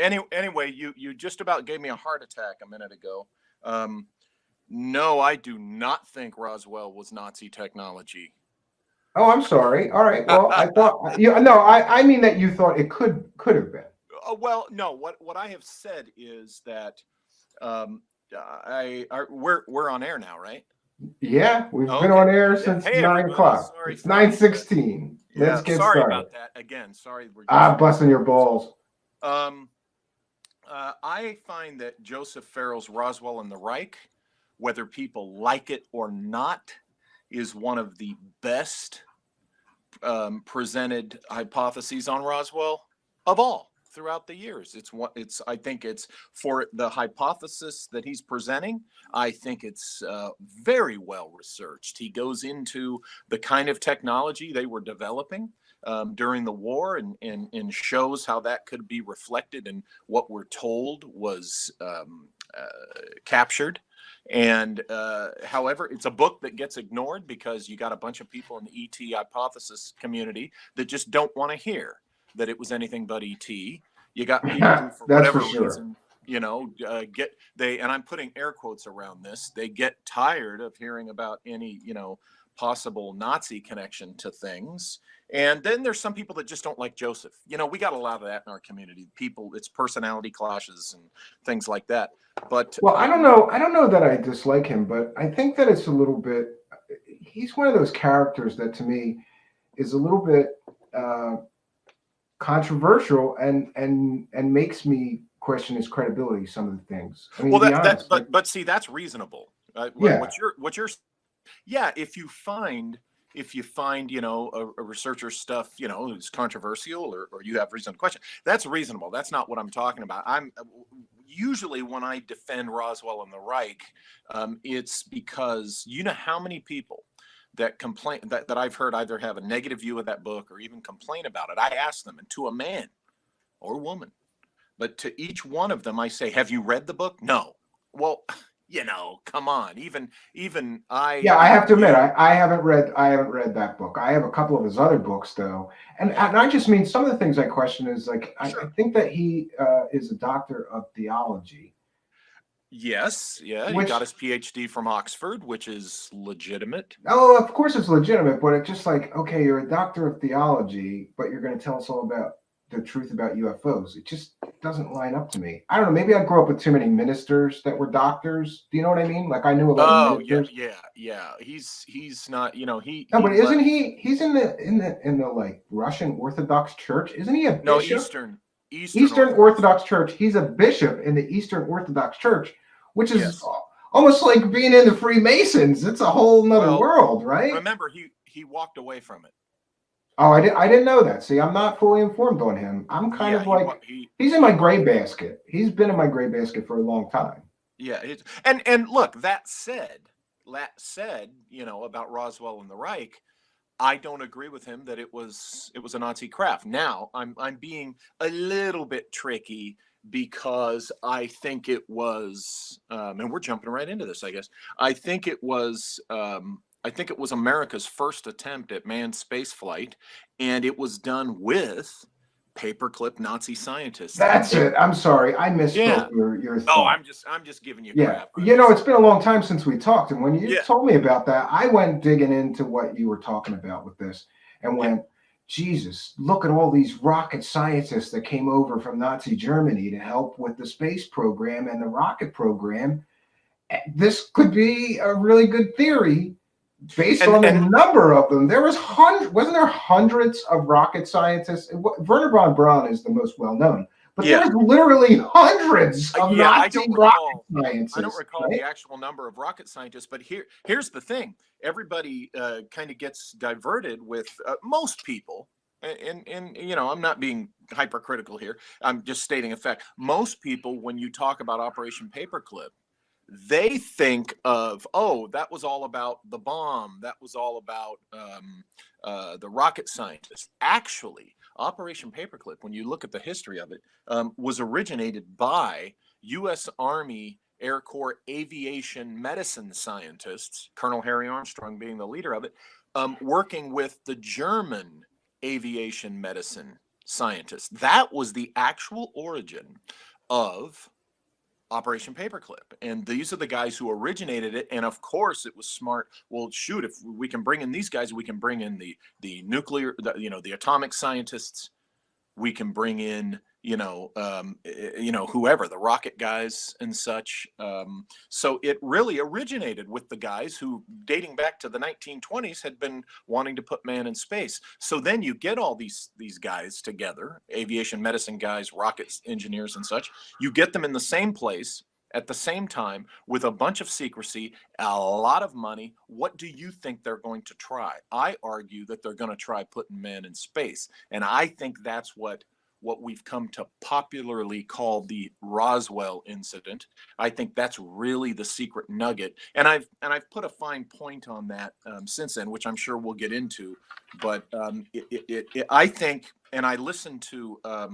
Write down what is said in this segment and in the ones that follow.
Anyway, you just about gave me a heart attack a minute ago. No, I do not think Roswell was Nazi technology. Oh, I'm sorry. All right. Well, I thought you. No, I mean that you thought it could have been. Well, no. What I have said is that um, we're on air now, right? Yeah, we've been Okay. on air Yeah. since Hey, nine everybody. o'clock. Sorry, It's nine folks. sixteen. Let's Yeah. get Sorry started. about that. Again, sorry. We're just Busting your so. balls. Um, I find that Joseph Farrell's Roswell and the Reich, whether people like it or not, is one of the best presented hypotheses on Roswell of all throughout the years. I think it's for the hypothesis that he's presenting. I think it's very well researched. He goes into the kind of technology they were developing during the war and shows how that could be reflected in what we're told was captured. And however, it's a book that gets ignored because you got a bunch of people in the ET hypothesis community that just don't want to hear that it was anything but ET. You got people who, for That's for whatever sure. reason, and I'm putting air quotes around this, they get tired of hearing about any, possible Nazi connection to things. And then there's some people that just don't like Joseph. We got a lot of that in our community. People, it's personality clashes and things like that. But Well, I don't know. I don't know that I dislike him, but I think that it's a little bit. He's one of those characters that, to me, is a little bit uh, controversial and makes me question his credibility. Some of the things. I mean, well, to be that honest, like, but see, that's reasonable. yeah, What you're yeah, if you find a researcher's stuff is controversial, or you have reason to question, that's reasonable. That's not what I'm talking about. I'm usually, when I defend Roswell and the Reich, it's because how many people that complain that I've heard either have a negative view of that book or even complain about it. I ask them, and to a man or woman, but to each one of them I say, have you read the book? No. Well, come on. Even I, yeah. I have to admit, you. I haven't read that book. I have a couple of his other books though, and Yeah, I just mean some of the things I question is like I sure. think that he is a doctor of theology, Yes, yeah, he got which, his PhD from Oxford, which is legitimate. oh, of course it's legitimate, but it's just like, okay, you're a doctor of theology, but you're going to tell us all about the truth about UFOs. It just doesn't line up to me. I don't know. Maybe I grew up with too many ministers that were doctors. Do you know what I mean? Like, I knew a lot of Oh, yeah, ministers. yeah, yeah. He's not, No, he but isn't left. he? He's in the like Russian Orthodox Church. Isn't he a No, bishop? Eastern Eastern Orthodox. Orthodox Church. He's a bishop in the Eastern Orthodox Church, which is Yes. almost like being in the Freemasons. It's a whole nother Well, world, right? remember, he walked away from it. Oh, I didn't know that. See, I'm not fully informed on him. I'm kind Yeah, of like, he's in he my walked gray away. basket. He's been in my gray basket for a long time. Yeah, and look, that said, about Roswell and the Reich, I don't agree with him that it was a Nazi craft. Now, I'm being a little bit tricky because I think it was, and we're jumping right into this, I guess. I think it was. I think it was America's first attempt at manned space flight, and it was done with paperclip Nazi scientists. That's it. I'm sorry. I Yeah. misspoke your Oh, thought. I'm just giving you Yeah. crap. It's been a long time since we talked. And when you Yeah, told me about that, I went digging into what you were talking about with this and yeah. went, Jesus, look at all these rocket scientists that came over from Nazi Germany to help with the space program and the rocket program. This could be a really good theory based And on the and number of them. Wasn't there hundreds of rocket scientists? Werner von Braun is the most well known, but there yeah, was literally hundreds of yeah. I Nazi don't rocket recall. I don't scientists, recall right? the actual number of rocket scientists, but here's the thing. Everybody kind of gets diverted with most people. And I'm not being hypercritical here. I'm just stating a fact. Most people, when you talk about Operation Paperclip, they think of, oh, that was all about the bomb. That was all about the rocket scientists. Actually, Operation Paperclip, when you look at the history of it, was originated by U.S. Army Air Corps aviation medicine scientists, Colonel Harry Armstrong being the leader of it, working with the German aviation medicine scientists. That was the actual origin of Operation Paperclip. And these are the guys who originated it. And of course, it was smart. Well, shoot, if we can bring in these guys, we can bring in the nuclear, the atomic scientists. We can bring in, whoever, the rocket guys and such. So it really originated with the guys who, dating back to the 1920s, had been wanting to put man in space. So then you get all these guys together, aviation medicine guys, rocket engineers and such. You get them in the same place at the same time with a bunch of secrecy, a lot of money. What do you think they're going to try? I argue that they're going to try putting man in space. And I think that's what we've come to popularly call the Roswell incident. I think that's really the secret nugget. And I've put a fine point on that since then, which I'm sure we'll get into. But I think, and I listened to I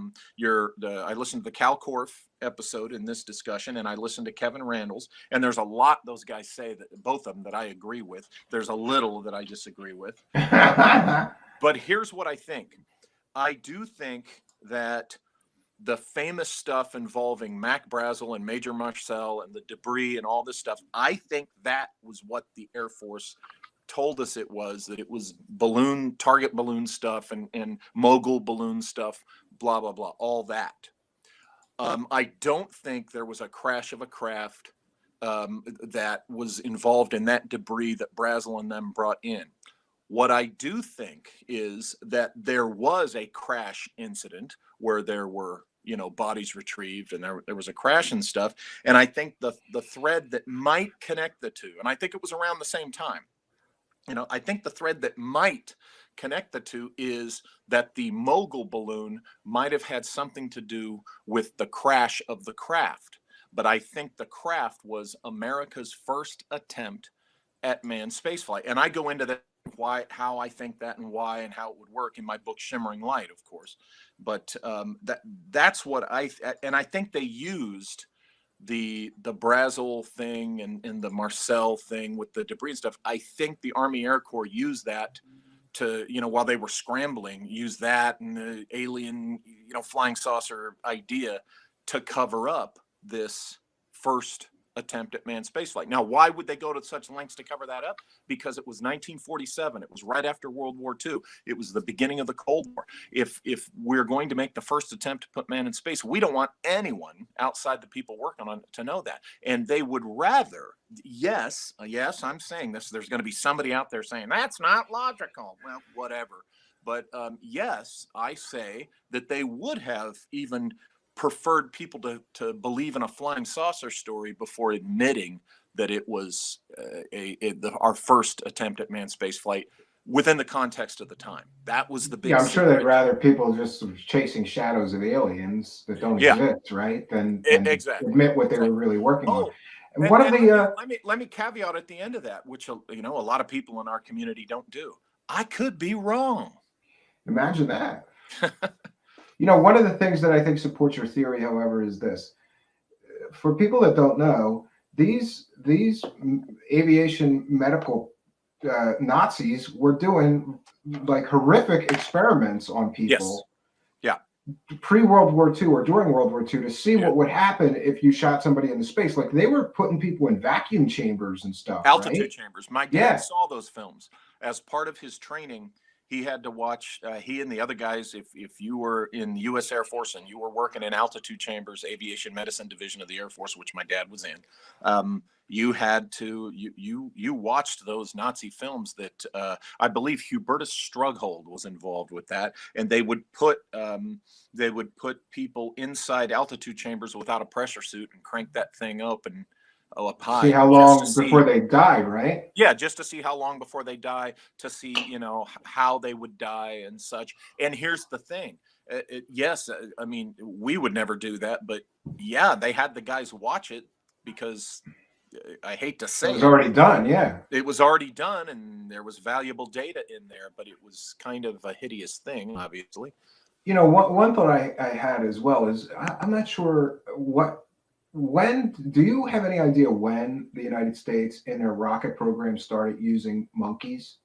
listened to the Cal Korff episode in this discussion, and I listened to Kevin Randall's, and there's a lot those guys say, that both of them, that I agree with. There's a little that I disagree with. But here's what I think. I do think that the famous stuff involving Mac Brazzle and Major Marcel and the debris and all this stuff, I think that was what the Air Force told us it was, that it was target balloon stuff and mogul balloon stuff, blah, blah, blah, all that. I don't think there was a crash of a craft that was involved in that debris that Brazzle and them brought in. What I do think is that there was a crash incident where there were, bodies retrieved, and there was a crash and stuff. And I think the thread that might connect the two, and I think it was around the same time, I think the thread that might connect the two is that the mogul balloon might have had something to do with the crash of the craft. But I think the craft was America's first attempt at manned spaceflight. And I go into that, how I think that and why and how it would work in my book Shimmering Light, of course. But that's what I think they used the Brazzle thing and the Marcel thing with the debris and stuff. I think the Army Air Corps used that to, while they were scrambling, use that and the alien, flying saucer idea to cover up this first attempt at manned spaceflight. Now, why would they go to such lengths to cover that up? Because it was 1947. It was right after World War II. It was the beginning of the Cold War. If we're going to make the first attempt to put man in space, we don't want anyone outside the people working on it to know that. And they would rather, yes, I'm saying this, there's going to be somebody out there saying, that's not logical. Well, whatever. But yes, I say that they would have even preferred people to believe in a flying saucer story before admitting that it was our first attempt at manned space flight within the context of the time. That was the big. Yeah, I'm sure they'd rather people just sort of chasing shadows of aliens that don't exist, right? Than exactly admit what they were really working on. And one of the let me caveat at the end of that, which a lot of people in our community don't do. I could be wrong. Imagine that. One of the things that I think supports your theory, however, is this. For people that don't know, these aviation medical Nazis were doing like horrific experiments on people. Yes. Yeah. Pre-World War II or during World War II to see what would happen if you shot somebody into space. Like they were putting people in vacuum chambers and stuff. Altitude chambers. My dad saw those films as part of his training. He had to watch, he and the other guys, if you were in the U.S. Air Force and you were working in altitude chambers, aviation medicine division of the Air Force, which my dad was in, you had to, you watched those Nazi films that I believe Hubertus Strughold was involved with that. And they would put people inside altitude chambers without a pressure suit and crank that thing open. Up high. See how long before they die, right? Yeah, just to see how long before they die, to see, how they would die and such. And here's the thing. Yes, I mean, we would never do that. But yeah, they had the guys watch it because I hate to say it was already done. Yeah, it was already done. And there was valuable data in there, but it was kind of a hideous thing, obviously. One thought I had as well is I'm not sure when do you have any idea when the United States in their rocket program started using monkeys?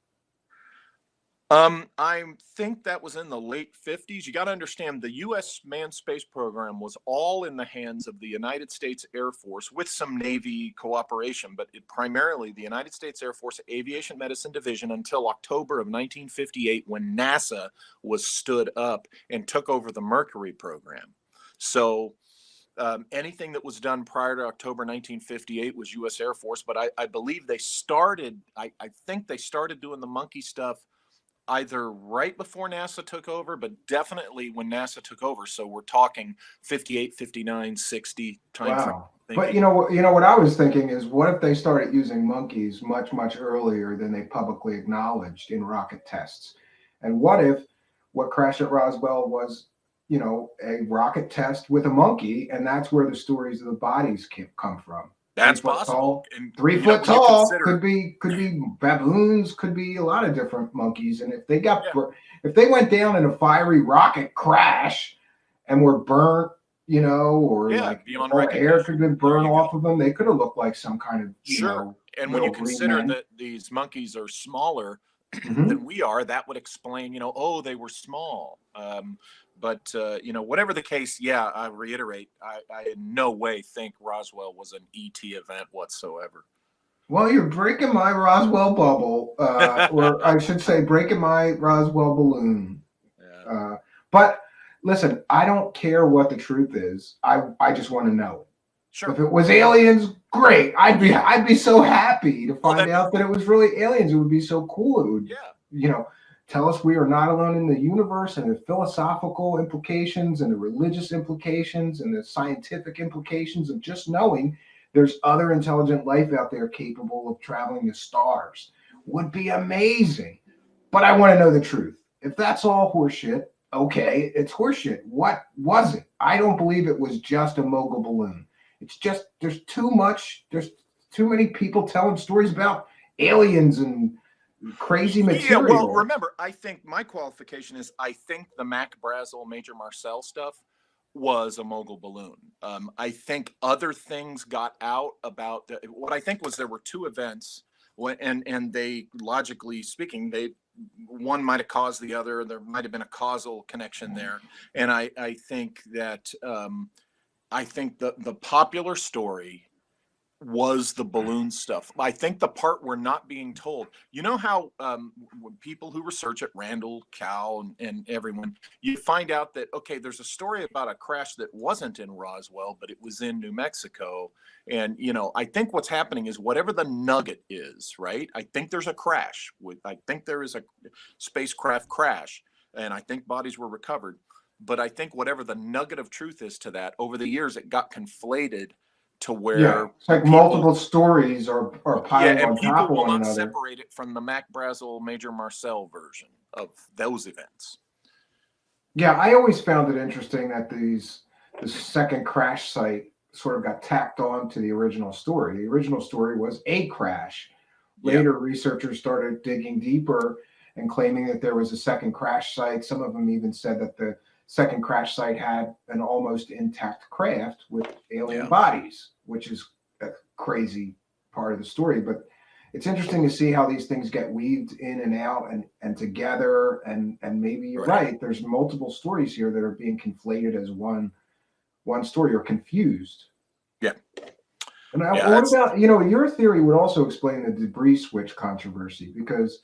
I think that was in the late 50s. You got to understand the U.S. manned space program was all in the hands of the United States Air Force with some Navy cooperation, but primarily the United States Air Force Aviation Medicine Division until October of 1958 when NASA was stood up and took over the Mercury program. So anything that was done prior to October 1958 was U.S. Air Force, but I believe they started, I think they started doing the monkey stuff either right before NASA took over, but definitely when NASA took over. So we're talking 58, 59, 60 time frame. Wow. But you know what I was thinking is, what if they started using monkeys much earlier than they publicly acknowledged in rocket tests? And what if what crashed at Roswell was, you know, a rocket test with a monkey, and that's where the stories of the bodies come from? That's possible. And 3 foot tall, could be baboons, could be a lot of different monkeys. And if they got if they went down in a fiery rocket crash and were burnt, you know, or like all air could have been burned off of them, they could have looked like some kind of and when you consider that these monkeys are smaller than we are, that would explain, you know, oh, they were small. But you know, whatever the case, yeah, I reiterate, I in no way think Roswell was an ET event whatsoever. Well, you're breaking my Roswell bubble, or I should say, breaking my Roswell balloon. Yeah. But listen, I don't care what the truth is. I just want to know. Sure. If it was aliens, great. I'd be so happy to find out that it was really aliens. It would be so cool. It would, you know, tell us we are not alone in the universe, and the philosophical implications and the religious implications and the scientific implications of just knowing there's other intelligent life out there capable of traveling to stars would be amazing. But I want to know the truth. If that's all horseshit, okay, it's horseshit. What was it? I don't believe it was just a mogul balloon. It's just there's too many people telling stories about aliens and crazy material. Yeah, well, remember, I think my qualification is I think the Mac Brazzle Major Marcel stuff was a mogul balloon. I think other things got out about what I think was there were two events and they, logically speaking, one might have caused the other. There might have been a causal connection there. And I think that I think the popular story was the balloon stuff. I think the part we're not being told, you know how when people who research at Randall, Cal, and everyone, you find out that, okay, there's a story about a crash that wasn't in Roswell, but it was in New Mexico. And, you know, I think what's happening is whatever the nugget is, right? I think there's a crash. I think there is a spacecraft crash, and I think bodies were recovered. But I think whatever the nugget of truth is to that, over the years, it got conflated to where it's like multiple stories are piling on top of one another. And people will not separate it from the Mac Brazzle Major Marcel version of those events. Yeah, I always found it interesting that the second crash site sort of got tacked on to the original story. The original story was a crash. Later, researchers started digging deeper and claiming that there was a second crash site. Some of them even said that the second crash site had an almost intact craft with alien bodies, which is a crazy part of the story. But it's interesting to see how these things get weaved in and out and together. And maybe you're right. There's multiple stories here that are being conflated as one story or confused. Yeah. And what about, you know, your theory would also explain the debris switch controversy, because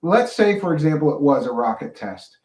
let's say, for example, it was a rocket test.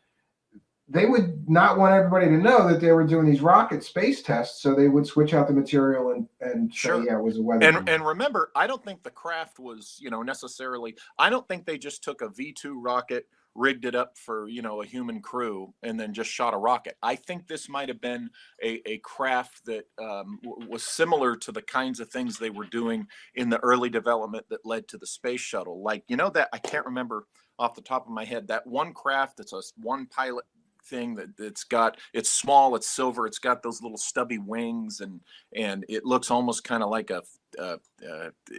They would not want everybody to know that they were doing these rocket space tests, so they would switch out the material and say, yeah, it was a weather. And remember, I don't think the craft was, you know, necessarily, I don't think they just took a V2 rocket, rigged it up for, you know, a human crew, and then just shot a rocket. I think this might have been a craft that was similar to the kinds of things they were doing in the early development that led to the space shuttle. Like, you know, that I can't remember off the top of my head, that one craft that's a one pilot thing it's small, it's silver, it's got those little stubby wings, and it looks almost kind of like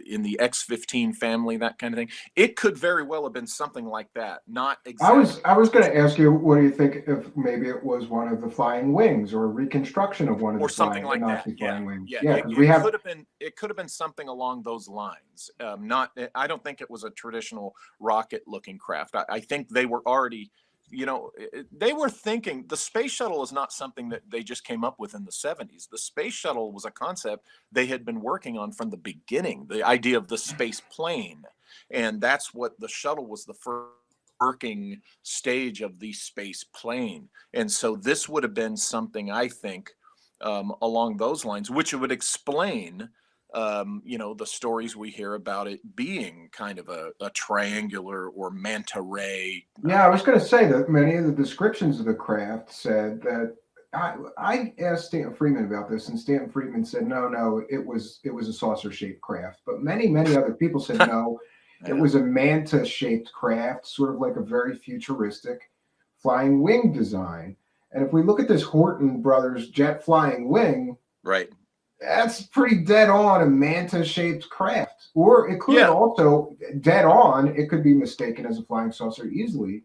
in the X-15 family, that kind of thing. It could very well have been something like that. Not I exactly. was going to ask you, what do you think if maybe it was one of the flying wings or a reconstruction of one of Or something the like that. Nazi Yeah. flying wings? Yeah. Yeah, It, because we it have. could have been, it could have been something along those lines. Not, I don't think it was a traditional rocket looking craft. I think they were already, they were thinking the space shuttle is not something that they just came up with in the 70s. The space shuttle was a concept they had been working on from the beginning, the idea of the space plane. And that's what the shuttle was, the first working stage of the space plane. And so this would have been something, I think, along those lines, which would explain, the stories we hear about it being kind of a triangular or manta ray. Yeah, I was going to say that many of the descriptions of the craft said that. I asked Stanton Friedman about this, and Stanton Friedman said no, it was a saucer shaped craft. But many other people said no, it Yeah. was a manta shaped craft, sort of like a very futuristic flying wing design. And if we look at this Horton Brothers jet flying wing, Right. that's pretty dead on a manta shaped craft. Or it could Yeah. also, dead on, it could be mistaken as a flying saucer easily.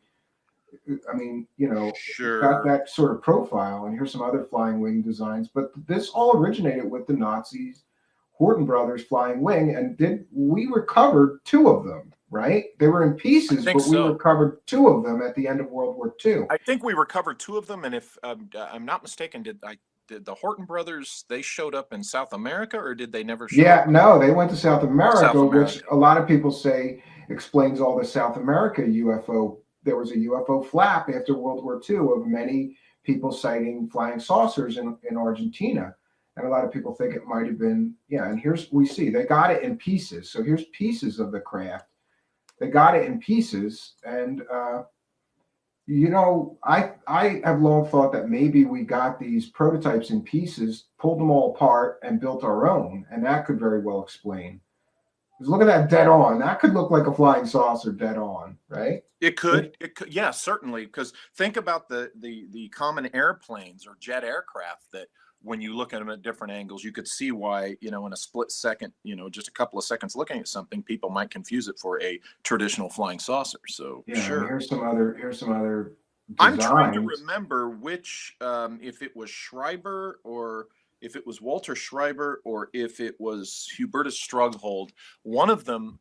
I mean, it's got Sure. that sort of profile. And here's some other flying wing designs. But this all originated with the Nazis, Horton Brothers flying wing. And we recovered two of them, right? They were in I pieces, think but we so. recovered two of them at the end of World War II. I think we recovered two of them, and if I'm not mistaken, did the Horton brothers, they showed up in South America, or did they never show Yeah, up in no, they went to South South America, which America? a lot of people say explains all the South America UFO. There was a UFO flap after World War II of many people sighting flying saucers in Argentina. And a lot of people think it might have been, yeah. And we see they got it in pieces. So here's pieces of the craft. They got it in pieces. And, I have long thought that maybe we got these prototypes in pieces, pulled them all apart, and built our own. And that could very well explain. Because look at that dead on. That could look like a flying saucer dead on, right? It could, yeah, certainly. Because think about the common airplanes or jet aircraft that when you look at them at different angles, you could see why, in a split second, just a couple of seconds looking at something, people might confuse it for a traditional flying saucer. So Yeah, and sure. here's some other I'm trying to designs. remember which, if it was Schreiber or if it was Walter Schreiber or if it was Hubertus Strughold. One of them,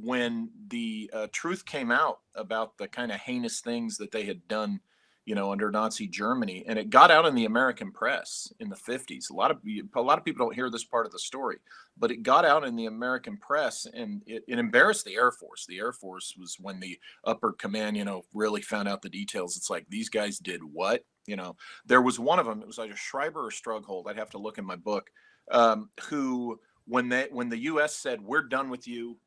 when the truth came out about the kind of heinous things that they had done, under Nazi Germany, and it got out in the American press in the 50s. A lot of people don't hear this part of the story, but it got out in the American press, and it embarrassed the Air Force. The Air Force was when the upper command, really found out the details. It's like, these guys did what? There was one of them. It was either Schreiber or Strughold. I'd have to look in my book. Who, when the U.S. said, "We're done with you.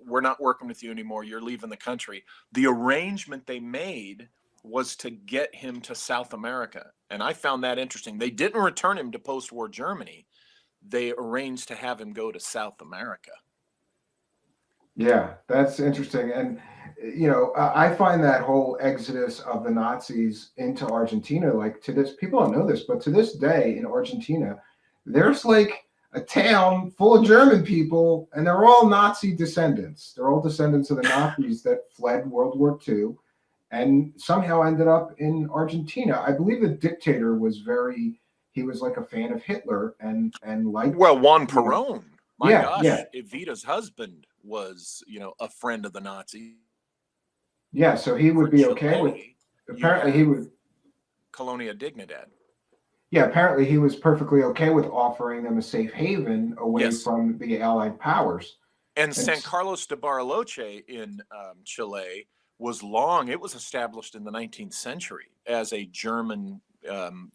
We're not working with you anymore. You're leaving the country." The arrangement they made was to get him to South America, and I found that interesting. They didn't return him to post-war Germany. They arranged to have him go to South America. Yeah, that's interesting. And, I find that whole exodus of the Nazis into Argentina, like to this, people don't know this, but to this day in Argentina, there's like a town full of German people, and they're all Nazi descendants. They're all descendants of the Nazis that fled World War II and somehow ended up in Argentina. I believe the dictator he was like a fan of Hitler and liked, Well, Juan you know, Perón, my yeah, yeah, gosh, Evita's husband was, a friend of the Nazis. yeah. So he For would be okay with. Chile, you Apparently, he have would. Colonia Dignidad. Yeah, apparently he was perfectly okay with offering them a safe haven away Yes. from the Allied powers. And And San Carlos de Bariloche in Chile it was established in the 19th century as a German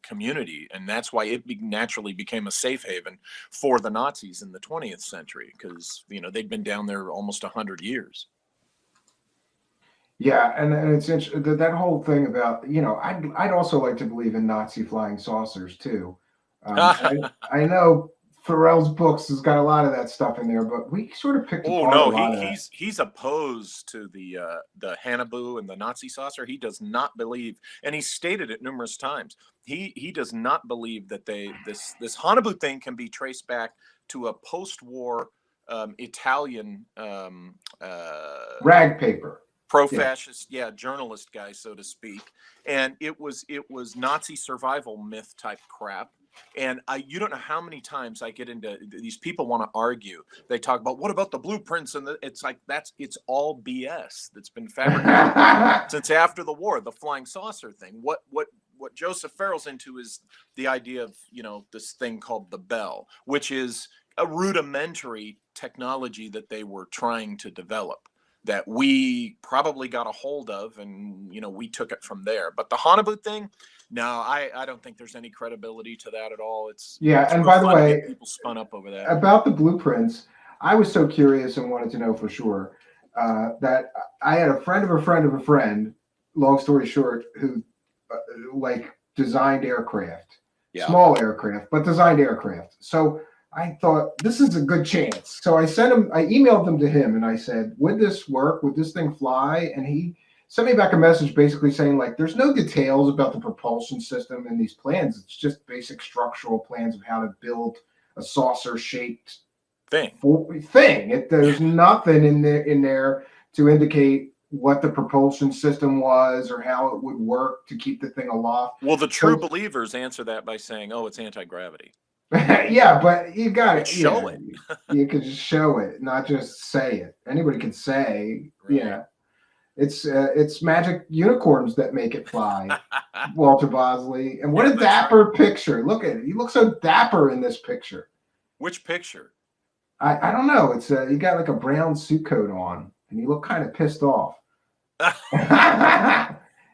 community. And that's why it naturally became a safe haven for the Nazis in the 20th century, because, they'd been down there almost 100 years. yeah, and it's interesting that whole thing about I'd also like to believe in Nazi flying saucers too. I know Pharrell's books has got a lot of that stuff in there, but we sort of picked Oh apart a no, lot of that. he's opposed to the Hannibal and the Nazi saucer. He does not believe, and he stated it numerous times. He does not believe that this Hannibal thing can be traced back to a post-war Italian Rag paper. pro-fascist, journalist guy, so to speak, and it was Nazi survival myth type crap. And you don't know how many times I get into these people want to argue. They talk about what about the blueprints, and it's like it's all BS that's been fabricated since after the war. The flying saucer thing. What Joseph Farrell's into is the idea of this thing called the Bell, which is a rudimentary technology that they were trying to develop, that we probably got a hold of, and we took it from there. But the Hanabu thing, no, I don't think there's any credibility to that at all. It's and by the way, people spun up over that. About the blueprints, I was so curious and wanted to know for sure that I had a friend of a friend of a friend, long story short, who like designed aircraft, small aircraft, but designed aircraft. So I thought this is a good chance. So I emailed them to him and I said, would this work? Would this thing fly? And he sent me back a message basically saying, like, there's no details about the propulsion system in these plans. It's just basic structural plans of how to build a saucer shaped thing. There's nothing in there to indicate what the propulsion system was or how it would work to keep the thing aloft. Well, the true believers answer that by saying, oh, it's anti-gravity. Yeah, but you got to show it. You can just show it, not just say it. Anybody can say, right. It's magic unicorns that make it fly. Walter Bosley. And what a dapper picture. Look at it. You look so dapper in this picture. Which picture? I don't know. It's you got like a brown suit coat on and you look kind of pissed off.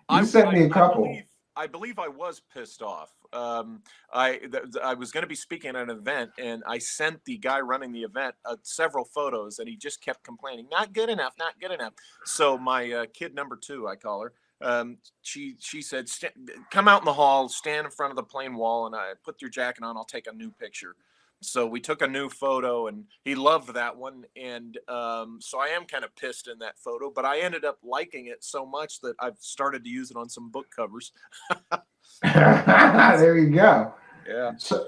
You sent me a couple. I believe I was pissed off. I was going to be speaking at an event, and I sent the guy running the event several photos, and he just kept complaining, not good enough, not good enough. So my kid number 2, I call her, she said, come out in the hall, stand in front of the plane wall, and I put your jacket on, I'll take a new picture. So we took a new photo, and he loved that one. And so I am kind of pissed in that photo, but I ended up liking it so much that I've started to use it on some book covers. There you go. Yeah. So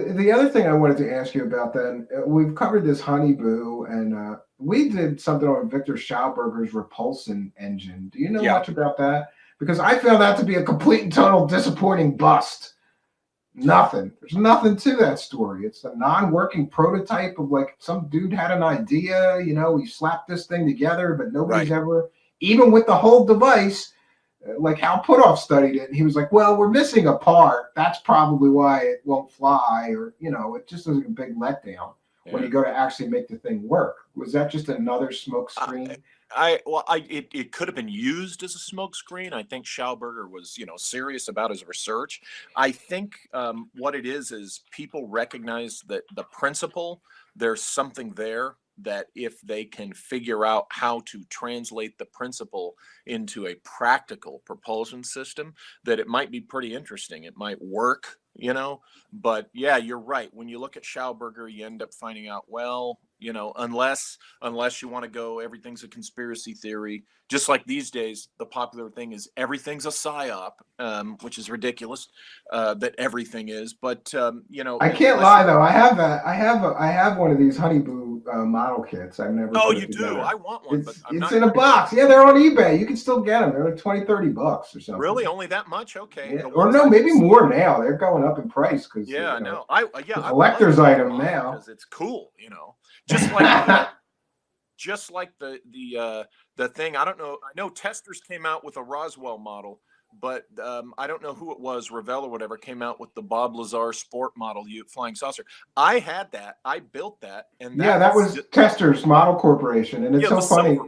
the other thing I wanted to ask you about then, we've covered this Honeyboo, and we did something on Victor Schauberger's Repulsion engine. Do you know much about that? Because I found that to be a complete and total disappointing bust. Nothing. There's nothing to that story. It's a non-working prototype of like some dude had an idea, he slapped this thing together, but nobody's ever, even with the whole device, like Hal Puthoff studied it, and he was like, well, we're missing a part. That's probably why it won't fly, or, it just is a big letdown when you go to actually make the thing work. Was that just another smoke screen? It could have been used as a smoke screen. I think Schauberger was, serious about his research. I think what it is people recognize that the principle, there's something there that if they can figure out how to translate the principle into a practical propulsion system, that it might be pretty interesting. It might work, but yeah, you're right. When you look at Schauberger, you end up finding out, well, unless you want to go, everything's a conspiracy theory. Just like these days, the popular thing is everything's a psyop, which is ridiculous. That everything is, but I can't lie though. I have one of these Honeyboo model kits. I've never. Oh, you do? I want one, but it's in a box. Yeah, they're on eBay. You can still get them. They're like $20-$30 or something. Really, only that much? Okay. Yeah. Or no, maybe more now. They're going up in price because no, collector's item now because it's cool. Just like the thing. I don't know. I know Testers came out with a Roswell model, but I don't know who it was. Revell or whatever came out with the Bob Lazar Sport model flying saucer. I had that. I built that, and that was Testers Model Corporation, and it's so funny.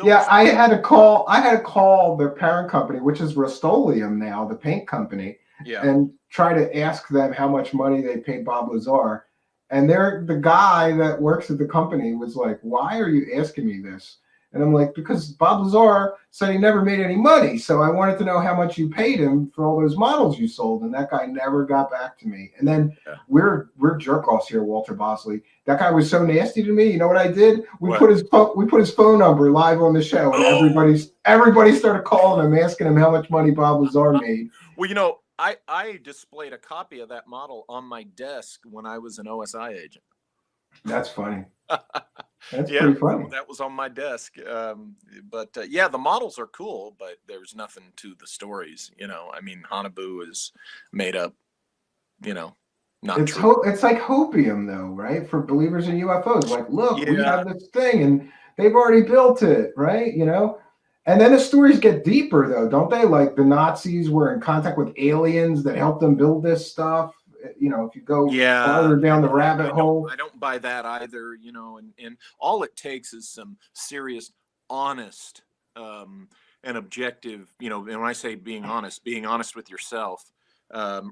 I had to call their parent company, which is Rust-Oleum now, the paint company, and try to ask them how much money they paid Bob Lazar. And the guy that works at the company was like, why are you asking me this? And I'm like, because Bob Lazar said he never made any money. So I wanted to know how much you paid him for all those models you sold. And that guy never got back to me. And then we're jerk-offs here, Walter Bosley. That guy was so nasty to me. You know what I did? We put his phone number live on the show. And everybody started calling him, asking him how much money Bob Lazar made. Well, I displayed a copy of that model on my desk when I was an OSI agent. That's funny. That's Yeah, pretty funny. that was on my desk. But yeah, the models are cool, but there's nothing to the stories. I mean, Hanabu is made up. Not true. It's like hopium, though, right? For believers in UFOs. Like, look, we Yeah, have this thing, and they've already built it, right? And then the stories get deeper, though, don't they? Like the Nazis were in contact with aliens that helped them build this stuff. If you go yeah. farther down the And rabbit hole. I don't buy that either. And all it takes is some serious, honest, and objective. And when I say being honest with yourself,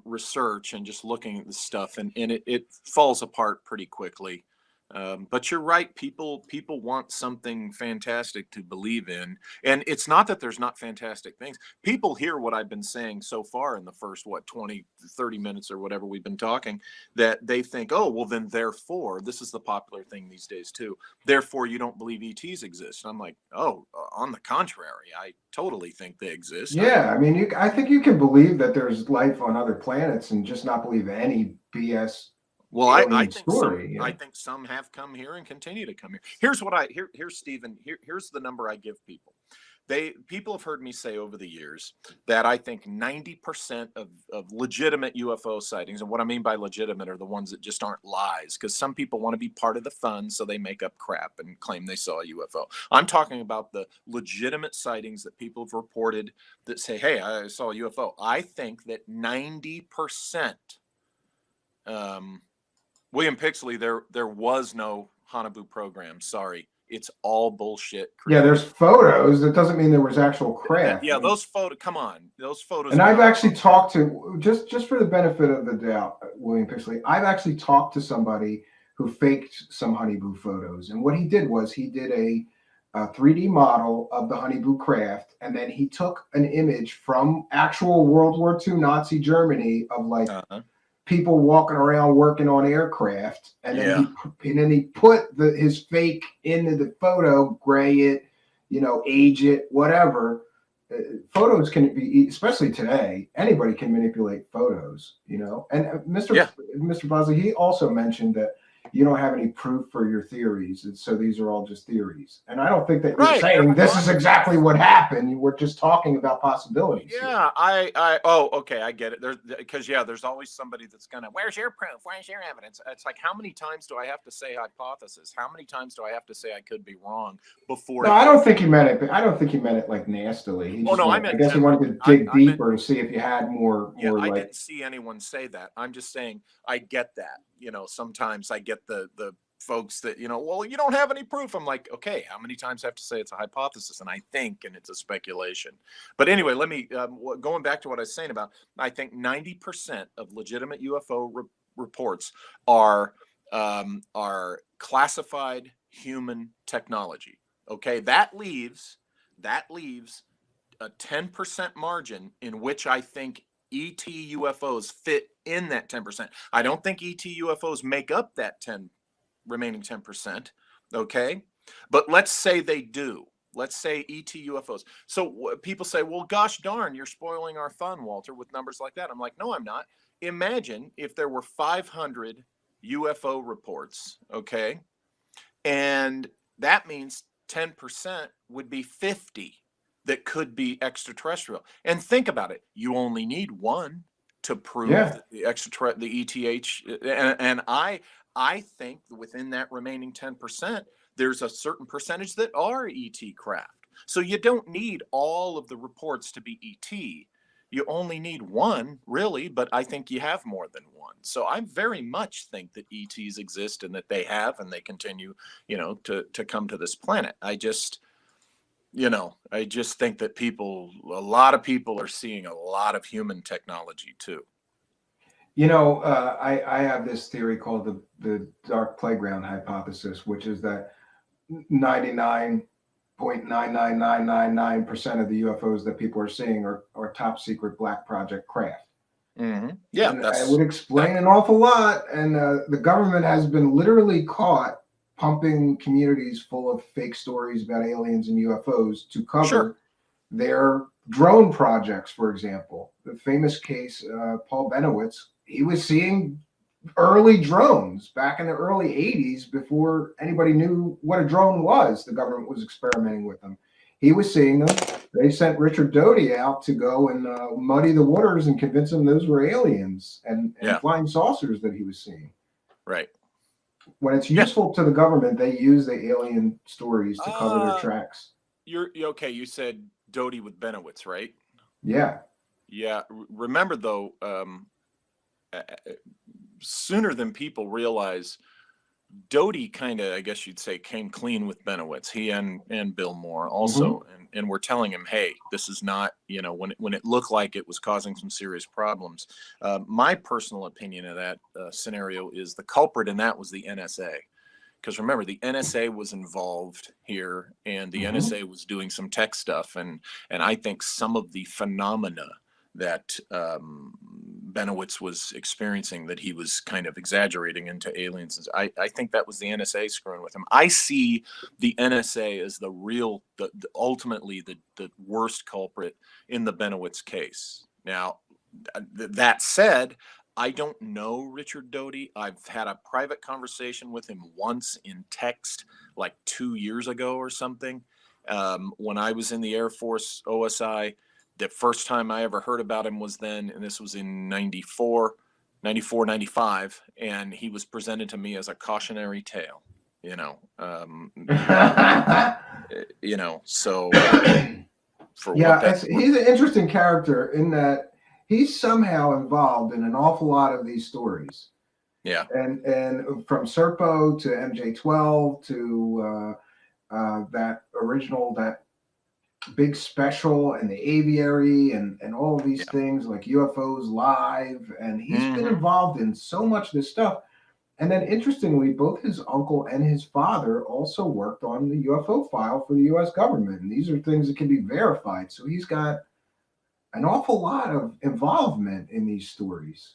research and just looking at the stuff, and it falls apart pretty quickly. But you're right. People want something fantastic to believe in, and it's not that there's not fantastic things. People hear what I've been saying so far in the first 20, 30 minutes or whatever we've been talking, that they think, oh, well, then therefore, this is the popular thing these days too. Therefore, you don't believe ETs exist. And I'm like, oh, on the contrary, I totally think they exist. Yeah, I mean, I think you can believe that there's life on other planets and just not believe any BS Well, I alien think some story. I think some have come here and continue to come here. Here's Stephen. Here's the number I give people. People have heard me say over the years that I think 90% of legitimate UFO sightings, and what I mean by legitimate are the ones that just aren't lies, because some people want to be part of the fun, so they make up crap and claim they saw a UFO. I'm talking about the legitimate sightings that people have reported that say, hey, I saw a UFO. I think that 90%. William Pixley, there was no Hanabu program. Sorry, it's all bullshit. Yeah, there's photos. That doesn't mean there was actual craft. Yeah, those photos. Come on, those photos. And I've actually talked to, just for the benefit of the doubt, William Pixley, I've actually talked to somebody who faked some Honeyboo photos, and what he did was he did a 3D model of the Honeyboo craft, and then he took an image from actual World War II Nazi Germany of like people walking around working on aircraft, and then he put his fake into the photo, gray it, age it, whatever. Photos can be, especially today, anybody can manipulate photos, And Mr. Bosley, he also mentioned that you don't have any proof for your theories, and so these are all just theories. And I don't think that you're saying this is exactly what happened. We're just talking about possibilities. Yeah, okay, I get it. There's always somebody that's gonna, where's your proof? Where's your evidence? It's like, how many times do I have to say hypothesis? How many times do I have to say I could be wrong before? No, I don't think he meant it. I don't think he meant it like nastily. I guess he wanted to dig deeper to see if you had more. Yeah, I didn't see anyone say that. I'm just saying I get that. Sometimes I get the folks that, well, you don't have any proof. I'm like, okay, how many times I have to say it's a hypothesis and I think, and it's a speculation. But anyway, let me, going back to what I was saying about, I think 90% of legitimate UFO reports are classified human technology. Okay. That leaves a 10% margin in which I think ET UFOs fit in that 10%. I don't think ET UFOs make up that remaining 10%. Okay. But let's say they do. Let's say ET UFOs. So people say, well, gosh darn, you're spoiling our fun, Walter, with numbers like that. I'm like, no, I'm not. Imagine if there were 500 UFO reports. Okay. And that means 10% would be 50 that could be extraterrestrial. And think about it. You only need one to prove the ETH. And I think within that remaining 10%, there's a certain percentage that are ET craft. So you don't need all of the reports to be ET. You only need one, really, but I think you have more than one. So I very much think that ETs exist and that they have, and they continue, to come to this planet. I just think that a lot of people are seeing a lot of human technology too. I have this theory called the dark playground hypothesis, which is that 99.99999% of the UFOs that people are seeing are top secret black project craft. Mm-hmm. Yeah, that would explain an awful lot. And the government has been literally caught pumping communities full of fake stories about aliens and UFOs to cover their drone projects, for example. The famous case, Paul Benowitz, he was seeing early drones back in the early 80s before anybody knew what a drone was. The government was experimenting with them. He was seeing them. They sent Richard Dodie out to go and muddy the waters and convince him those were aliens and Yeah. flying saucers that he was seeing. Right. When it's useful to the government, they use the alien stories to cover their tracks. You're okay. You said Dodie with Benowitz, right? Yeah. Yeah. Remember though, sooner than people realize, Dodie kind of, I guess you'd say, came clean with Benowitz. He and Bill Moore also, and we're telling him, hey, this is not, you know, when it looked like it was causing some serious problems. My personal opinion of that scenario is the culprit in that was the NSA. Because remember, the NSA was involved here, and the NSA was doing some tech stuff, and I think some of the phenomena that Benowitz was experiencing, that he was kind of exaggerating into aliens, I think that was the NSA screwing with him. I see the NSA as the real, ultimately the worst culprit in the Benowitz case. Now, that said, I don't know Richard Dodie. I've had a private conversation with him once in text, like 2 years ago or something. When I was in the Air Force OSI, the first time I ever heard about him was then, and this was in 94, 95, and he was presented to me as a cautionary tale, you know. You know, so for what that's worth. He's an interesting character in that he's somehow involved in an awful lot of these stories. Yeah. And from Serpo to MJ12 to that original, that big special and the aviary and all of these things like UFOs Live. And he's been involved in so much of this stuff. And then interestingly, both his uncle and his father also worked on the UFO file for the US government. And these are things that can be verified. So he's got an awful lot of involvement in these stories,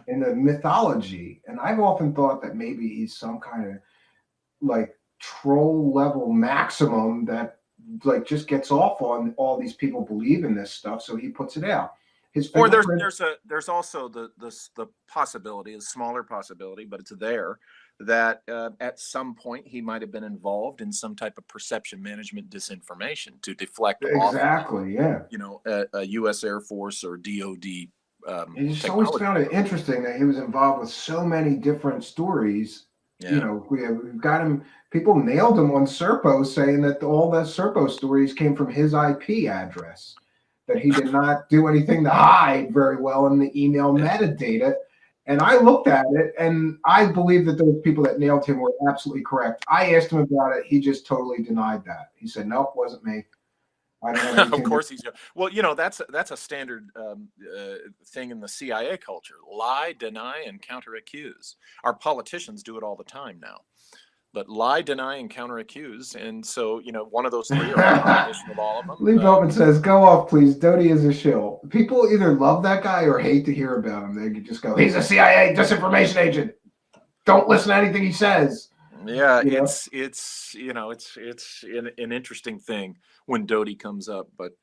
in the mythology. And I've often thought that maybe he's some kind of like troll level maximum that like just gets off on all these people believe in this stuff. So he puts it out. Or there's also the possibility, a smaller possibility, but it's there, that at some point he might have been involved in some type of perception management disinformation to deflect off, you know, a U.S. Air Force or DOD. I just always found it interesting that he was involved with so many different stories. You know, we've got him. People nailed him on Serpo, saying that all the Serpo stories came from his IP address, that he did not do anything to hide very well in the email metadata. And I looked at it, and I believe that those people that nailed him were absolutely correct. I asked him about it. He just totally denied that. He said, nope, wasn't me. I don't have Of course he's well, you know, that's a standard thing in the CIA culture: lie, deny, and counter accuse. Our politicians do it all the time now, but lie, deny, and counter accuse. And so, you know, one of those three, or a combination of all of them. Lee Beltman says, go off, please. Dodie is a shill. People either love that guy or hate to hear about him. They could just go, he's a CIA disinformation agent. Don't listen to anything he says. Yeah, it's you know, it's an interesting thing when Dodie comes up, but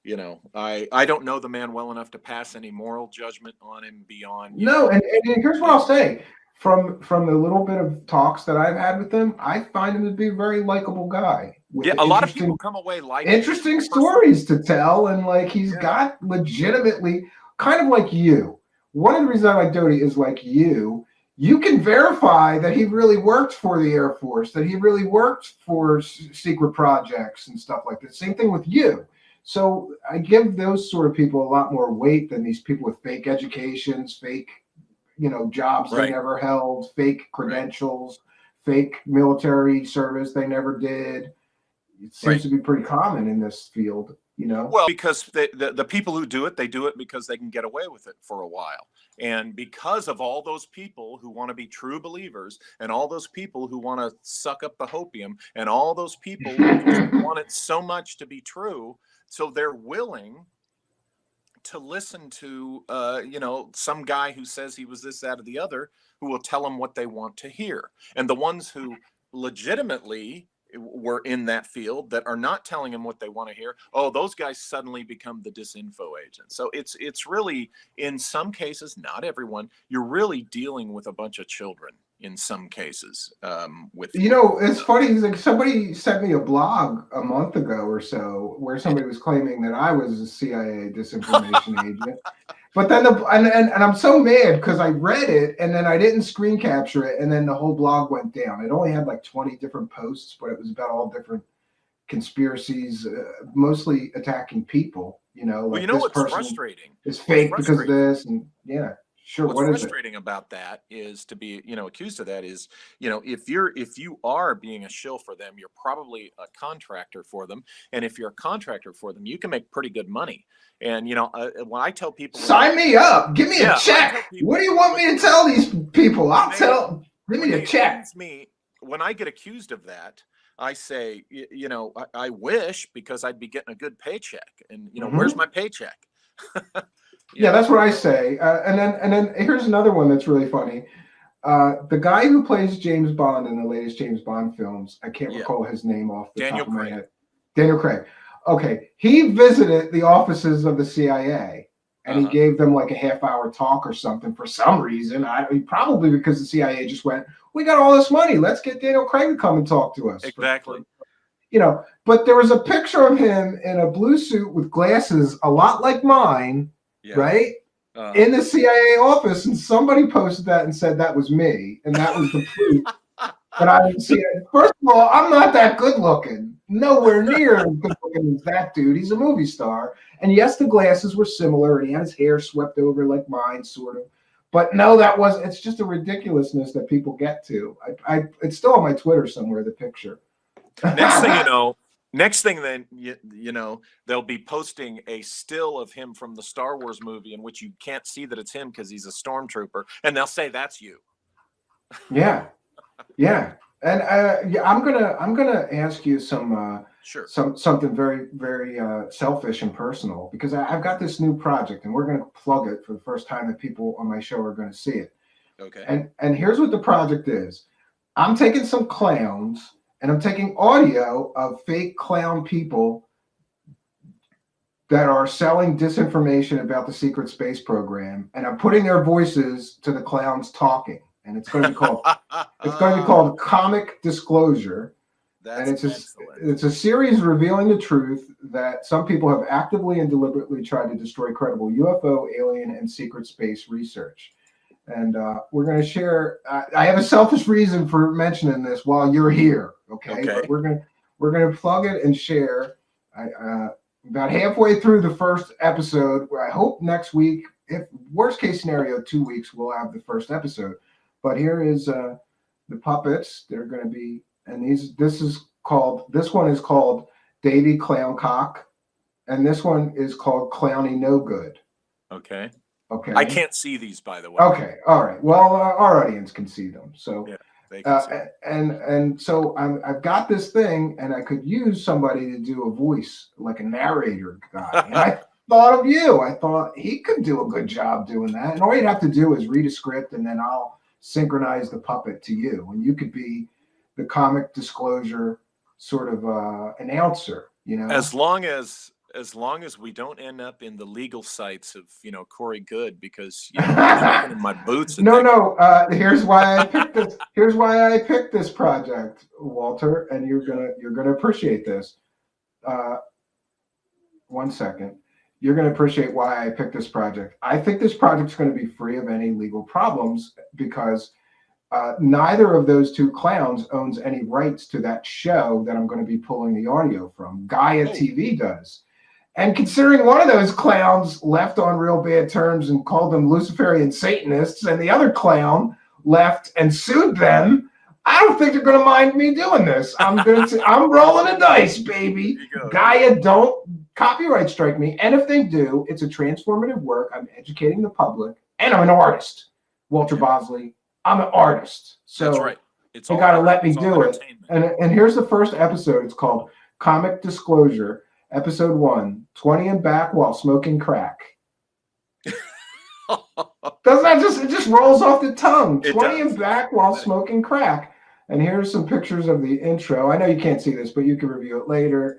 you know, I don't know the man well enough to pass any moral judgment on him beyond. And here's what I'll say. From the little bit of talks that I've had with him, I find him to be a very likable guy. Yeah, a lot of people come away like interesting stories to tell, and like he's got legitimately kind of like you. One of the reasons I like Dodie is like you. You can verify that he really worked for the Air Force, that he really worked for secret projects and stuff like that. Same thing with you. So I give those sort of people a lot more weight than these people with fake educations, fake, you know, jobs they never held, fake credentials, fake military service they never did. It seems to be pretty common in this field, you know? Well, because the people who do it, they do it because they can get away with it for a while. And because of all those people who want to be true believers, and all those people who want to suck up the hopium, and all those people who want it so much to be true, so they're willing to listen to, you know, some guy who says he was this, that, or the other, who will tell them what they want to hear. And the ones who legitimately were in that field that are not telling them what they want to hear. Oh, those guys suddenly become the disinfo agent. So it's really, in some cases, not everyone, you're really dealing with a bunch of children in some cases. It's funny. Like somebody sent me a blog a month ago or so where somebody was claiming that I was a CIA disinformation agent. But then and I'm so mad because I read it and then I didn't screen capture it, and then the whole blog went down. It only had like 20 different posts, but it was about all different conspiracies, mostly attacking people. Well, like this what's person frustrating is fake because of this, and yeah, sure. What's What is it? frustrating about that is to be, accused of that is, if you are being a shill for them, you're probably a contractor for them. And if you're a contractor for them, you can make pretty good money. And, when I tell people, sign me up, give me a check. What do you want me to tell these people? Give me a check. When I get accused of that, I say, I wish, because I'd be getting a good paycheck. And, where's my paycheck? Yeah, that's what I say. And then here's another one that's really funny. The guy who plays James Bond in the latest James Bond films, I can't recall his name off the top of my head. Daniel Craig. Okay, he visited the offices of the CIA, and he gave them like a half-hour talk or something for some reason. Probably because the CIA just went, "We got all this money. Let's get Daniel Craig to come and talk to us." Exactly. But there was a picture of him in a blue suit with glasses, a lot like mine, right? In the CIA office, and somebody posted that and said that was me, and that was the proof that I didn't see it. First of all, I'm not that good looking. Nowhere near as good looking as that dude. He's a movie star. And yes, the glasses were similar, and he had his hair swept over like mine, sort of. But no, it's just a ridiculousness that people get to. It's still on my Twitter somewhere, the picture. Next thing, then they'll be posting a still of him from the Star Wars movie in which you can't see that it's him because he's a stormtrooper, and they'll say that's you. Yeah. And I'm gonna ask you something very, very selfish and personal, because I've got this new project, and we're gonna plug it for the first time that people on my show are gonna see it. Okay. And here's what the project is. I'm taking some clowns, and I'm taking audio of fake clown people that are selling disinformation about the secret space program, and I'm putting their voices to the clowns talking. And it's going to be called Comic Disclosure. And it's a series revealing the truth that some people have actively and deliberately tried to destroy credible UFO, alien, and secret space research. And we're going to share. I have a selfish reason for mentioning this while you're here, okay? But we're going to plug it and share. About halfway through the first episode. I hope next week, if worst case scenario, 2 weeks, we'll have the first episode. But here is the puppets. They're going to be, and this one is called Davy Clowncock, and this one is called Clowny No Good. Okay. I can't see these, by the way. Okay. All right. Well, our audience can see them. So yeah, they can see. And so I've got this thing, and I could use somebody to do a voice, like a narrator guy. And I thought of you. I thought he could do a good job doing that. And all you'd have to do is read a script, and then I'll synchronize the puppet to you, and you could be the Comic Disclosure sort of announcer. As long as we don't end up in the legal sites of Corey Good, because I'm in my boots. No. Here's why I picked this. Here's why I picked this project, Walter, and you're gonna appreciate this. 1 second. You're going to appreciate why I picked this project. I think this project's going to be free of any legal problems, because neither of those two clowns owns any rights to that show that I'm going to be pulling the audio from. Gaia TV does. And considering one of those clowns left on real bad terms and called them Luciferian Satanists, and the other clown left and sued them, I don't think they're going to mind me doing this. I'm rolling the dice, baby. Gaia, don't copyright strike me. And if they do, it's a transformative work. I'm educating the public, and I'm an artist. Walter Bosley, I'm an artist. So that's right. You got to let me do it. And here's the first episode. It's called Comic Disclosure, Episode 1, 20 and back while smoking crack. Doesn't that it just rolls off the tongue? 20 and back while smoking crack. And here's some pictures of the intro. I know you can't see this, but you can review it later.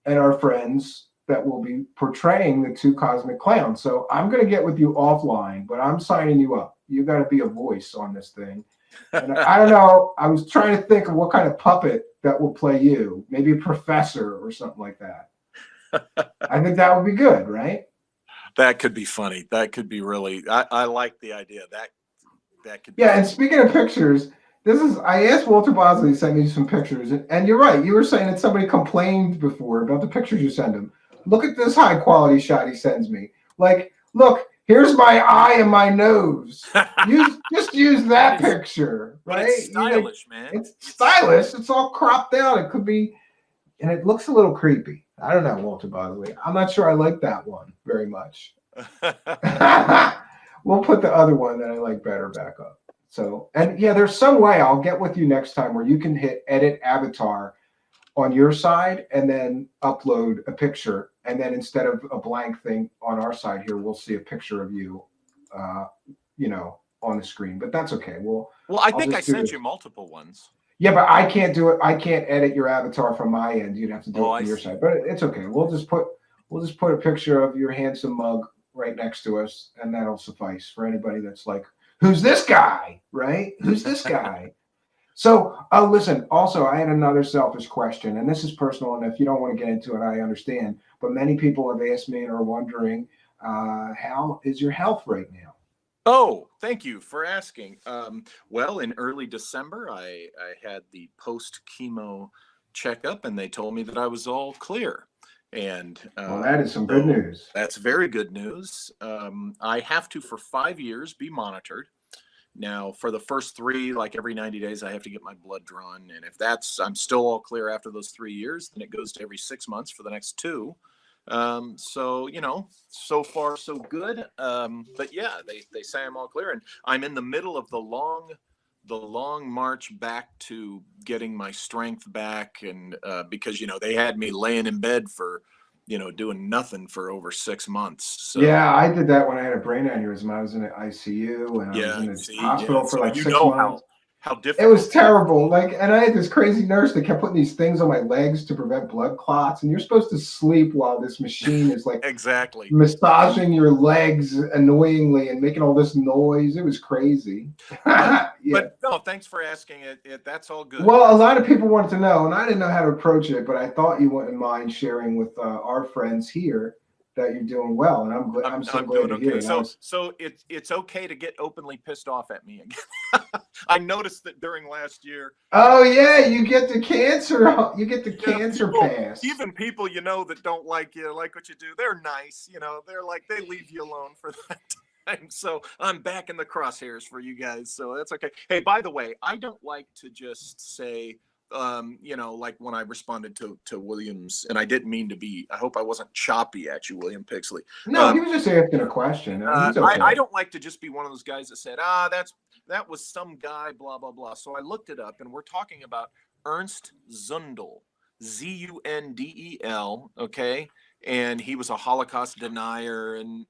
And our friends that will be portraying the two cosmic clowns. So I'm going to get with you offline, but I'm signing you up. You got to be a voice on this thing. And I don't know. I was trying to think of what kind of puppet that will play you. Maybe a professor or something like that. I think that would be good, right? That could be funny. That could be really. I like the idea. That could be. Yeah. And speaking of pictures, I asked Walter Bosley to send me some pictures, and you're right. You were saying that somebody complained before about the pictures you send him. Look at this high quality shot he sends me. Like, look, here's my eye and my nose. Just use that picture, right? It's stylish, man. It's stylish. It's all cropped out. It could be, and it looks a little creepy. I don't know, Walter Bosley. I'm not sure I like that one very much. We'll put the other one that I like better back up. So, and yeah, there's some way I'll get with you next time where you can hit edit avatar on your side and then upload a picture. And then instead of a blank thing on our side here, we'll see a picture of you, on the screen. But that's okay. Well, I think I sent you multiple ones. Yeah, but I can't do it. I can't edit your avatar from my end. You'd have to do it from your side. But it's okay. We'll just put a picture of your handsome mug right next to us, and that'll suffice for anybody that's like, who's this guy? Right? Who's this guy? So, listen, also, I had another selfish question, and this is personal, and if you don't want to get into it, I understand. But many people have asked me and are wondering, how is your health right now? Oh, thank you for asking. Well, in early December, I had the post-chemo checkup, and they told me that I was all clear. And well, that is some good news. That's very good news. I have to, for 5 years, be monitored. Now, for the first 3, like every 90 days, I have to get my blood drawn. And if I'm still all clear after those 3 years, then it goes to every 6 months for the next 2. So, so far so good. But yeah, they say I'm all clear, and I'm in the middle of the long march back to getting my strength back. And, because, they had me laying in bed for, doing nothing for over 6 months. So yeah, I did that when I had a brain aneurysm. I was in the ICU and I was in the hospital for like 6 months. How difficult. It was terrible. And I had this crazy nurse that kept putting these things on my legs to prevent blood clots. And you're supposed to sleep while this machine is like exactly massaging your legs annoyingly and making all this noise. It was crazy. Yeah. But no, thanks for asking it. That's all good. Well, a lot of people wanted to know, and I didn't know how to approach it, but I thought you wouldn't mind sharing with our friends here that you're doing well, and I'm so glad to hear it. So it's okay to get openly pissed off at me again. I noticed that during last year. Oh yeah, you get the cancer. You get the cancer pass. Even people that don't like you, like what you do, they're nice. They're like, they leave you alone for that time. So I'm back in the crosshairs for you guys. So that's okay. Hey, by the way, I don't like to just say. Like when I responded to Williams, and I didn't mean to be. I hope I wasn't choppy at you, William Pixley. No, he was just asking a question. Okay. I don't like to just be one of those guys that said, that was some guy, blah blah blah. So I looked it up, and we're talking about Ernst Zundel, Zundel. Okay, and he was a Holocaust denier, and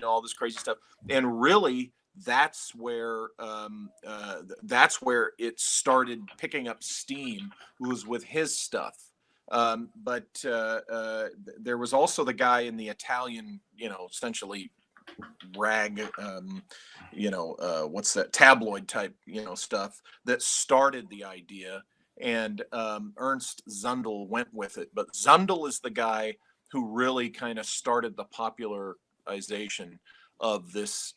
all this crazy stuff, and really. That's where it started picking up steam, was with his stuff. But there was also the guy in the Italian, essentially rag, what's that, tabloid type, stuff that started the idea. And Ernst Zundel went with it. But Zundel is the guy who really kind of started the popularization of this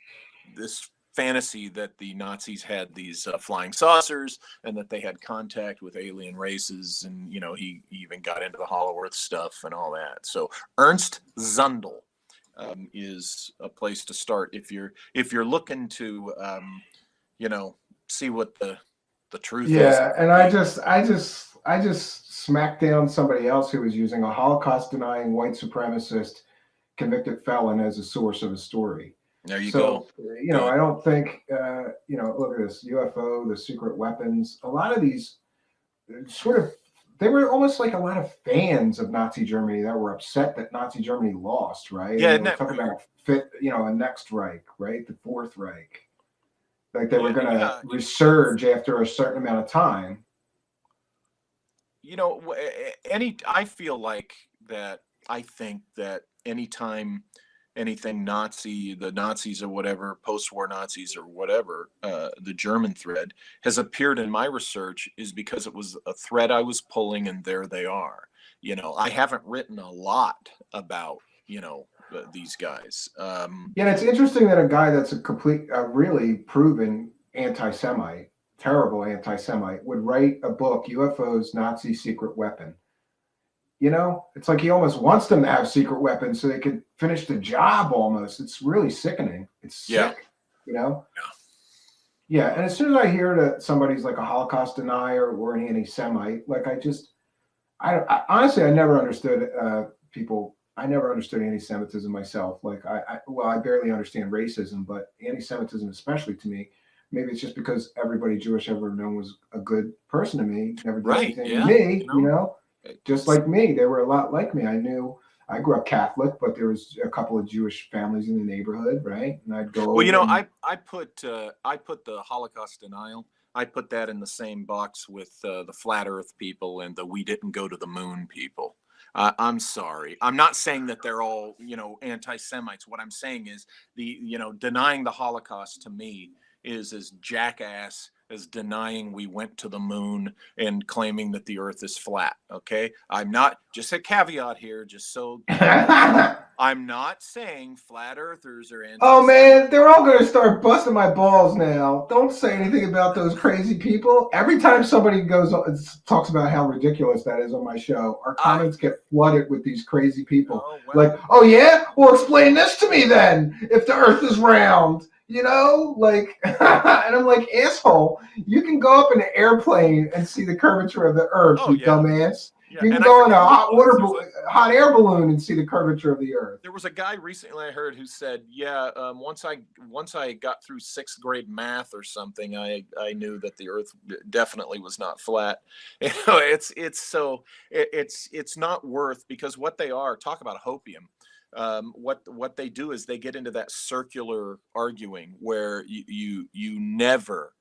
fantasy that the Nazis had these flying saucers, and that they had contact with alien races, and he even got into the Hollow Earth stuff and all that. So Ernst Zundel is a place to start if you're looking to see what the truth is. Yeah, and I just smacked down somebody else who was using a Holocaust denying white supremacist convicted felon as a source of a story. There you go. I don't think, look at this UFO, the secret weapons. A lot of these they were almost like a lot of fans of Nazi Germany that were upset that Nazi Germany lost, right? Yeah, and talking about a next Reich, right? The Fourth Reich. Like they were going to Yeah. resurge after a certain amount of time. You know, I feel like that. I think that anytime anything Nazi, the Nazis or whatever, post-war Nazis or whatever, the German thread has appeared in my research is because it was a thread I was pulling, and there they are. You know, I haven't written a lot about, these guys. Yeah, and it's interesting that a guy that's a really proven anti-Semite, terrible anti-Semite, would write a book, UFOs, Nazi secret weapon. You know, it's like he almost wants them to have secret weapons so they could finish the job almost. It's really sickening. It's Yeah. sick, you know? Yeah. Yeah, and as soon as I hear that somebody's like a Holocaust denier or an anti-Semite, like I honestly, I never understood people. I never understood anti-Semitism myself. Like I barely understand racism, but anti-Semitism, especially to me, maybe it's just because everybody Jewish I've ever known was a good person to me, never did Right. anything to Yeah. me, you know, just like me. They were a lot like me. I grew up Catholic, but there was a couple of Jewish families in the neighborhood, right? And I'd go Well, over and I put the Holocaust denial. I put that in the same box with the flat Earth people and the we didn't go to the moon people. I'm sorry. I'm not saying that they're all anti-Semites. What I'm saying is denying the Holocaust to me is as jackass as denying we went to the moon and claiming that the Earth is flat. Okay, I'm not, just a caveat here, just so. I'm not saying flat earthers are oh anti-Semites. man, they're all going to start busting my balls now. Don't say anything about those crazy people. Every time somebody talks about how ridiculous that is on my show, our I comments get flooded with these crazy people. Oh Like, well. oh yeah, well explain this to me then. If the Earth is round, you know, like, and I'm like, asshole, you can go up in an airplane and see the curvature of the Earth, Oh you yeah, dumbass. yeah. You can And I go in a forget who it was. hot air balloon and see the curvature of the Earth. There was a guy recently I heard who said, "Yeah, once I got through sixth grade math or something, I knew that the Earth definitely was not flat." It's not worth, because what they are, talk about hopium. What they do is they get into that circular arguing where you never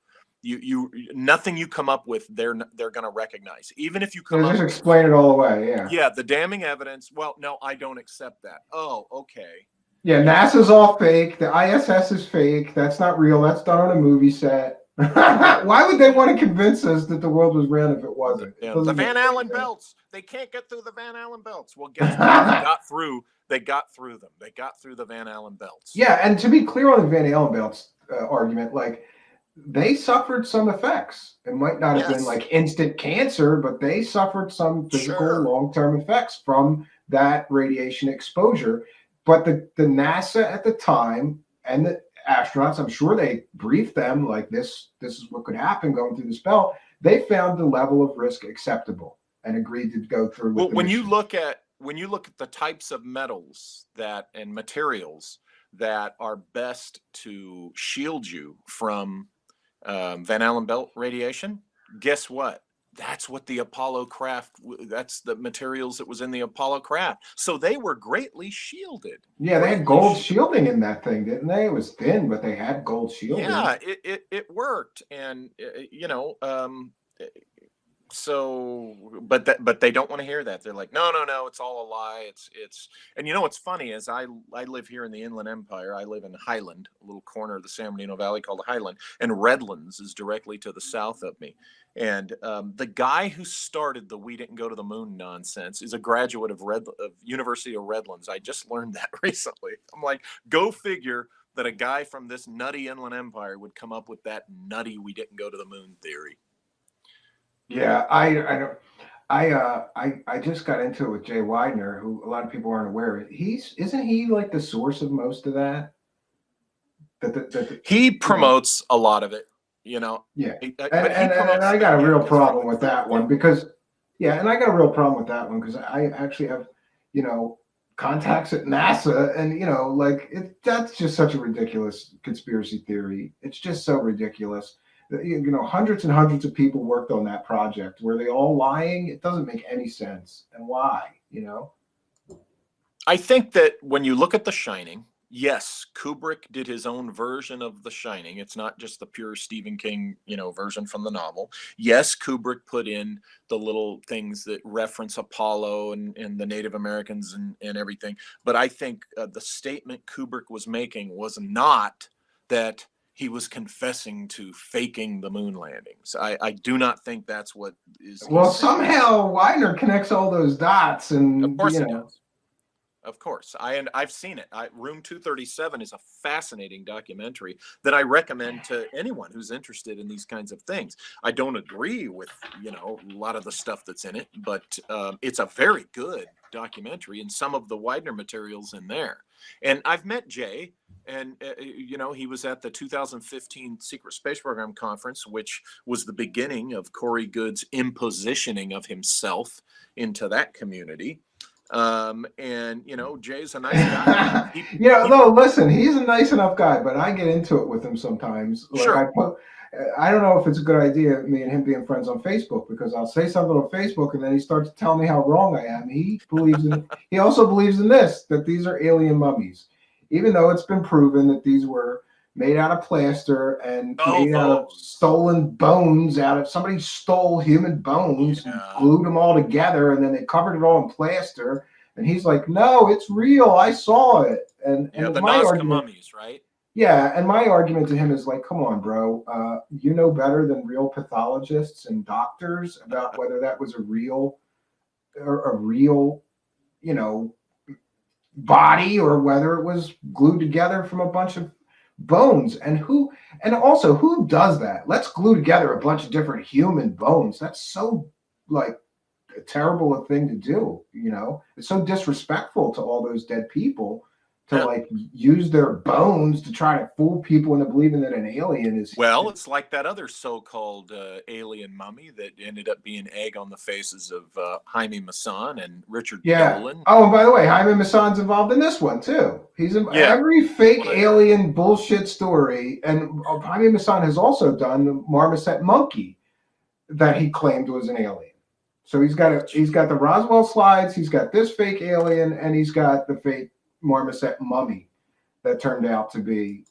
you nothing you come up with they're going to recognize, even if you So come up just with, explain it all away. Yeah. yeah, the damning evidence. Well, no, I don't accept that. Oh, okay. Yeah, You know, NASA's all fake. The ISS is fake. That's not real. That's done on a movie set. Why would they want to convince us that the world was round if it wasn't? It the doesn't make Van any Allen sense. belts. They can't get through the Van Allen belts. Well, guess what? They got through. They got through them. They got through the Van Allen belts. Yeah, and to be clear on the Van Allen belts argument, like they suffered some effects. It might not have been Yes, like instant cancer, but they suffered some physical sure. long-term effects from that radiation exposure. But the NASA at the time and the astronauts, I'm sure they briefed them like this is what could happen going through this belt. They found the level of risk acceptable and agreed to go through with Well, the mission. when you look at the types of metals that and materials that are best to shield you from Van Allen belt radiation, guess what? That's what the Apollo craft. That's the materials that was in the Apollo craft. So they were greatly shielded. Yeah, they had Greatly gold shielded. shielding in that thing, didn't they? It was thin, but they had gold shielding. Yeah, it worked, and so but they don't want to hear that. They're like, no, it's all a lie. It's and what's funny is I live here in the Inland Empire. I live in Highland, a little corner of the San Bernardino Valley called Highland, and Redlands is directly to the south of me. And the guy who started the "we didn't go to the moon" nonsense is a graduate of University of Redlands. I just learned that recently. I'm like, go figure that a guy from this nutty Inland Empire would come up with that nutty "we didn't go to the moon" theory. Yeah, I just got into it with Jay Widener, who a lot of people aren't aware of. Isn't he like the source of most of that? He You know, promotes a lot of it, you know, yeah. but he And promotes I the got a real his from problem the with truth that one family. because yeah, and I got a real problem with that one because I actually have, you know, contacts at NASA and like that's just such a ridiculous conspiracy theory. It's just so ridiculous. Hundreds and hundreds of people worked on that project. Were they all lying? It doesn't make any sense. And why, I think that when you look at The Shining, Yes, Kubrick did his own version of The Shining. It's not just the pure Stephen King, version from the novel. Yes, Kubrick put in the little things that reference Apollo and the Native Americans and everything. But I think the statement Kubrick was making was not that he was confessing to faking the moon landings. I do not think that's what is Well, he's saying. somehow Widener connects all those dots, Of and course he does. Of course, I've seen it. Room 237 is a fascinating documentary that I recommend to anyone who's interested in these kinds of things. I don't agree with a lot of the stuff that's in it, but it's a very good documentary, and some of the Widener materials in there. And I've met Jay, and he was at the 2015 Secret Space Program conference, which was the beginning of Corey Good's impositioning of himself into that community. And Jay's a nice guy. No, listen, he's a nice enough guy, but I get into it with him sometimes. Like Sure. I don't know if it's a good idea, me and him being friends on Facebook, because I'll say something on Facebook and then he starts to tell me how wrong I am. He also believes in this, that these are alien mummies, even though it's been proven that these were made out of plaster and made out of stolen bones. Somebody stole human bones and glued them all together, and then they covered it all in plaster. And he's like, "No, it's real. I saw it." And The my Nazca argument, mummies, right? yeah, and my argument to him is like, "Come on, bro. You know better than real pathologists and doctors about whether that was a real, you know, body, or whether it was glued together from a bunch of bones. And also, who does that? Let's glue together a bunch of different human bones. That's so, like, a terrible a thing to do. It's so disrespectful to all those dead people to like use their bones to try to fool people into believing that an alien is. Well, it's like that other so-called alien mummy that ended up being egg on the faces of Jaime Maussan and Richard Yeah. Dolan. Oh, and by the way, Jaime Maussan's involved in this one too. He's in every fake alien bullshit story, and Jaime Maussan has also done the marmoset monkey that he claimed was an alien. So he's got the Roswell slides, he's got this fake alien, and he's got the fake marmoset mummy that turned out to be,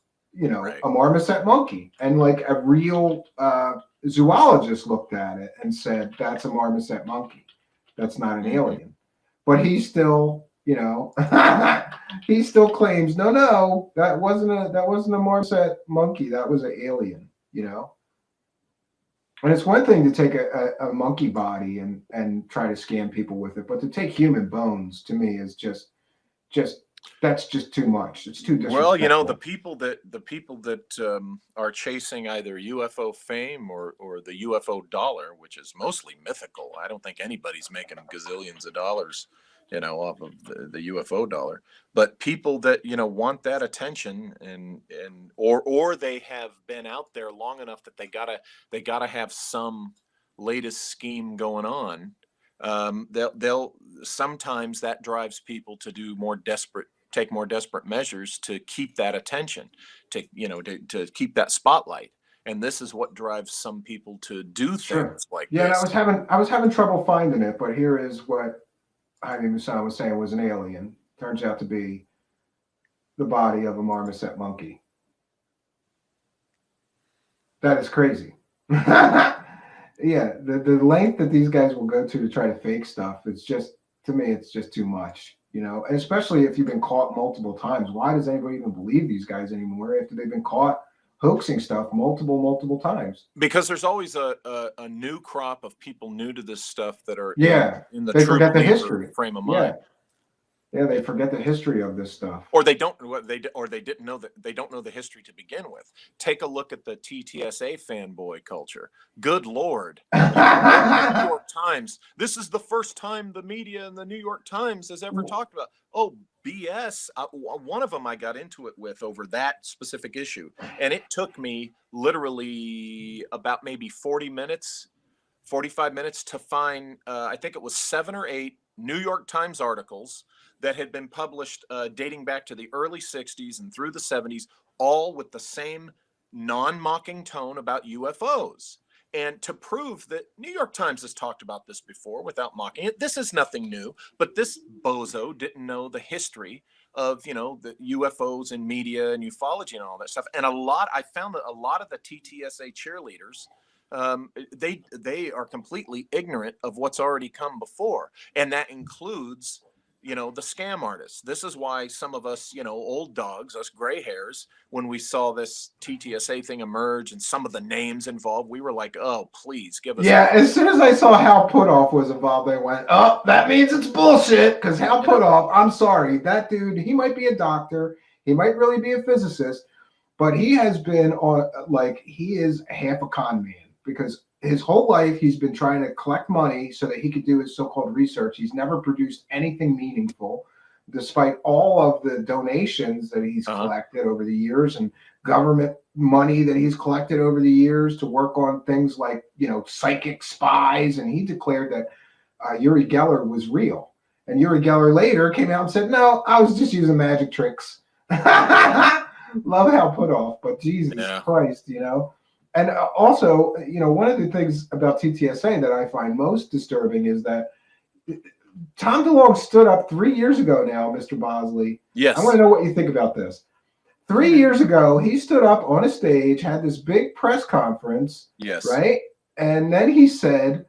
a marmoset monkey. And like a real zoologist looked at it and said, "That's a marmoset monkey. That's not an alien." But he still, he still claims, no, that wasn't a marmoset monkey. That was an alien. And it's one thing to take a monkey body and try to scam people with it, but to take human bones, to me, is just that's just too much. It's too disrespectful. Well, the people that are chasing either UFO fame or the UFO dollar, which is mostly mythical. I don't think anybody's making gazillions of dollars, off of the UFO dollar. But people that want that attention or they have been out there long enough that they gotta have some latest scheme going on. They'll sometimes that drives people to take more desperate measures to keep that attention, to keep that spotlight. And this is what drives some people to do things like this. I was having trouble finding it, but here is what Jaime Maussan was saying was an alien. Turns out to be the body of a marmoset monkey. That is crazy. Yeah, the length that these guys will go to try to fake stuff, it's just, to me, it's just too much. And especially if you've been caught multiple times. Why does anybody even believe these guys anymore after they've been caught hoaxing stuff multiple times? Because there's always a new crop of people new to this stuff that are in the they true forget the history frame of mind. Yeah, they forget the history of this stuff, or they don't didn't know that they don't know the history to begin with. Take a look at the TTSA fanboy culture. Good Lord. The New York Times. This is the first time the media and the New York Times has ever talked about. Oh, BS. One of them I got into it with over that specific issue. And it took me literally about maybe 45 minutes to find, I think it was 7 or 8 New York Times articles that had been published dating back to the early 60s and through the 70s, all with the same non-mocking tone about UFOs. And to prove that New York Times has talked about this before without mocking it, this is nothing new, but this bozo didn't know the history of, the UFOs and media and ufology and all that stuff. And I found that a lot of the TTSA cheerleaders, they are completely ignorant of what's already come before. And that includes, the scam artists. This is why some of us, old dogs, us gray hairs, when we saw this TTSA thing emerge and some of the names involved, we were like, oh, please give us. Yeah, as soon as I saw Hal Putoff was involved, I went, oh, that means it's bullshit. Because Hal Putoff, I'm sorry, that dude, he might be a doctor, he might really be a physicist, but he has been on, he is half a con man, because his whole life he's been trying to collect money so that he could do his so-called research. He's never produced anything meaningful, despite all of the donations that he's collected over the years and government money that he's collected over the years to work on things like, psychic spies. And he declared that Uri Geller was real. And Uri Geller later came out and said, no, I was just using magic tricks. Love Hal Putoff, but Jesus Christ, And also, one of the things about TTSA that I find most disturbing is that Tom DeLonge stood up 3 years ago now, Mr. Bosley. Yes. I want to know what you think about this. 3 years ago, he stood up on a stage, had this big press conference. Yes. Right? And then he said,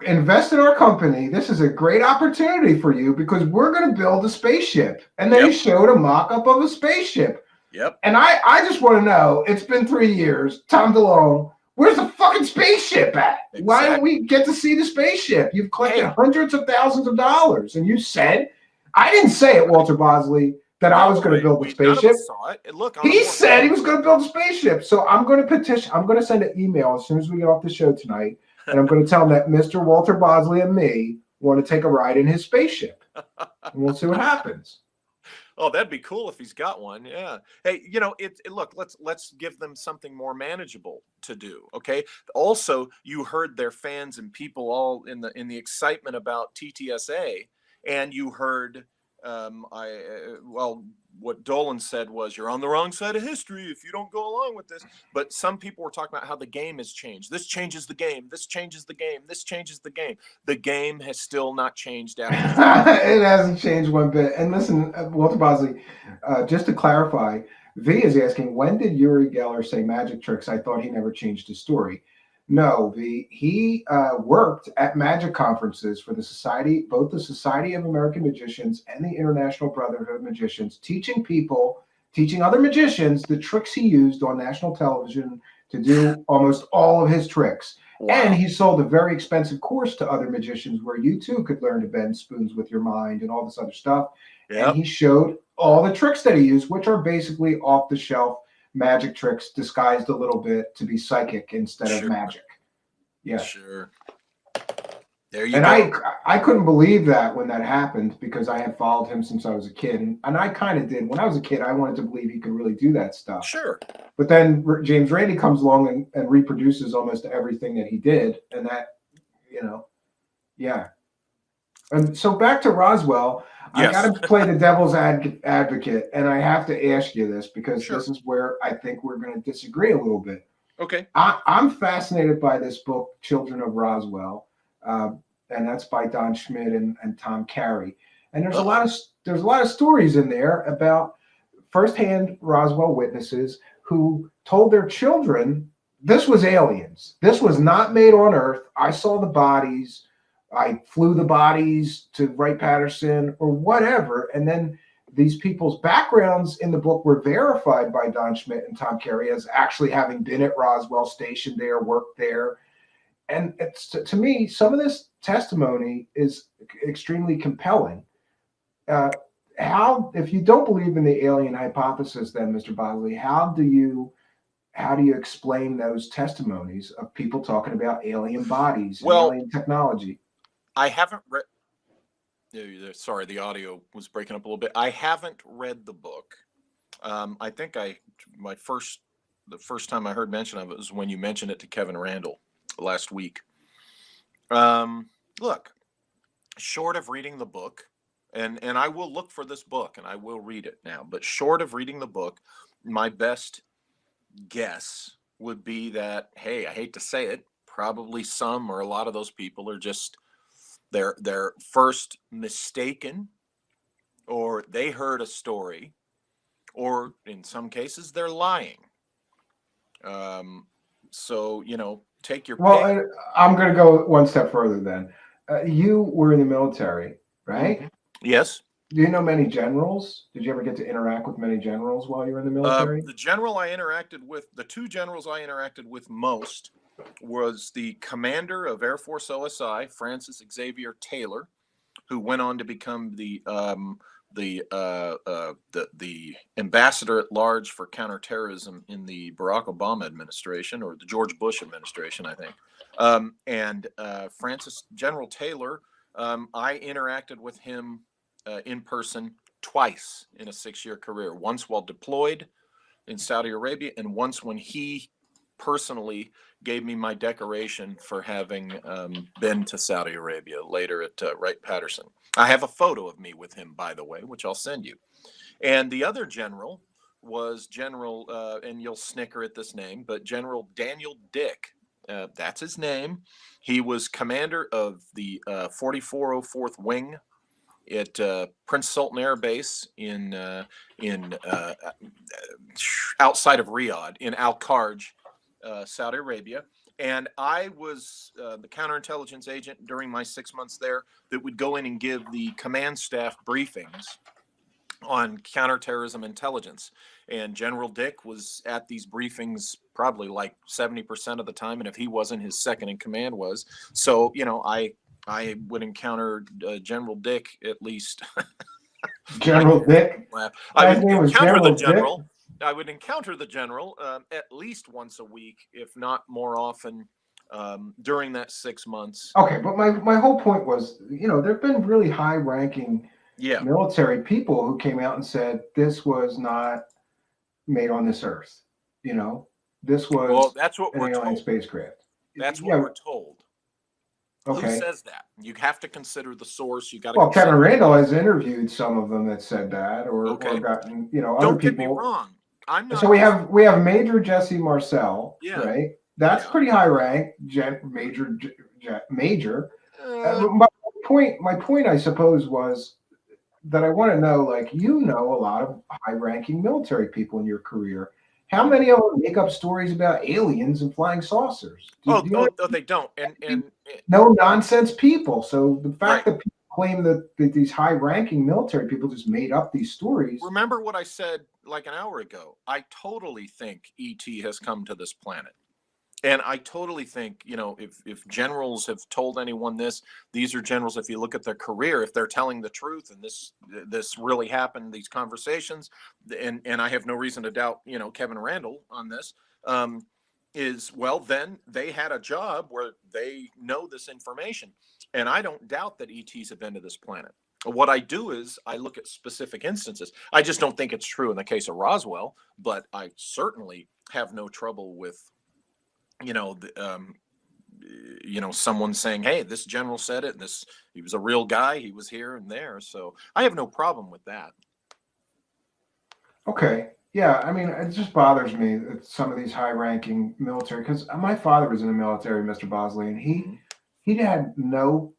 invest in our company. This is a great opportunity for you because we're going to build a spaceship. And then he showed a mock-up of a spaceship. Yep. And I just want to know, it's been 3 years, Tom DeLonge, where's the fucking spaceship at? Exactly. Why don't we get to see the spaceship? You've collected hundreds of thousands of dollars. And you said, I didn't say it, Walter Bosley, that I was going to build the spaceship. None of us saw it. Look, he said he was going to build a spaceship. So I'm going to petition. I'm going to send an email as soon as we get off the show tonight. And I'm going to tell him that Mr. Walter Bosley and me want to take a ride in his spaceship. And we'll see what happens. Oh, that'd be cool if he's got one. Yeah. Hey, look, let's give them something more manageable to do. Okay. Also, you heard their fans and people all in the excitement about TTSA, and you heard what Dolan said was, you're on the wrong side of history if you don't go along with this. But some people were talking about how the game has changed. This changes the game. This changes the game. This changes the game. The game has still not changed after. It hasn't changed one bit. And listen, Walter Bosley, just to clarify, V is asking, when did Uri Geller say magic tricks? I thought he never changed his story. No, he worked at magic conferences for the Society, both the Society of American Magicians and the International Brotherhood of Magicians, teaching other magicians the tricks he used on national television to do almost all of his tricks. Wow. And he sold a very expensive course to other magicians where you too could learn to bend spoons with your mind and all this other stuff. Yep. And he showed all the tricks that he used, which are basically off the shelf magic tricks disguised a little bit to be psychic instead of magic. Yeah. Sure. There you go. And I couldn't believe that when that happened because I had followed him since I was a kid. And I kind of did. When I was a kid, I wanted to believe he could really do that stuff. Sure. But then James Randi comes along and reproduces almost everything that he did. And that, yeah. And so back to Roswell. Yes. I got to play the devil's advocate, and I have to ask you this because this is where I think we're going to disagree a little bit. Okay. I'm fascinated by this book, Children of Roswell, and that's by Don Schmidt and Tom Carey. And there's a lot of stories in there about firsthand Roswell witnesses who told their children this was aliens. This was not made on Earth. I saw the bodies. I flew the bodies to Wright-Patterson or whatever. And then these people's backgrounds in the book were verified by Don Schmidt and Tom Carey as actually having been at Roswell, stationed there, worked there. And it's, to me, some of this testimony is extremely compelling. If you don't believe in the alien hypothesis, then, Mr. Bosley, how do you explain those testimonies of people talking about alien bodies and alien technology? I haven't read. Sorry, the audio was breaking up a little bit. I haven't read the book. I think the first time I heard mention of it was when you mentioned it to Kevin Randall last week. Look, short of reading the book, and I will look for this book and I will read it now, but short of reading the book, my best guess would be that, hey, I hate to say it, probably some or a lot of those people are just they're first mistaken, or they heard a story, or in some cases they're lying. Um, so take your Well, pick. I'm going to go one step further then. You were in the military, right? Mhm. Yes. Do you know many generals? Did you ever get to interact with many generals while you were in the military? The two generals I interacted with most was the commander of Air Force OSI, Francis Xavier Taylor, who went on to become the ambassador at large for counterterrorism in the Barack Obama administration, or the George Bush administration, I think. And Francis General Taylor, I interacted with him in person twice in a 6-year career. Once while deployed in Saudi Arabia, and once when he personally gave me my decoration for having been to Saudi Arabia later at Wright-Patterson. I have a photo of me with him, by the way, which I'll send you. And the other general was General, and you'll snicker at this name, but General Daniel Dick. That's his name. He was commander of the 4404th Wing at Prince Sultan Air Base in outside of Riyadh, in Al Kharj, Saudi Arabia. And I was the counterintelligence agent during my 6 months there that would go in and give the command staff briefings on counterterrorism intelligence. And General Dick was at these briefings probably like 70% of the time, and if he wasn't, his second in command was. So I would encounter General Dick at least. General Dick. I Guy's would name was encounter the General Dick. general. I would encounter the general at least once a week, if not more often, during that 6 months. Okay, but my whole point was, there've been really high-ranking Yeah. military people who came out and said this was not made on this earth. This Well, was that's what an we're alien told. spacecraft. That's what Yeah. we're told. Who Okay. says that? You have to consider the source. You got to Well, Kevin consider. Randall has interviewed some of them that said that, or Okay. gotten other Don't get me people. wrong. I'm not. So we have Major Jesse Marcel, Yeah. right? That's Yeah. pretty high rank, major. Uh, My point, I suppose, was that I want to know, like, a lot of high-ranking military people in your career. How many of them make up stories about aliens and flying saucers? Do you know they don't. And no nonsense people? So the right. fact that people claim that these high-ranking military people just made up these stories. Remember what I said like an hour ago. I totally think ET has come to this planet. And I totally think, if generals have told anyone this, these are generals, if you look at their career, if they're telling the truth and this really happened, these conversations, and I have no reason to doubt, Kevin Randall on this, then they had a job where they know this information. And I don't doubt that ETs have been to this planet. What I do is I look at specific instances. I just don't think it's true in the case of Roswell, but I certainly have no trouble with someone saying, hey, this general said it, he was a real guy, he was here and there. So I have no problem with that. Okay. Yeah, I mean, it just bothers me that some of these high-ranking military, because my father was in the military, Mr. Bosley, and he had no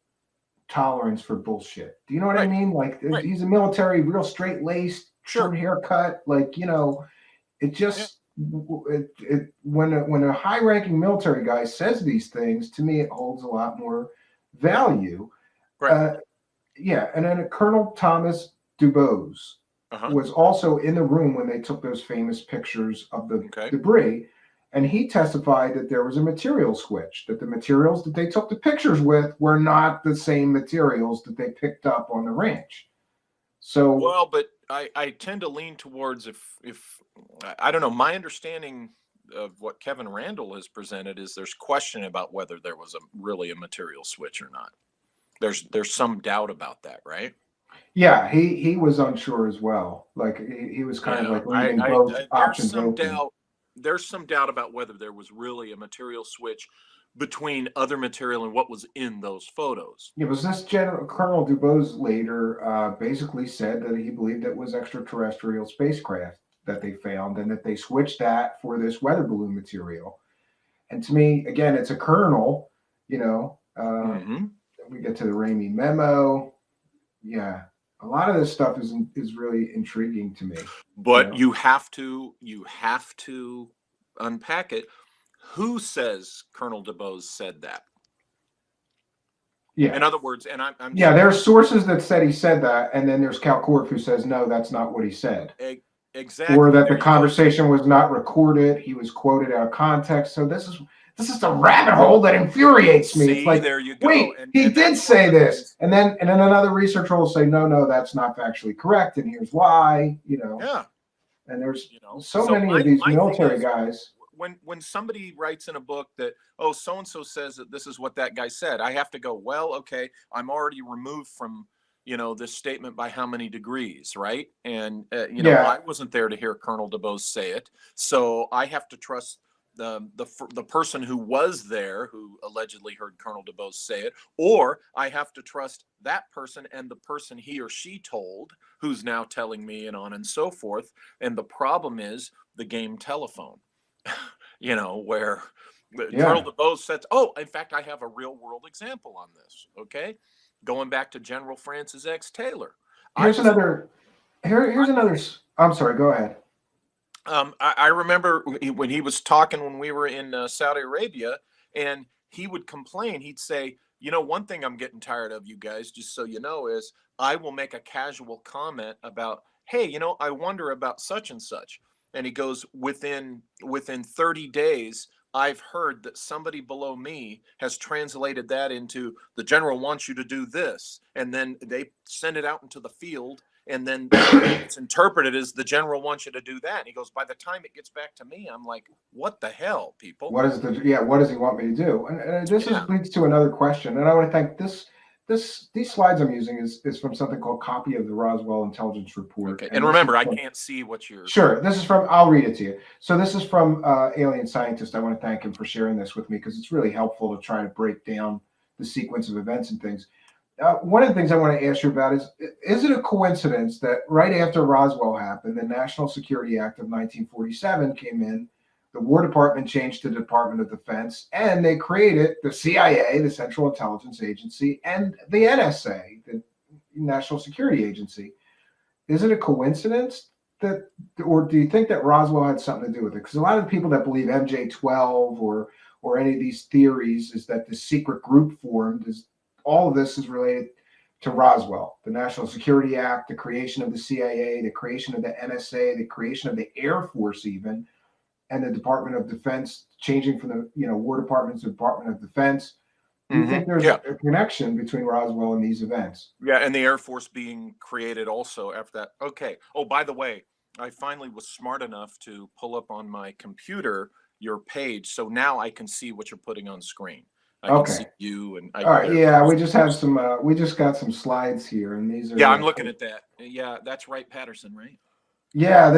tolerance for bullshit. Do you know what I Right. mean? Like, Right. he's a military, real straight-laced, Sure. short haircut. Like, it just when a high-ranking military guy says these things, to me, it holds a lot more value. Right. Yeah, and then Colonel Thomas Dubose was also in the room when they took those famous pictures of the debris, and he testified that there was a material switch, that the materials that they took the pictures with were not the same materials that they picked up on the ranch. So, well, but I tend to lean towards, if I don't know, my understanding of what Kevin Randall has presented is there's question about whether there was really a material switch or not. There's some doubt about that, right? Yeah, he was unsure as well. Like he was kind of like leaving both options open. There's some doubt about whether there was really a material switch between other material and what was in those photos. It was this Colonel Dubose later basically said that he believed it was extraterrestrial spacecraft that they found, and that they switched that for this weather balloon material. And to me, again, it's a kernel, you know. Mm-hmm. We get to the Ramey memo. Yeah, a lot of this stuff is really intriguing to me. But you have to unpack it. Who says Colonel DuBose said that? Yeah. In other words, and I'm yeah, there's sources that said he said that, and then there's Cal Korff who says no, that's not what he said. Exactly. Or that the conversation was not recorded. He was quoted out of context. So this is a rabbit hole that infuriates me. It's like, there you go. Wait, he did say this, and then another researcher will say, no, that's not factually correct, and here's why. Yeah. And there's so many of these military guys. When somebody writes in a book that, so and so says that this is what that guy said, I have to go, well, okay, I'm already removed from this statement by how many degrees, right? And I wasn't there to hear Colonel DuBose say it, so I have to trust the person who was there, who allegedly heard Colonel DuBose say it, or I have to trust that person and the person he or she told, who's now telling me, and on and so forth. And the problem is the game telephone, where Colonel DuBose says, in fact, I have a real world example on this. Okay. Going back to General Francis X. Taylor. Here's another. I'm sorry. Go ahead. I remember when he was talking when we were in Saudi Arabia, and he would complain. He'd say, one thing I'm getting tired of, you guys, just so you know, is I will make a casual comment about, hey, I wonder about such and such. And he goes, within 30 days, I've heard that somebody below me has translated that into the general wants you to do this. And then they send it out into the field. And then it's interpreted as the general wants you to do that. And he goes, by the time it gets back to me, I'm like, what the hell, people? What does he want me to do? And this leads to another question. And I want to thank these slides I'm using is from something called Copy of the Roswell Intelligence Report. Okay. And remember, I can't see what you're. Sure. This is from, I'll read it to you. So this is from Alien Scientist. I want to thank him for sharing this with me because it's really helpful to try to break down the sequence of events and things. One of the things I want to ask you about is it a coincidence that right after Roswell happened, the National Security Act of 1947 came in, the War Department changed to the Department of Defense, and they created the CIA, the Central Intelligence Agency, and the NSA, the National Security Agency. Is it a coincidence or do you think that Roswell had something to do with it? Because a lot of the people that believe MJ-12 or any of these theories is that the secret group formed all of this is related to Roswell, the National Security Act, the creation of the CIA, the creation of the NSA, the creation of the Air Force even, and the Department of Defense changing from the War Department to Department of Defense. Do you think there's a connection between Roswell and these events? Yeah, and the Air Force being created also after that. Okay. Oh, by the way, I finally was smart enough to pull up on my computer your page, so now I can see what you're putting on screen. I can see you and all right. Yeah, we just have some. We just got some slides here, and these are. Yeah, I'm looking at that. Yeah, that's right, Patterson, right? Yeah,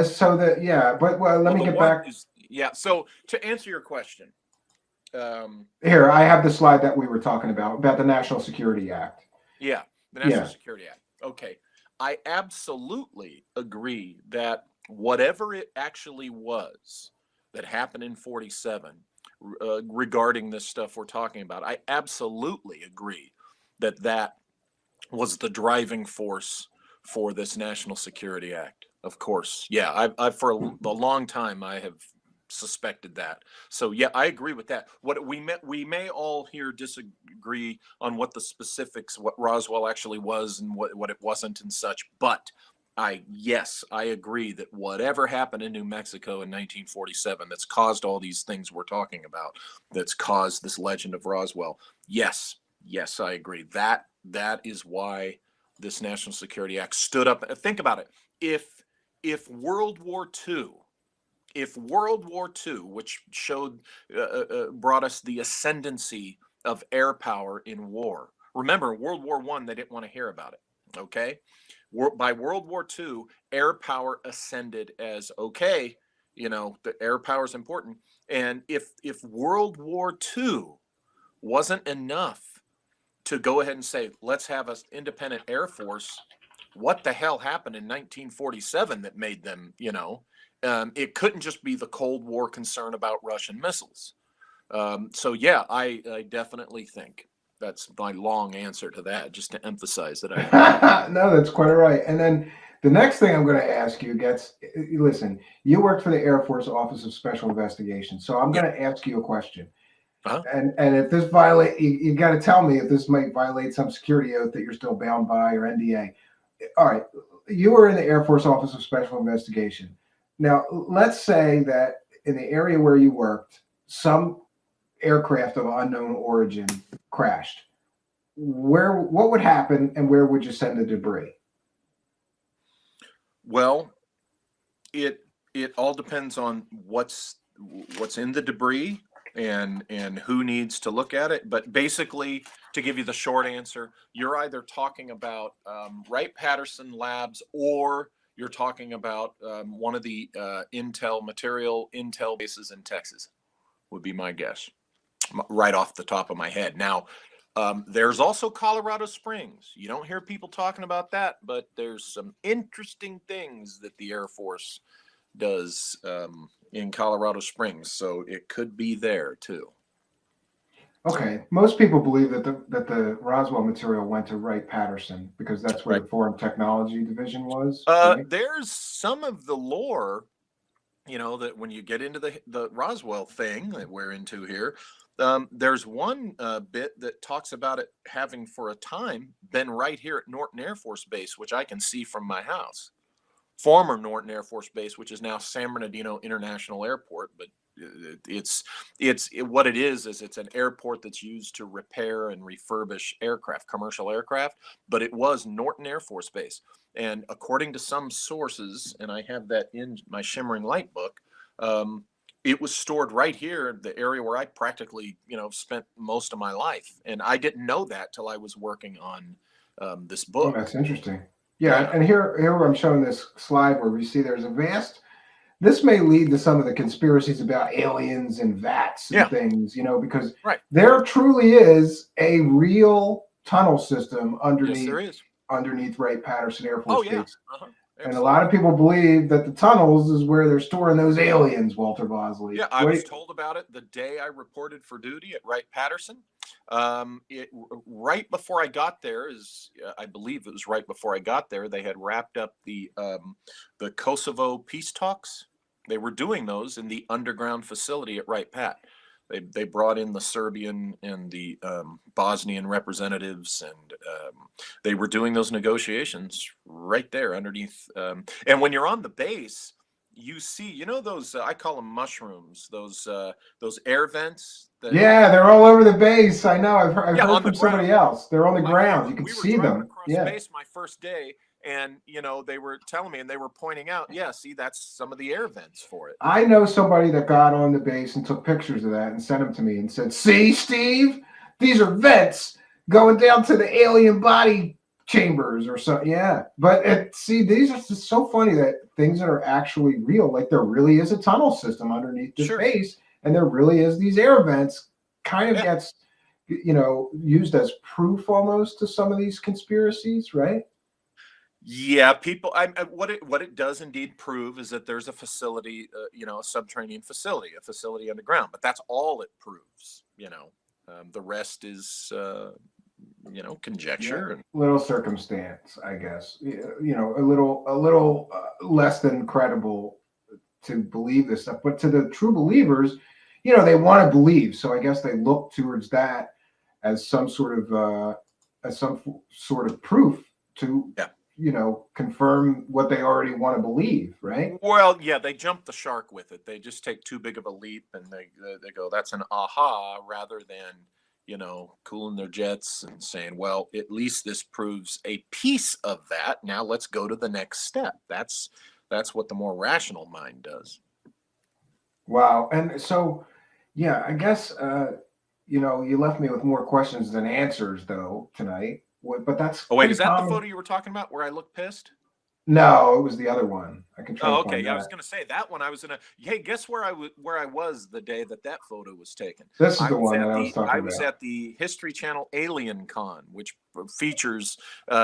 but let me get back. So to answer your question, here I have the slide that we were talking about the National Security Act. Yeah, the National Security Act. Okay, I absolutely agree that whatever it actually was that happened in 47. Regarding this stuff we're talking about, I absolutely agree that was the driving force for this National Security Act. Of course, yeah, I for a long time I have suspected that. So yeah, I agree with that. What we may all here disagree on what the specifics, what Roswell actually was and what it wasn't and such, but I agree that whatever happened in New Mexico in 1947 that's caused all these things we're talking about, that's caused this legend of Roswell. Yes, I agree. That is why this National Security Act stood up. Think about it. If World War II, which brought us the ascendancy of air power in war. Remember, World War I, they didn't want to hear about it. Okay. By World War II, air power ascended as okay, the air power is important. And if World War II wasn't enough to go ahead and say, let's have an independent Air Force, what the hell happened in 1947 that made them, It couldn't just be the Cold War concern about Russian missiles. So yeah, I definitely think that's my long answer to that, just to emphasize that I. No, that's quite all right. And then the next thing I'm going to ask you gets, listen, you worked for the Air Force Office of Special Investigations, so I'm Yeah. going to ask you a question. Uh-huh. And if this violate, you got to tell me if this might violate some security oath that you're still bound by or NDA. All right, you were in the Air Force Office of Special Investigation. Now, let's say that in the area where you worked, some aircraft of unknown origin crashed. What would happen, and where would you send the debris? Well, it all depends on what's in the debris and who needs to look at it. But basically, to give you the short answer, you're either talking about Wright-Patterson Labs, or you're talking about one of the Intel bases in Texas, would be my guess, right off the top of my head. Now, there's also Colorado Springs. You don't hear people talking about that, but there's some interesting things that the Air Force does in Colorado Springs, so it could be there too. Okay, most people believe that the Roswell material went to Wright-Patterson because that's where Right. the Foreign Technology Division was. Right? There's some of the lore, that when you get into the Roswell thing that we're into here, there's one bit that talks about it having for a time been right here at Norton Air Force Base, which I can see from my house. Former Norton Air Force Base, which is now San Bernardino International Airport, but what it is it's an airport that's used to repair and refurbish aircraft, commercial aircraft, but it was Norton Air Force Base. And according to some sources, and I have that in my Shimmering Light book, it was stored right here, the area where I practically, spent most of my life. And I didn't know that till I was working on this Oh, book. that's interesting. Yeah, Yeah. and here I'm showing this slide where we see there's a vast. This may lead to some of the conspiracies about aliens and vats and Yeah. things, because Right. there truly is a real tunnel system Yes, there is. underneath Wright-Patterson Air Oh Force yeah. Base. Uh-huh. And a lot of people believe that the tunnels is where they're storing those aliens, Walter Bosley. Yeah, I was told about it the day I reported for duty at Wright-Patterson. Right before I got there, I believe it was right before I got there, they had wrapped up the Kosovo peace talks. They were doing those in the underground facility at Wright-Pat. They brought in the Serbian and the Bosnian representatives, and they were doing those negotiations right there underneath. And when you're on the base, you see, those I call them mushrooms, those air vents. Yeah, they're all over the base. I know. I've Yeah, heard on the from ground. somebody else. They're on the My ground. neighbor, You can we were see driving them. across Yeah. base my first day, and they were telling me, and they were pointing out, yeah, see, that's some of the air vents for it. I know somebody that got on the base and took pictures of that and sent them to me and said, "See, Steve, these are vents going down to the alien body chambers or something." Yeah, but see, these are just so funny that things that are actually real, like there really is a tunnel system underneath this Sure. base, and there really is these air vents. Kind of Yeah. gets, used as proof almost to some of these conspiracies, right? Yeah, people. What it does indeed prove is that there's a facility, a subterranean facility, a facility underground. But that's all it proves. The rest is, conjecture. Yeah, And little circumstance, I guess. A little less than credible to believe this stuff. But to the true believers, they want to believe. So I guess they look towards that as some sort of proof to yeah. confirm what they already want to believe, right? Well, yeah, they jump the shark with it. They just take too big of a leap, and they go, "That's an aha," rather than cooling their jets and saying, "Well, at least this proves a piece of that. Now let's go to the next step." That's what the more rational mind does. Wow. And so, yeah, I guess you left me with more questions than answers though tonight. But that's Oh wait, pretty is that the common. photo you were talking about where I look pissed? No, it was the other one. I can try Oh, to okay. find Yeah, I was that. going to say that one. I was in a. Hey, guess where I was the day that that photo was taken? This is I the was one that at I was the talking I was about. at the History Channel Alien Con, which features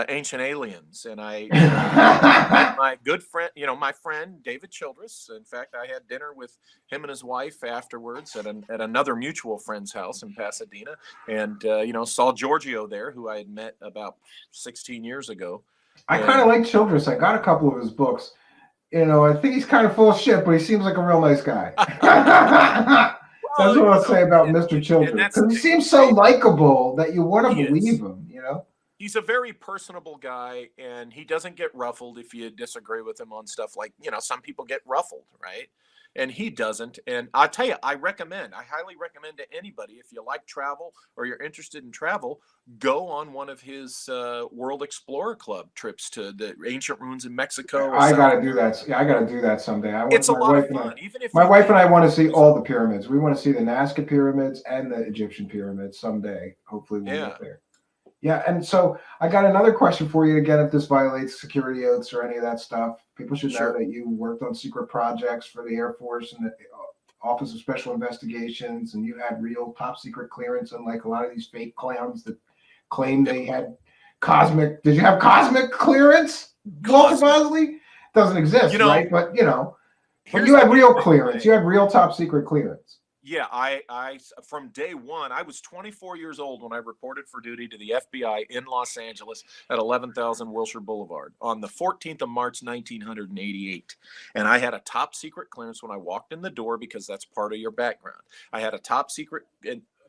ancient aliens, and I met my good friend, my friend David Childress. In fact, I had dinner with him and his wife afterwards at another mutual friend's house in Pasadena, and saw Giorgio there, who I had met about 16 years ago. I kind And of like Childress. I got a couple of his books. I think he's kind of full of shit, but he seems like a real nice guy. That's well, what I'll say about Mr. and Childress, that's because he seems so great. likable that you want to He believe is. him. He's a very personable guy, and he doesn't get ruffled if you disagree with him on stuff like, some people get ruffled, right? And he doesn't. And I'll tell you, I highly recommend to anybody, if you like travel or you're interested in travel, go on one of his World Explorer Club trips to the ancient ruins in Mexico or I got South to do that. America. Yeah, I got to do that someday. I want It's a my lot of wife and I. fun, even if My you've wife been and I there. want to see all the pyramids. We want to see the Nazca pyramids and the Egyptian pyramids someday. Hopefully, we'll Yeah, get there. Yeah, and so I got another question for you. Again, if this violates security oaths or any of that stuff, people should know sure. that you worked on secret projects for the Air Force and the Office of Special Investigations, and you had real top secret clearance, unlike a lot of these fake clowns that claim Yep. they had cosmic. Did you have cosmic clearance, Walter Cosmic. Bosley? Doesn't exist, right? But but Here's you the had real damn clearance. You thing. had real top secret clearance. Yeah, I from day one, I was 24 years old when I reported for duty to the FBI in Los Angeles at 11,000 Wilshire Boulevard on the 14th of March, 1988. And I had a top secret clearance when I walked in the door because that's part of your background. I had a top secret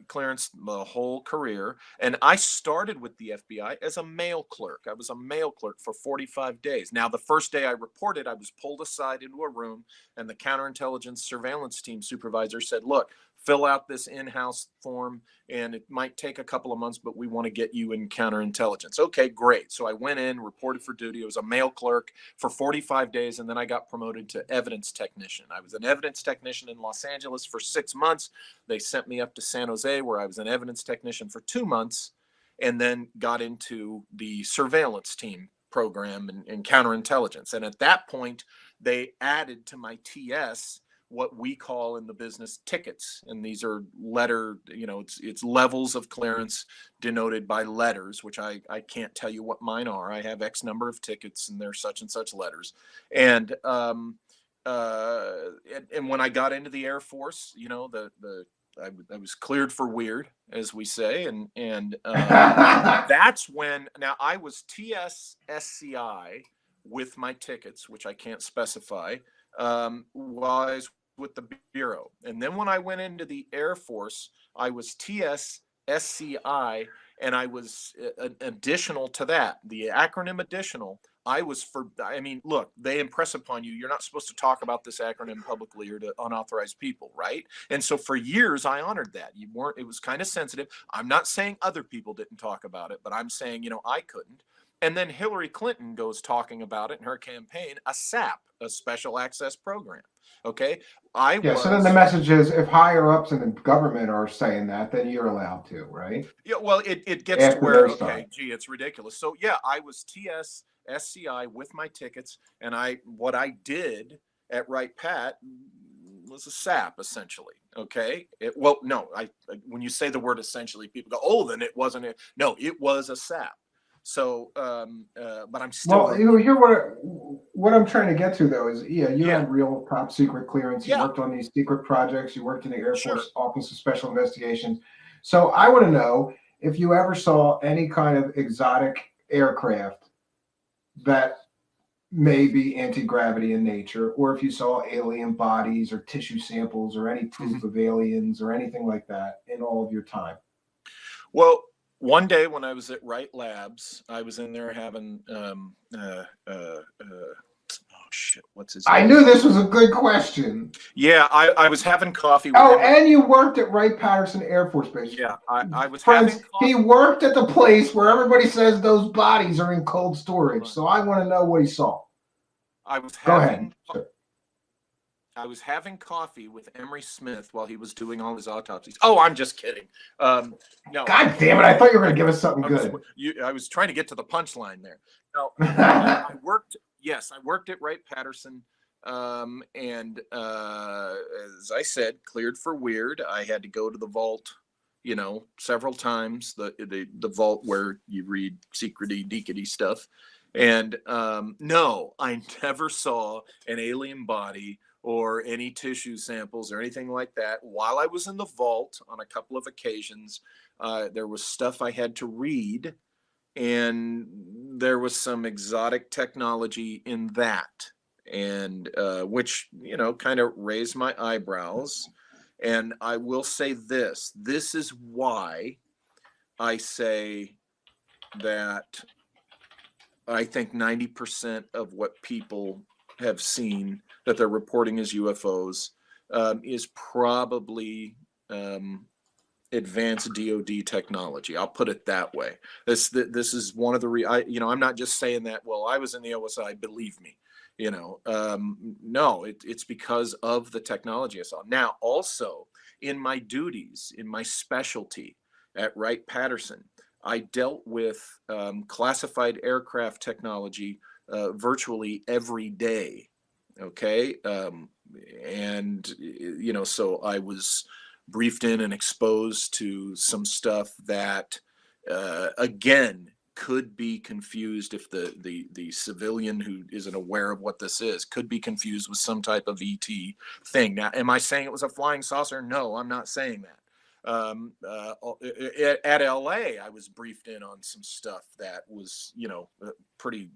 clearance my whole career, and I started with the FBI as a mail clerk. I was a mail clerk for 45 days. Now, the first day I reported, I was pulled aside into a room, and the counterintelligence surveillance team supervisor said, "Look, fill out this in-house form, and it might take a couple of months, but we want to get you in counterintelligence." Okay, great. So I went in, reported for duty. I was a mail clerk for 45 days, and then I got promoted to evidence technician. I was an evidence technician in Los Angeles for 6 months. They sent me up to San Jose, where I was an evidence technician for 2 months, and then got into the surveillance team program and counterintelligence. And at that point, they added to my TS what we call in the business tickets, and these are it's levels of clearance denoted by letters, which I can't tell you what mine are. I have X number of tickets, and they're such and such letters. And and when I got into the Air Force, I was cleared for weird, as we say, and that's when. Now I was TSSCI with my tickets, which I can't specify, while I was with the Bureau. And then when I went into the Air Force, I was TSSCI, and I was additional to that, the acronym additional. Look, they impress upon you, you're not supposed to talk about this acronym publicly or to unauthorized people, right? And so for years, I honored that. It was kind of sensitive. I'm not saying other people didn't talk about it, but I'm saying, I couldn't. And then Hillary Clinton goes talking about it in her campaign, a SAP, a special access program. Okay. Yeah, so then the message is if higher ups in the government are saying that, then you're allowed to, right? Yeah, well, it gets to After where, they start. okay, gee, it's ridiculous. So yeah, I was TSSCI with my tickets, and what I did at Right Pat was a SAP essentially. Okay. When you say the word essentially, people go, "Oh, then it wasn't it." No, it was a SAP. So, but I'm still. Well, you hear what I'm trying to get to though is, yeah, you Yeah, had real top secret clearance. You yeah, worked on these secret projects. You worked in the Air sure. Force Office of Special Investigations. So I want to know if you ever saw any kind of exotic aircraft that may be anti-gravity in nature, or if you saw alien bodies or tissue samples or any proof of aliens or anything like that in all of your time. Well, one day when I was at Wright Labs, I was in there having oh shit, what's his name? I knew this was a good question. Yeah, I was having coffee with Oh, him. and you worked at Wright-Patterson Air Force Base. Yeah, I was Friends, having coffee. he worked at the place where everybody says those bodies are in cold storage. So I want to know what he saw. Go ahead. Sure. I was having coffee with Emery Smith while he was doing all his autopsies. Oh, I'm just kidding. No. God damn it! I thought you were going to give us something good. I was trying to get to the punchline there. No, I worked Yes, I worked at Wright-Patterson, and as I said, cleared for weird. I had to go to the vault, several times. The vault where you read secrety deekety stuff. And no, I never saw an alien body or any tissue samples or anything like that. While I was in the vault on a couple of occasions, there was stuff I had to read, and there was some exotic technology in that, and which kind of raised my eyebrows. And I will say this is why I say that I think 90% of what people have seen that they're reporting as UFOs is probably advanced DoD technology. I'll put it that way. This is one of the I'm not just saying that. Well, I was in the OSI. Believe me, no, it's because of the technology I saw. Now, also in my duties, in my specialty at Wright-Patterson, I dealt with classified aircraft technology virtually every day. Okay, and so I was briefed in and exposed to some stuff that again could be confused, if the civilian who isn't aware of what this is could be confused with some type of ET thing. Now, am I saying it was a flying saucer? No, I'm not saying that. At LA, I was briefed in on some stuff that was, pretty,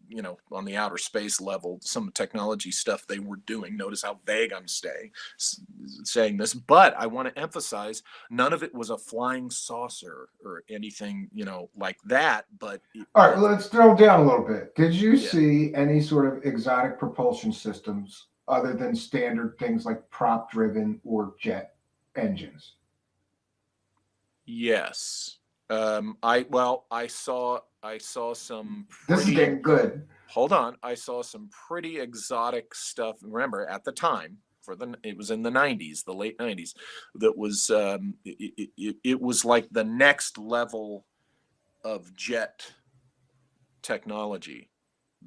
on the outer space level, some technology stuff they were doing. Notice how vague I'm saying this, but I want to emphasize none of it was a flying saucer or anything, like that. But all right, let's drill down a little bit. Did you yeah. see any sort of exotic propulsion systems other than standard things like prop driven or jet engines? Yes. I saw some This is pretty, getting good. hold on. I saw some pretty exotic stuff. Remember, at the time, it was in the 90s, the late 90s, that was it was like the next level of jet technology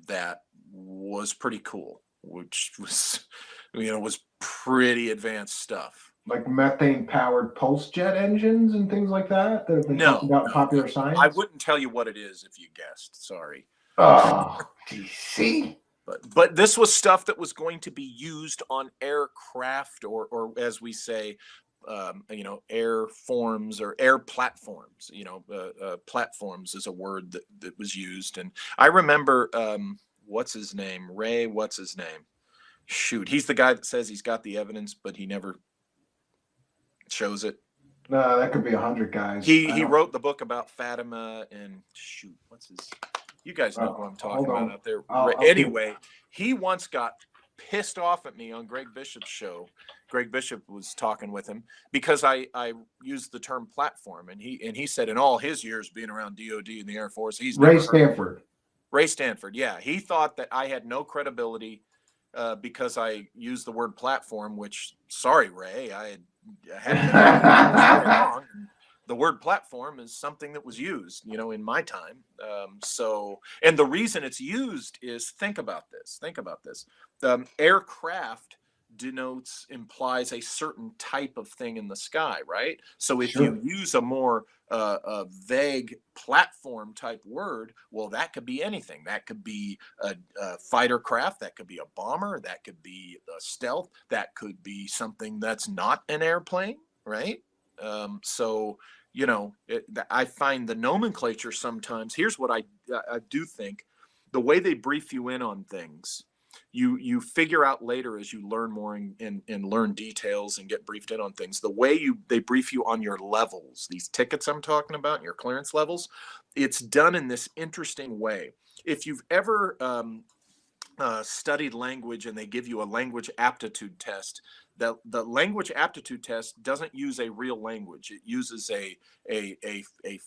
that was pretty cool, which was was pretty advanced stuff. Like methane powered pulse jet engines and things like that that have been talked No, about in no, popular I science? wouldn't tell you what it is if you guessed. Sorry. Oh, DC. But this was stuff that was going to be used on aircraft, or as we say, air forms or air platforms. Platforms is a word that was used. And I remember, what's his name? Ray, what's his name? Shoot, he's the guy that says he's got the evidence, but he never shows it. No, that could be 100 guys. He wrote the book about Fatima, and shoot, what's his? You guys know who I'm talking about out there. Anyway, he once got pissed off at me on Greg Bishop's show. Greg Bishop was talking with him because I used the term platform, and he said in all his years being around DoD and the Air Force, he's Ray never Stanford. Ray Stanford, yeah, he thought that I had no credibility because I used the word platform. Which, sorry, Ray, I hadn't been around very long. The word platform is something that was used, in my time. And the reason it's used is, think about this. Aircraft implies a certain type of thing in the sky, right? So if you use a more vague platform type word, well, that could be anything. That could be a fighter craft, that could be a bomber, that could be a stealth, that could be something that's not an airplane, right? I find the nomenclature sometimes. Here's what I do think: the way they brief you in on things, you figure out later as you learn more and learn details and get briefed in on things. The way they brief you on your levels, these tickets I'm talking about, your clearance levels, it's done in this interesting way. If you've ever studied language and they give you a language aptitude test, the language aptitude test doesn't use a real language. It uses a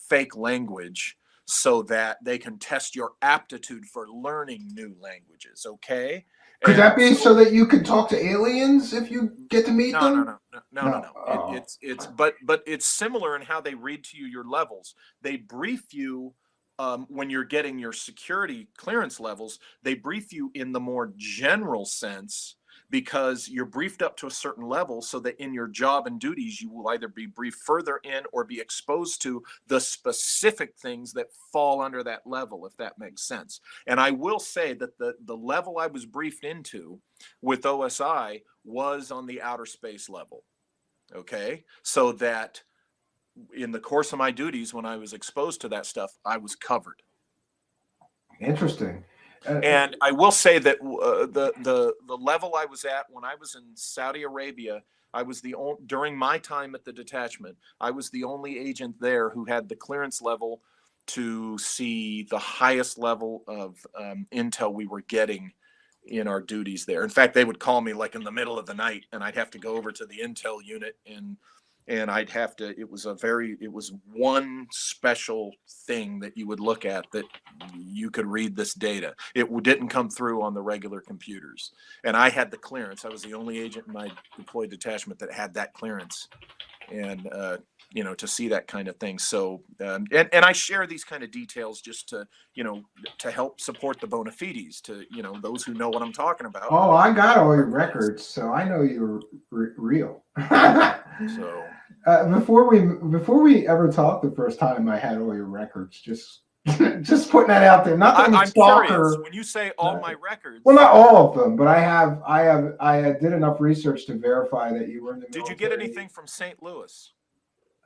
fake language so that they can test your aptitude for learning new languages. Okay. Could that be so that you could talk to aliens if you get to meet them? No. But it's similar in how they read to you your levels. They brief you when you're getting your security clearance levels, they brief you in the more general sense, because you're briefed up to a certain level so that in your job and duties, you will either be briefed further in or be exposed to the specific things that fall under that level, if that makes sense. And I will say that the level I was briefed into with OSI was on the outer space level. Okay. So that in the course of my duties, when I was exposed to that stuff, I was covered. Interesting. And I will say that the level I was at when I was in Saudi Arabia, I was the only, during my time at the detachment, I was the only agent there who had the clearance level to see the highest level of intel we were getting in our duties there. In fact, they would call me like in the middle of the night, and I'd have to go over to the intel unit, and I'd have to, it was one special thing that you would look at that you could read this data. It didn't come through on the regular computers. And I had the clearance. I was the only agent in my deployed detachment that had that clearance. And, to see that kind of thing. So, and I share these kind of details just to, to help support the bona fides, to, those who know what I'm talking about. Oh, I got all your records, so I know you're real. So before we ever talked the first time, I had all your records. Just putting that out there. Not that I'm curious when you say all my records. Well, not all of them, but I did enough research to verify that you were in the military. Did you get anything from St. Louis?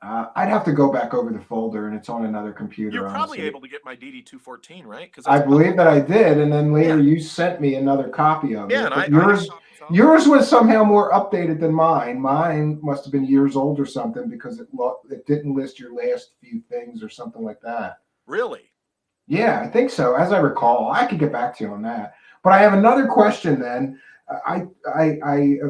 I'd have to go back over the folder, and it's on another computer. You're probably able to get my DD-214, right? Because I believe that I did, and then later you sent me another copy of it. Yeah, and yours was somehow more updated than mine. Mine must have been years old or something, because it didn't list your last few things or something like that. Really? Yeah, I think so. As I recall, I could get back to you on that. But I have another question then. I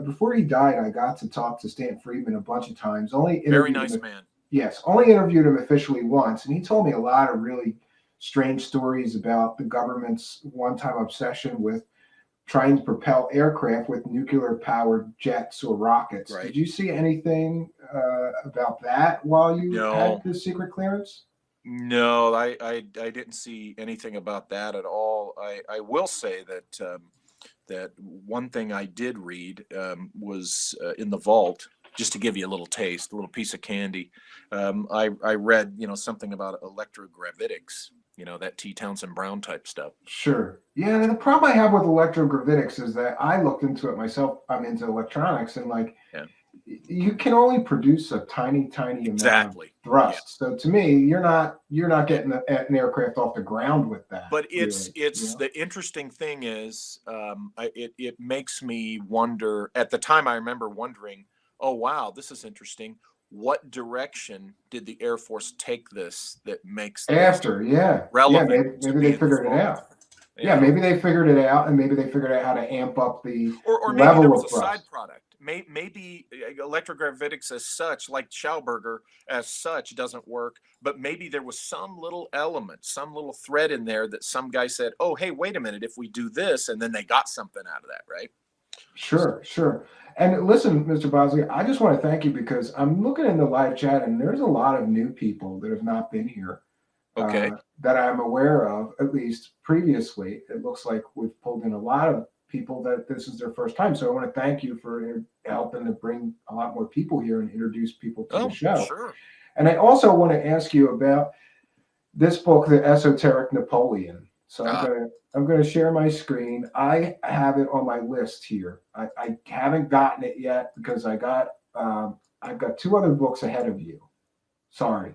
before he died, I got to talk to Stan Friedman a bunch of times. Very nice man. Yes, only interviewed him officially once, and he told me a lot of really strange stories about the government's one-time obsession with trying to propel aircraft with nuclear-powered jets or rockets. Right. Did you see anything about that while you had the secret clearance? No, I didn't see anything about that at all. I will say that that one thing I did read was in the vault, just to give you a little taste, a little piece of candy. I read, something about electrogravitics, that T. Townsend Brown type stuff. Sure. Yeah, and the problem I have with electrogravitics is that I looked into it myself. I'm into electronics, and you can only produce a tiny amount of thrust. Yeah. So to me, you're not getting an aircraft off the ground with that. But it's the interesting thing is, it makes me wonder. At the time, I remember wondering, oh wow, this is interesting. What direction did the Air Force take this that makes after? Yeah, relevant? Yeah, maybe they figured it out. Yeah, maybe they figured it out, and maybe they figured out how to amp up the or maybe level there was of a side product. Maybe electrogravitics as such, like Schauberger as such, doesn't work. But maybe there was some little element, some little thread in there that some guy said, "Oh, hey, wait a minute! If we do this," and then they got something out of that, right? Sure. And listen, Mr. Bosley, I just want to thank you, because I'm looking in the live chat, and there's a lot of new people that have not been here. Okay. That I'm aware of, at least previously. It looks like we've pulled in a lot of people that this is their first time. So I want to thank you for helping to bring a lot more people here and introduce people to the show. Sure. And I also want to ask you about this book, The Esoteric Napoleon. So I'm going to share my screen. I have it on my list here. I haven't gotten it yet because I've got two other books ahead of you. Sorry.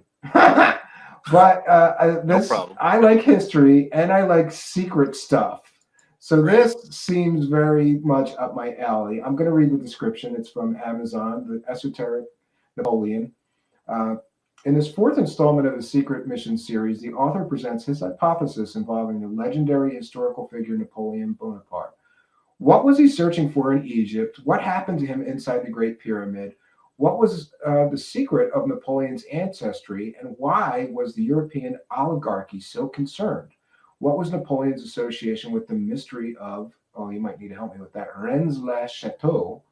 But no problem. I like history and I like secret stuff. So this seems very much up my alley. I'm going to read the description. It's from Amazon, The Esoteric Napoleon. In this fourth installment of the Secret Mission series, the author presents his hypothesis involving the legendary historical figure Napoleon Bonaparte. What was he searching for in Egypt? What happened to him inside the Great Pyramid? What was the secret of Napoleon's ancestry, and why was the European oligarchy so concerned? What was Napoleon's association with the mystery of, you might need to help me with that, Rennes-le-Château?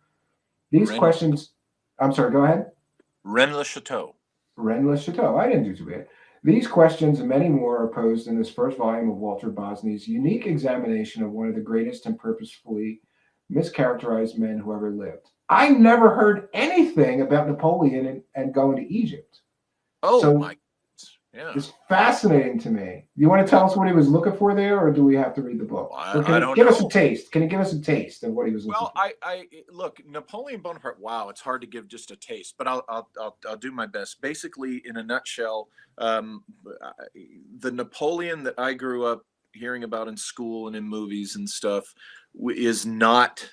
These questions, I'm sorry, go ahead. Rennes-le-Château. Rennes-le-Château. I didn't do too bad. These questions and many more are posed in this first volume of Walter Bosny's unique examination of one of the greatest and purposefully mischaracterized men who ever lived. I never heard anything about Napoleon and going to Egypt. Oh So my, yeah. it's fascinating to me. You want to tell us what he was looking for there, or do we have to read the book? Or can I you don't give us a know. taste? Can you give us a taste of what he was looking Well, for? I look, Napoleon Bonaparte. Wow, it's hard to give just a taste, but I'll do my best. Basically, in a nutshell, um, the Napoleon that I grew up hearing about in school and in movies and stuff is not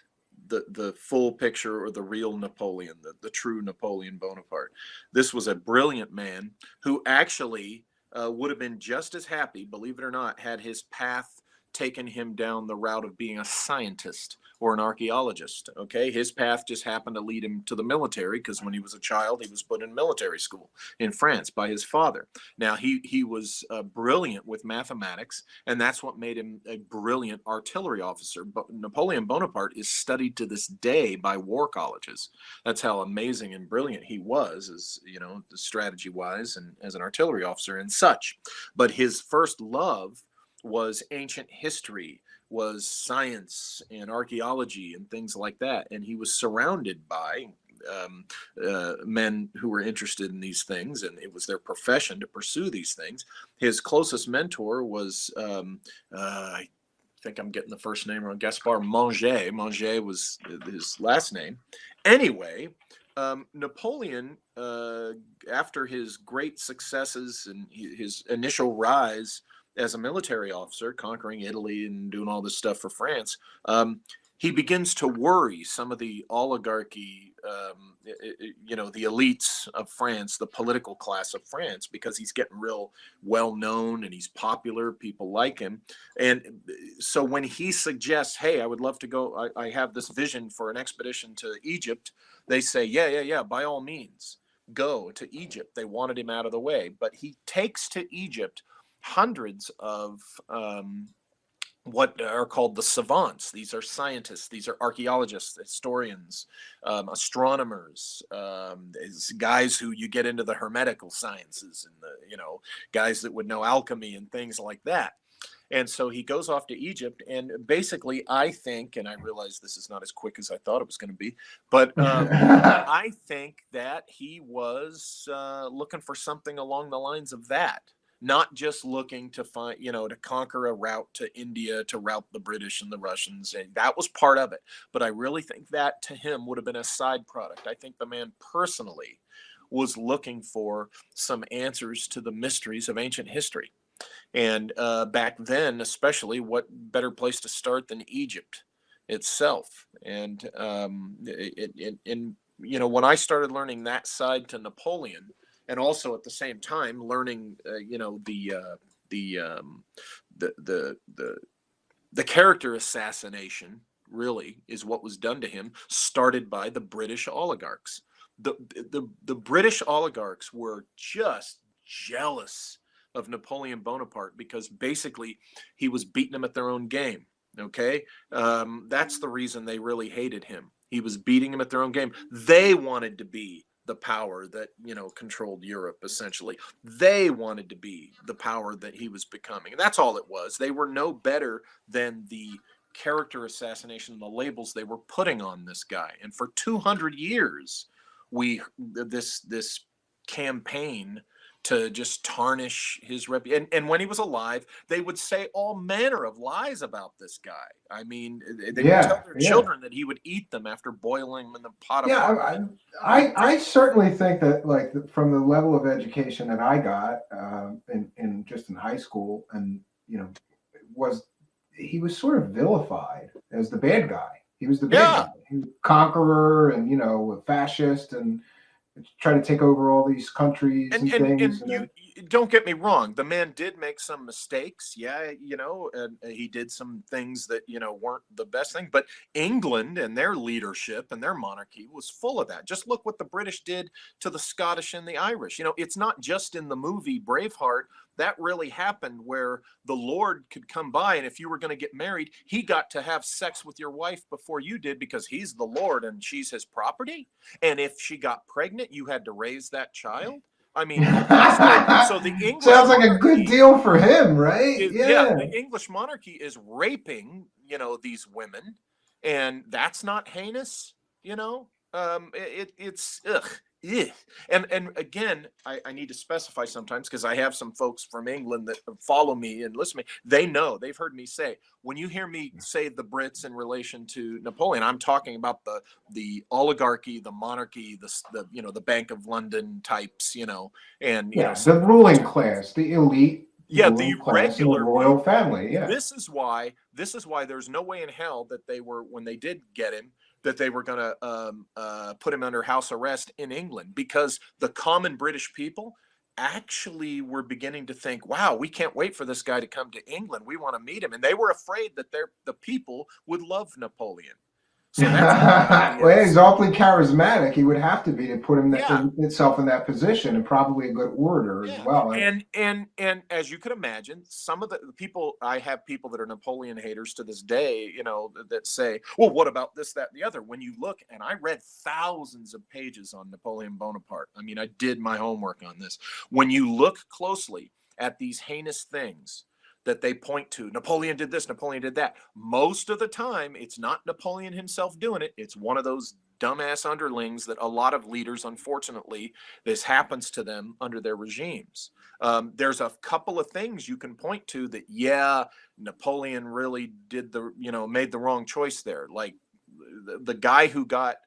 the full picture or the real Napoleon, the true Napoleon Bonaparte. This was a brilliant man who actually would have been just as happy, believe it or not, had his path taken him down the route of being a scientist or an archaeologist. Okay, his path just happened to lead him to the military because when he was a child, he was put in military school in France by his father. Now he was brilliant with mathematics, and that's what made him a brilliant artillery officer. But Napoleon Bonaparte is studied to this day by war colleges. That's how amazing and brilliant he was, as you know, strategy wise and as an artillery officer and such. But his first love was ancient history, was science and archaeology and things like that. And he was surrounded by men who were interested in these things, and it was their profession to pursue these things. His closest mentor was, I think I'm getting the first name wrong, Gaspard Manger. Manger was his last name. Anyway, Napoleon, after his great successes and his initial rise as a military officer, conquering Italy and doing all this stuff for France, he begins to worry some of the oligarchy, the elites of France, the political class of France, because he's getting real well known and he's popular. People like him. And so when he suggests, hey, I would love to go, I have this vision for an expedition to Egypt, they say, yeah, by all means, go to Egypt. They wanted him out of the way, but he takes to Egypt hundreds of what are called the savants. These are scientists, these are archaeologists, historians, astronomers, guys who you get into the hermetical sciences and guys that would know alchemy and things like that. And so he goes off to Egypt, and basically, I think, and I realize this is not as quick as I thought it was going to be, but I think that he was looking for something along the lines of that, not just looking to find, to conquer a route to India, to rout the British and the Russians. And that was part of it. But I really think that to him would have been a side product. I think the man personally was looking for some answers to the mysteries of ancient history. And back then, especially, what better place to start than Egypt itself? And when I started learning that side to Napoleon, and also at the same time learning, the character assassination really is what was done to him, started by the British oligarchs. The British oligarchs were just jealous of Napoleon Bonaparte because basically he was beating them at their own game. Okay, that's the reason they really hated him. He was beating them at their own game. They wanted to be the power that controlled Europe. Essentially, they wanted to be the power that he was becoming. And that's all it was. They were no better than the character assassination and the labels they were putting on this guy. And for 200 years, this campaign to just tarnish his reputation. And when he was alive, they would say all manner of lies about this guy. I mean, they would tell their children that he would eat them after boiling them in the pot of water. I certainly think that, like, from the level of education that I got in just in high school, and he was sort of vilified as the bad guy. He was the bad guy, he was conqueror, and a fascist, and try to take over all these countries and things. And you don't get me wrong, the man did make some mistakes. Yeah, and he did some things that weren't the best thing. But England and their leadership and their monarchy was full of that. Just look what the British did to the Scottish and the Irish. It's not just in the movie Braveheart. That really happened, where the Lord could come by, and if you were going to get married, he got to have sex with your wife before you did, because he's the Lord and she's his property. And if she got pregnant, you had to raise that child. I mean, so the English sounds like a good deal for him, right? Yeah, the English monarchy is raping, these women, and that's not heinous, it's ugh. Ugh. And again, I need to specify sometimes because I have some folks from England that follow me and listen to me. They know, they've heard me say, when you hear me say the Brits in relation to Napoleon, I'm talking about the oligarchy, the monarchy, the Bank of London types, and the ruling class, the elite yeah, ruling the class in the regular royal people. family. Yeah. This is why there's no way in hell that they were, when they did get him, that they were going to put him under house arrest in England, because the common British people actually were beginning to think, wow, we can't wait for this guy to come to England. We want to meet him. And they were afraid that the people would love Napoleon. So that's Well, yeah, he's awfully charismatic. He would have to be to put yeah. itself in that position, and probably a good orator as Yeah, well. and as you can imagine, some of the people, I have people that are Napoleon haters to this day, that say, well, what about this, that, and the other? When you look, and I read thousands of pages on Napoleon Bonaparte. I mean, I did my homework on this. When you look closely at these heinous things that they point to, Napoleon did this, Napoleon did that. Most of the time, it's not Napoleon himself doing it. It's one of those dumbass underlings that a lot of leaders, unfortunately, this happens to them under their regimes. There's a couple of things you can point to that, yeah, Napoleon really did made the wrong choice there. Like the guy who got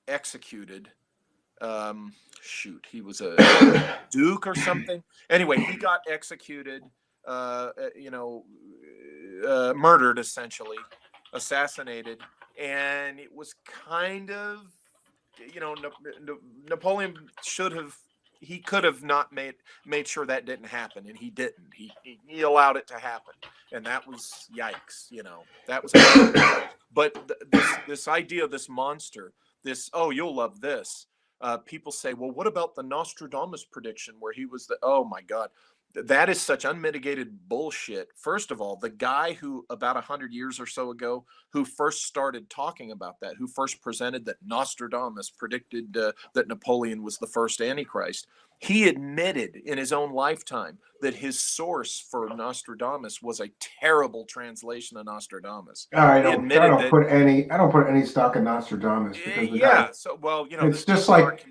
executed, he was a duke or something. Anyway, he got executed, murdered, essentially, assassinated. And it was kind of, Napoleon he could have not made sure that didn't happen, and he didn't. He allowed it to happen, and that was yikes. That was. But this idea of this monster, you'll love this. People say, well, what about the Nostradamus prediction where he was oh my God, that is such unmitigated bullshit. First of all, the guy who about 100 years or so ago, who first started talking about that, who first presented that Nostradamus predicted that Napoleon was the first Antichrist, he admitted in his own lifetime that his source for Nostradamus was a terrible translation of Nostradamus. I He don't admitted that. I don't put any stock in Nostradamus, because the guy. Yeah. So, well, It's just like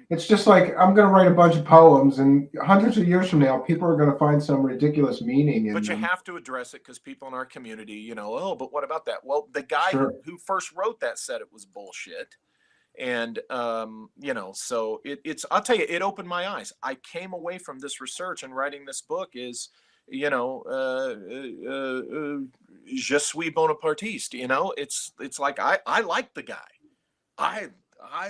I'm going to write a bunch of poems, and hundreds of years from now, people are going to find some ridiculous meaning in but you them. have to address it because people in our community, oh, but what about that? Well, the guy Sure. who first wrote that said it was bullshit. And, so I'll tell you, it opened my eyes. I came away from this research and writing this book is, je suis Bonapartiste, it's like, I like the guy. I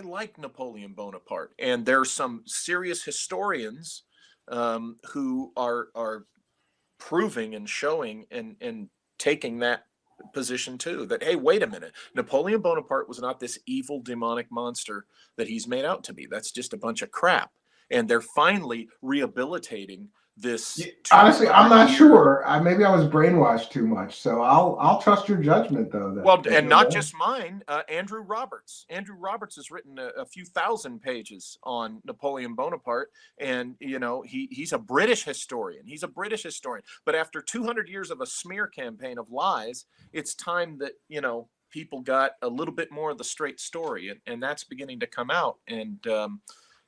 like Napoleon Bonaparte, and there's some serious historians who are proving and showing and taking that position too, that, hey, wait a minute, Napoleon Bonaparte was not this evil demonic monster that he's made out to be. That's just a bunch of crap. And they're finally rehabilitating this. Honestly, I'm not sure. Maybe I was brainwashed too much, so I'll trust your judgment, though. Well, and not just mine. Andrew Roberts has written a few thousand pages on Napoleon Bonaparte, and he's a British historian. But after 200 years of a smear campaign of lies, it's time that people got a little bit more of the straight story, and that's beginning to come out. And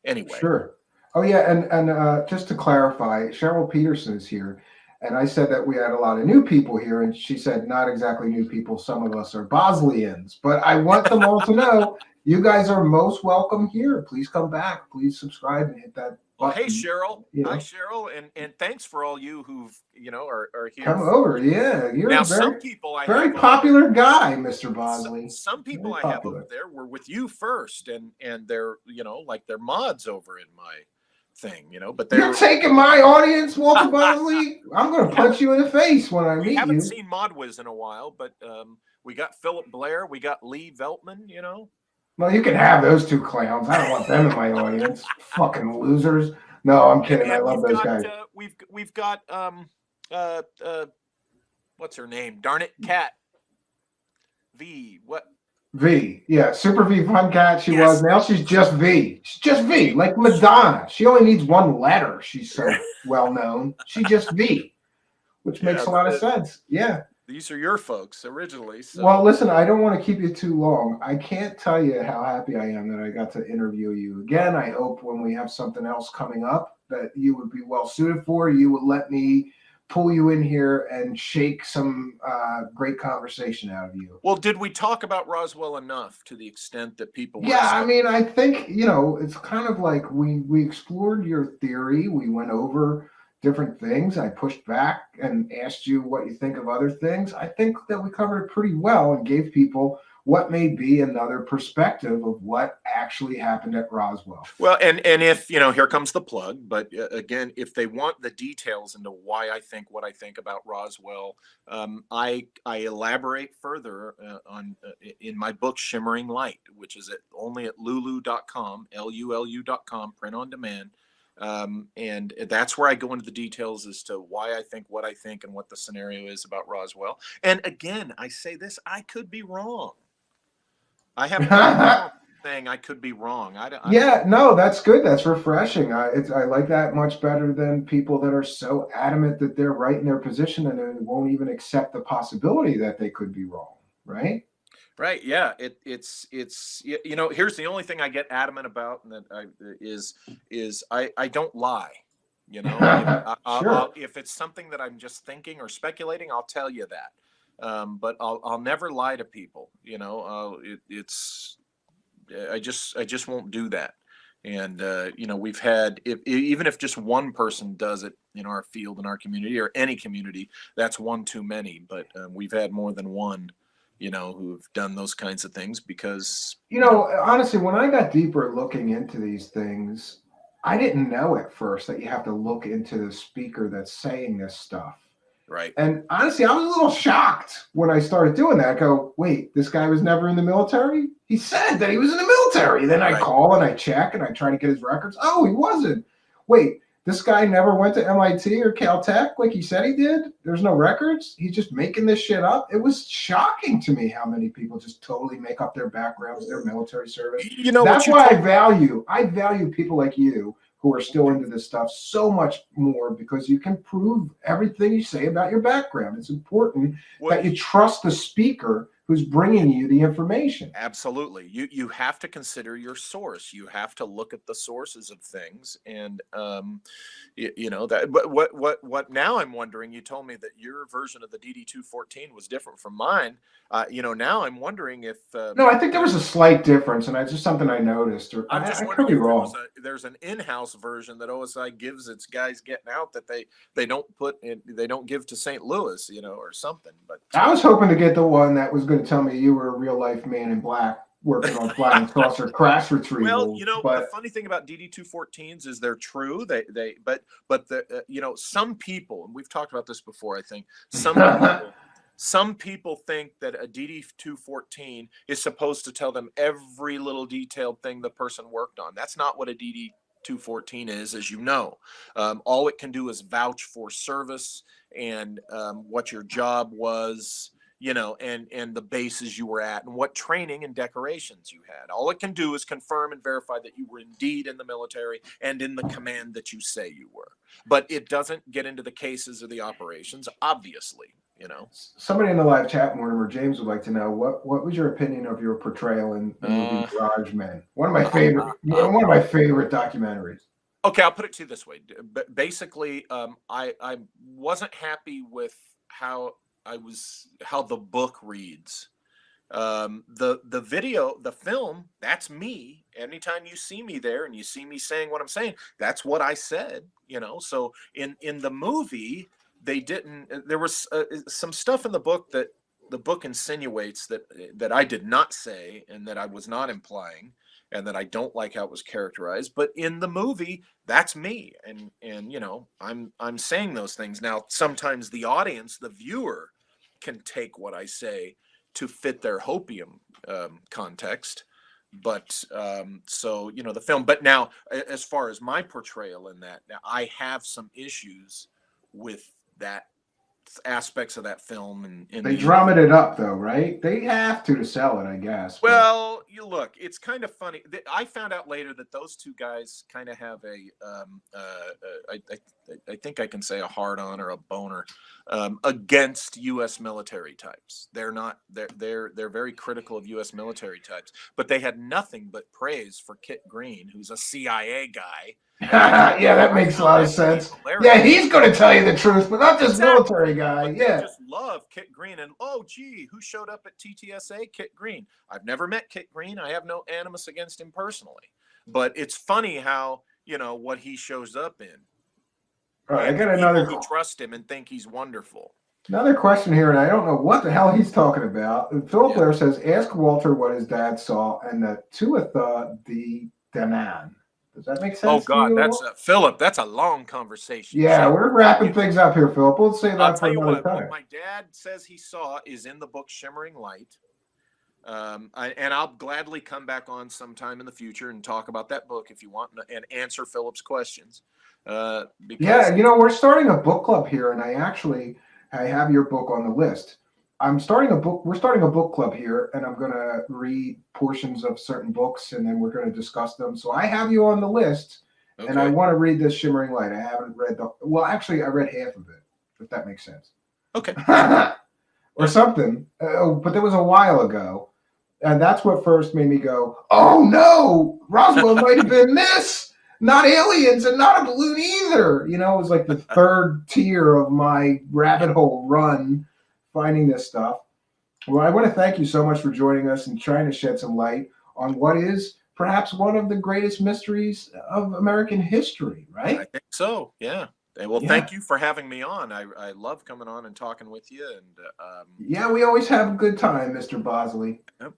anyway, sure. Oh yeah, and just to clarify, Cheryl Peterson is here. And I said that we had a lot of new people here, and she said, not exactly new people. Some of us are Bosleans, but I want them all to know you guys are most welcome here. Please come back. Please subscribe and hit that button. Well, hey, Cheryl. Hi, Cheryl. And thanks for all you who've, are here. Come over. Yeah. You're now, some people very popular guy, Mr. Bosley. Some people I have over there were with you first, and they're, like they're mods over in my thing, but you're taking my audience, Walter Bosley. I'm going to punch you in the face when I meet you. We haven't seen Modwiz in a while, but we got Philip Blair, we got Lee Veltman, Well, you can have those two clowns. I don't want them in my audience. Fucking losers. No, I'm kidding. I love those guys. We've got what's her name? Darn it, Cat. What? V. Yeah, Super V Fun Cat. She was. Yes. Now she's just V. She's just V, like Madonna. She only needs one letter. She's so well known. She just V, which makes Yeah, a lot of sense. Yeah. these are your folks originally, Well, so listen, I don't want to keep you too long. I can't tell you how happy I am that I got to interview you again. I hope when we have something else coming up that you would be well suited for, you would let me pull you in here and shake some great conversation out of you. well, did we talk about Roswell enough to the extent that people were Yeah, I expecting? mean, I think, it's kind of like we explored your theory. We went over different things. I pushed back and asked you what you think of other things. I think that we covered it pretty well and gave people what may be another perspective of what actually happened at Roswell. Well, and if here comes the plug, but again, if they want the details into why I think what I think about Roswell, I elaborate further on in my book Shimmering Light, which is only at lulu.com, lulu.com, print on demand. And that's where I go into the details as to why I think what I think and what the scenario is about Roswell. And again, I say this, I could be wrong. I have no problem saying I could be wrong. I don't. Yeah, no, that's good. That's refreshing. I like that much better than people that are so adamant that they're right in their position and they won't even accept the possibility that they could be wrong. Right? Right. Yeah. Here's the only thing I get adamant about, and I don't lie. Sure. If it's something that I'm just thinking or speculating, I'll tell you that. But I'll never lie to people. I just won't do that. And we've had, even if just one person does it in our field, in our community, or any community, that's one too many. But we've had more than one, who've done those kinds of things because Honestly, when I got deeper looking into these things, I didn't know at first that you have to look into the speaker that's saying this stuff. right. And honestly, I was a little shocked when I started doing that. I go, wait, this guy was never in the military? He said that he was in the military. Then I Right. call and I check and I try to get his records. Oh, he wasn't. Wait, this guy never went to MIT or Caltech like he said he did? There's no records? He's just making this shit up? It was shocking to me how many people just totally make up their backgrounds, their military service. You know what That's you why told I value people like you who are still into this stuff so much more because you can prove everything you say about your background. It's important what that you trust the speaker who's bringing you the information. Absolutely. You have to consider your source. You have to look at the sources of things, and that. But what now I'm wondering. You told me that your version of the DD-214 was different from mine. Now I'm wondering if No, I think there was a slight difference, and it's just something I noticed, or I'm just I could wondering be if wrong. there's an in-house version that OSI gives its guys getting out that they don't put in, they don't give to St. Louis, or something. But I was hoping to get the one that was going to tell me you were a real life man in black working on flying saucer crash well, retrieval, the but funny thing about DD-214s is they're true. But some people, and we've talked about this before, I think some people think that a DD-214 is supposed to tell them every little detailed thing the person worked on. That's not what a DD-214 is, as you know. All it can do is vouch for service and what your job was, and the bases you were at and what training and decorations you had. All it can do is confirm and verify that you were indeed in the military and in the command that you say you were. But it doesn't get into the cases or the operations, obviously. somebody in the live chat, Mortimer James, would like to know what was your opinion of your portrayal in the movie Uh, Garage Men? uh, One of my favorite documentaries. okay, I'll put it to you this way. Basically, I wasn't happy with how the book reads. The video, the film, that's me. Anytime you see me there and you see me saying what I'm saying, that's what I said. So in the movie, they didn't. There was some stuff in the book that the book insinuates that I did not say and that I was not implying, and that I don't like how it was characterized. But in the movie, that's me, and I'm saying those things. Now sometimes the audience, the viewer, can take what I say to fit their hopium context. But so the film. But now, as far as my portrayal in that, now I have some issues with that aspects of that film, and They drummed it up though, right? They have to sell it, I guess. Well, you look, it's kind of funny. I found out later that those two guys kind of have I think I can say a hard on or a boner against U.S. military types. They're very critical of U.S. military types, but they had nothing but praise for Kit Green, who's a CIA guy. Yeah, that makes a lot of sense. Yeah, he's going to tell you the truth, but not this military guy. But yeah, they just love Kit Green, and oh, gee, who showed up at TTSA? Kit Green. I've never met Kit Green. I have no animus against him personally, but it's funny how what he shows up in. All right, I got another. People who trust him and think he's wonderful. Another question here, and I don't know what the hell he's talking about. Philip Blair says, "Ask Walter what his dad saw and the Tuatha De Danann." Does that make sense? Oh God, that's Philip. That's a long conversation. Yeah, we're wrapping things up here, Philip. We'll say that for another time. What my dad says he saw is in the book Shimmering Light, and I'll gladly come back on sometime in the future and talk about that book if you want and answer Philip's questions. Yeah, we're starting a book club here, and I have your book on the list. We're starting a book club here, and I'm going to read portions of certain books, and then we're going to discuss them. So I have you on the list, and I want to read this Shimmering Light. I haven't read actually, I read half of it, if that makes sense. Okay. Or something. But that was a while ago, and that's what first made me go, oh, no, Roswell might have been this. Not aliens and not a balloon either. It was like the third tier of my rabbit hole run finding this stuff. Well, I want to thank you so much for joining us and trying to shed some light on what is perhaps one of the greatest mysteries of American history, right? I think so, yeah. Well, thank you for having me on. I love coming on and talking with you. And yeah, we always have a good time, Mr. Bosley. Yep.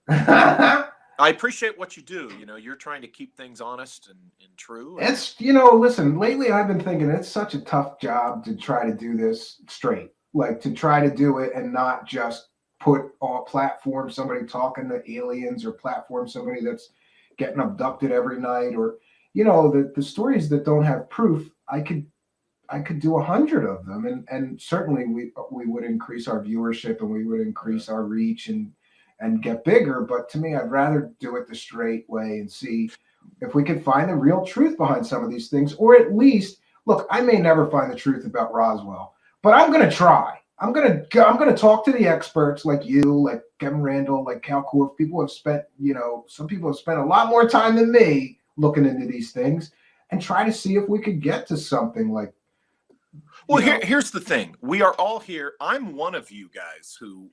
I appreciate what you do. You're trying to keep things honest and true. It's, listen, lately I've been thinking it's such a tough job to try to do this straight. Like to try to do it and not just put on a platform somebody talking to aliens or platform somebody that's getting abducted every night or, the stories that don't have proof. I could do 100 of them and certainly we would increase our viewership and we would increase our reach and get bigger. But to me, I'd rather do it the straight way and see if we can find the real truth behind some of these things, or at least look, I may never find the truth about Roswell, but I'm going to try. I'm going to talk to the experts like you, like Kevin Randall, like Cal Korff. People have spent, some people have spent a lot more time than me looking into these things and try to see if we could get to something like. Well, here's the thing. We are all here. I'm one of you guys who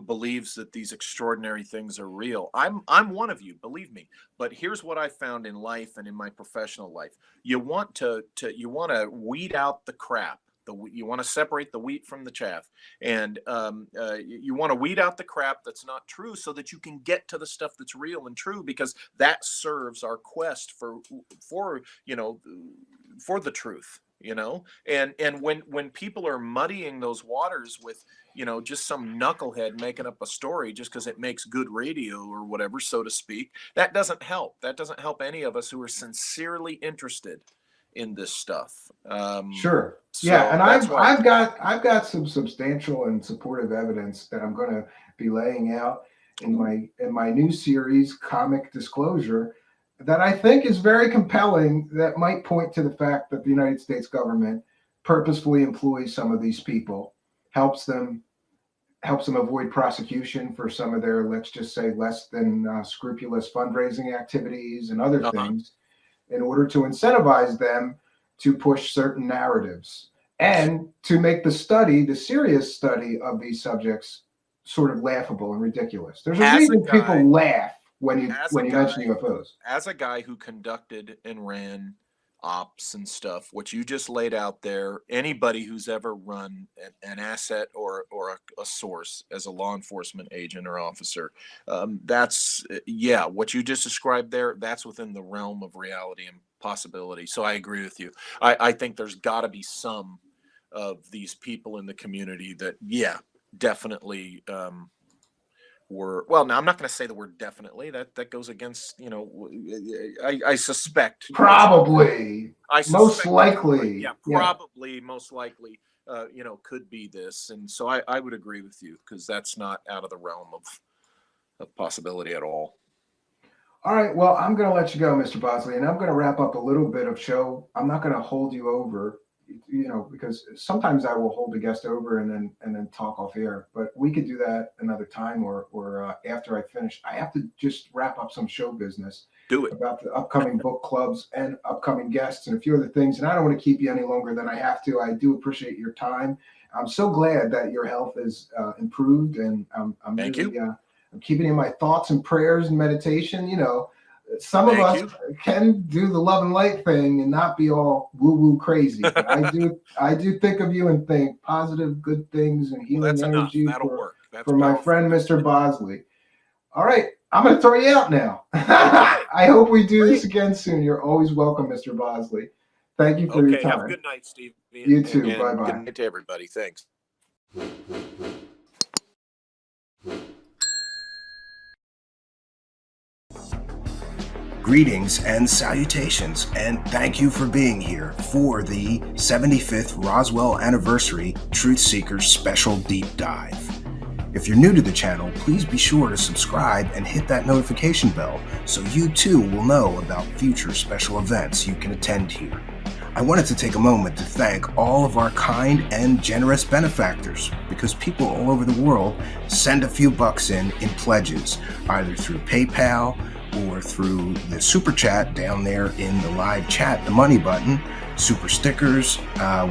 believes that these extraordinary things are real. I'm one of you, believe me. But here's what I found in life and in my professional life. You want to weed out the crap. You want to separate the wheat from the chaff, and you want to weed out the crap that's not true so that you can get to the stuff that's real and true, because that serves our quest for the truth. And when people are muddying those waters with just some knucklehead making up a story just because it makes good radio or whatever, so to speak, that doesn't help any of us who are sincerely interested in this stuff. Sure. Yeah, and I've got some substantial and supportive evidence that I'm going to be laying out in my new series, Comic Disclosure, that I think is very compelling, that might point to the fact that the United States government purposefully employs some of these people, helps them avoid prosecution for some of their, let's just say, less than scrupulous fundraising activities and other things, in order to incentivize them to push certain narratives and to make the serious study of these subjects sort of laughable and ridiculous. There's a reason people laugh when you mention UFOs. As a guy who conducted and ran ops and stuff, what you just laid out there, anybody who's ever run an asset or a source as a law enforcement agent or officer, what you just described there, that's within the realm of reality and possibility. So I agree with you. I think there's got to be some of these people in the community that definitely now I'm not going to say the word definitely, that goes against, I suspect probably, most likely, most likely could be this. And so I would agree with you, because that's not out of the realm of possibility at all. All right. Well, I'm going to let you go, Mr. Bosley, and I'm going to wrap up a little bit of show. I'm not going to hold you over, because sometimes I will hold the guest over and then talk off air. But we could do that another time, or after I finish. I have to just wrap up some show business. Do it. About the upcoming book clubs and upcoming guests and a few other things. And I don't want to keep you any longer than I have to. I do appreciate your time. I'm so glad that your health is improved, and I'm Thank really, you. I'm keeping in my thoughts and prayers and meditation. Some of Thank us can do the love and light thing and not be all woo-woo crazy. But I do think of you and think positive, good things and healing that's energy enough. That'll work. That's for my powerful. friend, Mr. Bosley. All right. I'm going to throw you out now. I hope we do this again soon. You're always welcome, Mr. Bosley. Thank you for your time. Have a good night, Steve. You too. And bye-bye. Good night to everybody. Thanks. Greetings and salutations, and thank you for being here for the 75th Roswell Anniversary Truthseekers Special Deep Dive. If you're new to the channel, please be sure to subscribe and hit that notification bell so you too will know about future special events you can attend here. I wanted to take a moment to thank all of our kind and generous benefactors, because people all over the world send a few bucks in pledges, either through PayPal or through the super chat down there in the live chat, the money button, super stickers,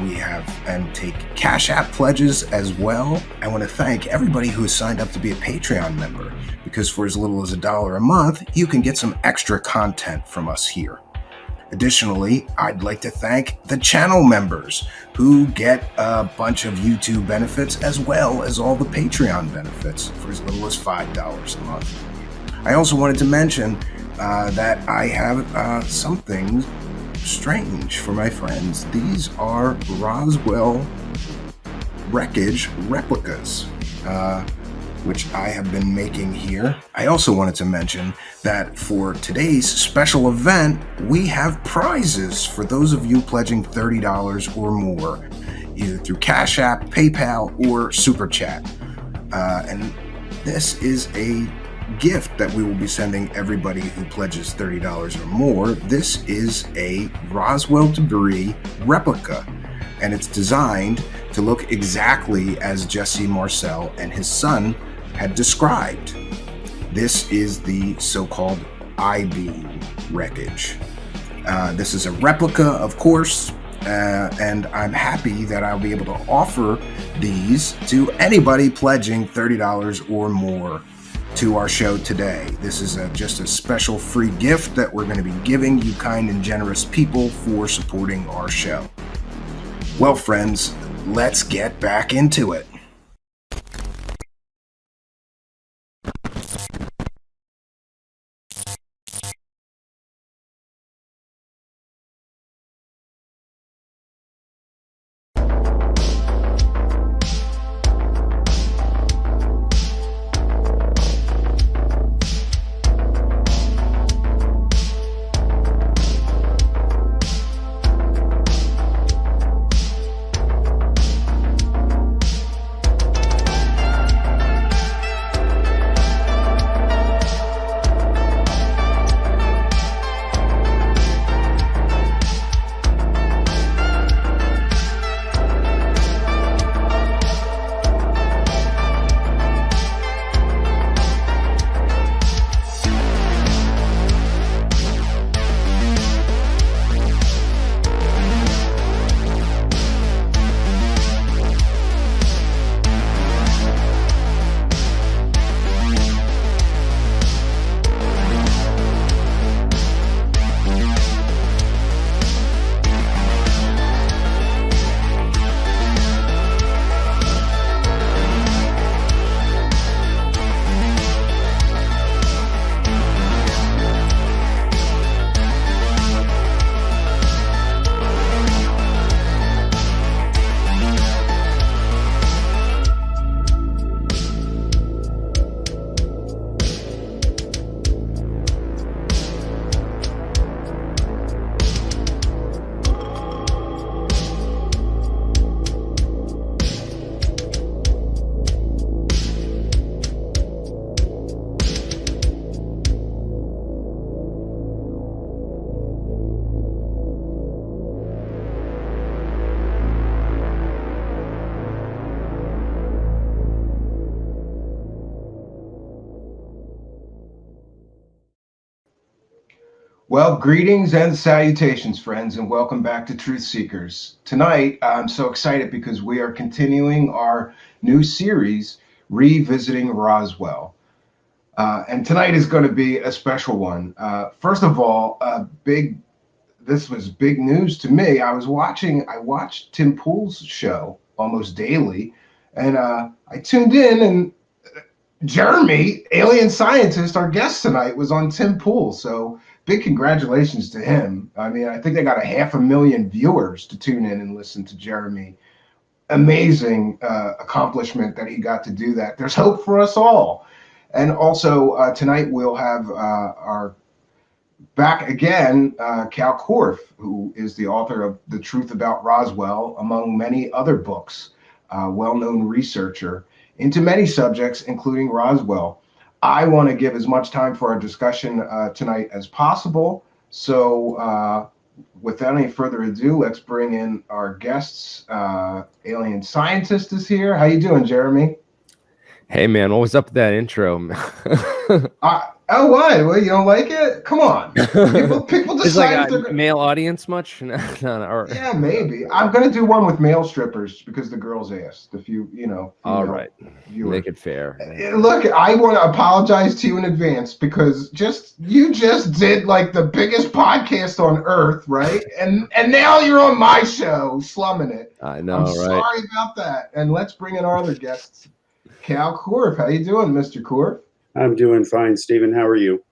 we have and take Cash App pledges as well. I want to thank everybody who has signed up to be a Patreon member, because for as little as $1 a month, you can get some extra content from us here. Additionally, I'd like to thank the channel members who get a bunch of YouTube benefits as well as all the Patreon benefits for as little as $5 a month. I also wanted to mention that I have something strange for my friends. These are Roswell wreckage replicas, which I have been making here. I also wanted to mention that for today's special event, we have prizes for those of you pledging $30 or more, either through Cash App, PayPal, or Super Chat. And this is a gift that we will be sending everybody who pledges $30 or more. This is a Roswell debris replica, and it's designed to look exactly as Jesse Marcel and his son had described. This is the so-called I-beam wreckage. This is a replica, of course, and I'm happy that I'll be able to offer these to anybody pledging $30 or more to our show today. This is just a special free gift that we're going to be giving you kind and generous people for supporting our show. Well, friends, let's get back into it. Well, greetings and salutations, friends, and welcome back to Truth Seekers. Tonight, I'm so excited because we are continuing our new series, Revisiting Roswell. And tonight is going to be a special one. First of all, this was big news to me. I watched Tim Pool's show almost daily, and I tuned in, and Jeremy, alien scientist, our guest tonight, was on Tim Pool. So big congratulations to him. I mean, I think they got 500,000 viewers to tune in and listen to Jeremy. Amazing accomplishment that he got to do that. There's hope for us all. And also tonight we'll have our back again, Cal Korff, who is the author of The Truth About Roswell, among many other books, well-known researcher into many subjects, including Roswell. I want to give as much time for our discussion tonight as possible. So without any further ado, let's bring in our guests. Alien scientist is here. How you doing, Jeremy? Hey, man, what was up with that intro? Oh, why? Well, you don't like it? Come on. People It's decide like a male audience much? No, Yeah, maybe. I'm going to do one with male strippers because the girls asked. All right. Viewers. Make it fair. Look, I want to apologize to you in advance because you just did like the biggest podcast on earth, right? And now you're on my show, slumming it. I know, I'm right? sorry about that. And let's bring in our other guests. Cal Korff, how you doing, Mr. Korff? I'm doing fine, Stephen. How are you?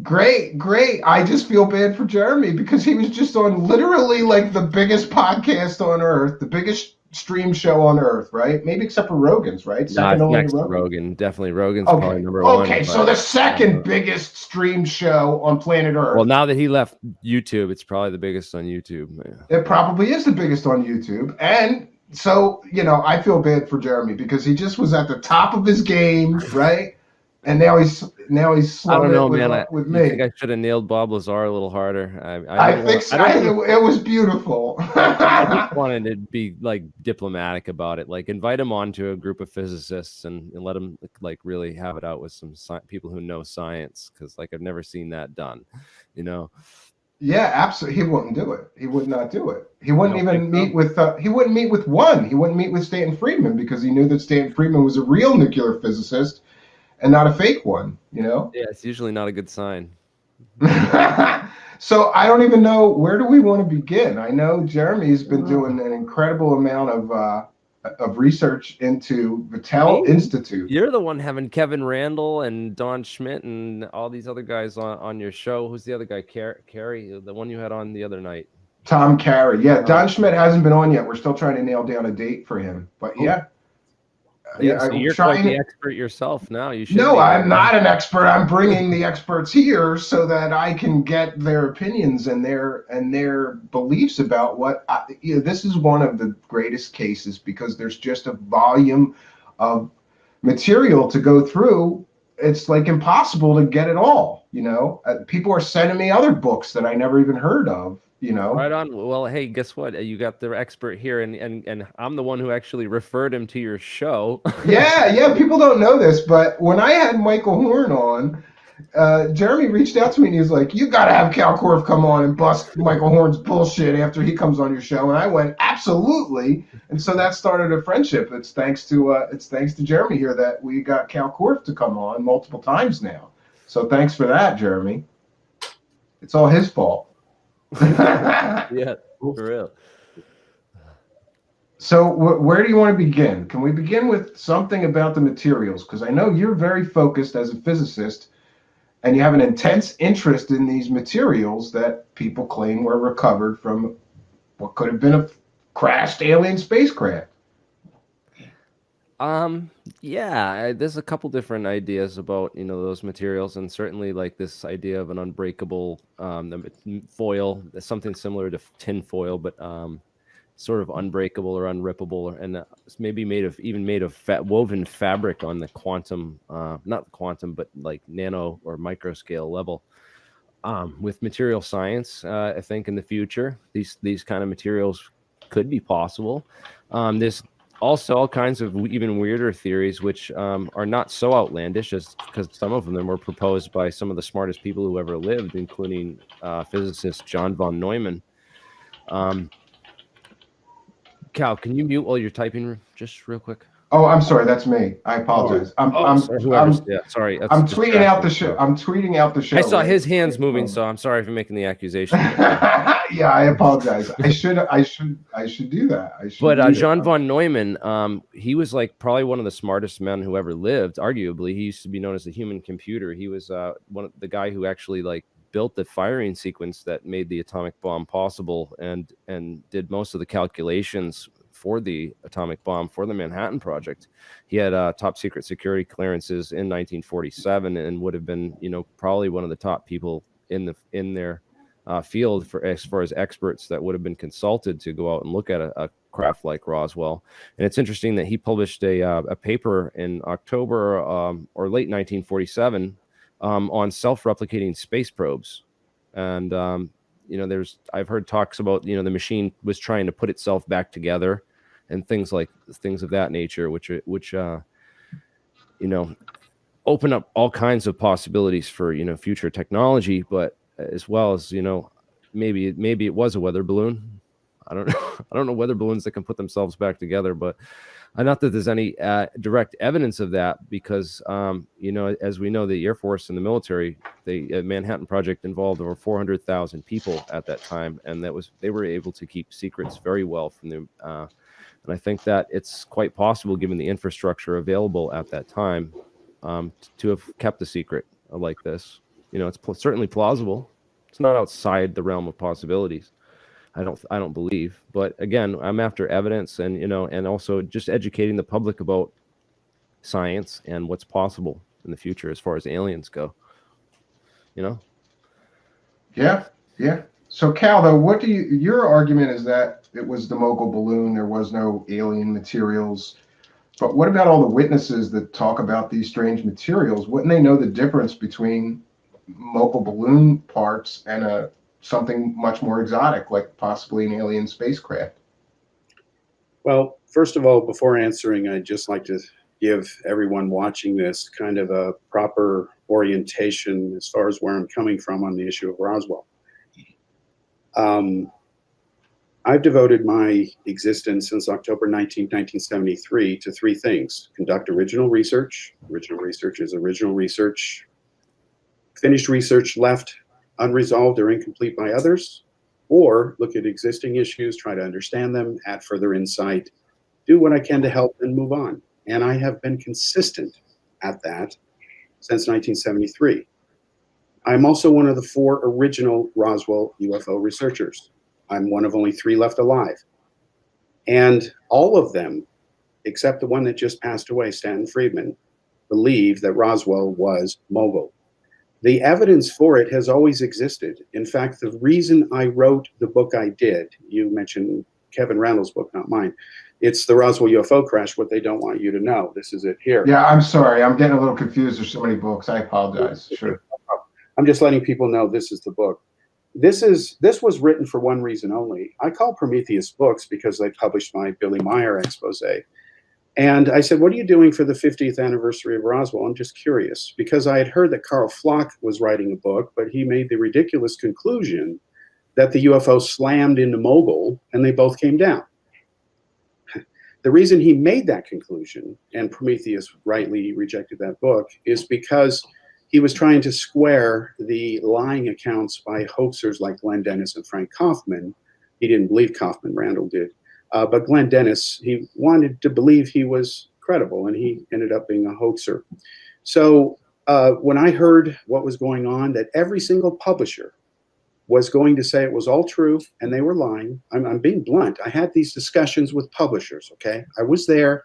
Great. I just feel bad for Jeremy because he was just on literally like the biggest podcast on earth, the biggest stream show on earth, right? Maybe except for Rogan's, right? Second only next to Rogan. Definitely Rogan's probably number one. Okay, so the second biggest stream show on planet Earth. Well, now that he left YouTube, it's probably the biggest on YouTube. Yeah. It probably is the biggest on YouTube. And so, I feel bad for Jeremy because he just was at the top of his game, right? And now he's I don't know, man. With me. I think I should have nailed Bob Lazar a little harder. I think so. It was beautiful. I wanted to be like diplomatic about it, like invite him on to a group of physicists and let him like really have it out with some people who know science, because like I've never seen that done, Yeah, absolutely. He wouldn't do it. He would not do it. He wouldn't even meet with. He wouldn't meet with one. He wouldn't meet with Stanton Friedman because he knew that Stanton Friedman was a real nuclear physicist and not a fake one. Yeah, it's usually not a good sign. So I don't even know, where do we want to begin? I know Jeremy's been doing an incredible amount of research into Battelle Institute. You're the one having Kevin Randall and Don Schmidt and all these other guys on your show. Who's the other guy? Carey, the one you had on the other night. Tom Carey. Yeah, Don Schmidt hasn't been on yet. We're still trying to nail down a date for him. But yeah. So you're quite the expert yourself now. You should. No, I'm not an expert. I'm bringing the experts here so that I can get their opinions and their beliefs about what. This is one of the greatest cases because there's just a volume of material to go through. It's like impossible to get it all. People are sending me other books that I never even heard of. Right on. Well, hey, guess what? You got the expert here, and I'm the one who actually referred him to your show. Yeah. People don't know this, but when I had Michael Horn on, Jeremy reached out to me and he was like, "You got to have Cal Korff come on and bust Michael Horn's bullshit after he comes on your show." And I went, "Absolutely!" And so that started a friendship. It's thanks to Jeremy here that we got Cal Korff to come on multiple times now. So thanks for that, Jeremy. It's all his fault. Yeah, for real. So where do you want to begin? Can we begin with something about the materials? Because I know you're very focused as a physicist, and you have an intense interest in these materials that people claim were recovered from what could have been a crashed alien spacecraft. Yeah, there's a couple different ideas about those materials, and certainly like this idea of an unbreakable foil, something similar to tin foil, but sort of unbreakable or unrippable, and maybe made of woven fabric on the quantum, not quantum, but like nano or micro scale level. With material science, I think in the future these kind of materials could be possible. There's also all kinds of even weirder theories, which are not so outlandish, as because some of them were proposed by some of the smartest people who ever lived, including physicist John von Neumann. Cal, can you mute while you're typing just real quick? Oh, I'm sorry. That's me. I apologize. Sorry, sorry. That's I'm tweeting out the distracting. show. I'm tweeting out the show. I saw right? his hands moving, so I'm sorry for making the accusation. Yeah, I apologize. I should do that. But John von Neumann, he was like probably one of the smartest men who ever lived. Arguably, he used to be known as the human computer. He was one of the guy who actually like built the firing sequence that made the atomic bomb possible, and did most of the calculations for the atomic bomb for the Manhattan Project. He had top secret security clearances in 1947, and would have been, probably one of the top people in their field for as far as experts that would have been consulted to go out and look at a craft like Roswell. And it's interesting that he published a paper in October or late 1947 on self-replicating space probes. And I've heard talks about the machine was trying to put itself back together and things of that nature, which open up all kinds of possibilities for future technology, but as well as maybe it was a weather balloon. I don't know. I don't know weather balloons that can put themselves back together, but not that there's any direct evidence of that, because as we know, the Air Force and the military, the Manhattan Project involved over 400,000 people at that time, and they were able to keep secrets very well from them. And I think that it's quite possible, given the infrastructure available at that time, to have kept a secret like this. It's certainly plausible. It's not outside the realm of possibilities. I don't believe. But again, I'm after evidence, and and also just educating the public about science and what's possible in the future as far as aliens go. Yeah. So Cal, though, your argument is that it was the mogul balloon, there was no alien materials. But what about all the witnesses that talk about these strange materials? Wouldn't they know the difference between mogul balloon parts and something much more exotic, like possibly an alien spacecraft? Well, first of all, before answering, I'd just like to give everyone watching this kind of a proper orientation as far as where I'm coming from on the issue of Roswell. I've devoted my existence since October 19, 1973 to three things: conduct original research. Original research is original research. Finished research left unresolved or incomplete by others, or look at existing issues, try to understand them, add further insight, do what I can to help, and move on. And I have been consistent at that since 1973. I'm also one of the 4 original Roswell UFO researchers. I'm one of only 3 left alive. And all of them, except the one that just passed away, Stanton Friedman, believe that Roswell was mogul. The evidence for it has always existed. In fact, the reason I wrote the book I did, you mentioned Kevin Randall's book, not mine. It's the Roswell UFO Crash, What They Don't Want You to Know. This is it here. Yeah, I'm sorry. I'm getting a little confused. There's so many books. I apologize. Sure. I'm just letting people know this is the book. This was written for one reason only. I call Prometheus Books because they published my Billy Meyer expose. And I said, what are you doing for the 50th anniversary of Roswell? I'm just curious, because I had heard that Carl Flock was writing a book, but he made the ridiculous conclusion that the UFO slammed into mogul and they both came down. The reason he made that conclusion, and Prometheus rightly rejected that book, is because he was trying to square the lying accounts by hoaxers like Glenn Dennis and Frank Kaufman. He didn't believe Kaufman, Randall did. But Glenn Dennis, he wanted to believe he was credible, and he ended up being a hoaxer. So when I heard what was going on, that every single publisher was going to say it was all true and they were lying, I'm being blunt. I had these discussions with publishers, okay? I was there,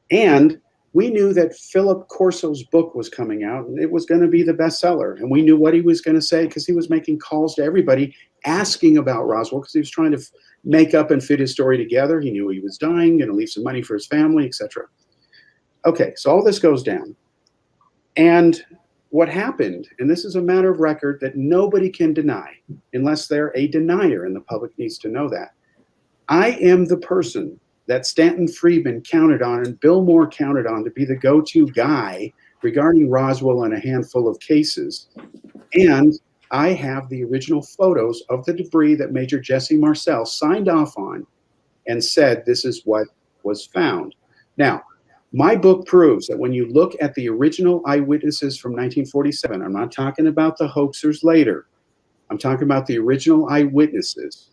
and we knew that Philip Corso's book was coming out, and it was going to be the bestseller. And we knew what he was going to say because he was making calls to everybody asking about Roswell, because he was trying to make up and fit his story together. He knew he was dying, going to leave some money for his family, etc. Okay, so all this goes down. And what happened, and this is a matter of record that nobody can deny unless they're a denier, and the public needs to know that. I am the person that Stanton Friedman counted on and Bill Moore counted on to be the go-to guy regarding Roswell and a handful of cases. And I have the original photos of the debris that Major Jesse Marcel signed off on and said this is what was found. Now, my book proves that when you look at the original eyewitnesses from 1947, I'm not talking about the hoaxers later. I'm talking about the original eyewitnesses.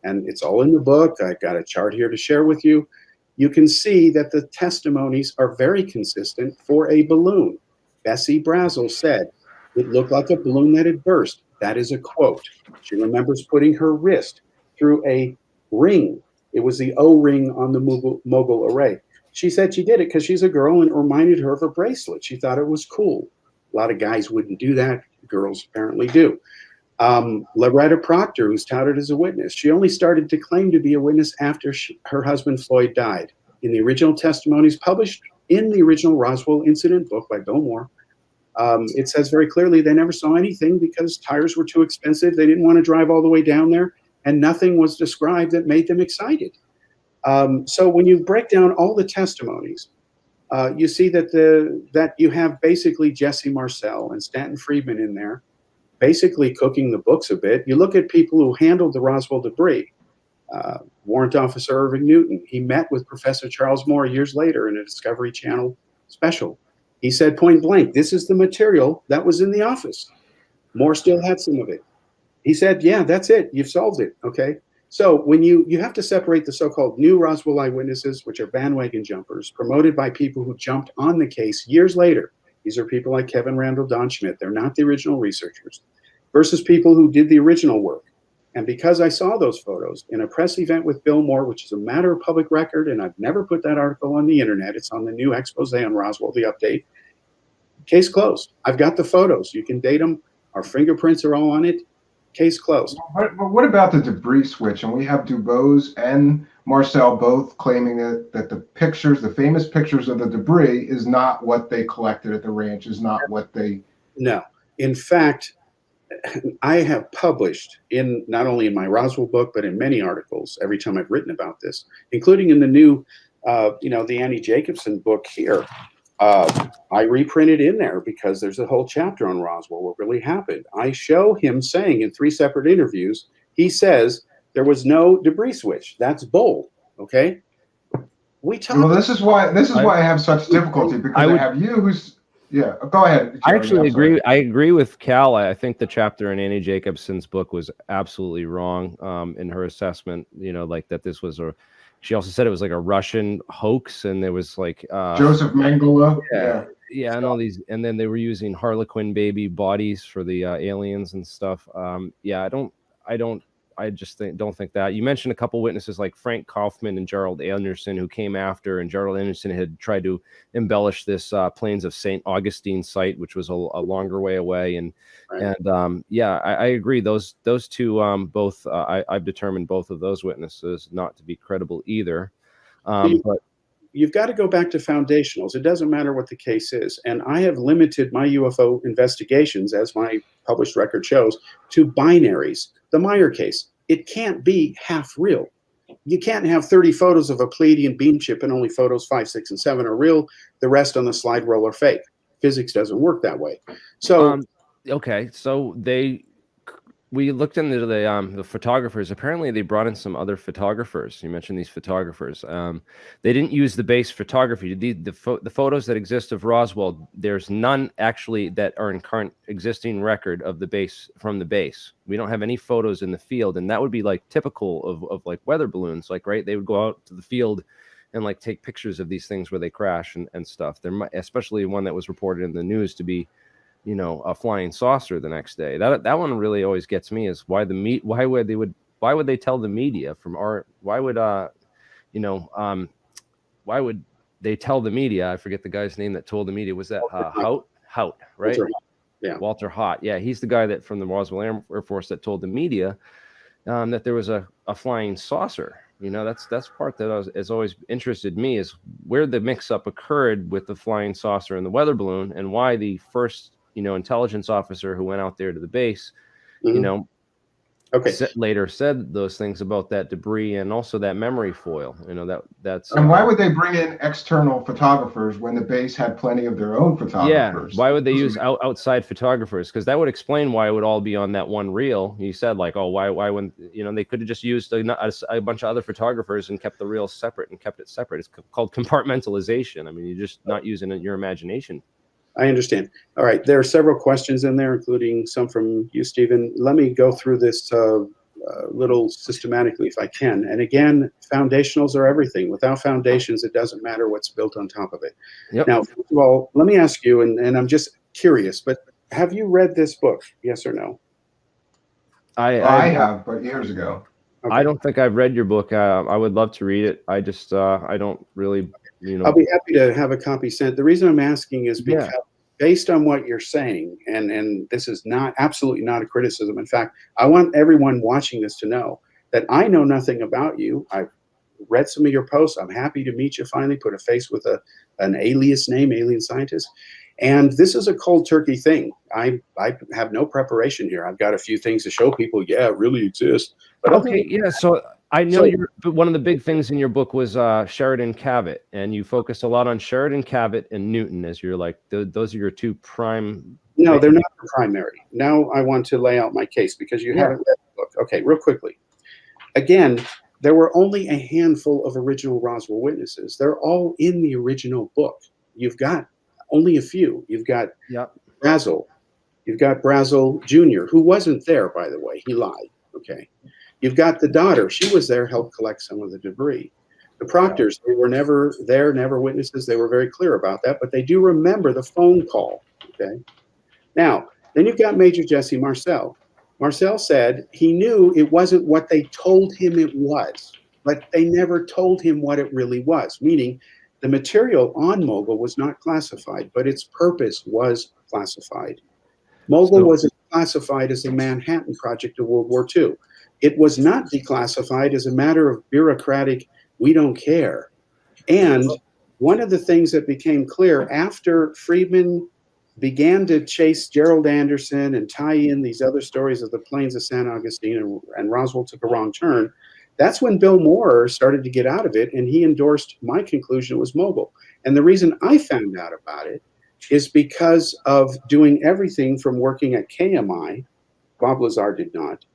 And it's all in the book. I've got a chart here to share with you. You can see that the testimonies are very consistent for a balloon. Bessie Brazzle said, it looked like a balloon that had burst. That is a quote. She remembers putting her wrist through a ring. It was the O-ring on the mogul array. She said she did it because she's a girl and it reminded her of a bracelet. She thought it was cool. A lot of guys wouldn't do that. Girls apparently do. Loretta Proctor, who's touted as a witness, she only started to claim to be a witness after her husband Floyd died. In the original testimonies published in the original Roswell incident book by Bill Moore, it says very clearly they never saw anything because tires were too expensive. They didn't want to drive all the way down there, and nothing was described that made them excited. So when you break down all the testimonies, you see that you have basically Jesse Marcel and Stanton Friedman in there, basically cooking the books a bit. You look at people who handled the Roswell debris. Warrant Officer Irving Newton, he met with Professor Charles Moore years later in a Discovery Channel special. He said point blank, this is the material that was in the office. Moore still had some of it. He said, yeah, that's it. You've solved it. Okay. So when you have to separate the so-called new Roswell eyewitnesses, which are bandwagon jumpers, promoted by people who jumped on the case years later. These are people like Kevin Randall, Don Schmidt. They're not the original researchers, versus people who did the original work. And because I saw those photos in a press event with Bill Moore, which is a matter of public record, and I've never put that article on the internet. It's on the new expose on Roswell, the update. Case closed. I've got the photos. You can date them. Our fingerprints are all on it. Case closed. But what about the debris switch? And we have Dubose and Marcel both claiming that the pictures, the famous pictures of the debris, is not what they collected at the ranch, is not what they... No. In fact, I have published in not only in my Roswell book, but in many articles every time I've written about this, including in the new, the Annie Jacobson book here. I reprinted in there because there's a whole chapter on Roswell, what really happened. I show him saying in 3 separate interviews, he says there was no debris switch. That's bull. Okay. Well, this is why I have such difficulty, because I have you who's... Yeah, go ahead. I actually agree. I agree with Cal. I think the chapter in Annie Jacobson's book was absolutely wrong in her assessment. Like that this was she also said it was like a Russian hoax, and there was like Joseph Mengele. Yeah, and all these, and then they were using Harlequin baby bodies for the aliens and stuff. I just don't think that. You mentioned a couple witnesses like Frank Kaufman and Gerald Anderson, who came after, and Gerald Anderson had tried to embellish this Plains of St. Augustine site, which was a longer way away. And I agree. Those two both I've determined both of those witnesses not to be credible either. But you've got to go back to foundationals. It doesn't matter what the case is. And I have limited my UFO investigations, as my published record shows, to binaries. The Meyer case, it can't be half real. You can't have 30 photos of a Pleiadian beam chip and only photos 5, 6, and 7 are real. The rest on the slide rule are fake. Physics doesn't work that way. So, okay. So we looked into the photographers. Apparently, they brought in some other photographers. You mentioned these photographers. They didn't use the base photography. The photos that exist of Roswell, there's none actually that are in current existing record of the base, from the base. We don't have any photos in the field, and that would be like typical of like weather balloons. Like, right, they would go out to the field and like take pictures of these things where they crash and stuff. There might, especially one that was reported in the news to be, a flying saucer the next day. That one really always gets me, is why would they tell the media why would they tell the media? I forget the guy's name that told the media. Was that Hout, right? Walter Haut. Yeah, he's the guy that from the Roswell Air Force that told the media that there was a flying saucer. That's part that has always interested me, is where the mix-up occurred with the flying saucer and the weather balloon, and why the first intelligence officer who went out there to the base, Okay. later said those things about that debris and also that memory foil. You know, that's And why would they bring in external photographers when the base had plenty of their own yeah. photographers? Why would they use outside photographers? Because that would explain why it would all be on that one reel. You said like, oh, why wouldn't, you know, they could have just used a bunch of other photographers and kept the reels separate and kept it separate. It's called compartmentalization. I mean, you're just not using your imagination. I understand. All right. There are several questions in there, including some from you, Stephen. Let me go through this little systematically if I can. And again, foundationals are everything. Without foundations, it doesn't matter what's built on top of it. Yep. Now, first of all, let me ask you, and I'm just curious, but have you read this book? Yes or no? I have, but years ago. Okay. I don't think I've read your book. I would love to read it. I just, I don't really, you know. I'll be happy to have a copy sent. The reason I'm asking is because based on what you're saying, and this is not absolutely not a criticism. In fact, I want everyone watching this to know that I know nothing about you. I've read some of your posts. I'm happy to meet you finally, put a face with an alias name, alien scientist. And this is a cold turkey thing. I have no preparation here. I've got a few things to show people. Yeah, it really exists. But okay, yeah. So I know but one of the big things in your book was Sheridan Cavett, and you focus a lot on Sheridan Cavett and Newton as you're like those are your two prime. No, they're not the primary. Now I want to lay out my case because you haven't read the book. Okay, real quickly. Again, there were only a handful of original Roswell witnesses. They're all in the original book. You've got only a few. You've got Brazzle. You've got Brazzle Jr., who wasn't there, by the way. He lied. Okay. You've got the daughter. She was there, helped collect some of the debris. The Proctors, they were never there, never witnesses. They were very clear about that, but they do remember the phone call. Okay. Now, then you've got Major Jesse Marcel. Marcel said he knew it wasn't what they told him it was, but they never told him what it really was, meaning the material on Mogul was not classified, but its purpose was classified. Mogul was classified as a Manhattan Project of World War II. It was not declassified as a matter of bureaucratic, we don't care. And one of the things that became clear after Friedman began to chase Gerald Anderson and tie in these other stories of the plains of San Augustine and Roswell took a wrong turn, that's when Bill Moore started to get out of it, and he endorsed my conclusion it was Mogul. And the reason I found out about it is because of doing everything from working at KMI, Bob Lazar did not,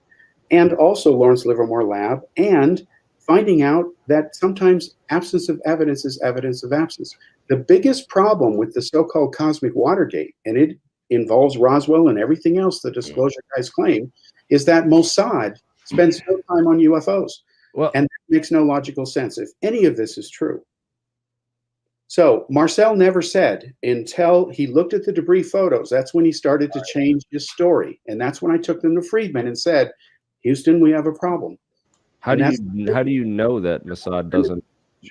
and also Lawrence Livermore Lab, and finding out that sometimes absence of evidence is evidence of absence. The biggest problem with the so-called cosmic Watergate, and it involves Roswell and everything else the disclosure guys claim, is that Mossad spends no time on UFOs. Well, and that makes no logical sense if any of this is true. So Marcel never said until he looked at the debris photos, that's when he started to change his story. And that's when I took them to Friedman and said, Houston, we have a problem. How do you know that Mossad doesn't,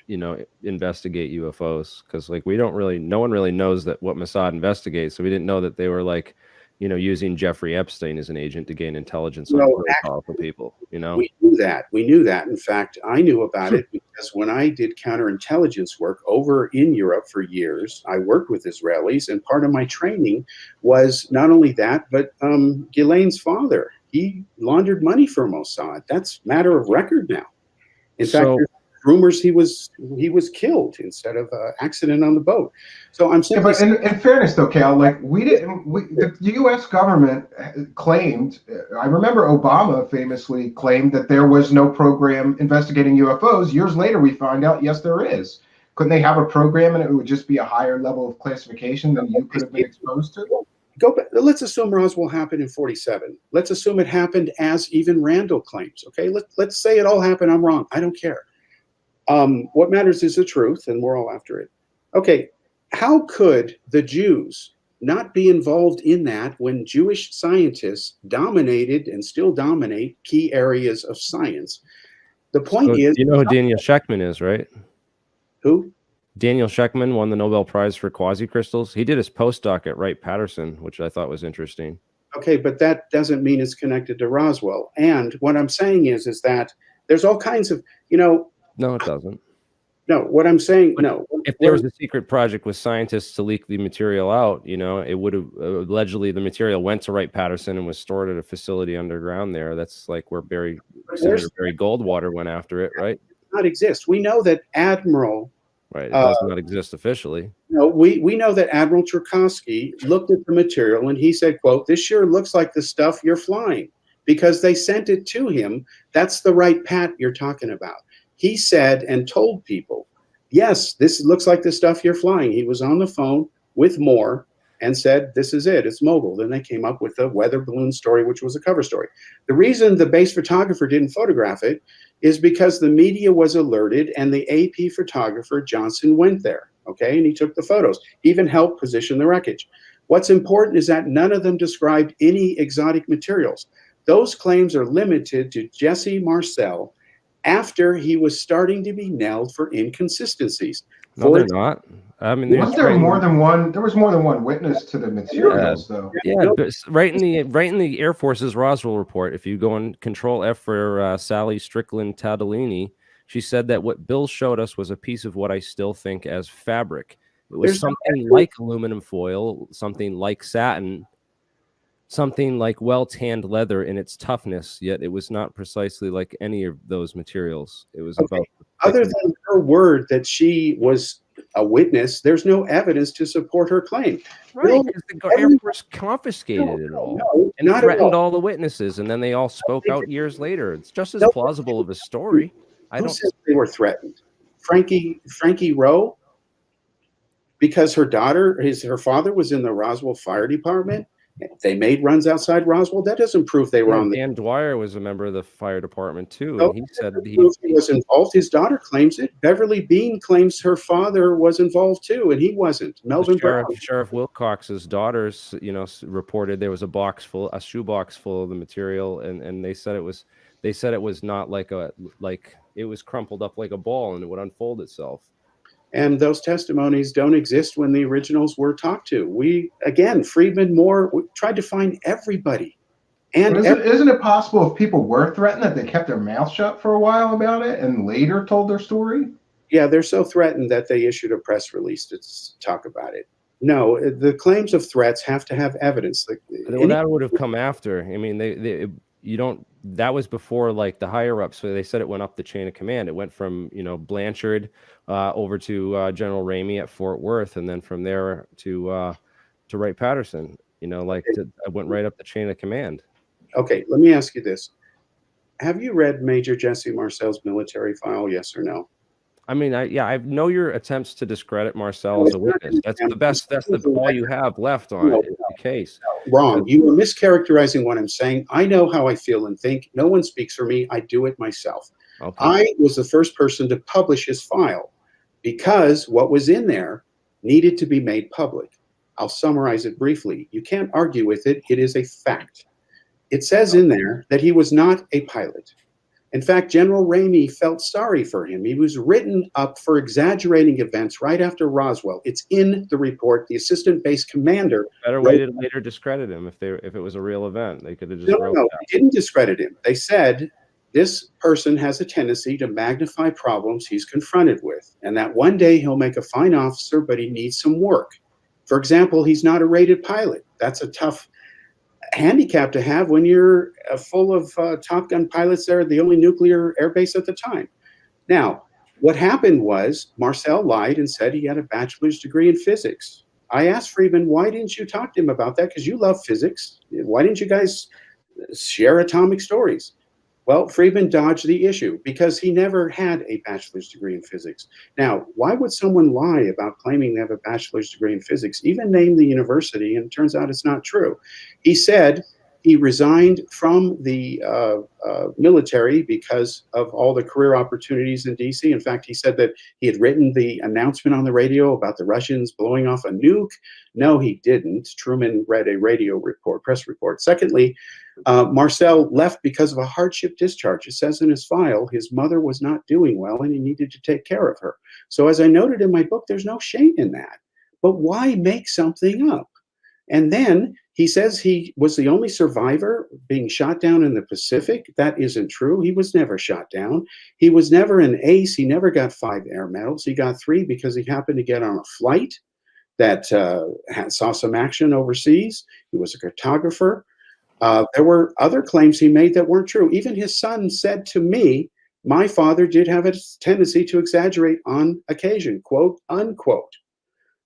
you know, investigate UFOs? Because like no one really knows that what Mossad investigates. So we didn't know that they were like, you know, using Jeffrey Epstein as an agent to gain intelligence on very powerful people, you know? We knew that. In fact, I knew about it because when I did counterintelligence work over in Europe for years, I worked with Israelis, and part of my training was not only that, but Ghislaine's father, he laundered money for Mossad. That's matter of record now. In fact, there's rumors he was killed instead of an accident on the boat. So I'm saying, but in fairness, though, Cal, like the U.S. government claimed. I remember Obama famously claimed that there was no program investigating UFOs. Years later, we find out, yes, there is. Couldn't they have a program and it would just be a higher level of classification than you could have been exposed to? Go back. Let's assume Roswell happened in 47. Let's assume it happened as even Randall claims. Okay, let's say it all happened. I'm wrong. I don't care. What matters is the truth, and we're all after it. Okay, how could the Jews not be involved in that when Jewish scientists dominated and still dominate key areas of science? The point is, you know who Daniel Shechtman is, right? Who? Daniel Shechtman won the Nobel Prize for quasi-crystals. He did his postdoc at Wright-Patterson, which I thought was interesting. Okay, but that doesn't mean it's connected to Roswell. And what I'm saying is that there's all kinds of, you know. No, it doesn't. No, what I'm saying, no. If there was a secret project with scientists to leak the material out, it would have allegedly the material went to Wright-Patterson and was stored at a facility underground there. That's like where Senator Barry Goldwater went after it, right? Not exist. We know that Admiral. Right. It does not exist officially. No, we know that Admiral Turkowski looked at the material and he said, quote, "This sure looks like the stuff you're flying," because they sent it to him. That's the right Pat you're talking about. He said and told people, yes, this looks like the stuff you're flying. He was on the phone with Moore and said, this is it. It's mogul. Then they came up with the weather balloon story, which was a cover story. The reason the base photographer didn't photograph it is because the media was alerted and the AP photographer, Johnson, went there, okay? And he took the photos, even helped position the wreckage. What's important is that none of them described any exotic materials. Those claims are limited to Jesse Marcel after he was starting to be nailed for inconsistencies. No, they're not. I mean, was there more than one? There was more than one witness to the materials, though. Yeah, but right in the Air Force's Roswell report, if you go on Control F for Sally Strickland Tadolini, she said that what Bill showed us was a piece of what I still think as fabric. It was something like aluminum foil, something like satin, something like well-tanned leather in its toughness, yet it was not precisely like any of those materials. It was about... Other than her word that she was a witness, there's no evidence to support her claim. Right, because the Air Force confiscated it all and threatened all the witnesses, and then they all spoke out years later. It's just as plausible of a story. Who said they were threatened? Frankie Rowe? Because her father was in the Roswell Fire Department? They made runs outside Roswell. That doesn't prove they were on the... Dan Dwyer was a member of the fire department too. And he said he was involved. His daughter claims it. Beverly Bean claims her father was involved too, and he wasn't. Melvin Brown. Sheriff Wilcox's daughters, reported there was a shoebox full of the material, and they said it was not it was crumpled up like a ball and it would unfold itself. And those testimonies don't exist when the originals were talked to. Friedman, Moore, we tried to find everybody. And isn't it possible if people were threatened that they kept their mouth shut for a while about it and later told their story? Yeah, they're so threatened that they issued a press release to talk about it. No, the claims of threats have to have evidence. That would have come after. I mean, that was before like the higher ups. So they said it went up the chain of command. It went from Blanchard over to General Ramey at Fort Worth, and then from there to Wright-Patterson. It went right up the chain of command. Okay, let me ask you this: have you read Major Jesse Marcel's military file? Yes or no? I mean, I know your attempts to discredit Marcel as a witness. That's the best. That's all you have left on the case. Wrong. You are mischaracterizing what I'm saying. I know how I feel and think. No one speaks for me. I do it myself. Okay. I was the first person to publish his file because what was in there needed to be made public. I'll summarize it briefly. You can't argue with it. It is a fact. It says in there that he was not a pilot. In fact, General Ramey felt sorry for him. He was written up for exaggerating events right after Roswell. It's in the report. The assistant base commander... Better way to later discredit him if it was a real event. They could have just... No, they didn't discredit him. They said this person has a tendency to magnify problems he's confronted with, and that one day he'll make a fine officer, but he needs some work. For example, he's not a rated pilot. That's a tough handicap to have when you're full of Top Gun pilots there, the only nuclear air base at the time. Now, what happened was Marcel lied and said he had a bachelor's degree in physics. I asked Friedman, why didn't you talk to him about that? Because you love physics. Why didn't you guys share atomic stories? Well, Friedman dodged the issue because he never had a bachelor's degree in physics. Now, why would someone lie about claiming they have a bachelor's degree in physics, even name the university, and it turns out it's not true? He said he resigned from the military because of all the career opportunities in D.C. In fact, he said that he had written the announcement on the radio about the Russians blowing off a nuke. No, he didn't. Truman read a press report. Secondly, Marcel left because of a hardship discharge. It says in his file his mother was not doing well and he needed to take care of her. So as I noted in my book, there's no shame in that. But why make something up? And then He says he was the only survivor being shot down in the Pacific. That isn't true. He was never shot down. He was never an ace. He never got 5 air medals. He got 3 because he happened to get on a flight that saw some action overseas. He was a cartographer. There were other claims he made that weren't true. Even his son said to me, my father did have a tendency to exaggerate on occasion, quote, unquote.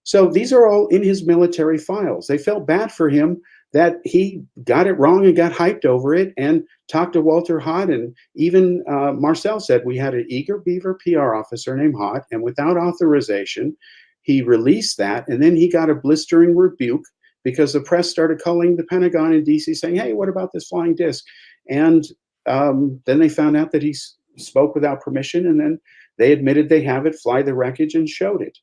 So these are all in his military files. They felt bad for him that he got it wrong and got hyped over it and talked to Walter Hott. And even Marcel said we had an eager beaver PR officer named Hott, and without authorization, he released that. And then he got a blistering rebuke because the press started calling the Pentagon in DC saying, hey, what about this flying disc? And then they found out that he spoke without permission, and then they admitted they have it, fly the wreckage, and showed it.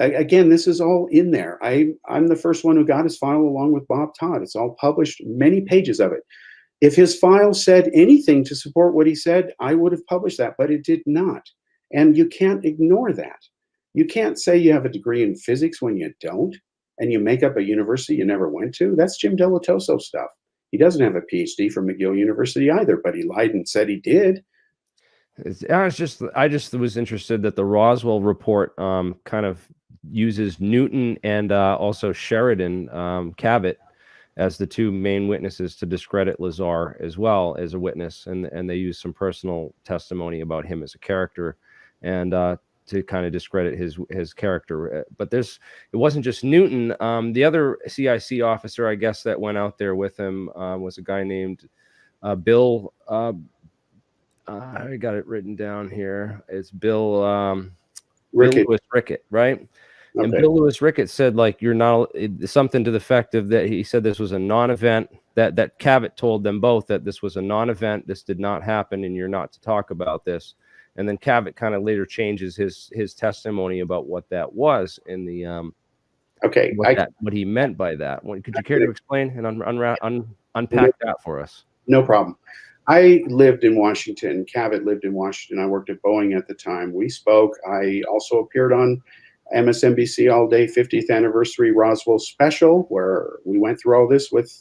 Again, this is all in there. I'm the first one who got his file along with Bob Todd. It's all published, many pages of it. If his file said anything to support what he said, I would have published that, but it did not. And you can't ignore that. You can't say you have a degree in physics when you don't, and you make up a university you never went to. That's Jim Delatoso stuff. He doesn't have a PhD from McGill University either, but he lied and said he did. I just was interested that the Roswell report kind of uses Newton and also Sheridan Cabot as the 2 main witnesses to discredit Lazar as well as a witness, and they use some personal testimony about him as a character and to kind of discredit his character. But it wasn't just Newton. The other CIC officer, I guess, that went out there with him was a guy named Bill. I got it written down here. It's Bill Lewis Rickett, right? Okay. And Bill Lewis Rickett said, like, you're not something to the effect of that. He said this was a non-event. That Cabot told them both that this was a non-event. This did not happen, and you're not to talk about this. And then Cabot kind of later changes his testimony about what that was in the what he meant by that. Could you care to explain and unpack that for us? No problem. I lived in Washington. Cabot lived in Washington. I worked at Boeing at the time. We spoke. I also appeared on MSNBC All Day 50th Anniversary Roswell Special, where we went through all this with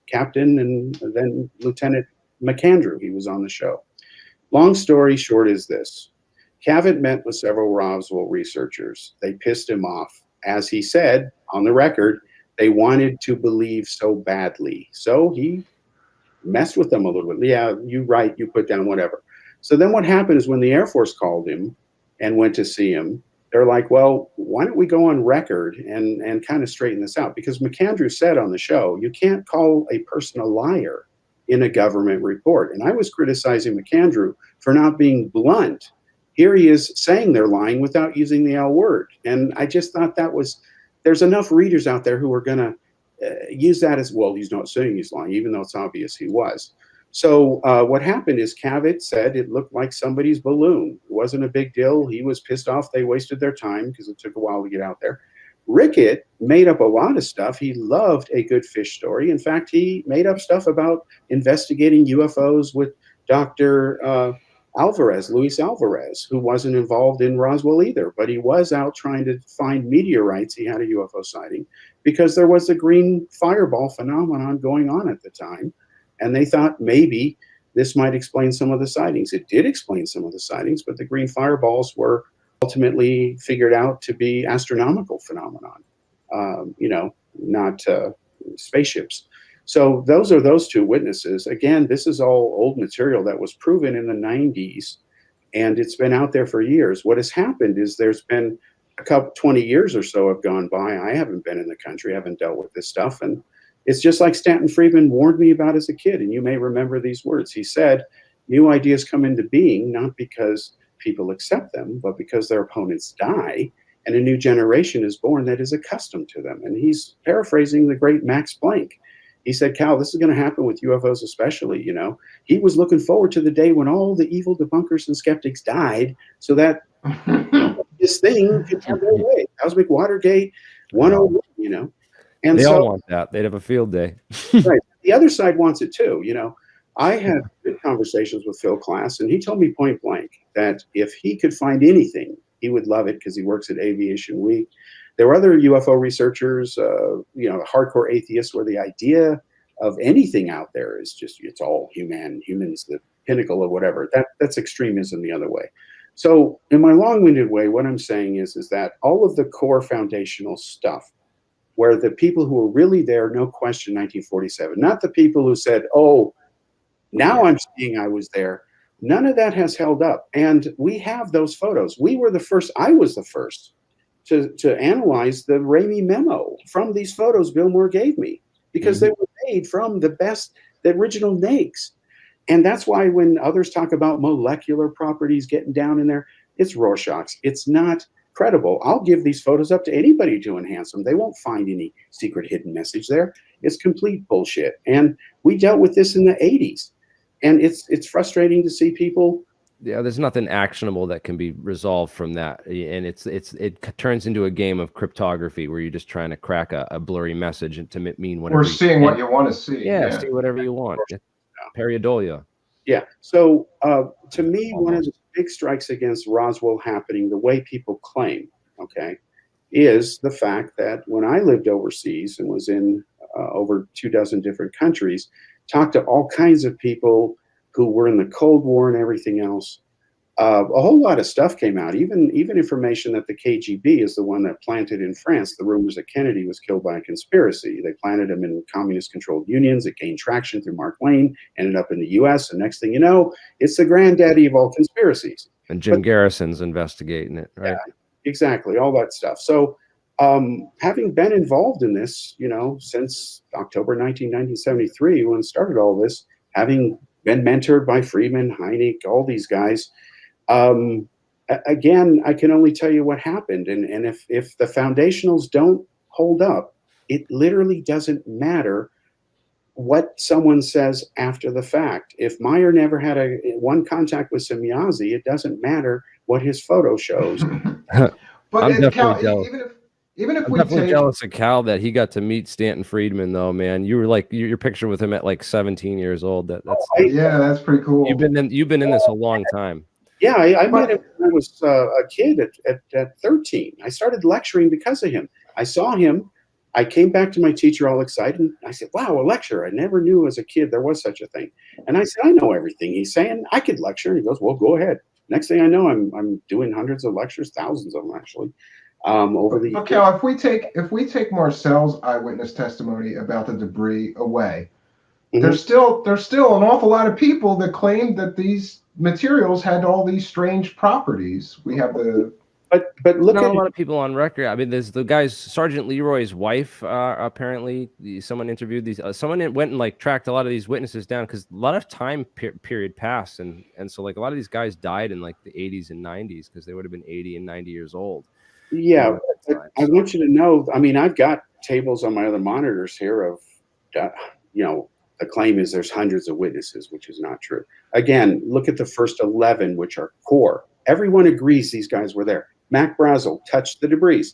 Captain and then Lieutenant McAndrew. He was on the show. Long story short is this. Cabot met with several Roswell researchers. They pissed him off. As he said on the record, they wanted to believe so badly. So he messed with them a little bit. Yeah, you write, you put down whatever. So then what happened is when the Air Force called him and went to see him, they're like, well, why don't we go on record and kind of straighten this out? Because McAndrew said on the show, you can't call a person a liar in a government report. And I was criticizing McAndrew for not being blunt. Here he is saying they're lying without using the L word. And I just thought there's enough readers out there who are going to use that as, well, he's not saying he's lying, even though it's obvious he was. So what happened is Cabot said it looked like somebody's balloon. It wasn't a big deal. He was pissed off they wasted their time because it took a while to get out there. Rickett made up a lot of stuff. He loved a good fish story. In fact, he made up stuff about investigating UFOs with Dr. Luis Alvarez, who wasn't involved in Roswell either, but he was out trying to find meteorites. He had a UFO sighting because there was the green fireball phenomenon going on at the time. And they thought maybe this might explain some of the sightings. It did explain some of the sightings, but the green fireballs were ultimately figured out to be astronomical phenomenon, not spaceships. So those are those 2 witnesses. Again, this is all old material that was proven in the 90s, and it's been out there for years. What has happened is there's been 20 years or so have gone by. I haven't been in the country, I haven't dealt with this stuff, and it's just like Stanton Friedman warned me about as a kid, and you may remember these words. He said, new ideas come into being not because people accept them, but because their opponents die, and a new generation is born that is accustomed to them. And he's paraphrasing the great Max Planck. He said, Cal, this is going to happen with UFOs especially, He was looking forward to the day when all the evil debunkers and skeptics died so that this thing could have their way. Cosmic Watergate 101, And they all want that. They'd have a field day. Right. The other side wants it too. I had good conversations with Phil Klass, and he told me point blank that if he could find anything He would love it because he works at Aviation Week. There were other UFO researchers, hardcore atheists, where the idea of anything out there is just, it's all humans, the pinnacle of whatever. That's extremism the other way. So in my long-winded way, what I'm saying is that all of the core foundational stuff, where the people who were really there, no question, 1947, not the people who said, oh, now I'm seeing I was there. None of that has held up. And we have those photos. We were the first, I was the first to analyze the Ramey memo from these photos Bill Moore gave me, because they were made from the original NAICS. And that's why when others talk about molecular properties getting down in there, it's Rorschach's. It's not credible. I'll give these photos up to anybody to enhance them. They won't find any secret hidden message there. It's complete bullshit. And we dealt with this in the 80s. And it's frustrating to see people. Yeah, there's nothing actionable that can be resolved from that, and it turns into a game of cryptography where you're just trying to crack a blurry message and to mean whatever. Or seeing what you want to see. Yeah, see whatever you want. Pareidolia. Yeah. So to me, one of the big strikes against Roswell happening, the way people claim, okay, is the fact that when I lived overseas and was in over 24 different countries, talked to all kinds of people who were in the Cold War and everything else. A whole lot of stuff came out, even information that the KGB is the one that planted in France the rumors that Kennedy was killed by a conspiracy. They planted him in communist-controlled unions. It gained traction through Mark Lane, ended up in the U.S., and next thing you know, it's the granddaddy of all conspiracies. And Jim Garrison's investigating it, right? Yeah, exactly, all that stuff. So having been involved in this, since October 1973, when it started all this, having been mentored by Friedman, Hynek, all these guys, again, I can only tell you what happened. And if the foundationals don't hold up, it literally doesn't matter what someone says after the fact. If Meyer never had one contact with Semyazi, it doesn't matter what his photo shows. But I'm Cal, jealous. even if I'm we definitely take jealous of Cal that he got to meet Stanton Friedman, though, man. You were like your picture with him at like 17 years old. That's pretty cool. You've been in this a long time. Yeah, I met him when I was a kid at 13. I started lecturing because of him. I saw him. I came back to my teacher all excited. And I said, wow, a lecture. I never knew as a kid there was such a thing. And I said, I know everything he's saying. I could lecture. And he goes, well, go ahead. Next thing I know, I'm doing hundreds of lectures, thousands of them actually. Over the years. Cal, if we take Marcel's eyewitness testimony about the debris away, there's still an awful lot of people that claim that these materials had all these strange properties. We have but look not at a lot of people on record. I mean, there's the guy's Sergeant Leroy's wife. Apparently, someone interviewed these. Someone went and tracked a lot of these witnesses down because a lot of time period passed, and so a lot of these guys died in the 80s and 90s because they would have been 80 and 90 years old. Yeah, I want you to know. I mean, I've got tables on my other monitors here of, the claim is there's hundreds of witnesses, which is not true. Again, look at the first 11, which are core. Everyone agrees these guys were there. Mac Brazzle touched the debris.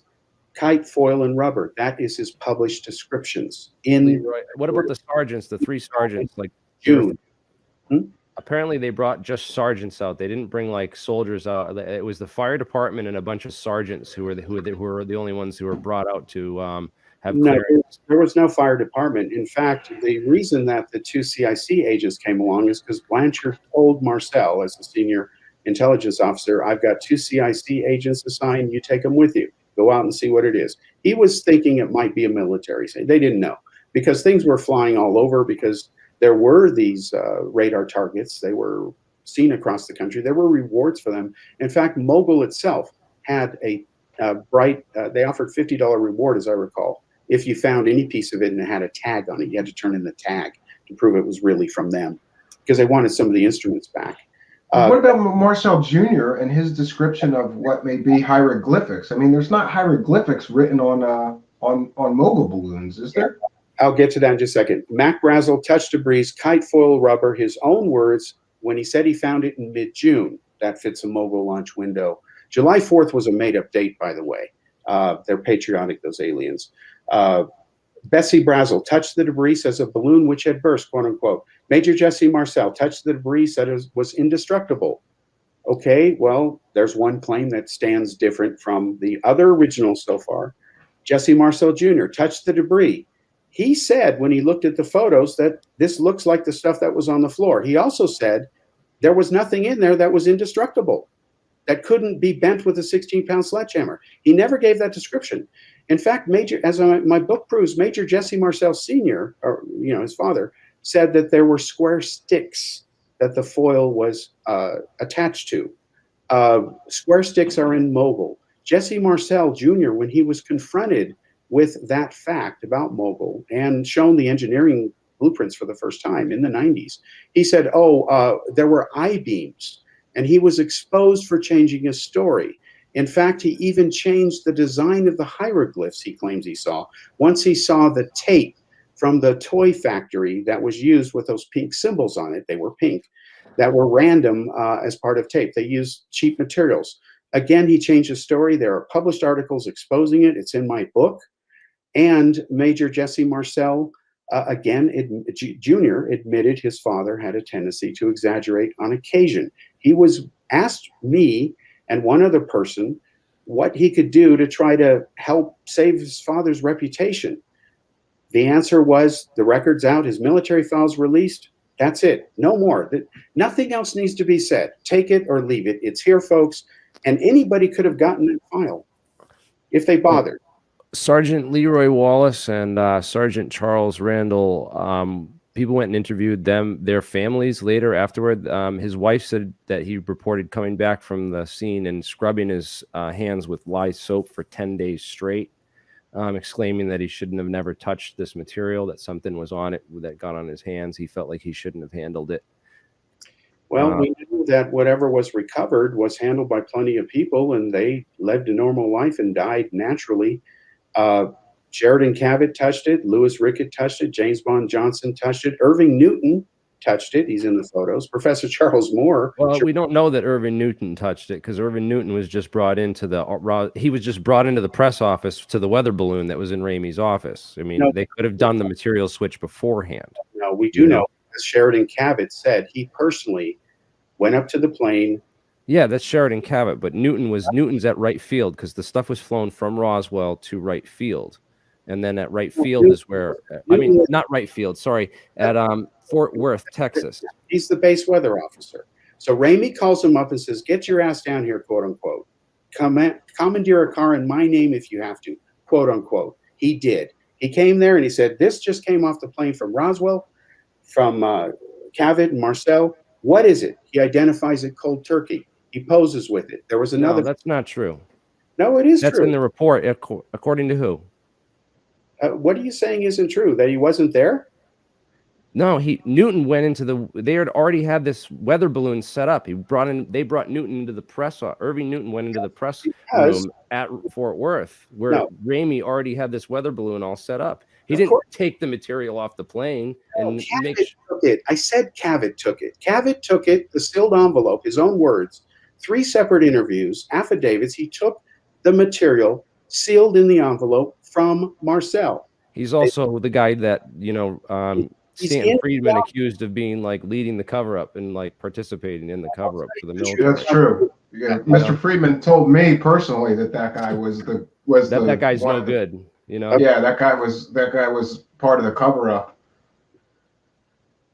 Kite, foil, and rubber. That is his published descriptions. What about the sergeants, the 3 sergeants? June. Apparently, they brought just sergeants out. They didn't bring soldiers out. It was the fire department and a bunch of sergeants who were the only ones who were brought out to have clearance. There was no fire department. In fact, the reason that the 2 CIC agents came along is because Blanchard told Marcel, as the senior intelligence officer, I've got 2 CIC agents assigned. You take them with you. Go out and see what it is. He was thinking it might be a military thing. They didn't know because things were flying all over because there were these radar targets. They were seen across the country. There were rewards for them. In fact, Mogul itself had a they offered $50 reward, as I recall, if you found any piece of it and it had a tag on it. You had to turn in the tag to prove it was really from them because they wanted some of the instruments back. What about Marcel Jr. and his description of what may be hieroglyphics? I mean, there's not hieroglyphics written on Mogul balloons, is there? I'll get to that in just a second. Mac Brazzle touched debris, kite, foil, rubber, his own words, when he said he found it in mid-June. That fits a Mogul launch window. July 4th was a made-up date, by the way. They're patriotic, those aliens. Bessie Brazzle touched the debris, says a balloon which had burst, quote unquote. Major Jesse Marcel touched the debris, said it was indestructible. Okay, well, there's one claim that stands different from the other originals so far. Jesse Marcel Jr. touched the debris. He said when he looked at the photos that this looks like the stuff that was on the floor. He also said there was nothing in there that was indestructible, that couldn't be bent with a 16-pound sledgehammer. He never gave that description. In fact, my book proves, Major Jesse Marcel Sr., or his father, said that there were square sticks that the foil was attached to. Square sticks are in Mogul. Jesse Marcel Jr., when he was confronted with that fact about Mogul and shown the engineering blueprints for the first time in the 90s, he said, there were I-beams, and he was exposed for changing his story. In fact, he even changed the design of the hieroglyphs he claims he saw once he saw the tape from the toy factory that was used with those pink symbols on it. They were pink, that were random as part of tape. They used cheap materials. Again, he changed his story. There are published articles exposing it. It's in my book. And Major Jesse Marcel, Jr. admitted his father had a tendency to exaggerate on occasion. He was asked me and one other person what he could do to try to help save his father's reputation. The answer was, the record's out, his military files released. That's it. No more. Nothing else needs to be said. Take it or leave it. It's here, folks. And anybody could have gotten that file if they bothered. Sergeant Leroy Wallace and Sergeant Charles Randall, people went and interviewed their families later afterward. His wife said that he reported coming back from the scene and scrubbing his hands with lye soap for 10 days straight, exclaiming that he shouldn't have never touched this material, that something was on it that got on his hands. He felt like he shouldn't have handled it. Well, we knew that whatever was recovered was handled by plenty of people, and they lived a normal life and died naturally. Sheridan Cavett touched it. Lewis Rickett touched it. James Bond Johnson touched it. Irving Newton touched it. He's in the photos. Professor Charles Moore. Well, we don't know that Irving Newton touched it because Irving Newton was just brought into the press office to the weather balloon that was in Ramey's office. I mean, they could have done the material switch beforehand. No, we do know, as Sheridan Cavett said, he personally went up to the plane. Yeah, that's Sheridan Cavett, but Newton's at right field because the stuff was flown from Roswell to right field. And then at right field is where, not right field, sorry, at Fort Worth, Texas. He's the base weather officer. So Ramey calls him up and says, get your ass down here, quote unquote. Commandeer a car in my name if you have to, quote unquote. He did. He came there and he said, this just came off the plane from Roswell, from Cavett and Marcel. What is it? He identifies it cold turkey. He poses with it. There was another. No, that's not true. No, it is true. That's in the report, according to who? What are you saying isn't true? That he wasn't there? No, Newton went into they had already had this weather balloon set up. They brought Newton into the press. Irving Newton went into the press room at Fort Worth, where Ramey already had this weather balloon all set up. He didn't take the material off the plane and took it. I said Cavett took it. Cavett took it, the sealed envelope, his own words, 3 separate interviews, affidavits. He took the material sealed in the envelope from Marcel. He's also the guy that, Stanton Friedman accused of being like leading the cover up and like participating in the cover up for the military. That's true. Yeah, Mr. Friedman told me personally that guy that guy's no good. Yeah, that guy was part of the cover up.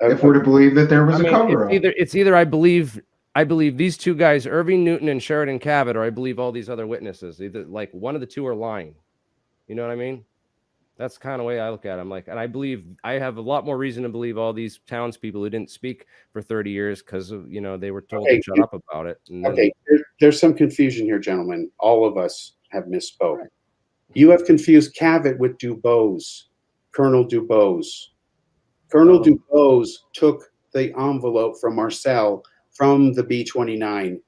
If we're to believe that there was a cover up, it's either I believe these two guys, Irving Newton and Sheridan Cavett, or I believe all these other witnesses. Either like one of the two are lying. You know what I mean? That's kind of the way I look at it. I'm like, and I have a lot more reason to believe all these townspeople who didn't speak for 30 years because they were told to shut up about it. There's some confusion here, gentlemen. All of us have misspoke. You have confused Cavett with Dubose, Colonel Dubose. Colonel Dubose took the envelope from Marcel from the B-29.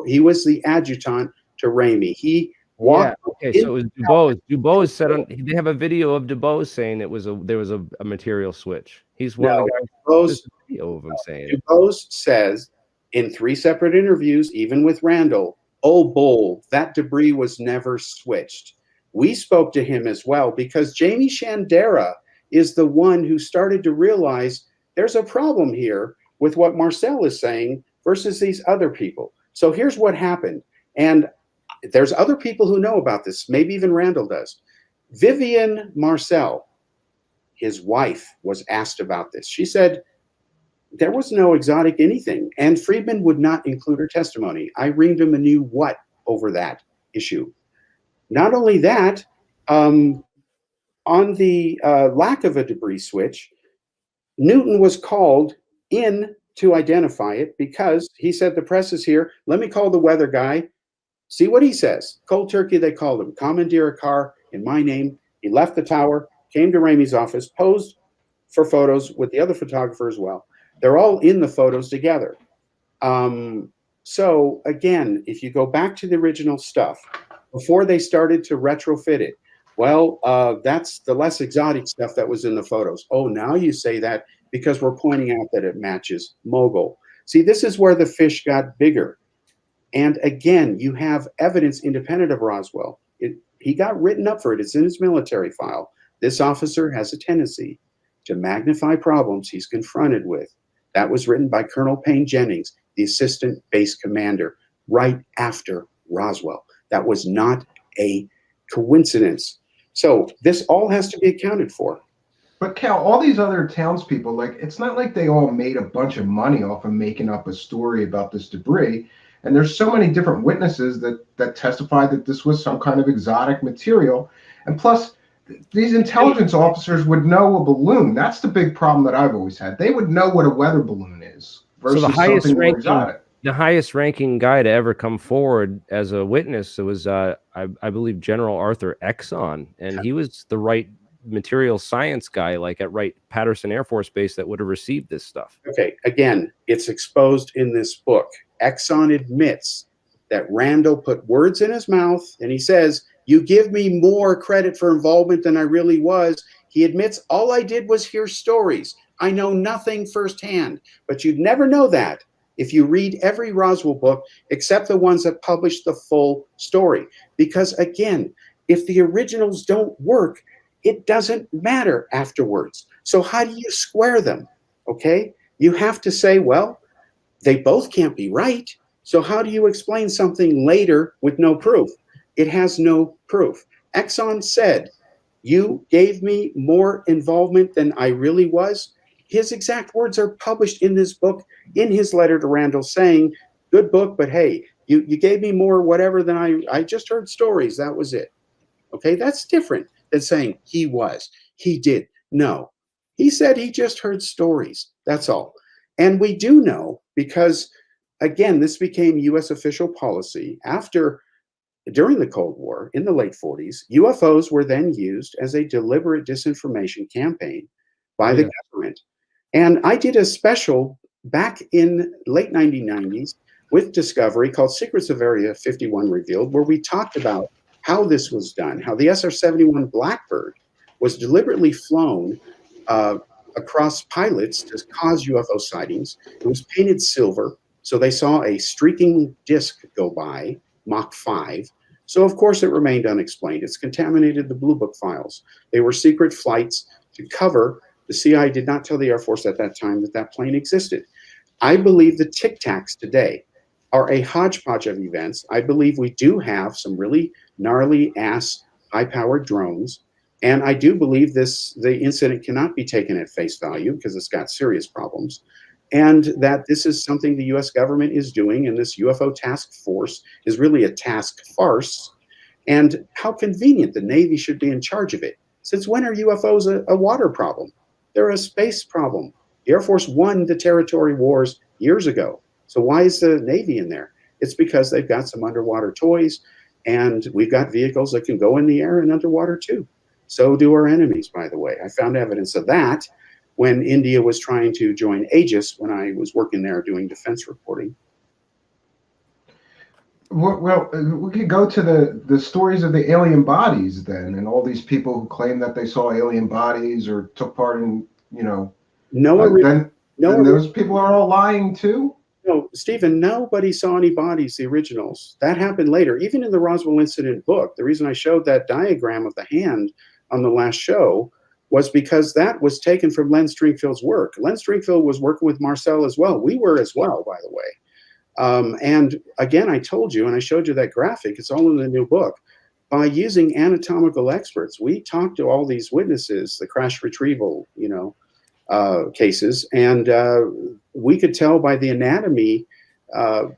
He was the adjutant to Ramey. He walked. Yeah, okay, so it was Dubose. Dubose said they have a video of Dubose saying there was a material switch. He's one of the guys. Dubose, video of him saying Dubose says in 3 separate interviews, even with Randall, "Oh, bull, that debris was never switched." We spoke to him as well because Jamie Shandera is the one who started to realize there's a problem here with what Marcel is saying versus these other people. So here's what happened. And there's other people who know about this. Maybe even Randall does. Vivian Marcel, his wife, was asked about this. She said there was no exotic anything. And Friedman would not include her testimony. I reamed him a new what over that issue. Not only that, on the lack of a debris switch, Newton was called in to identify it because he said, the press is here. Let me call the weather guy. See what he says. Cold turkey, they called him. Commandeer a car in my name. He left the tower, came to Ramey's office, posed for photos with the other photographer as well. They're all in the photos together. So again, if you go back to the original stuff, before they started to retrofit it, well, that's the less exotic stuff that was in the photos. Oh, now you say that because we're pointing out that it matches Mogul. See, this is where the fish got bigger. And again, you have evidence independent of Roswell. He got written up for it. It's in his military file. This officer has a tendency to magnify problems he's confronted with. That was written by Colonel Payne Jennings, the assistant base commander, right after Roswell. That was not a coincidence. So this all has to be accounted for. But Cal, all these other townspeople, like, it's not like they all made a bunch of money off of making up a story about this debris. And there's so many different witnesses that testified that this was some kind of exotic material. And plus, these intelligence officers would know a balloon. That's the big problem that I've always had. They would know what a weather balloon is versus something more exotic. The highest ranking guy to ever come forward as a witness, it was, I believe, General Arthur Exon. And he was the right material science guy, like at Wright-Patterson Air Force Base, that would have received this stuff. Okay, again, it's exposed in this book. Exon admits that Randall put words in his mouth, and he says, you give me more credit for involvement than I really was. He admits, all I did was hear stories. I know nothing firsthand, but you'd never know that if you read every Roswell book, except the ones that publish the full story. Because again, if the originals don't work, it doesn't matter afterwards. So how do you square them? Okay, you have to say, well, they both can't be right. So how do you explain something later with no proof? It has no proof. Exon said, you gave me more involvement than I really was. His exact words are published in this book, in his letter to Randall, saying, good book, but hey, you gave me more whatever than I just heard stories. That was it. Okay, that's different than saying he was, he did. No, he said he just heard stories. That's all. And we do know because, again, this became U.S. official policy during the Cold War in the late 40s. UFOs were then used as a deliberate disinformation campaign by the government. And I did a special back in late 1990s with Discovery called Secrets of Area 51 Revealed, where we talked about how this was done, how the SR-71 Blackbird was deliberately flown across pilots to cause UFO sightings. It was painted silver, so they saw a streaking disc go by, Mach 5. So, of course, it remained unexplained. It's contaminated the Blue Book files. They were secret flights to cover. The CIA did not tell the Air Force at that time that that plane existed. I believe the Tic Tacs today are a hodgepodge of events. I believe we do have some really gnarly ass high-powered drones. And I do believe the incident cannot be taken at face value because it's got serious problems. And that this is something the US government is doing, and this UFO task force is really a task farce. And how convenient the Navy should be in charge of it. Since when are UFOs a water problem? They're a space problem. The Air Force won the territory wars years ago. So why is the Navy in there? It's because they've got some underwater toys, and we've got vehicles that can go in the air and underwater too. So do our enemies, by the way. I found evidence of that when India was trying to join Aegis when I was working there doing defense reporting. Well, we could go to the stories of the alien bodies then, and all these people who claim that they saw alien bodies or took part in, then those people are all lying too? No, Stephen, nobody saw any bodies, the originals. That happened later. Even in the Roswell Incident book, the reason I showed that diagram of the hand on the last show was because that was taken from Len Stringfield's work. Len Stringfield was working with Marcel as well. We were as well, by the way. And again, I told you, and I showed you that graphic, it's all in the new book. By using anatomical experts, we talked to all these witnesses, the crash retrieval, cases, and we could tell by the anatomy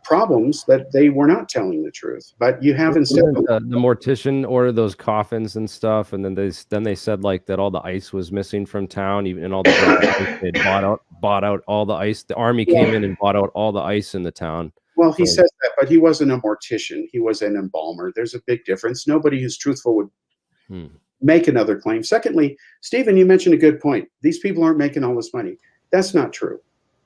problems that they were not telling the truth. But you have instead the mortician ordered those coffins and stuff, and then they said like that all the ice was missing from town, even and all the they bought out all the ice. The army came in and bought out all the ice in the town. Well, he says that, but he wasn't a mortician. He was an embalmer. There's a big difference. Nobody who's truthful would make another claim. Secondly, Stephen, you mentioned a good point. These people aren't making all this money. That's not true.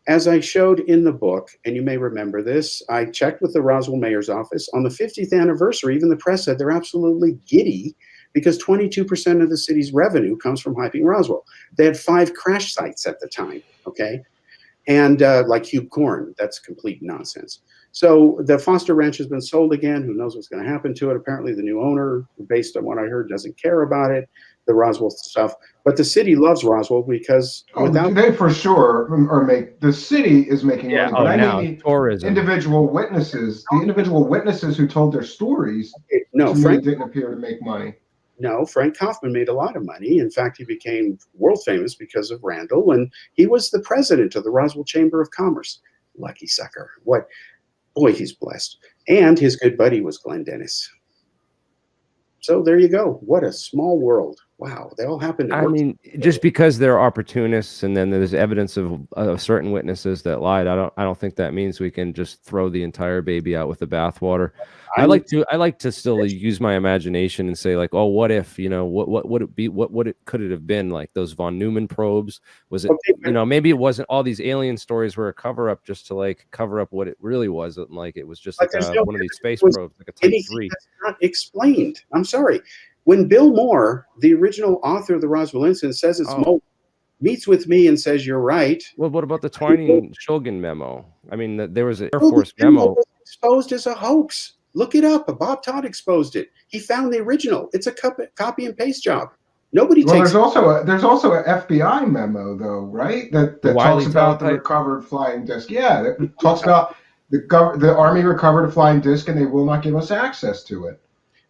As I showed in the book, and you may remember this, I checked with the Roswell mayor's office. On the 50th anniversary, even the press said they're absolutely giddy because 22% of the city's revenue comes from hyping Roswell. They had 5 crash sites at the time, okay? And like Hugh Corn, that's complete nonsense. So the Foster Ranch has been sold again. Who knows what's going to happen to it? Apparently the new owner, based on what I heard, doesn't care about it, the Roswell stuff. But the city loves Roswell because without they for sure the city is making money. But I mean tourism. Individual witnesses, the individual witnesses who told their stories Frank didn't appear to make money. No, Frank Kaufman made a lot of money. In fact, he became world famous because of Randall, and he was the president of the Roswell Chamber of Commerce. Lucky sucker. Boy, he's blessed. And his good buddy was Glenn Dennis. So there you go. What a small world. Wow, they all happened. I mean, just because they're opportunists, and then there's evidence of certain witnesses that lied. I don't think that means we can just throw the entire baby out with the bathwater. I like to still use my imagination and say like, oh, what if, what would it be? Could it have been like those von Neumann probes? Was it, maybe it wasn't all these alien stories were a cover up just to like cover up what it really was. Like it was just like one of these space probes, like a Type 3. That's not explained. I'm sorry. When Bill Moore, the original author of the Roswell incident, says it's meets with me and says you're right. Well, what about the Twining Shulgin memo? I mean, there was an Air Force memo exposed as a hoax. Look it up. Bob Todd exposed it. He found the original. It's a copy and paste job. Nobody takes. There's also an FBI memo though, right? That talks about the recovered flying disc. Yeah, that talks about the Army recovered a flying disc and they will not give us access to it.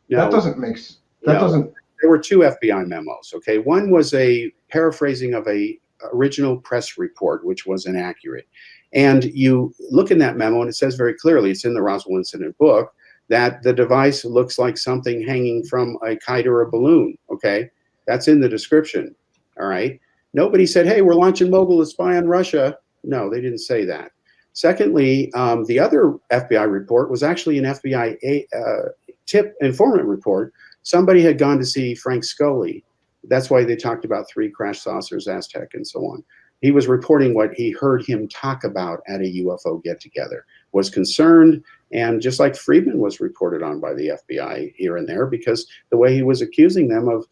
No, that doesn't make sense. There were 2 FBI memos. Okay, one was a paraphrasing of a original press report, which was inaccurate. And you look in that memo, and it says very clearly, it's in the Roswell incident book, that the device looks like something hanging from a kite or a balloon. Okay, that's in the description. All right. Nobody said, "Hey, we're launching Mogul to spy on Russia." No, they didn't say that. Secondly, the other FBI report was actually an FBI tip informant report. Somebody had gone to see Frank Scully. That's why they talked about 3 crash saucers, Aztec, and so on. He was reporting what he heard him talk about at a UFO get-together, was concerned, and just like Friedman was reported on by the FBI here and there, because the way he was accusing them of,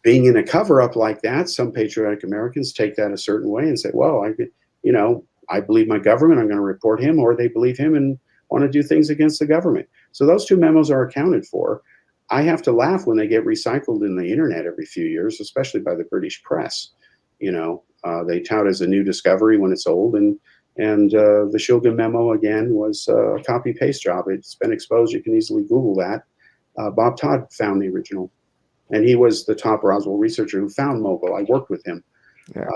being in a cover-up like that, some patriotic Americans take that a certain way and say, well, I believe my government, I'm going to report him, or they believe him and want to do things against the government. So those 2 memos are accounted for. I have to laugh when they get recycled in the internet every few years, especially by the British press. They tout as a new discovery when it's old, and the Shulgin memo again was a copy paste job. It's been exposed. You can easily Google that. Bob Todd found the original, and he was the top Roswell researcher who found Mogul. I worked with him. Yeah,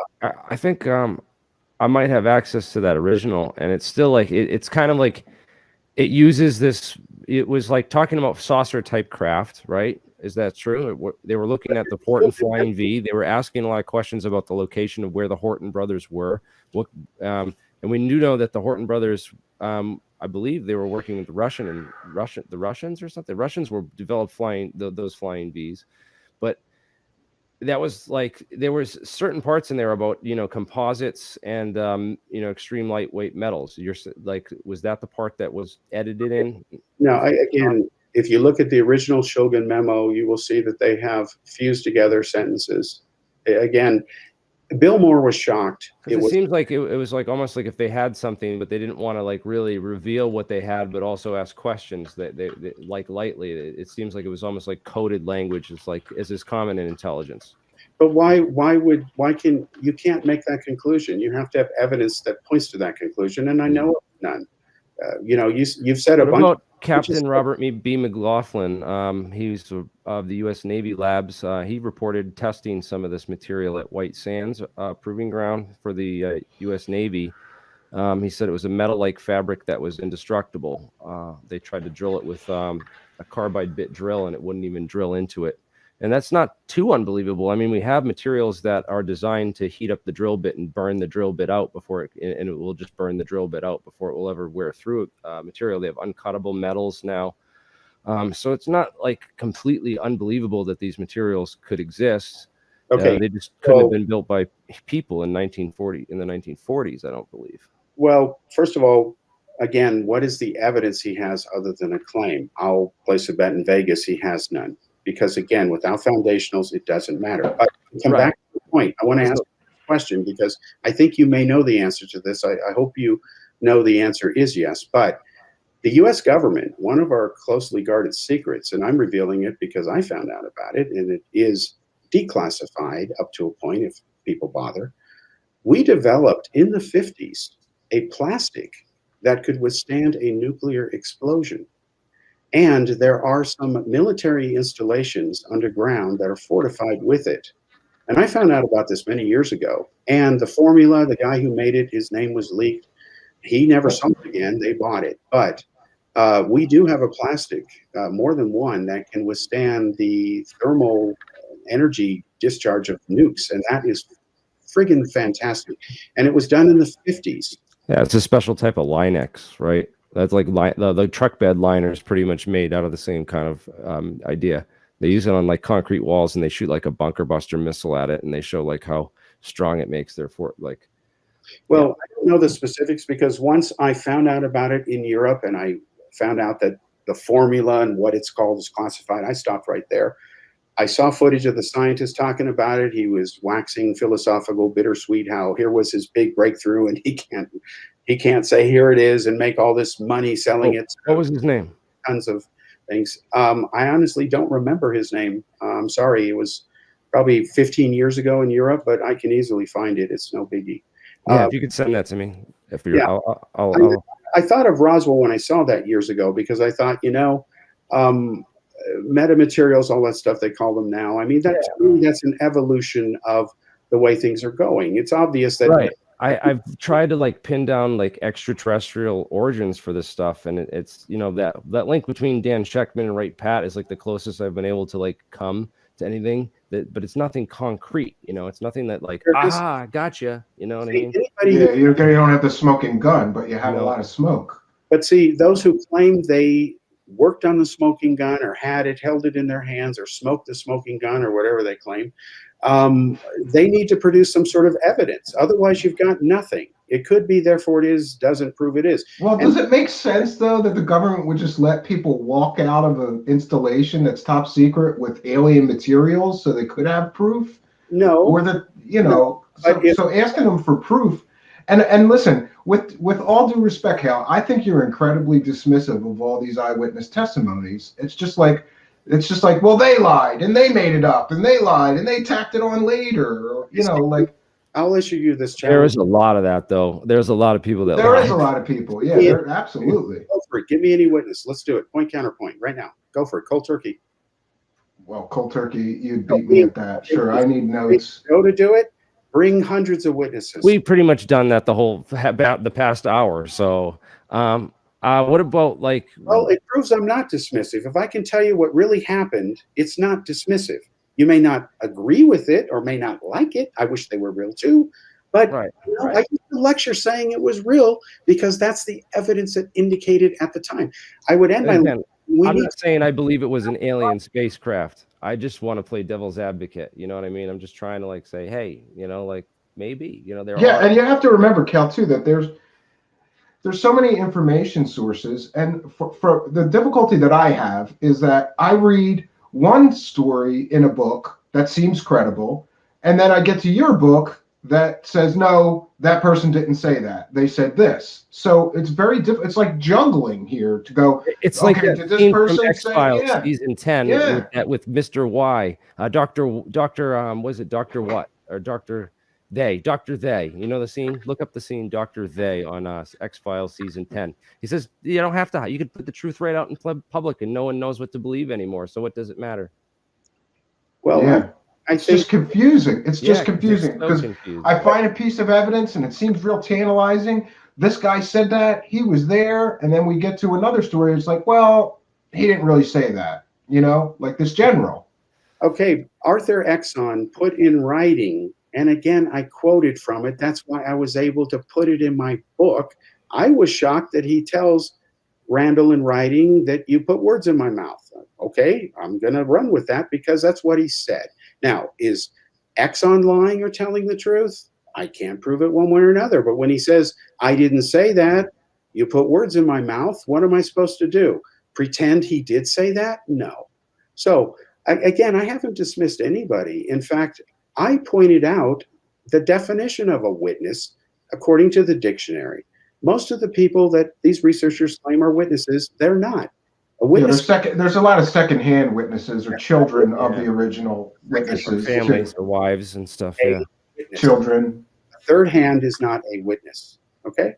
I think I might have access to that original, and it's still like it's kind of like. It uses this. It was like talking about saucer type craft, right? Is that true? They were looking at the Horton Flying V. They were asking a lot of questions about the location of where the Horton brothers were. And we do know that the Horton brothers, I believe, they were working with the Russians or something. Russians were developed those flying Vs, but that was like there was certain parts in there about composites and extreme lightweight metals. You're like, was that the part that was edited in? No, again, if you look at the original Shulgin memo, you will see that they have fused together sentences. Again, Bill Moore was shocked. It seems like it was like almost like if they had something, but they didn't want to like really reveal what they had, but also ask questions that they like lightly. It seems like it was almost like coded language. It's like is common in intelligence. But why can you can't make that conclusion? You have to have evidence that points to that conclusion, and I know of none. You've said a What bunch. about Captain Robert B. McLaughlin? He's of the U.S. Navy labs. He reported testing some of this material at White Sands Proving Ground for the U.S. Navy. He said it was a metal-like fabric that was indestructible. They tried to drill it with a carbide bit drill, and it wouldn't even drill into it. And that's not too unbelievable. I mean, we have materials that are designed to heat up the drill bit and burn the drill bit out and it will just burn the drill bit out before it will ever wear through material. They have uncuttable metals now. So it's not like completely unbelievable that these materials could exist. Okay. They just couldn't have been built by people in the 1940s, I don't believe. Well, first of all, again, what is the evidence he has other than a claim? I'll place a bet in Vegas he has none. Because again, without foundationals, it doesn't matter. But to come back to the point, I want to ask a question because I think you may know the answer to this. I hope you know the answer is yes. But the U.S. government, one of our closely guarded secrets, and I'm revealing it because I found out about it, and it is declassified up to a point if people bother. We developed in the 50s a plastic that could withstand a nuclear explosion. And there are some military installations underground that are fortified with it. And I found out about this many years ago. And the formula, the guy who made it, his name was leaked. He never saw it again. They bought it. But we do have a plastic, more than one, that can withstand the thermal energy discharge of nukes. And that is friggin' fantastic. And it was done in the 50s. Yeah, it's a special type of Linex, right? That's like the truck bed liner is pretty much made out of the same kind of idea. They use it on like concrete walls, and they shoot like a bunker buster missile at it, and they show like how strong it makes their fort. Like, well, I don't know the specifics because once I found out about it in Europe, and I found out that the formula and what it's called is classified, I stopped right there. I saw footage of the scientist talking about it. He was waxing philosophical, bittersweet, how here was his big breakthrough, and he can't say here it is and make all this money selling it. What was his name? Tons of things. I honestly don't remember his name. I'm sorry. It was probably 15 years ago in Europe, but I can easily find it. It's no biggie. Yeah, if you could send that to me. If you're, yeah. I thought of Roswell when I saw that years ago because I thought, metamaterials, all that stuff they call them now. I mean, that's an evolution of the way things are going. It's obvious that right. I've tried to like pin down like extraterrestrial origins for this stuff, and it's that link between Dan Sheckman and Wright Pat is like the closest I've been able to like come to anything but it's nothing concrete. It's nothing that like gotcha. You know what I mean? Yeah, you don't have the smoking gun, but you have a lot of smoke. But see, those who claim they worked on the smoking gun or had it, held it in their hands, or smoked the smoking gun or whatever they claim, they need to produce some sort of evidence. Otherwise, you've got nothing. It could be, therefore it is, doesn't prove it is. Well, does it make sense, though, that the government would just let people walk out of an installation that's top secret with alien materials so they could have proof? No. Or so asking them for proof. And listen, with all due respect, Hal, I think you're incredibly dismissive of all these eyewitness testimonies. It's just like, well, they lied and they made it up and they lied and they tacked it on later. Or, I'll issue you this challenge. There is a lot of that, though. There's a lot of people that there lie. is a lot of people. Yeah, absolutely. Go for it. Give me any witness. Let's do it. Point, counterpoint right now. Go for it. Cold turkey. Well, cold turkey, you'd beat me at that. Sure, I need notes. Go to do it. Bring hundreds of witnesses. We've pretty much done that about the past hour. So, what about like? Well, it proves I'm not dismissive. If I can tell you what really happened, it's not dismissive. You may not agree with it or may not like it. I wish they were real too. But I give a lecture saying it was real because that's the evidence that indicated at the time. I would end I'm not saying I believe it was an alien spacecraft. I just want to play devil's advocate. You know what I mean? I'm just trying to like say, hey, like maybe, there are. And you have to remember, Cal, too, that there's so many information sources. And for the difficulty that I have is that I read one story in a book that seems credible, and then I get to your book that says, no, that person didn't say that. They said this. So it's very different. It's like juggling here to go, It's okay, like did that this scene from person X say, Files yeah, season 10 yeah. with Mr. Y, Doctor was it Doctor what or Doctor They? You know the scene? Look up the scene Doctor They on X Files season 10. He says you don't have to. You could put the truth right out in public, and no one knows what to believe anymore. So what does it matter? Well, Yeah. I It's think just confusing. It's Yeah, just 'cause confusing it's so because confusing. I find a piece of evidence and it seems real tantalizing. This guy said that, he was there, and then we get to another story. It's like, well, he didn't really say that, like this general. okay, Arthur Exon put in writing, and again, I quoted from it. That's why I was able to put it in my book. I was shocked that he tells Randall in writing that you put words in my mouth. Okay, I'm going to run with that because that's what he said. Now, is Exxon lying or telling the truth? I can't prove it one way or another. But when he says, I didn't say that, you put words in my mouth, what am I supposed to do? Pretend he did say that? No. So, again, I haven't dismissed anybody. In fact, I pointed out the definition of a witness according to the dictionary. Most of the people that these researchers claim are witnesses, they're not. A witness, there's a lot of secondhand witnesses or children of the Yeah. original witnesses. Families or wives and stuff. a Yeah. witness. Children. A third hand is not a witness. Okay,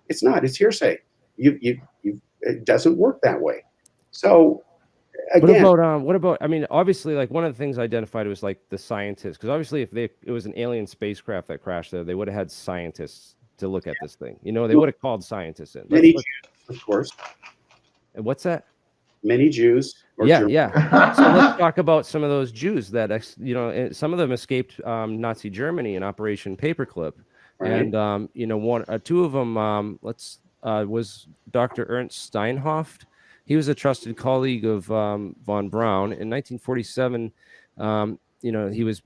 it's not. It's hearsay. It doesn't work that way. So again, what about? I mean, obviously, like one of the things identified was like the scientists, because obviously, if it was an alien spacecraft that crashed there, they would have had scientists to look at this thing. They would have called scientists in. many Jews, of course, And what's that? many Jews. Yeah. So let's talk about some of those Jews that some of them escaped Nazi Germany in Operation Paperclip, Right. and two of them was Dr. Ernst Steinhoff. He was a trusted colleague of von Braun in 1947. He was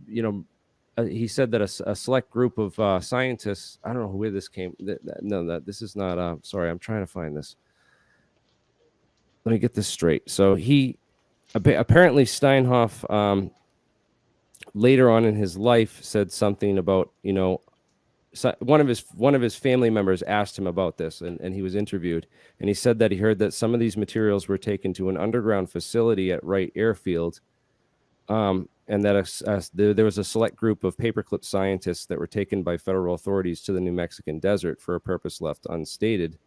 he said that a select group of scientists. I don't know where this came. This is not. Sorry, I'm trying to find this. Let me get this straight. So he apparently Steinhoff later on in his life said something about one of his family members asked him about this, and he was interviewed, and he said that he heard that some of these materials were taken to an underground facility at Wright Airfield, and that there was a select group of paperclip scientists that were taken by federal authorities to the New Mexican desert for a purpose left unstated.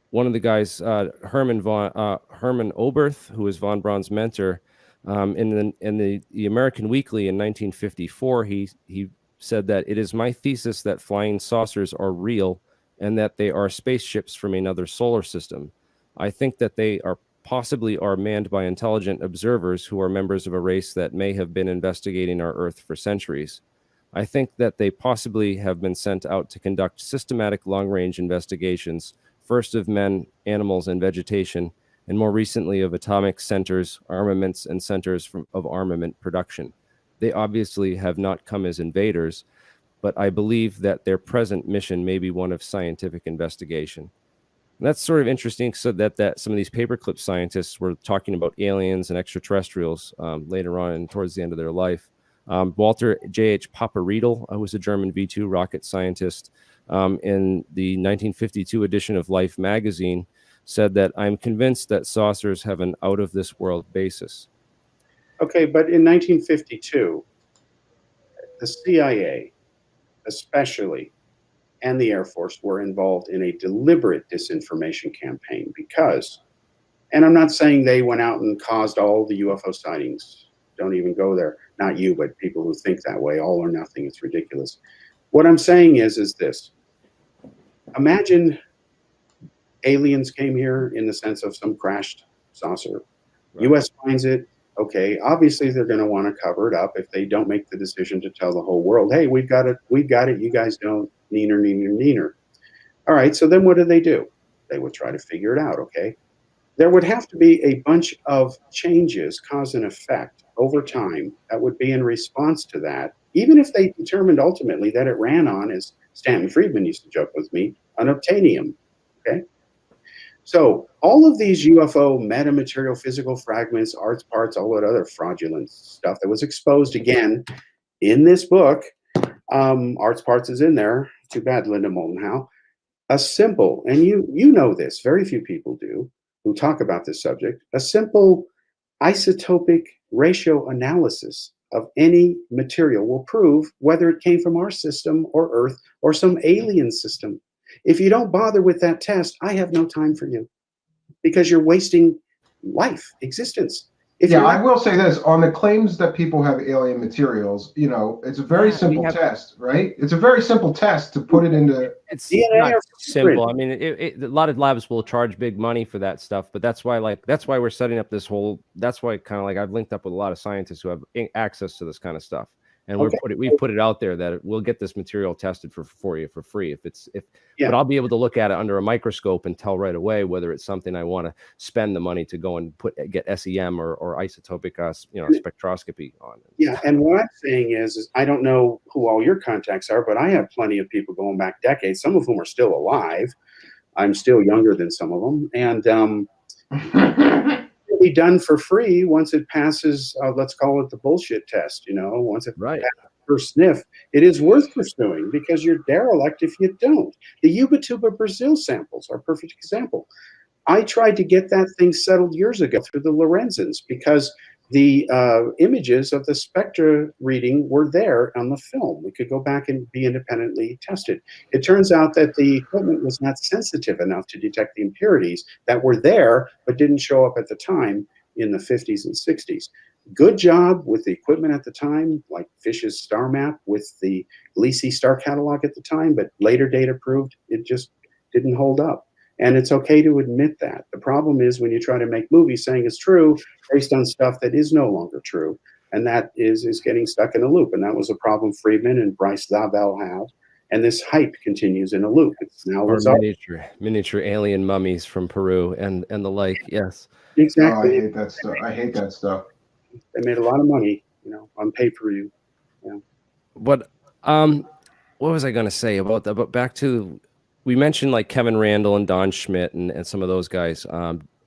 One of the guys, Herman Oberth, who was von Braun's mentor, in the American Weekly in 1954, he said that it is my thesis that flying saucers are real and that they are spaceships from another solar system. I think that they are possibly manned by intelligent observers who are members of a race that may have been investigating our Earth for centuries. I think that they possibly have been sent out to conduct systematic long-range investigations, first of men, animals, and vegetation, and more recently of atomic centers, armaments, and centers of armament production. They obviously have not come as invaders, but I believe that their present mission may be one of scientific investigation. And that's sort of interesting, so that some of these paperclip scientists were talking about aliens and extraterrestrials later on and towards the end of their life. Walter J.H. Paparidel was a German V2 rocket scientist. In the 1952 edition of Life magazine, said that I'm convinced that saucers have an out-of-this-world basis. Okay, but in 1952, the CIA, especially, and the Air Force were involved in a deliberate disinformation campaign because, and I'm not saying they went out and caused all the UFO sightings. Don't even go there. Not you, but people who think that way, all or nothing. It's ridiculous. What I'm saying is this. Imagine aliens came here in the sense of some crashed saucer. Right. U.S. finds it. Okay, obviously they're going to want to cover it up if they don't make the decision to tell the whole world, hey, we've got it, you guys don't, neener. All right, so then what do? They would try to figure it out, okay? There would have to be a bunch of changes, cause and effect, over time that would be in response to that, even if they determined ultimately that it ran on, as Stanton Friedman used to joke with me, on obtainium, okay? So all of these UFO metamaterial, physical fragments, arts parts, all that other fraudulent stuff that was exposed again in this book, Arts Parts is in there. Too bad, Linda Moulton. A simple, and you know this, very few people do who talk about this subject, a simple isotopic ratio analysis of any material will prove whether it came from our system or Earth or some alien system. If you don't bother with that test, I have no time for you because you're wasting life, existence. If Yeah, you're I not, will say this on the claims that people have alien materials, it's a very Yeah, we simple have- test, right? It's a very simple test to put it into. It's DNA not or simple. I mean, a lot of labs will charge big money for that stuff, but that's why we're setting up this whole. That's why kind of like I've linked up with a lot of scientists who have access to this kind of stuff, and Okay. we've put it out there that we'll get this material tested for you for free Yeah. but I'll be able to look at it under a microscope and tell right away whether it's something I want to spend the money to go and get SEM or isotopic spectroscopy on. Yeah, and what I'm saying is I don't know who all your contacts are, but I have plenty of people going back decades, some of whom are still alive. I'm still younger than some of them, and it'll be done for free once it passes. Let's call it the bullshit test. Once it Right. passes first sniff, it is worth pursuing because you're derelict if you don't. The Ubatuba Brazil samples are a perfect example. I tried to get that thing settled years ago through the Lorenzens because the images of the spectra reading were there on the film. We could go back and be independently tested. It turns out that the equipment was not sensitive enough to detect the impurities that were there but didn't show up at the time in the 50s and 60s. Good job with the equipment at the time, like Fish's star map with the Lisi star catalog at the time, but later data proved it just didn't hold up. And it's okay to admit that. The problem is when you try to make movies saying it's true based on stuff that is no longer true. And that is getting stuck in a loop. And that was a problem Friedman and Bryce Zabel have. And this hype continues in a loop. It's now Or resolved. miniature alien mummies from Peru and the like. Yes. Oh, I Exactly. hate that stuff. I hate that stuff. They made a lot of money, on pay-per-view. But what was I going to say about that? But back to, we mentioned like Kevin Randall and Don Schmidt and some of those guys.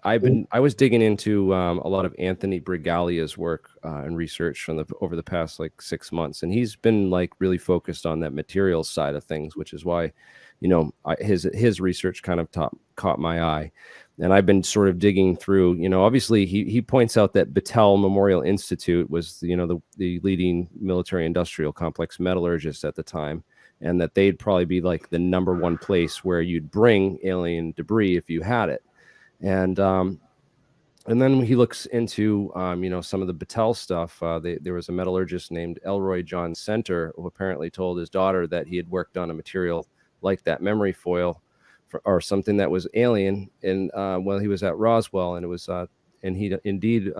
I was digging into a lot of Anthony Brigalia's work and research over the past like 6 months, and he's been like really focused on that materials side of things, which is why, his research kind of caught my eye. And I've been sort of digging through, obviously he points out that Battelle Memorial Institute was, the leading military industrial complex metallurgist at the time, and that they'd probably be like the number one place where you'd bring alien debris if you had it. And then he looks into, some of the Battelle stuff. There was a metallurgist named Elroy John Center who apparently told his daughter that he had worked on a material like that memory foil or something that was alien. And while he was at Roswell, and it was, and he indeed,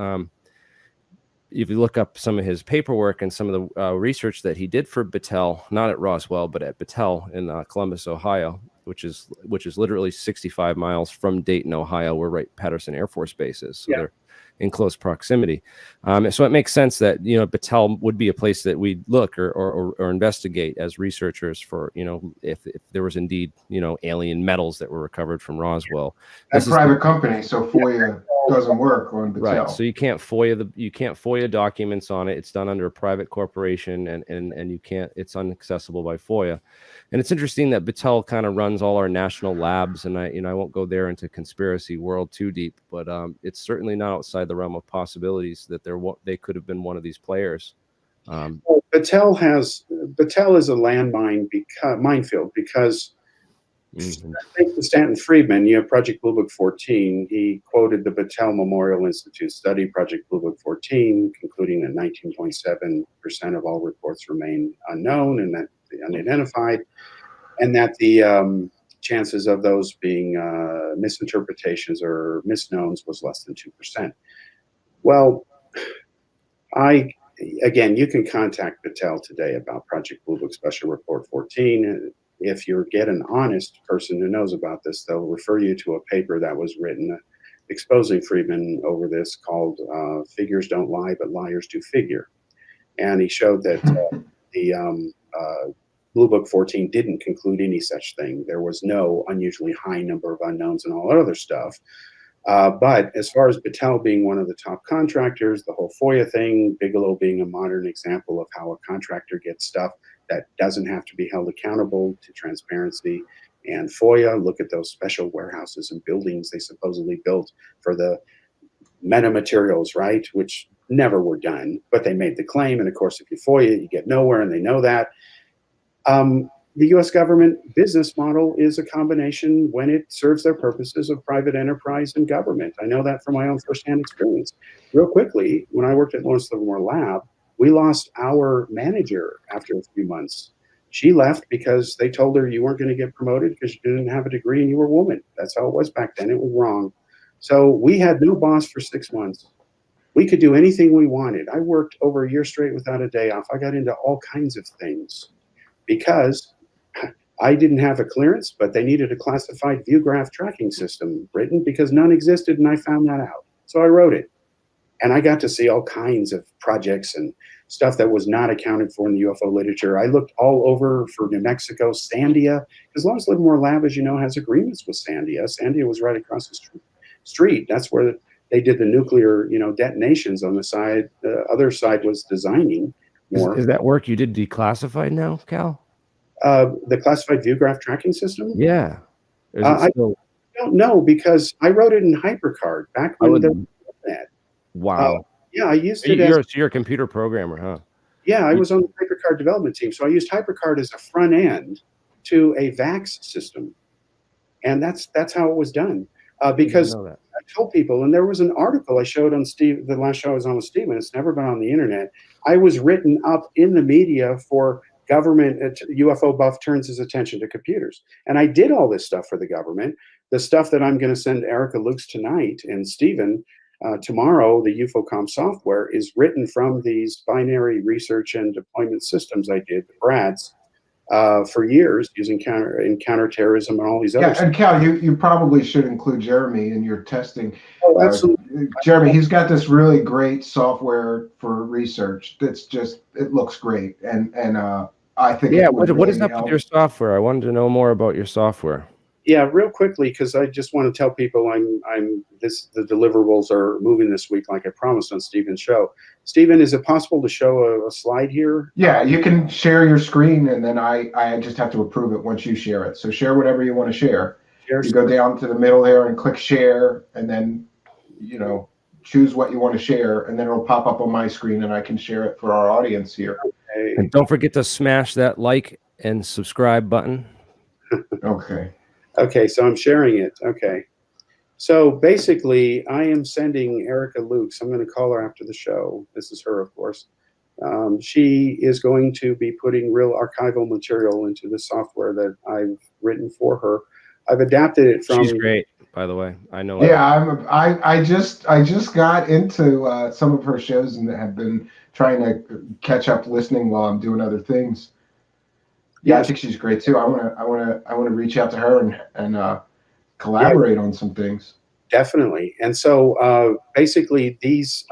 if you look up some of his paperwork and some of the research that he did for Battelle, not at Roswell, but at Battelle in Columbus, Ohio, which is literally 65 miles from Dayton, Ohio, where Patterson Air Force Base is. So they're in close proximity. So it makes sense that, Battelle would be a place that we'd look or investigate as researchers for, if there was indeed, alien metals that were recovered from Roswell. That's a private company, so FOIA doesn't work on Battelle. Right. So you can't FOIA documents on it. It's done under a private corporation, and you can't. It's inaccessible by FOIA. And it's interesting that Battelle kind of runs all our national labs, and I won't go there into conspiracy world too deep, but it's certainly not outside the realm of possibilities that they could have been one of these players. Well, Battelle is a minefield because thanks to Stanton Friedman, you have Project Blue Book 14. He quoted the Battelle Memorial Institute study, Project Blue Book 14, concluding that 19.7% of all reports remain unknown and that unidentified, and that the chances of those being misinterpretations or misknowns was less than 2%. Well, again, you can contact Battelle today about Project Blue Book Special Report 14. If you get an honest person who knows about this, they'll refer you to a paper that was written exposing Friedman over this called Figures Don't Lie, but Liars Do Figure. And he showed that the Blue Book 14 didn't conclude any such thing. There was no unusually high number of unknowns and all that other stuff. But as far as Battelle being one of the top contractors, the whole FOIA thing, Bigelow being a modern example of how a contractor gets stuff that doesn't have to be held accountable to transparency. And FOIA, look at those special warehouses and buildings they supposedly built for the metamaterials, right? Which never were done, but they made the claim. And of course, if you FOIA, you get nowhere, and they know that. The U.S. government business model is a combination, when it serves their purposes, of private enterprise and government. I know that from my own firsthand experience. Real quickly, when I worked at Lawrence Livermore Lab, we lost our manager after a few months. She left because they told her you weren't going to get promoted because you didn't have a degree and you were a woman. That's how it was back then. It was wrong. So we had no boss for 6 months. We could do anything we wanted. I worked over a year straight without a day off. I got into all kinds of things because I didn't have a clearance, but they needed a classified view graph tracking system written because none existed, and I found that out. So I wrote it. And I got to see all kinds of projects and stuff that was not accounted for in the UFO literature. I looked all over for New Mexico, Sandia, because Lawrence Livermore Lab, as you know, has agreements with Sandia. Sandia was right across the street. That's where they did the nuclear, detonations on the side. The other side was designing more. Is that work you did declassified now, Cal? The classified view graph tracking system? Yeah. I don't know, because I wrote it in HyperCard back when there was that. Wow. Yeah, I used it you're a computer programmer, huh? Yeah, I was on the HyperCard development team. So I used HyperCard as a front end to a VAX system. And that's how it was done. Because I told people, and there was an article I showed on Steve, the last show I was on with Steve, and it's never been on the internet. I was written up in the media for government. UFO buff turns his attention to computers. And I did all this stuff for the government. The stuff that I'm going to send Erica Lukes tonight and Stephen tomorrow, the UFOCOM software, is written from these binary research and deployment systems I did, the BRADS, for years, using counterterrorism and all these other. And Cal, you probably should include Jeremy in your testing. Oh, absolutely. Jeremy, he's got this really great software for research. It looks great, and I think. Yeah, what is up with your software? I wanted to know more about your software. Yeah, real quickly, because I just want to tell people the deliverables are moving this week, like I promised on Stephen's show. Stephen, is it possible to show a slide here? Yeah, you can share your screen, and then I just have to approve it once you share it. So share whatever you want to share. You go down to the middle there and click share, and then choose what you want to share, and then it'll pop up on my screen, and I can share it for our audience here. Okay. And don't forget to smash that like and subscribe button. Okay. Okay, so I'm sharing it. Okay. So basically, I am sending Erica Lukes. I'm going to call her after the show. This is her, of course. She is going to be putting real archival material into the software that I've written for her. I've adapted it from. She's great, by the way. I know. Yeah, I just got into some of her shows and have been trying to catch up listening while I'm doing other things. Yeah, I think she's great too. I want to reach out to her and collaborate on some things. Definitely. And so basically these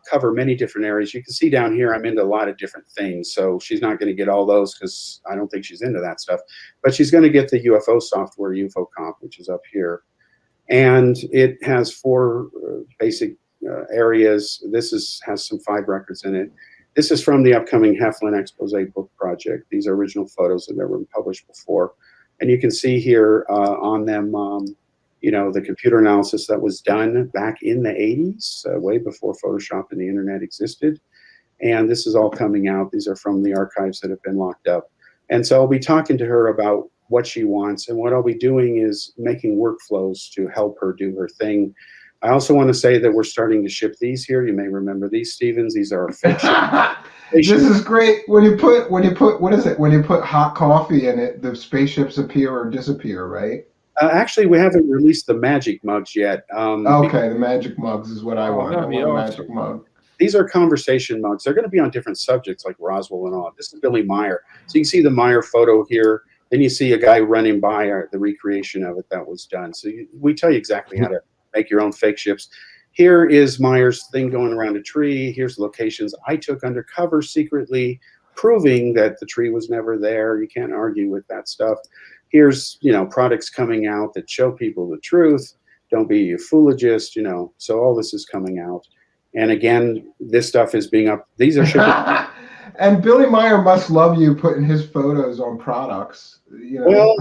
cover many different areas. You can see down here I'm into a lot of different things. So she's not going to get all those because I don't think she's into that stuff. But she's going to get the UFO software, UFOComp, which is up here. And it has 4 basic areas. This has some 5 records in it. This is from the upcoming Heflin Expose book project. These are original photos that never been published before. And you can see here on them, the computer analysis that was done back in the 80s, way before Photoshop and the internet existed. And this is all coming out. These are from the archives that have been locked up. And so I'll be talking to her about what she wants. And what I'll be doing is making workflows to help her do her thing. I also want to say that we're starting to ship these here. You may remember these, Stevens. These are fiction. This is great. When you put what is it? When you put hot coffee in it, the spaceships appear or disappear, right? Actually, we haven't released the magic mugs yet. Okay, the magic mugs is what I want. I want a awesome. magic mug. These are conversation mugs. They're going to be on different subjects like Roswell and all. This is Billy Meyer. So you can see the Meyer photo here. Then you see a guy running by the recreation of it that was done. So we tell you exactly how to make your own fake ships. Here is Meyer's thing going around a tree. Here's locations I took undercover secretly, proving that the tree was never there. You can't argue with that stuff. Here's, products coming out that show people the truth. Don't be a foologist, So all this is coming out. And again, this stuff is being up. These are shipping. And Billy Meyer must love you putting his photos on products. You know, Well,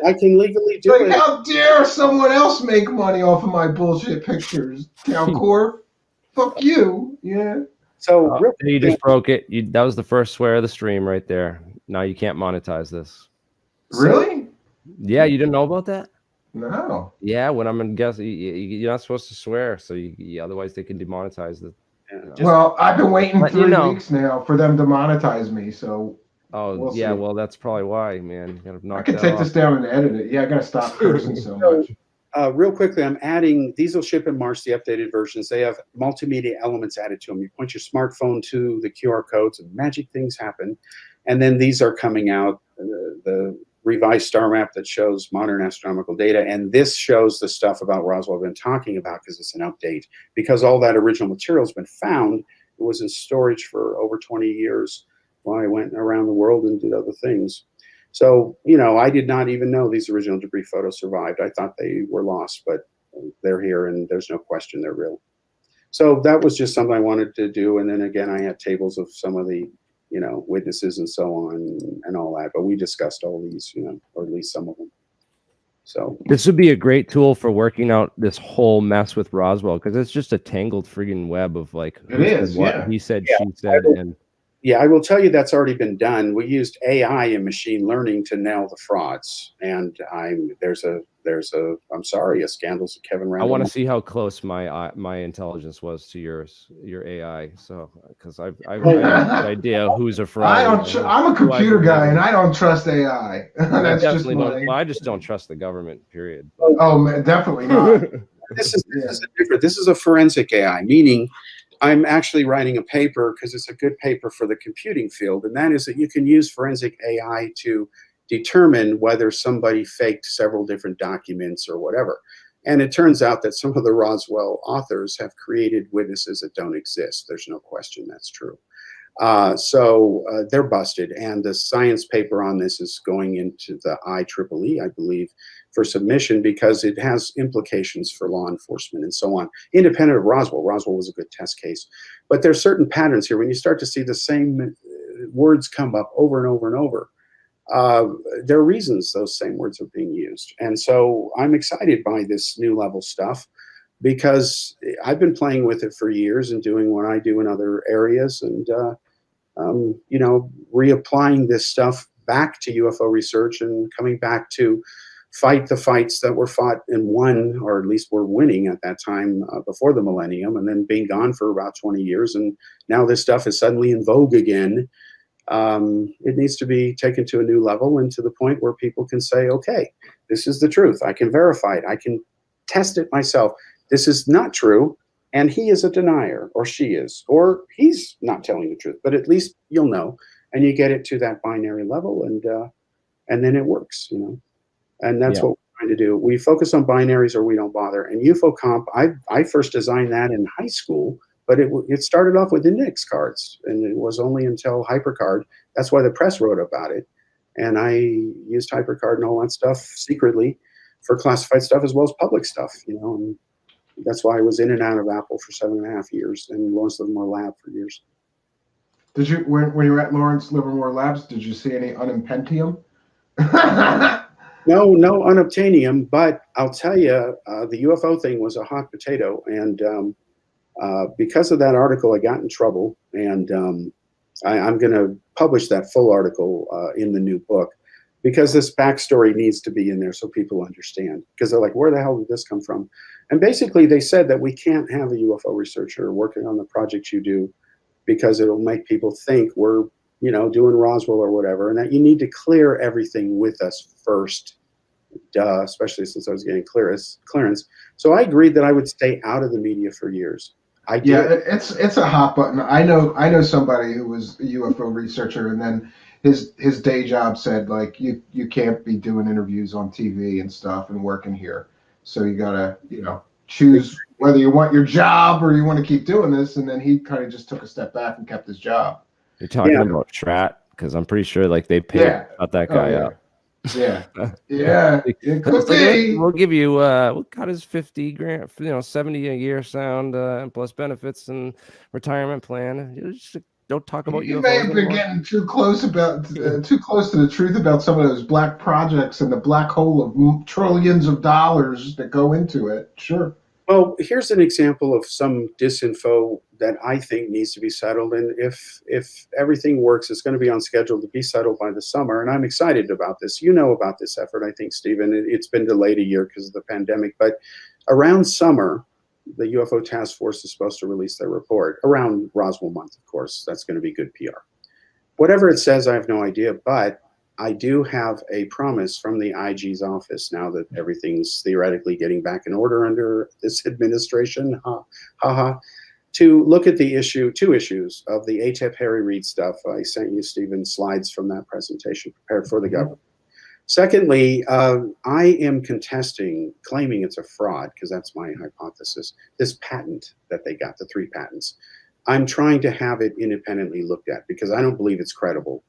I can legally do like, it. how dare someone else make money off of my bullshit pictures? Town Core, fuck you. Yeah. So real You quick, just broke it. That was the first swear of the stream right there. Now you can't monetize this. Really? Yeah, you didn't know about that? No. Yeah, when I'm in guess, you're not supposed to swear, so otherwise they can demonetize the. Well, I've been waiting Let you 3 know. weeks now for them to monetize me. So Oh we'll yeah, see. well that's probably why, man. You gotta knock I can that take off. this down and edit it. Yeah, I gotta stop cursing so much. real quickly, I'm adding, these will ship in March, the updated versions. They have multimedia elements added to them. You point your smartphone to the QR codes and magic things happen. And then these are coming out, the revised star map that shows modern astronomical data. And this shows the stuff about Roswell I've been talking about because it's an update. Because all that original material has been found, it was in storage for over 20 years while I went around the world and did other things. So, you know, I did not even know these original debris photos survived. I thought they were lost, but they're here and there's no question they're real. So that was just something I wanted to do. And then again, I had tables of some of the, you know, witnesses and so on and all that. But we discussed all these, you know, or at least some of them. So this would be a great tool for working out this whole mess with Roswell because it's just a tangled friggin' web of like It is, what yeah. he said, she said, and yeah, I will tell you that's already been done. We used AI and machine learning to nail the frauds. And there's a I'm sorry, a scandals of Kevin Randall. I want to see how close my intelligence was to your AI. So because I have a good idea who's a fraud. I'm a computer guy and I don't trust AI. That's just my. I just don't trust the government. Period. Oh man, definitely not. This is different. This is a forensic AI, meaning I'm actually writing a paper because it's a good paper for the computing field, and that is that you can use forensic AI to determine whether somebody faked several different documents or whatever. And it turns out that some of the Roswell authors have created witnesses that don't exist. There's no question that's true. So they're busted, and the science paper on this is going into the IEEE, I believe, for submission because it has implications for law enforcement and so on, independent of Roswell. Roswell was a good test case. But there's certain patterns here. When you start to see the same words come up over and over and over, there are reasons those same words are being used. And so I'm excited by this new level stuff because I've been playing with it for years and doing what I do in other areas and, you know, reapplying this stuff back to UFO research and coming back to fight the fights that were fought and won, or at least were winning at that time before the millennium, and then being gone for about 20 years. And now this stuff is suddenly in vogue again. It needs to be taken to a new level and to the point where people can say, okay, this is the truth. I can verify it. I can test it myself. This is not true. And he is a denier, or she is, or he's not telling the truth, but at least you'll know. And you get it to that binary level and then it works, you know. And that's what we're trying to do. We focus on binaries or we don't bother. And UFO Comp, I first designed that in high school, but it started off with index cards. And it was only until HyperCard, that's why the press wrote about it. And I used HyperCard and all that stuff secretly for classified stuff as well as public stuff, you know. And that's why I was in and out of Apple for 7.5 years and Lawrence Livermore Lab for years. Did you, when you were at Lawrence Livermore Labs, did you see any unimpentium? No unobtainium, but I'll tell you, the UFO thing was a hot potato. And because of that article, I got in trouble. And I'm going to publish that full article in the new book because this backstory needs to be in there so people understand. Because they're like, where the hell did this come from? And basically, they said that we can't have a UFO researcher working on the project you do because it'll make people think we're, you know, doing Roswell or whatever, and that you need to clear everything with us first, especially since I was getting clearance. So I agreed that I would stay out of the media for years. It's a hot button. I know somebody who was a UFO researcher, and then his day job said, like, you can't be doing interviews on TV and stuff and working here. So you gotta, you know, choose whether you want your job or you want to keep doing this. And then he kind of just took a step back and kept his job. You're talking about Strat, because I'm pretty sure like they paid cut that guy up. Yeah, it could be. We'll give you we'll cut his 50 grand, you know, 70 a year sound plus benefits and retirement plan. Just don't talk about You may UFOs have been anymore? getting too close too close to the truth about some of those black projects and the black hole of trillions of dollars that go into it. Sure. Well, here's an example of some disinfo that I think needs to be settled. And if everything works, it's going to be on schedule to be settled by the summer. And I'm excited about this. You know about this effort, I think, Stephen. It's been delayed a year because of the pandemic. But around summer, the UFO Task Force is supposed to release their report. Around Roswell month, of course. That's going to be good PR. Whatever it says, I have no idea. But I do have a promise from the IG's office now that everything's theoretically getting back in order under this administration, to look at the two issues of the ATEP Harry Reid stuff. I sent you, Stephen, slides from that presentation prepared for the government. Secondly, I am claiming it's a fraud, because that's my hypothesis, this patent that they got, the 3 patents. I'm trying to have it independently looked at because I don't believe it's credible.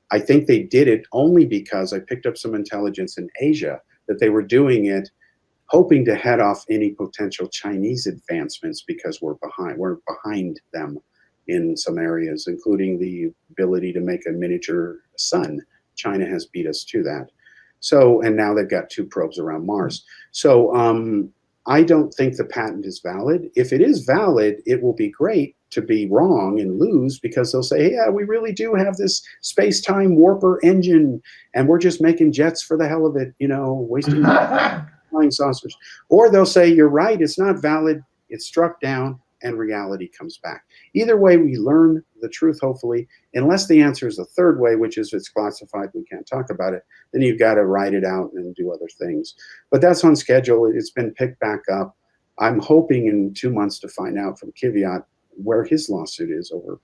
I think they did it only because I picked up some intelligence in Asia that they were doing it hoping to head off any potential Chinese advancements because we're behind them in some areas, including the ability to make a miniature sun. China has beat us to that. So, and now they've got 2 probes around Mars. So I don't think the patent is valid. If it is valid, it will be great to be wrong and lose, because they'll say, yeah, we really do have this space-time warper engine and we're just making jets for the hell of it, wasting flying saucers. Or they'll say, you're right, it's not valid, it's struck down, and reality comes back. Either way, we learn the truth, hopefully, unless the answer is the third way, which is it's classified, we can't talk about it, then you've got to write it out and do other things. But that's on schedule. It's been picked back up. I'm hoping in 2 months to find out from Kiviat where his lawsuit is over,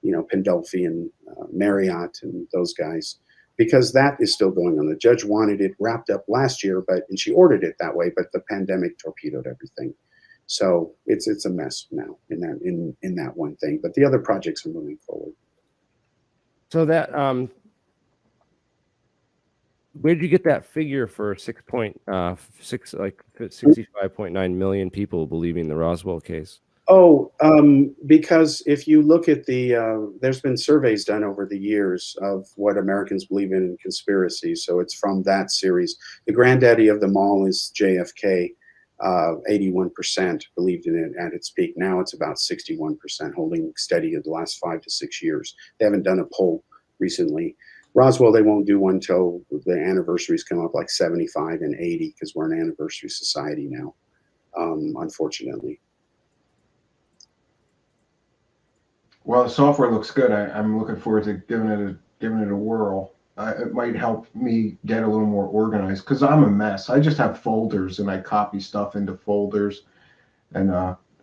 Pandolfi and Marriott and those guys, because that is still going on. The judge wanted it wrapped up last year, and she ordered it that way, but the pandemic torpedoed everything. So it's a mess now in that one thing, but the other projects are moving forward. So that where did you get that figure for 65.9 million people believing the Roswell case? Oh, because if you look at there's been surveys done over the years of what Americans believe in conspiracy. So it's from that series. The granddaddy of them all is JFK. 81% believed in it at its peak. Now it's about 61%, holding steady in the last 5 to 6 years. They haven't done a poll recently. Roswell, they won't do one until the anniversaries come up, like 75 and 80, because we're an anniversary society now, unfortunately. Well, the software looks good. I'm looking forward to giving it a whirl. It might help me get a little more organized, because I'm a mess. I just have folders and I copy stuff into folders, and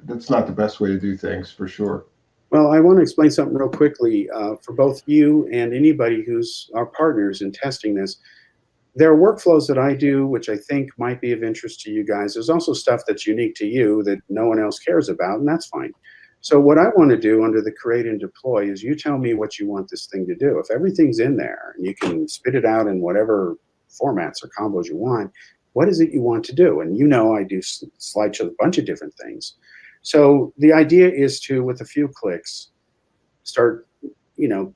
that's not the best way to do things, for sure. Well, I want to explain something real quickly for both you and anybody who's our partners in testing this. There are workflows that I do, which I think might be of interest to you guys. There's also stuff that's unique to you that no one else cares about, and that's fine. So what I want to do under the create and deploy is you tell me what you want this thing to do. If everything's in there and you can spit it out in whatever formats or combos you want, what is it you want to do? And I do slideshows, a bunch of different things. So the idea is to, with a few clicks, start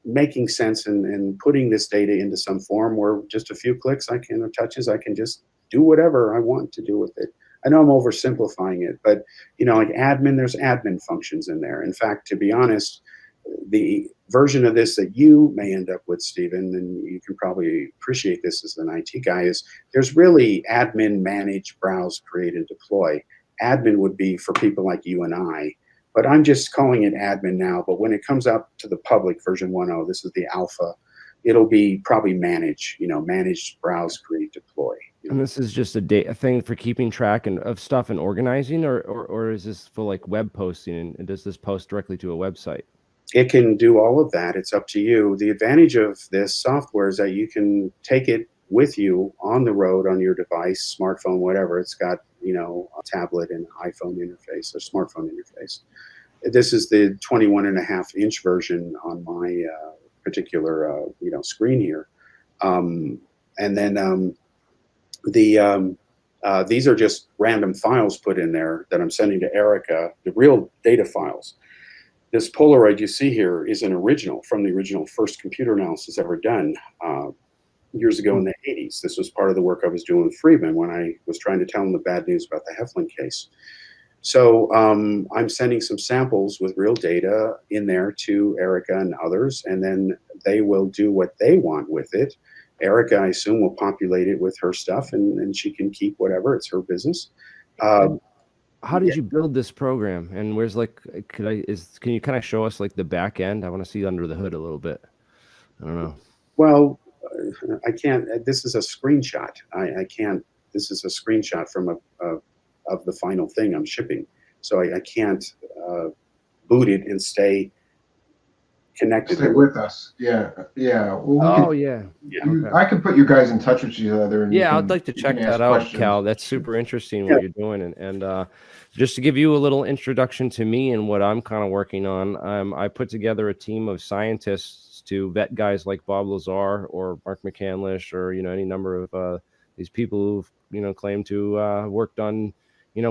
making sense and putting this data into some form where just a few clicks touches, I can just do whatever I want to do with it. I know I'm oversimplifying it, but like admin, there's admin functions in there. In fact, to be honest, the version of this that you may end up with, Stephen, and you can probably appreciate this as an IT guy, is there's really admin, manage, browse, create, and deploy. Admin would be for people like you and I, but I'm just calling it admin now. But when it comes out to the public, version 1.0, this is the alpha, it'll be probably manage, manage, browse, create, deploy. And this is just a thing for keeping track of stuff and organizing, or is this for like web posting? And does this post directly to a website? It can do all of that. It's up to you. The advantage of this software is that you can take it with you on the road on your device, smartphone, whatever. It's got, a tablet and iPhone interface or smartphone interface. This is the 21.5-inch version on my particular, screen here. And then these are just random files put in there that I'm sending to Erica, the real data files. this Polaroid you see here is an original from the original first computer analysis ever done years ago in the 80s. This was part of the work I was doing with Friedman when I was trying to tell him the bad news about the Heflin case. So I'm sending some samples with real data in there to Erica and others, and then they will do what they want with it. Erica, I assume, will populate it with her stuff, and she can keep whatever. It's her business. How did you build this program? And where's like, can you kind of show us like the back end? I want to see under the hood a little bit. I don't know. Well, I can't. This is a screenshot. I can't. This is a screenshot from of the final thing I'm shipping, so I can't boot it and stay connected. Stay with us. Yeah. Well, I can put you guys in touch with each other. And I'd like to check that out, questions. Cal. That's super interesting what you're doing. And just to give you a little introduction to me and what I'm kind of working on, I put together a team of scientists to vet guys like Bob Lazar or Mark McCandlish or, any number of these people who've, claimed to worked on,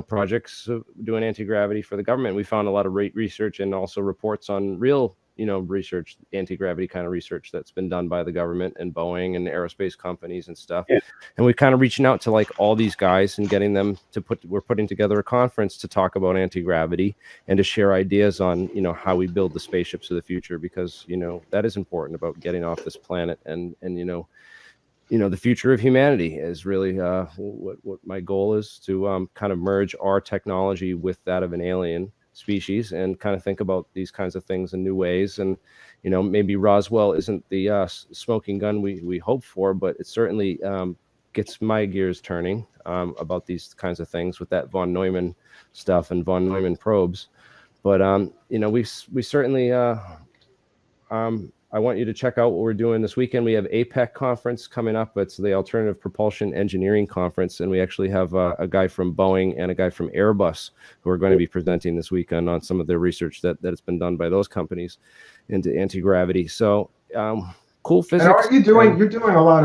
projects doing anti-gravity for the government. We found a lot of research and also reports on real research, anti-gravity kind of research that's been done by the government and Boeing and aerospace companies and stuff. Yeah. And we're kind of reaching out to like all these guys and getting them to we're putting together a conference to talk about anti-gravity and to share ideas on, how we build the spaceships of the future, because, that is important about getting off this planet and the future of humanity is really what my goal is, to kind of merge our technology with that of an alien species and kind of think about these kinds of things in new ways. And maybe Roswell isn't the smoking gun we hope for, but it certainly gets my gears turning about these kinds of things with that von Neumann stuff and von Neumann probes. But we certainly I want you to check out what we're doing this weekend. We have APEC conference coming up. It's the Alternative Propulsion Engineering Conference, and we actually have a guy from Boeing and a guy from Airbus who are going to be presenting this weekend on some of their research that has been done by those companies into anti-gravity. So cool physics. And are you doing? You're doing a lot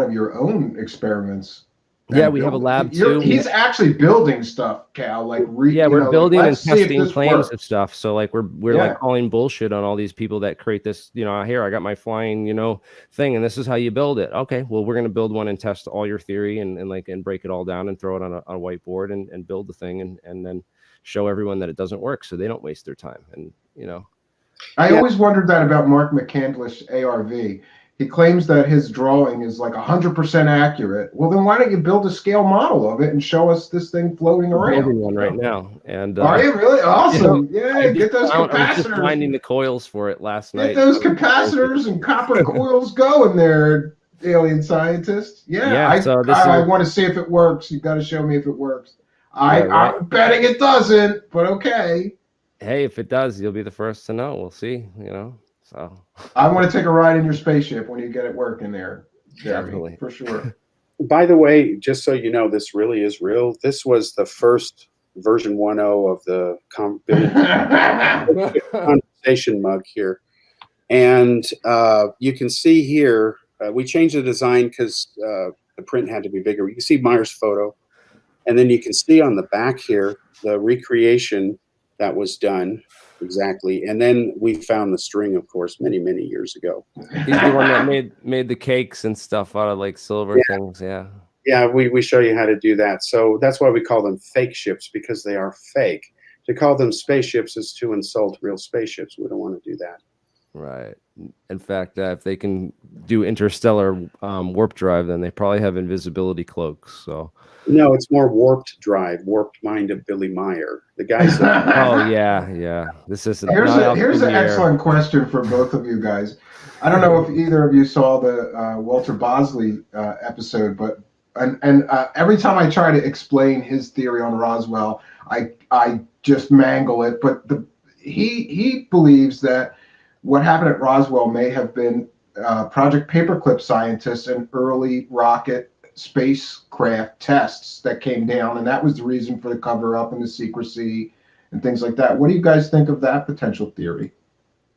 of your own experiments. Yeah, we have a lab too. He's actually building stuff, Cal. We're building and testing claims of stuff. So like we're like calling bullshit on all these people that create this. Here I got my flying thing, and this is how you build it. Okay, well we're gonna build one and test all your theory and break it all down and throw it on a whiteboard and build the thing and then show everyone that it doesn't work, so they don't waste their time. And I always wondered that about Mark McCandlish ARV. He claims that his drawing is like 100% accurate. Well, then why don't you build a scale model of it and show us this thing floating around? I'm building one right now. And are you really? Awesome. Yeah, get those capacitors. I was just finding the coils for it last night. Get those capacitors and copper coils going there, alien scientist. I want to see if it works. You got to show me if it works. I'm betting it doesn't, but okay. Hey, if it does, you'll be the first to know. We'll see, So I want to take a ride in your spaceship when you get it working there, Jeremy, definitely, for sure. By the way, just so you know, this really is real. This was the first version 1.0 of the conversation mug here. And you can see here, we changed the design because the print had to be bigger. You can see Meyer's photo. And then you can see on the back here, the recreation that was done. Exactly. And then we found the string, of course, many, many years ago. He's the one that made the cakes and stuff out of like silver things. Yeah. Yeah, we show you how to do that. So that's why we call them fake ships, because they are fake. To call them spaceships is to insult real spaceships. We don't want to do that. Right. In fact, if they can do interstellar warp drive, then they probably have invisibility cloaks. So. No, it's more warped drive, warped mind of Billy Meyer. The guys. Oh yeah. This is here's an excellent question for both of you guys. I don't know if either of you saw the Walter Bosley episode, but every time I try to explain his theory on Roswell, I just mangle it. But he believes that what happened at Roswell may have been Project Paperclip scientists and early rocket spacecraft tests that came down, and that was the reason for the cover up and the secrecy and things like that. What do you guys think of that potential theory?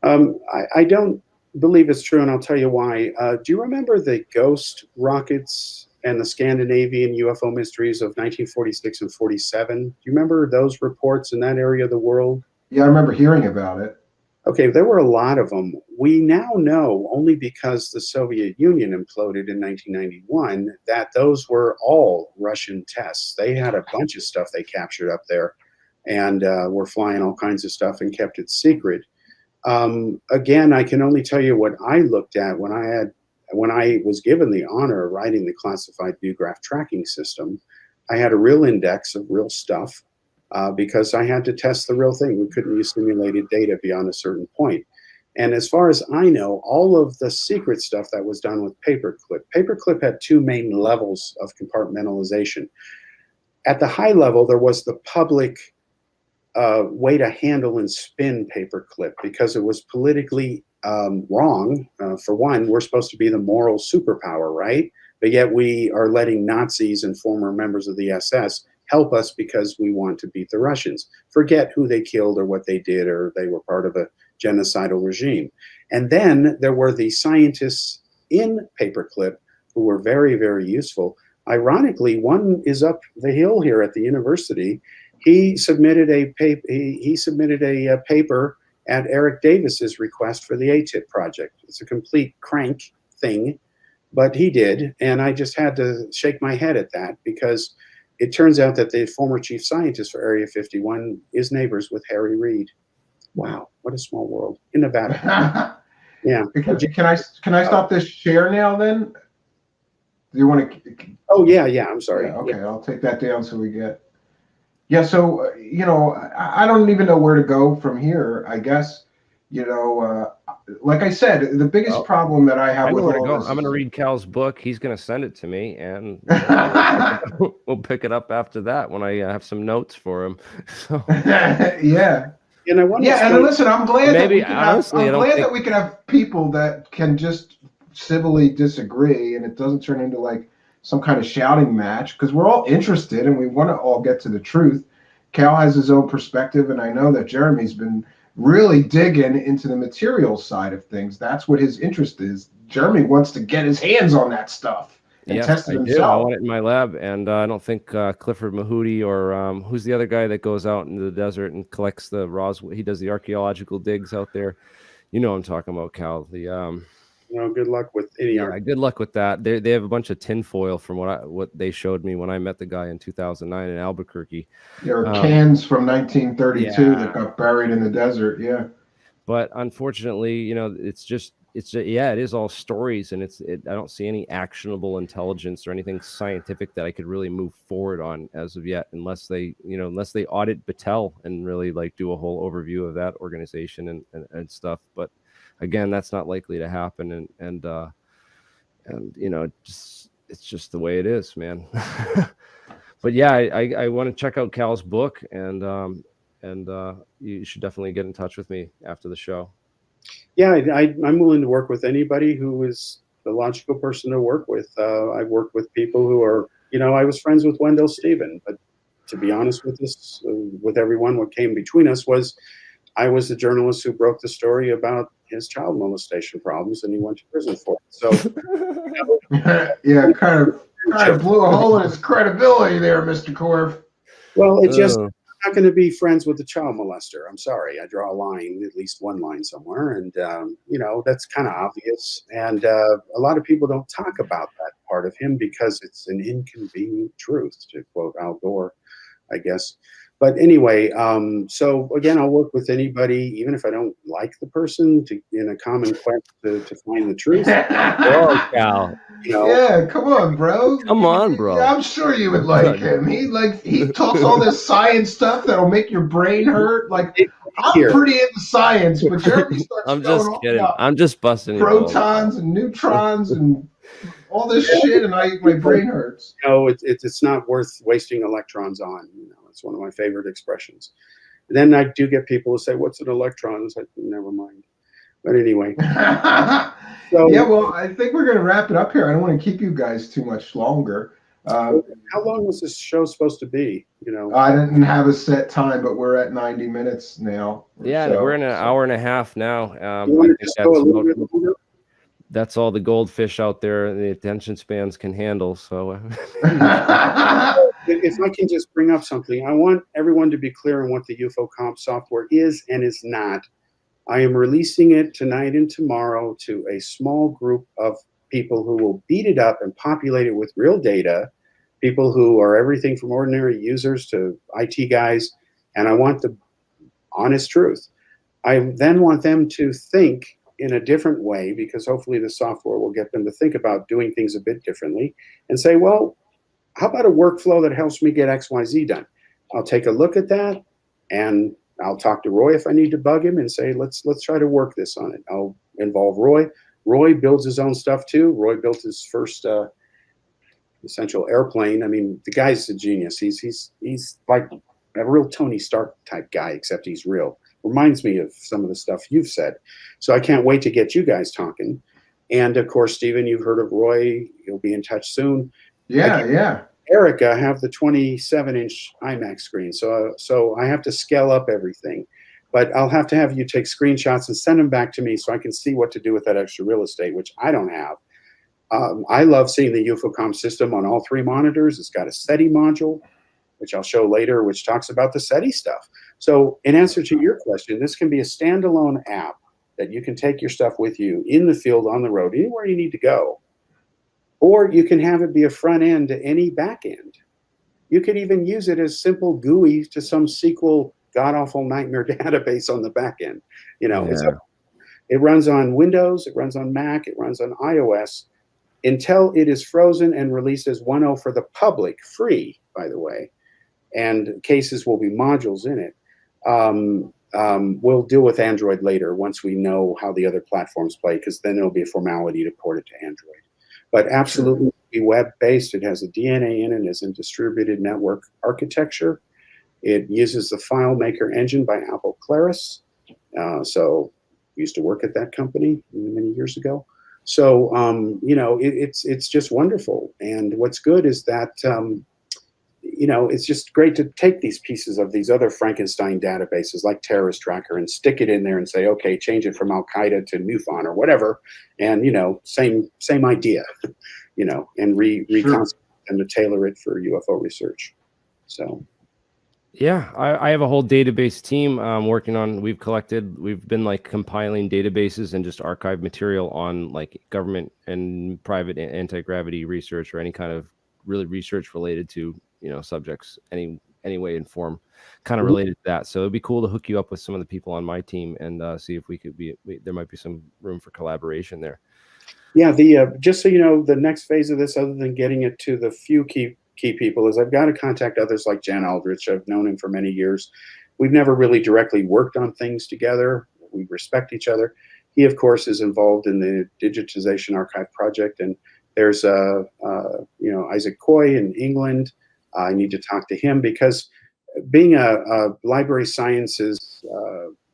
I don't believe it's true, and I'll tell you why. Do you remember the ghost rockets and the Scandinavian UFO mysteries of 1946 and 47? Do you remember those reports in that area of the world? Yeah, I remember hearing about it. Okay, there were a lot of them. We now know, only because the Soviet Union imploded in 1991, that those were all Russian tests. They had a bunch of stuff they captured up there, and were flying all kinds of stuff and kept it secret. Again, I can only tell you what I looked at when I was given the honor of writing the classified Viewgraph tracking system. I had a real index of real stuff, because I had to test the real thing. We couldn't use simulated data beyond a certain point. And as far as I know, all of the secret stuff that was done with Paperclip had two main levels of compartmentalization. At the high level, there was the public way to handle and spin Paperclip, because it was politically wrong. For one, we're supposed to be the moral superpower, right? But yet we are letting Nazis and former members of the SS help us because we want to beat the Russians. Forget who they killed or what they did, or they were part of a genocidal regime. And then there were the scientists in Paperclip who were very, very useful. Ironically, one is up the hill here at the university. He submitted a paper at Eric Davis's request for the ATIP project. It's a complete crank thing, but he did, and I just had to shake my head at that, because it turns out that the former chief scientist for Area 51 is neighbors with Harry Reid. Wow, what a small world in Nevada. Yeah. Can I stop this share now then? Do you want to? Oh yeah, I'm sorry. Yeah, okay, I'll take that down so we get. Yeah, so I don't even know where to go from here. I guess like I said, the biggest problem that I have with all this. I'm going to read Cal's book. He's going to send it to me, and we'll pick it up after that when I have some notes for him. So. Yeah. And and listen, I'm glad maybe that we can have people that can just civilly disagree, and it doesn't turn into like some kind of shouting match, because we're all interested and we want to all get to the truth. Cal has his own perspective, and I know that Jeremy's been really digging into the material side of things. That's what his interest is. Jeremy wants to get his hands on that stuff and test it himself. I want it in my lab, and I don't think Clifford Mahooty or who's the other guy that goes out into the desert and collects the Roswell. He does the archaeological digs out there. You know what I'm talking about, Cal. Good luck with any. Yeah, good luck with that. They have a bunch of tinfoil from what they showed me when I met the guy in 2009 in Albuquerque. There are cans from 1932 that got buried in the desert. Yeah, but unfortunately, it is all stories, and I don't see any actionable intelligence or anything scientific that I could really move forward on as of yet, unless they audit Battelle and really like do a whole overview of that organization and stuff. But again, that's not likely to happen, and it's just the way it is, man. But yeah, I want to check out Cal's book, and you should definitely get in touch with me after the show. Yeah, I'm willing to work with anybody who is the logical person to work with. I've worked with people who are, I was friends with Wendell Stephen, but to be honest with everyone, what came between us was I was the journalist who broke the story about his child molestation problems, and he went to prison for it. So, yeah, kind of blew a hole in his credibility there, Mr. Korf. Well, it just I'm not going to be friends with a child molester. I'm sorry. I draw a line, at least one line somewhere, and that's kind of obvious. And a lot of people don't talk about that part of him because it's an inconvenient truth, to quote Al Gore, I guess. But anyway, so again, I'll work with anybody, even if I don't like the person, in a common quest to find the truth. Oh, Cal. Yeah, come on, bro. Come on, bro. I'm sure you would like him. He talks all this science stuff that'll make your brain hurt. Like, I'm pretty into science, but Jeremy starts I'm just kidding. I'm just busting protons and neutrons and all this shit, and my brain hurts. It's not worth wasting electrons on. It's one of my favorite expressions. And then I do get people who say, "What's an electron?" It's like, never mind. But anyway. Well, I think we're going to wrap it up here. I don't want to keep you guys too much longer. How long was this show supposed to be? I didn't have a set time, but we're at 90 minutes now. Yeah, we're in an hour and a half now. That's all the goldfish out there the attention spans can handle. So if I can just bring up something, I want everyone to be clear on what the UFO comp software is and is not. I am releasing it tonight and tomorrow to a small group of people who will beat it up and populate it with real data, people who are everything from ordinary users to IT guys, and I want the honest truth. I then want them to think in a different way, because hopefully the software will get them to think about doing things a bit differently and say, well, how about a workflow that helps me get XYZ done? I'll take a look at that, and I'll talk to Roy if I need to bug him and say, let's try to work this on it. I'll involve Roy. Roy builds his own stuff too. Roy built his first essential airplane. I mean, the guy's a genius. He's like a real Tony Stark type guy, except he's real. Reminds me of some of the stuff you've said. So I can't wait to get you guys talking. And of course, Stephen, you've heard of Roy. You'll be in touch soon. Yeah. Eric, I have the 27-inch IMAX screen, so I have to scale up everything. But I'll have to have you take screenshots and send them back to me so I can see what to do with that extra real estate, which I don't have. I love seeing the UFOCOM system on all 3 monitors. It's got a SETI module, which I'll show later, which talks about the SETI stuff. So in answer to your question, this can be a standalone app that you can take your stuff with you in the field, on the road, anywhere you need to go. Or you can have it be a front end to any back end. You could even use it as simple GUI to some SQL god-awful nightmare database on the back end. You know, it runs on Windows, it runs on Mac, it runs on iOS until it is frozen and released as 1.0 for the public, free, by the way. And cases will be modules in it. We'll deal with Android later once we know how the other platforms play, because then it'll be a formality to port it to Android. But absolutely be web-based. It has a DNA in it, as in distributed network architecture. It uses the FileMaker engine by Apple Claris. So we used to work at that company many years ago. So, you know, it's just wonderful. And what's good is that, you know, it's just great to take these pieces of these other Frankenstein databases like Terrorist Tracker and stick it in there and say, okay, change it from Al-Qaeda to MUFON or whatever. And, you know, same idea, you know, and reconstruct and to tailor it for UFO research. So. Yeah, I have a whole database team working on. We've been like compiling databases and just archive material on like government and private anti-gravity research or any kind of really research related to, you know, subjects any way and form kind of related to that. So it'd be cool to hook you up with some of the people on my team and see if we could there might be some room for collaboration there. Yeah, just so you know, the next phase of this, other than getting it to the few key people, is I've got to contact others like Jan Aldrich. I've known him for many years. We've never really directly worked on things together. We respect each other. He, of course, is involved in the Digitization Archive project, and there's you know, Isaac Coy in England. I need to talk to him because being a library sciences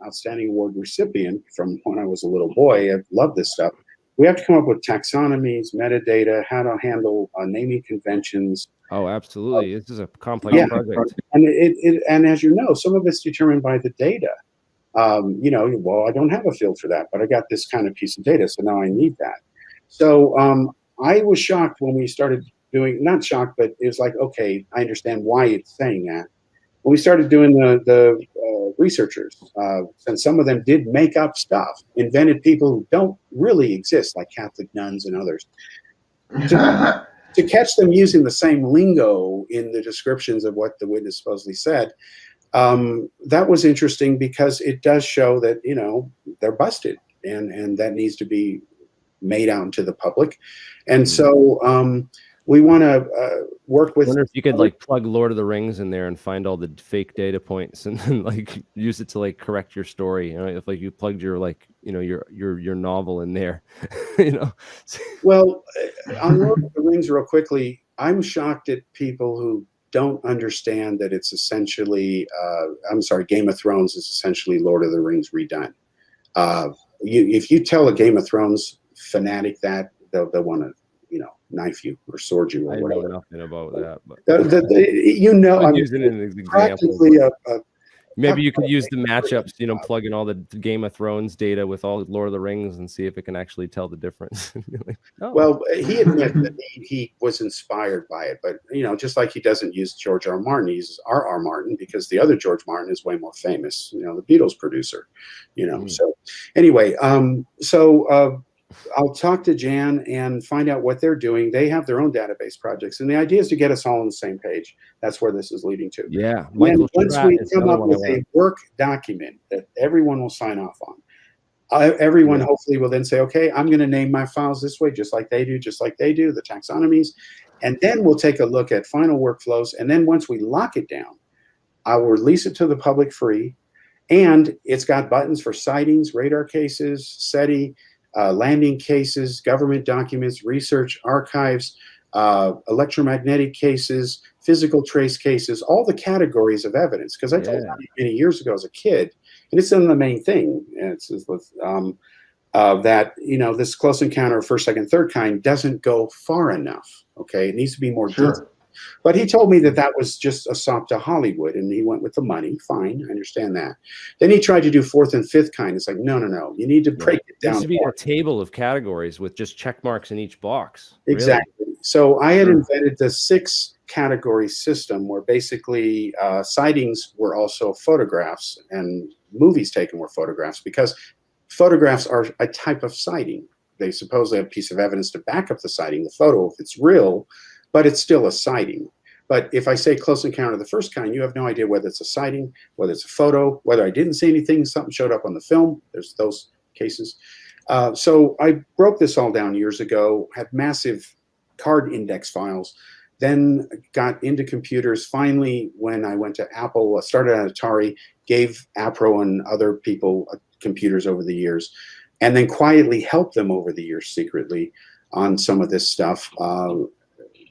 outstanding award recipient from when I was a little boy, I've loved this stuff. We have to come up with taxonomies, metadata, how to handle naming conventions. Oh, absolutely. This is a complex project. And as you know, some of it's determined by the data. You know, well, I don't have a field for that, but I got this kind of piece of data, so now I need that. So I was shocked when we started doing, not shocked, but it was like, okay, I understand why it's saying that. When we started doing the researchers, and some of them did make up stuff, invented people who don't really exist, like Catholic nuns and others. To catch them using the same lingo in the descriptions of what the witness supposedly said, that was interesting because it does show that, you know, they're busted, and that needs to be made out to the public. And so we want to work with. I wonder if you could like plug Lord of the Rings in there and find all the fake data points and then like use it to like correct your story. You know, if like you plugged your like, you know, your novel in there, you know. Well, on Lord of the Rings, real quickly, I'm shocked at people who don't understand that it's essentially. I'm sorry, Game of Thrones is essentially Lord of the Rings redone. If you tell a Game of Thrones fanatic that, they'll want to, you know, knife you or sword you or whatever. I know nothing about that, but you know, I'm I mean, using it as an example. practically Maybe you could use the matchups, you know, plug in all the Game of Thrones data with all Lord of the Rings and see if it can actually tell the difference. Like, oh. Well, he admits that he was inspired by it, but you know, just like he doesn't use George R. Martin, he uses R. Martin because the other George Martin is way more famous. You know, the Beatles producer. You know, so anyway, I'll talk to Jan and find out what they're doing. They have their own database projects, and the idea is to get us all on the same page. That's where this is leading to. Yeah, Once we come up with a work document that everyone will sign off on, everyone hopefully will then say, okay, I'm going to name my files this way, just like they do, the taxonomies. And then we'll take a look at final workflows. And then once we lock it down, I will release it to the public free. And it's got buttons for sightings, radar cases, SETI, landing cases, government documents, research archives, electromagnetic cases, physical trace cases, all the categories of evidence. Because I told you many years ago as a kid, and it's in the main thing, it's with, that, you know, this close encounter of first, second, third kind doesn't go far enough. Okay, it needs to be more detailed. But he told me that that was just a sop to Hollywood, and he went with the money. Fine, I understand that. Then he tried to do fourth and fifth kind. It's like, no. You need to break it down. It needs to be a table of categories with just check marks in each box. Exactly. Really. So I had invented the 6 category system where basically sightings were also photographs and movies taken were photographs, because photographs are a type of sighting. They supposedly have a piece of evidence to back up the sighting, the photo, if it's real, but it's still a sighting. But if I say close encounter of the first kind, you have no idea whether it's a sighting, whether it's a photo, whether I didn't see anything, something showed up on the film. There's those cases. So I broke this all down years ago, had massive card index files, then got into computers. Finally, when I went to Apple, started at Atari, gave APRO and other people computers over the years, and then quietly helped them over the years secretly on some of this stuff.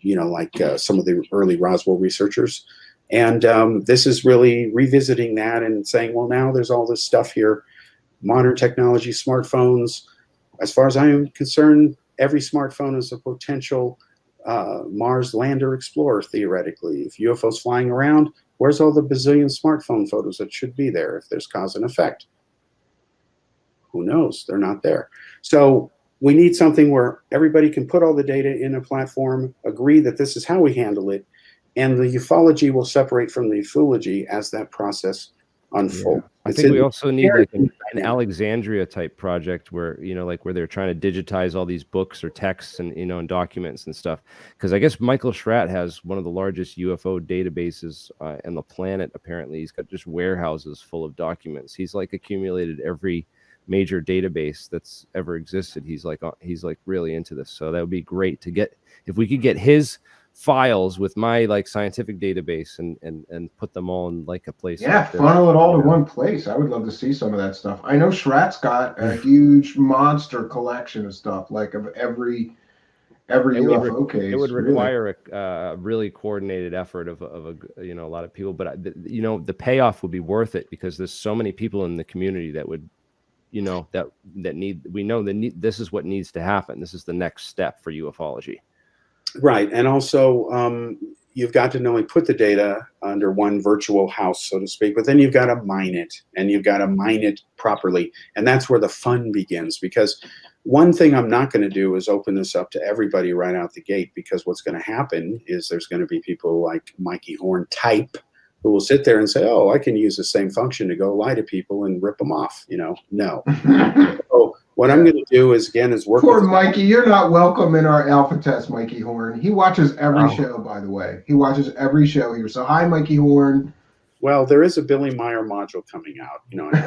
You know, like some of the early Roswell researchers. And this is really revisiting that and saying, well, now there's all this stuff here, modern technology, smartphones. As far as I'm concerned, every smartphone is a potential Mars lander explorer, theoretically. If UFO's flying around, where's all the bazillion smartphone photos that should be there if there's cause and effect? Who knows? They're not there. So we need something where everybody can put all the data in a platform, agree that this is how we handle it, and the ufology will separate from the ufology as that process unfolds. I think we also need like an Alexandria type project where, you know, like where they're trying to digitize all these books or texts and, you know, and documents and stuff. Because I guess Michael Schratt has one of the largest UFO databases on the planet. Apparently, he's got just warehouses full of documents. He's like accumulated every major database that's ever existed. He's like really into this, so that would be great to get, if we could get his files with my like scientific database and put them all in like a place. Funnel it all to one place. I would love to see some of that stuff. I know Schratt's got a huge monster collection of stuff, like of every UFO case. It would require a really coordinated effort of a, you know, a lot of people, but you know, the payoff would be worth it because there's so many people in the community that would, you know, that need, we know this is what needs to happen. This is the next step for ufology. Right. And also, you've got to not only put the data under one virtual house, so to speak, but then you've got to mine it, and you've got to mine it properly. And that's where the fun begins, because one thing I'm not going to do is open this up to everybody right out the gate, because what's going to happen is there's going to be people like Mikey Horn type who will sit there and say, oh, I can use the same function to go lie to people and rip them off. You know, no. So what I'm going to do is, again, is work. Poor Mikey, you're not welcome in our alpha test, Mikey Horn. He watches every show, by the way. He watches every show here. So hi, Mikey Horn. Well, there is a Billy Meyer module coming out. You know, is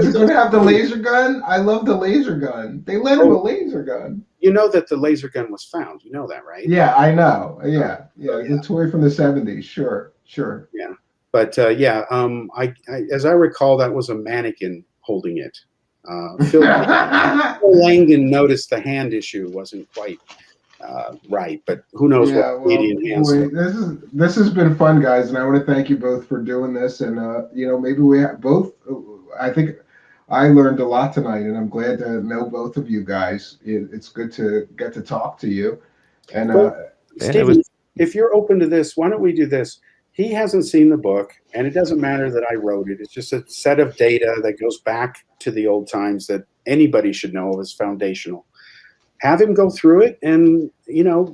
it going to have the laser gun? I love the laser gun. They lent him a laser gun. You know that the laser gun was found. You know that, right? Yeah, I know. Yeah. The toy from the 70s. Sure. Yeah, but I as I recall, that was a mannequin holding it. Phil Langdon noticed the hand issue wasn't quite right, but who knows what median hands. This has been fun, guys, and I want to thank you both for doing this. And you know, maybe we have both. I think I learned a lot tonight, and I'm glad to know both of you guys. It's good to get to talk to you. And Stephen, if you're open to this, why don't we do this? he hasn't seen the book, and it doesn't matter that I wrote it. It's just a set of data that goes back to the old times that anybody should know of as foundational. Have him go through it, and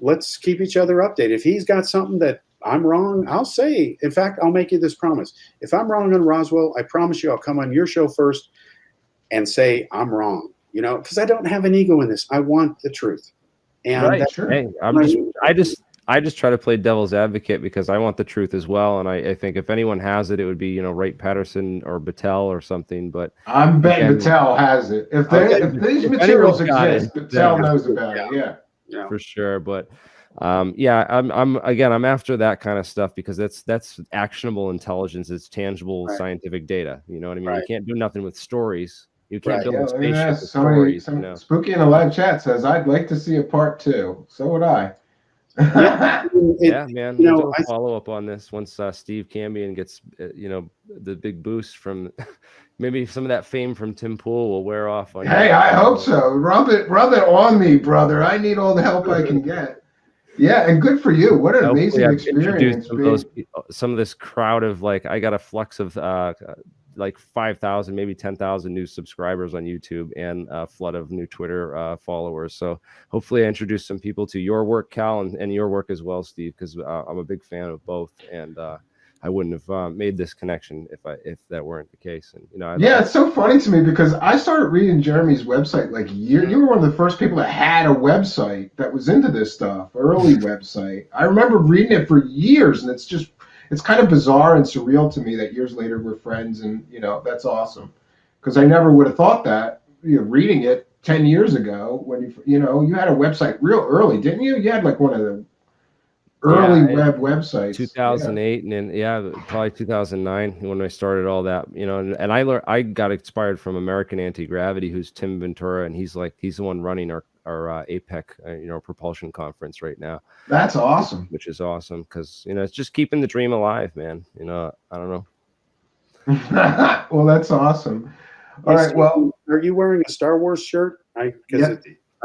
let's keep each other updated. If he's got something that I'm wrong, I'll say. In fact, I'll make you this promise. If I'm wrong on Roswell, I promise you I'll come on your show first and say I'm wrong. Because I don't have an ego in this. I want the truth. And right. Hey, I just try to play devil's advocate because I want the truth as well. And I think if anyone has it, it would be, Wright Patterson or Battelle or something. But I'm betting Battelle has it. If these materials exist, Battelle knows about it. Yeah, for sure. But I'm after that kind of stuff because that's actionable intelligence. It's tangible scientific data. You know what I mean? Right. You can't do nothing with stories. You can't build a spaceship with stories. Spooky in the live chat says, I'd like to see a part 2. So would I. Yeah, man. We'll do a follow up on this once Steve Cambion gets, the big boost from maybe some of that fame from Tim Pool will wear off. I hope so. Rub it on me, brother. I need all the help I can get. Yeah, and good for you. What an amazing experience. Some of this crowd of I got a flux of 5,000, maybe 10,000 new subscribers on YouTube and a flood of new Twitter followers. So hopefully I introduce some people to your work, Cal, and your work as well, Steve, because I'm a big fan of both. And I wouldn't have made this connection if that weren't the case. And it's so funny to me because I started reading Jeremy's website you were one of the first people that had a website that was into this stuff, early website. I remember reading it for years, and it's kind of bizarre and surreal to me that years later we're friends, and that's awesome because I never would have thought that reading it 10 years ago when you had a website real early, didn't you? You had one of the early web websites, 2008, and then probably 2009 when I started all that. And I got inspired from American Anti-Gravity, who's Tim Ventura, and he's the one running our APEC, propulsion conference right now. That's awesome. Which is awesome because it's just keeping the dream alive, man. I don't know. Well, that's awesome. All right. Well, are you wearing a Star Wars shirt?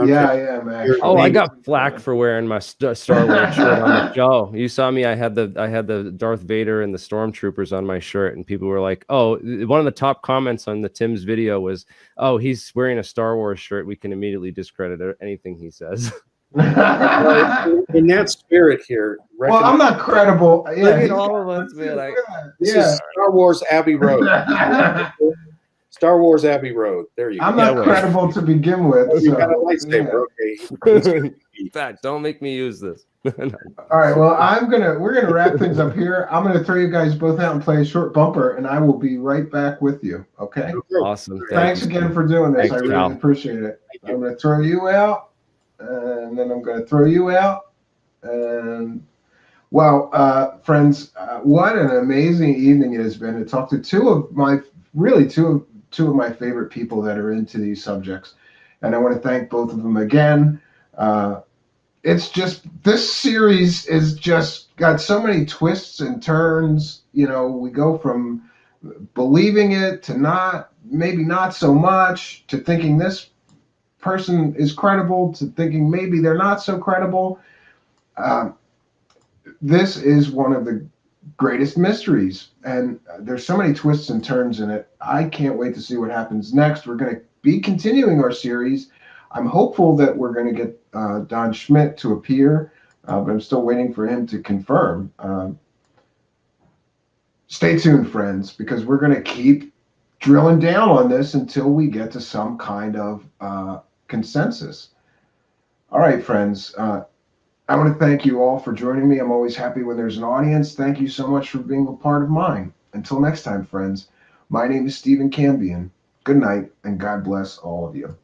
Yeah, I am. Actually. Oh, I got flack for wearing my Star Wars shirt on the show. You saw me. I had the Darth Vader and the Stormtroopers on my shirt, and people were like, "Oh!" One of the top comments on the Tim's video was, "Oh, he's wearing a Star Wars shirt. We can immediately discredit anything he says." In that spirit here. Well, I'm not credible. Look at all of us, man. This is Star Wars Abbey Road. Star Wars Abbey Road. There you go. I'm not credible to begin with. Oh, you got a lightsaber. Okay. In fact, don't make me use this. All right. Well, we're gonna wrap things up here. I'm gonna throw you guys both out and play a short bumper, and I will be right back with you. Okay. Awesome. Thanks again for doing this. Thanks, I really appreciate it. I'm gonna throw you out, and then I'm gonna throw you out, and. Well, friends, what an amazing evening it has been to talk to two of my favorite people that are into these subjects. And I want to thank both of them again. It's just, this series is just got so many twists and turns. We go from believing it to maybe not so much, to thinking this person is credible, to thinking maybe they're not so credible. This is one of the greatest mysteries, and there's so many twists and turns in it. I can't wait to see what happens next. We're going to be continuing our series. I'm hopeful that we're going to get Don Schmidt to appear, but I'm still waiting for him to confirm. Stay tuned, friends, because we're going to keep drilling down on this until we get to some kind of consensus. All right, friends. I want to thank you all for joining me. I'm always happy when there's an audience. Thank you so much for being a part of mine. Until next time, friends, my name is Stephen Cambion. Good night, and God bless all of you.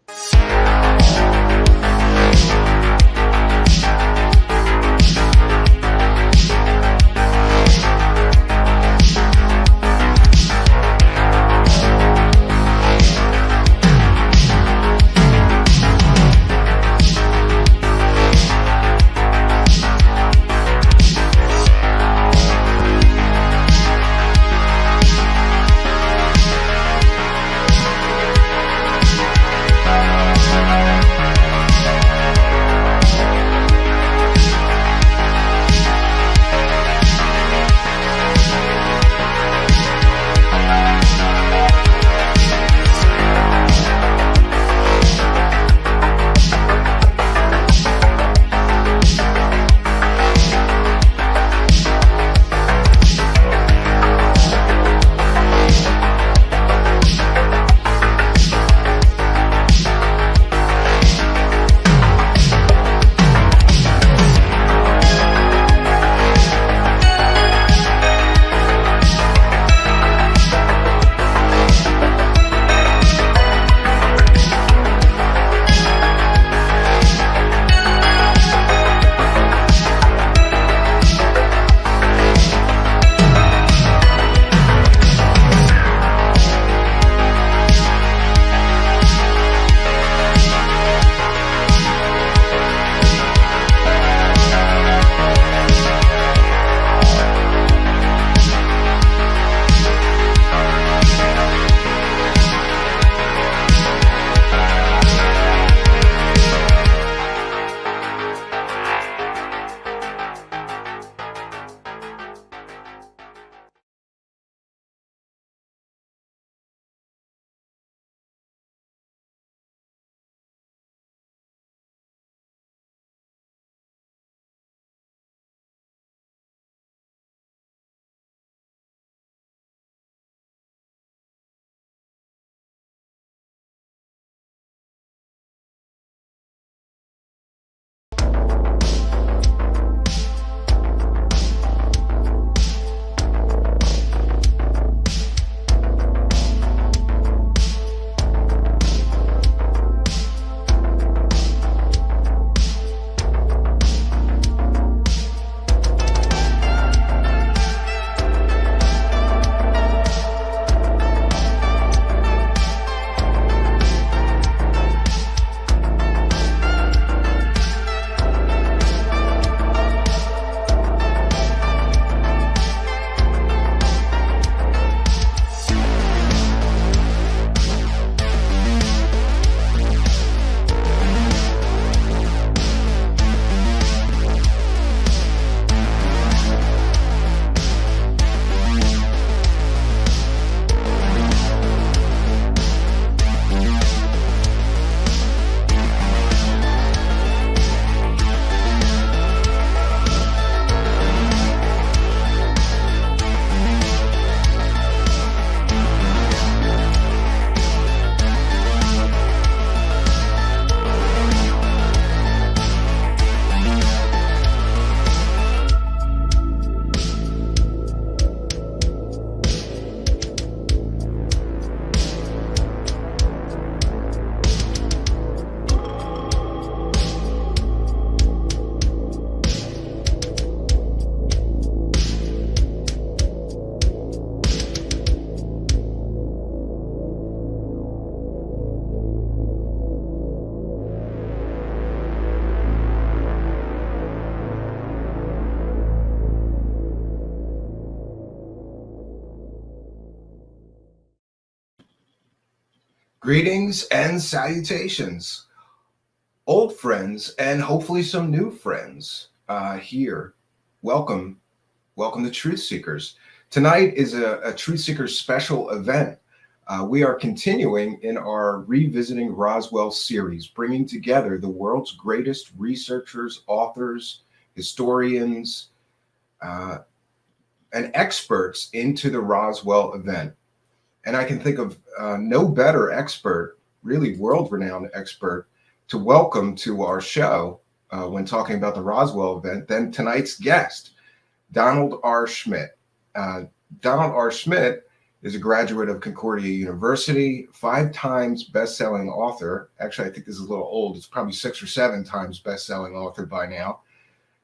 Greetings and salutations, old friends and hopefully some new friends here. Welcome to Truth Seekers. Tonight is a Truth Seekers special event. We are continuing in our Revisiting Roswell series, bringing together the world's greatest researchers, authors, historians, and experts into the Roswell event. And I can think of no better expert, really world-renowned expert, to welcome to our show when talking about the Roswell event than tonight's guest, Donald R. Schmidt. Donald R. Schmidt is a graduate of Concordia University, 5 times best-selling author. Actually, I think this is a little old. It's probably 6 or 7 times best-selling author by now.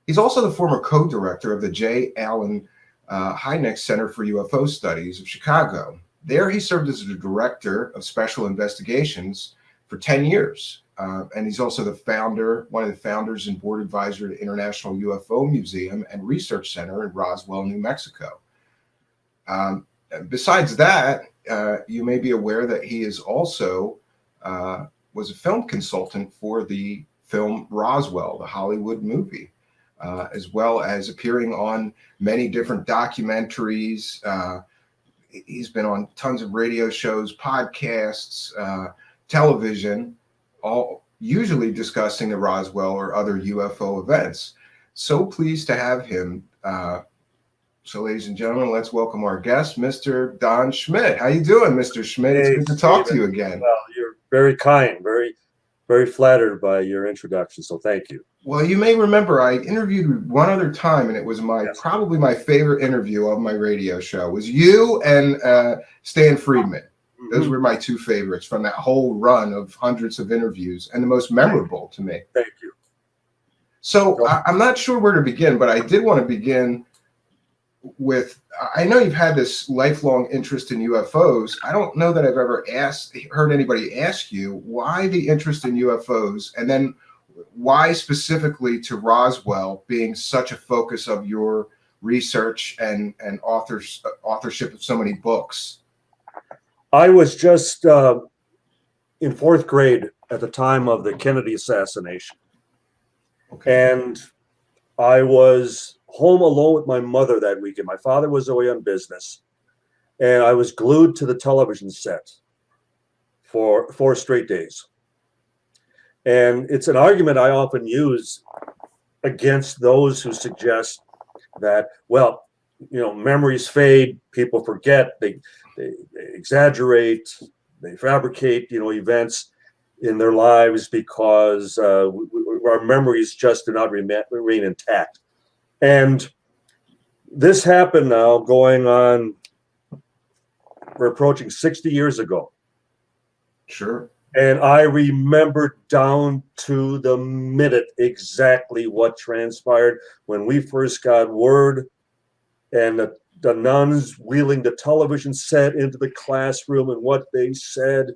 He's also the former co-director of the J. Allen Hynek Center for UFO Studies of Chicago. There, he served as the director of special investigations for 10 years. And he's also one of the founders and board advisor to International UFO Museum and Research Center in Roswell, New Mexico. Besides that, you may be aware that he is also was a film consultant for the film Roswell, the Hollywood movie, as well as appearing on many different documentaries. He's been on tons of radio shows, podcasts, television, all usually discussing the Roswell or other UFO events. So pleased to have him. So, ladies and gentlemen, let's welcome our guest, Mr. Don Schmidt. How you doing, Mr. Schmidt? It's good to talk to you again. Well, you're very kind, very, very flattered by your introduction. So thank you. Well, you may remember I interviewed one other time, and it was probably my favorite interview of my radio show. It was you and Stan Friedman. Those were my 2 favorites from that whole run of hundreds of interviews, and the most memorable to me. Thank you. So I'm not sure where to begin, but I did want to begin with, I know you've had this lifelong interest in UFOs. I don't know that I've ever heard anybody ask you why the interest in UFOs, and then why specifically to Roswell being such a focus of your research and authorship of so many books. I was just in 4th grade at the time of the Kennedy assassination. Okay. And I was home alone with my mother that weekend. My father was away on business, and I was glued to the television set for 4 straight days. And it's an argument I often use against those who suggest that, well, memories fade, people forget, they exaggerate, they fabricate, events in their lives because our memories just do not remain intact. And this happened now going on, we're approaching 60 years ago. Sure. And I remember down to the minute exactly what transpired when we first got word, and the nuns wheeling the television set into the classroom and what they said,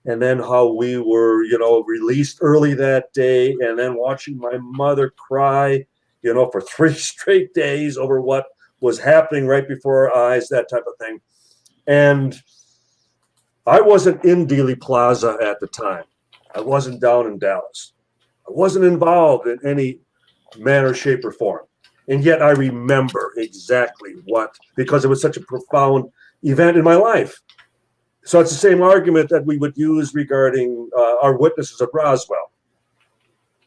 and then how we were, released early that day, and then watching my mother cry, for 3 straight days over what was happening right before our eyes, that type of thing. And I wasn't in Dealey Plaza at the time. I wasn't down in Dallas. I wasn't involved in any manner, shape, or form. And yet I remember exactly because it was such a profound event in my life. So it's the same argument that we would use regarding our witnesses at Roswell.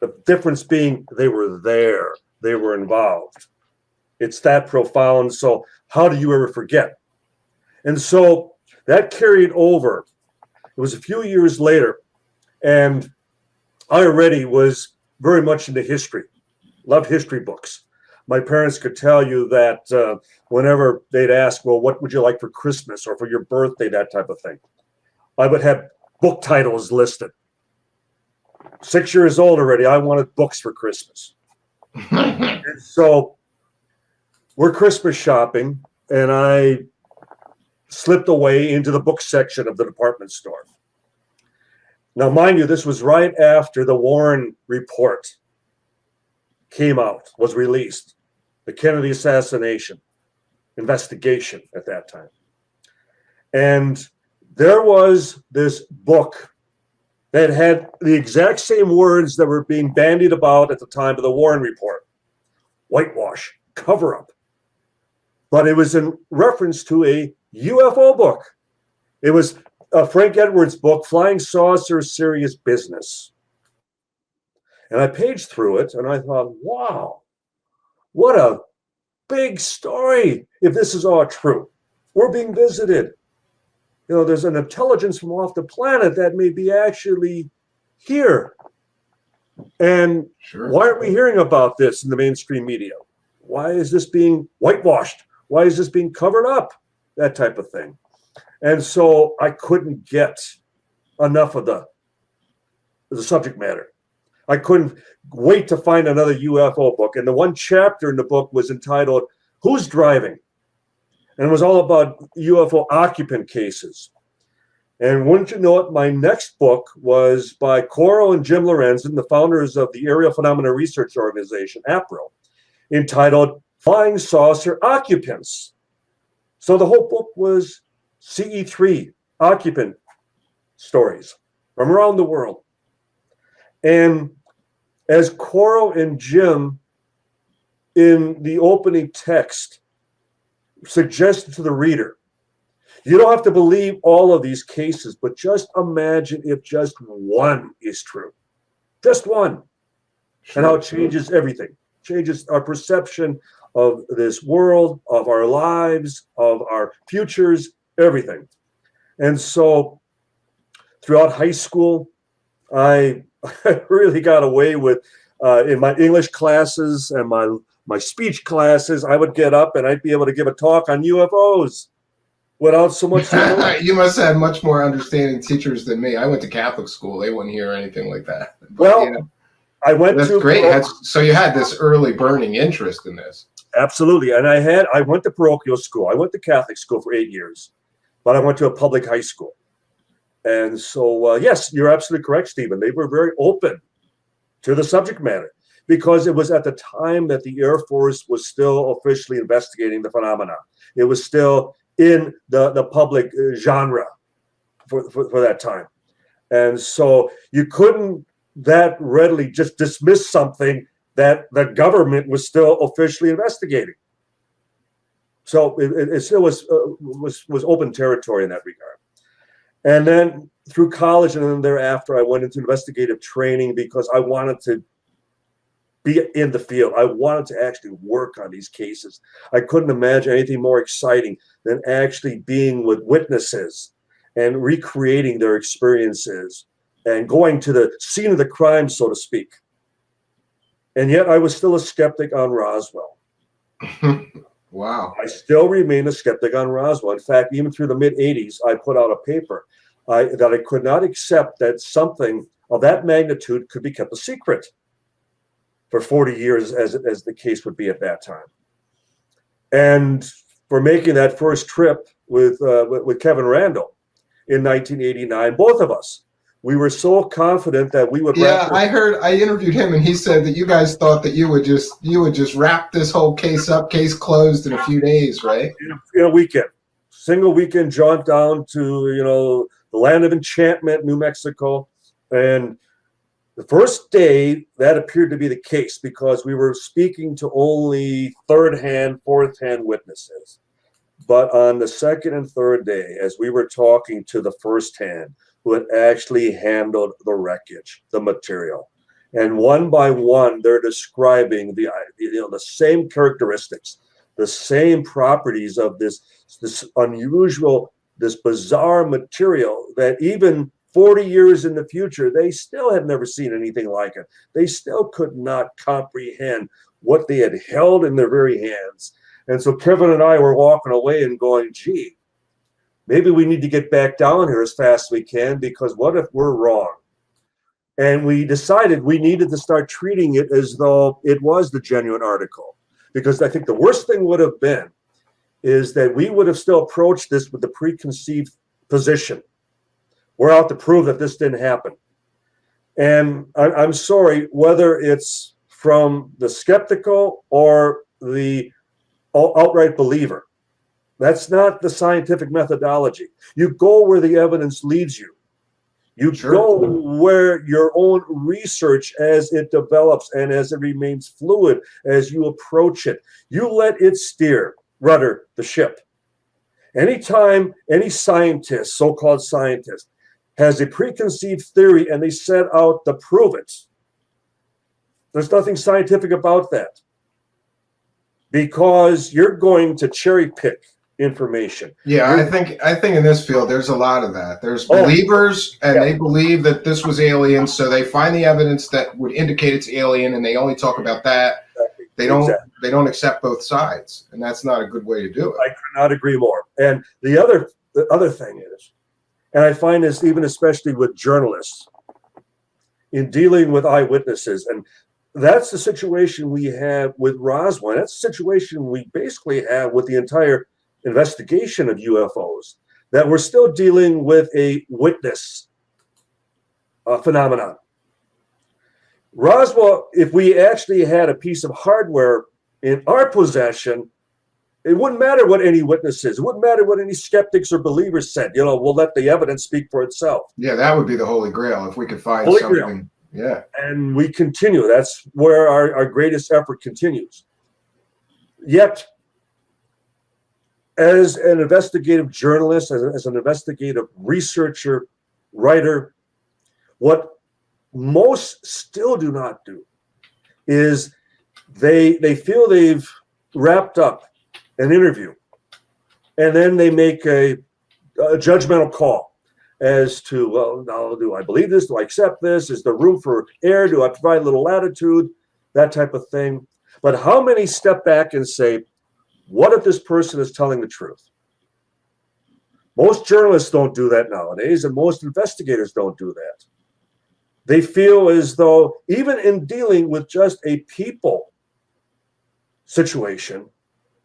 The difference being they were there, they were involved. It's that profound. So how do you ever forget? And so that carried over. It was a few years later, and I already was very much into history, loved history books. My parents could tell you that whenever they'd ask, well, what would you like for Christmas or for your birthday, that type of thing, I would have book titles listed. 6 years old already, I wanted books for Christmas. And so we're Christmas shopping, and I slipped away into the book section of the department store. Now, mind you, this was right after the Warren report came out, was released, the Kennedy assassination investigation at that time. And there was this book that had the exact same words that were being bandied about at the time of the Warren Report: whitewash, cover up. But it was in reference to a UFO book. It was Frank Edwards' book, Flying Saucers, Serious Business. And I paged through it and I thought, wow, what a big story if this is all true. We're being visited. You know, there's an intelligence from off the planet that may be actually here. And why aren't we hearing about this in the mainstream media? Why is this being whitewashed? Why is this being covered up? That type of thing. And so I couldn't get enough of the subject matter. I couldn't wait to find another UFO book. And the one chapter in the book was entitled, Who's Driving? And it was all about UFO occupant cases. And wouldn't you know it, my next book was by Coro and Jim Lorenzen, the founders of the Aerial Phenomena Research Organization, APRO, entitled Flying Saucer Occupants. So the whole book was CE3 occupant stories from around the world. And as Coro and Jim, in the opening text, suggested to the reader, you don't have to believe all of these cases, but just imagine if just one is true. Just one. And how it changes everything. Changes our perception of this world, of our lives, of our futures, everything. And so throughout high school, I really got away with, in my English classes and my speech classes, I would get up and I'd be able to give a talk on UFOs without so much. You must have much more understanding teachers than me. I went to Catholic school. They wouldn't hear anything like that. But, well, you know, I went that's to great. So you had this early burning interest in this. Absolutely. And I went to parochial school. I went to Catholic school for 8 years, but I went to a public high school. And so, yes, you're absolutely correct, Stephen. They were very open to the subject matter because it was at the time that the Air Force was still officially investigating the phenomena. It was still in the public genre for that time. And so you couldn't that readily just dismiss something that the government was still officially investigating. So it still was open territory in that regard. And then through college and then thereafter, I went into investigative training because I wanted to be in the field. I wanted to actually work on these cases. I couldn't imagine anything more exciting than actually being with witnesses and recreating their experiences and going to the scene of the crime, so to speak. And yet I was still a skeptic on Roswell. Wow. I still remain a skeptic on Roswell. In fact, even through the mid-'80s, I put out a paper that I could not accept that something of that magnitude could be kept a secret for 40 years, as the case would be at that time. And for making that first trip with Kevin Randall in 1989, both of us, we were so confident that we would. Yeah, I interviewed him, and he said that you guys thought that you would just wrap this whole case up, case closed in a few days, right? In a weekend, single weekend, jaunt down to the land of enchantment, New Mexico, and the first day that appeared to be the case because we were speaking to only third-hand, fourth-hand witnesses. But on the second and third day, as we were talking to the first-hand, who had actually handled the wreckage, the material. And one by one, they're describing the same characteristics, the same properties of this unusual, this bizarre material that even 40 years in the future, they still had never seen anything like it. They still could not comprehend what they had held in their very hands. And so Kevin and I were walking away and going, gee, maybe we need to get back down here as fast as we can, because what if we're wrong? And we decided we needed to start treating it as though it was the genuine article. Because I think the worst thing would have been is that we would have still approached this with the preconceived position. We're out to prove that this didn't happen. And I'm sorry, whether it's from the skeptical or the outright believer, That's not the scientific methodology. You go where the evidence leads you. You go where your own research, as it develops and as it remains fluid, as you approach it, you let it rudder the ship. Anytime any scientist, so-called scientist, has a preconceived theory and they set out to prove it, there's nothing scientific about that, because you're going to cherry pick information. Yeah, I think in this field there's a lot of that. There's believers, and they believe that this was alien, so they find the evidence that would indicate it's alien, and they only talk about that. They don't accept both sides, and that's not a good way to do it. I could not agree more. And the other thing is, and I find this even especially with journalists in dealing with eyewitnesses, and that's the situation we have with Roswell. That's the situation we basically have with the entire investigation of UFOs, that we're still dealing with a witness phenomenon. Roswell, if we actually had a piece of hardware in our possession, it wouldn't matter what any witness says. It wouldn't matter what any skeptics or believers said. We'll let the evidence speak for itself. Yeah, that would be the holy grail if we could find Holy something. Grail. Yeah. And we continue. That's where our greatest effort continues. Yet, as an investigative journalist, as an investigative researcher, writer, what most still do not do is they feel they've wrapped up an interview, and then they make a judgmental call as to, well, now, do I believe this? Do I accept this? Is there room for error? Do I provide a little latitude? That type of thing. But how many step back and say, what if this person is telling the truth? Most journalists don't do that nowadays, and most investigators don't do that. They feel as though, even in dealing with just a people situation,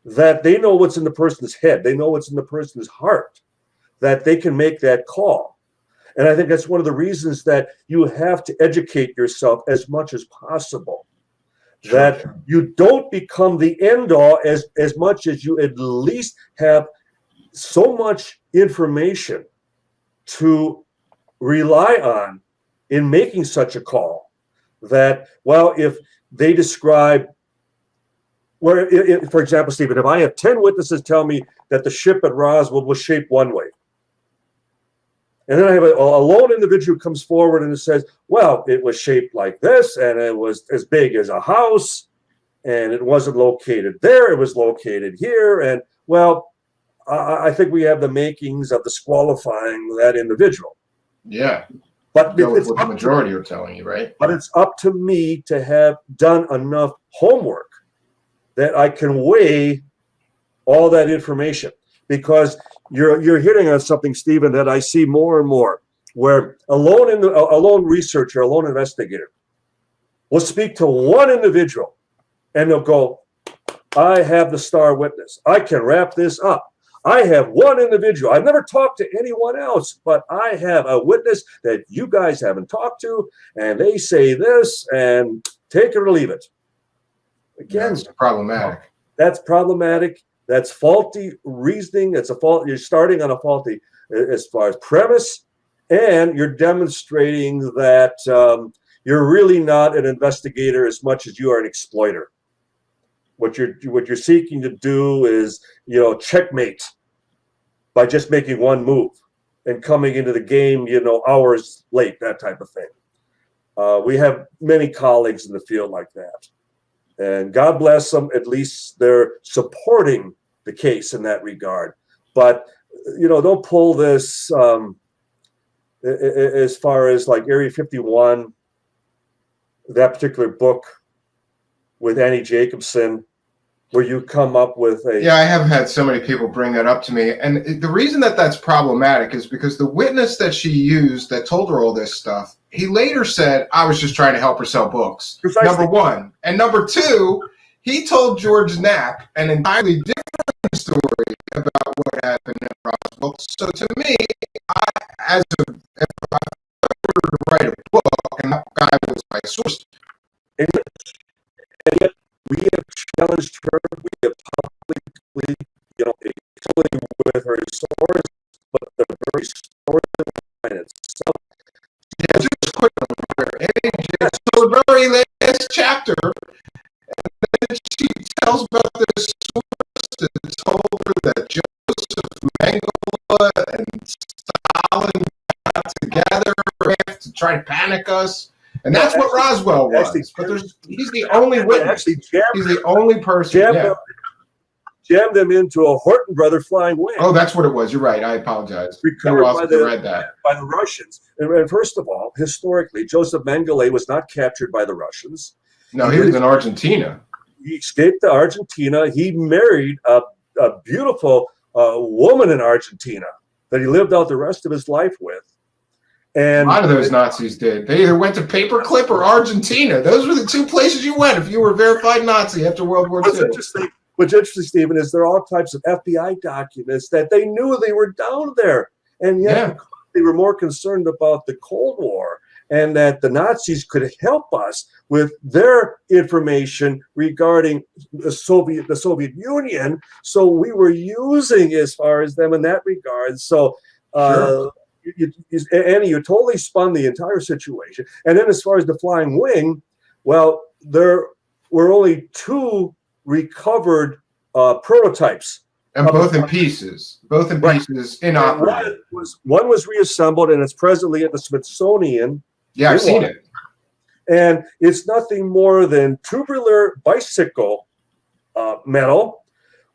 that they know what's in the person's head, they know what's in the person's heart, that they can make that call. And I think that's one of the reasons that you have to educate yourself as much as possible. That you don't become the end all as much as you at least have so much information to rely on in making such a call, that, well, if they describe, for example, Stephen, if I have 10 witnesses tell me that the ship at Roswell was shaped one way, and then I have a lone individual who comes forward and says, well, it was shaped like this, and it was as big as a house, and it wasn't located there, it was located here, and, well, I think we have the makings of disqualifying that individual. Yeah. But It's what the majority are telling you, right? But it's up to me to have done enough homework that I can weigh all that information. Because you're hitting on something, Stephen, that I see more and more, where a lone researcher, a lone investigator will speak to one individual and they'll go, I have the star witness. I can wrap this up. I have one individual. I've never talked to anyone else, but I have a witness that you guys haven't talked to, and they say this, and take it or leave it. Again, that's problematic. That's problematic. That's faulty reasoning. It's a fault. You're starting on a faulty as far as premise, and you're demonstrating that you're really not an investigator as much as you are an exploiter. What you're seeking to do is, checkmate by just making one move and coming into the game, hours late, that type of thing. We have many colleagues in the field like that, and God bless them. At least they're supporting the case in that regard. But they'll pull this as far as like Area 51, that particular book with Annie Jacobson, where you come up with a... Yeah, I have had so many people bring that up to me. And the reason that that's problematic is because the witness that she used that told her all this stuff, he later said, I was just trying to help her sell books. Precisely. Number one. And number two, he told George Knapp an entirely different story about what happened at Roswell. So to me, if I were to write a book and that guy was my source... And yet we have challenged her. We have publicly, a chapter, and she tells about this source that told her that Joseph Mengele and Stalin got together to try to panic us. And that's what Roswell was. But he's the only witness. He's the only person. Jammed them into a Horton brother flying wing. Oh, that's what it was. You're right. I apologize. Recovered by the Russians. And first of all, historically, Joseph Mengele was not captured by the Russians. No, he was in Argentina. He escaped to Argentina. He married a beautiful woman in Argentina that he lived out the rest of his life with. And a lot of those Nazis did. They either went to Paperclip or Argentina. Those were the two places you went if you were a verified Nazi after World War II. What's interesting, Stephen, is there are all types of FBI documents that they knew they were down there. And yet they were more concerned about the Cold War and that the Nazis could help us with their information regarding the Soviet Union. So we were using as far as them in that regard. So Annie, you totally spun the entire situation. And then as far as the flying wing, well, there were only 2 recovered prototypes, and both in pieces, inoperable. One was reassembled, and it's presently at the Smithsonian. Yeah, I've seen it. And it's nothing more than tubular bicycle metal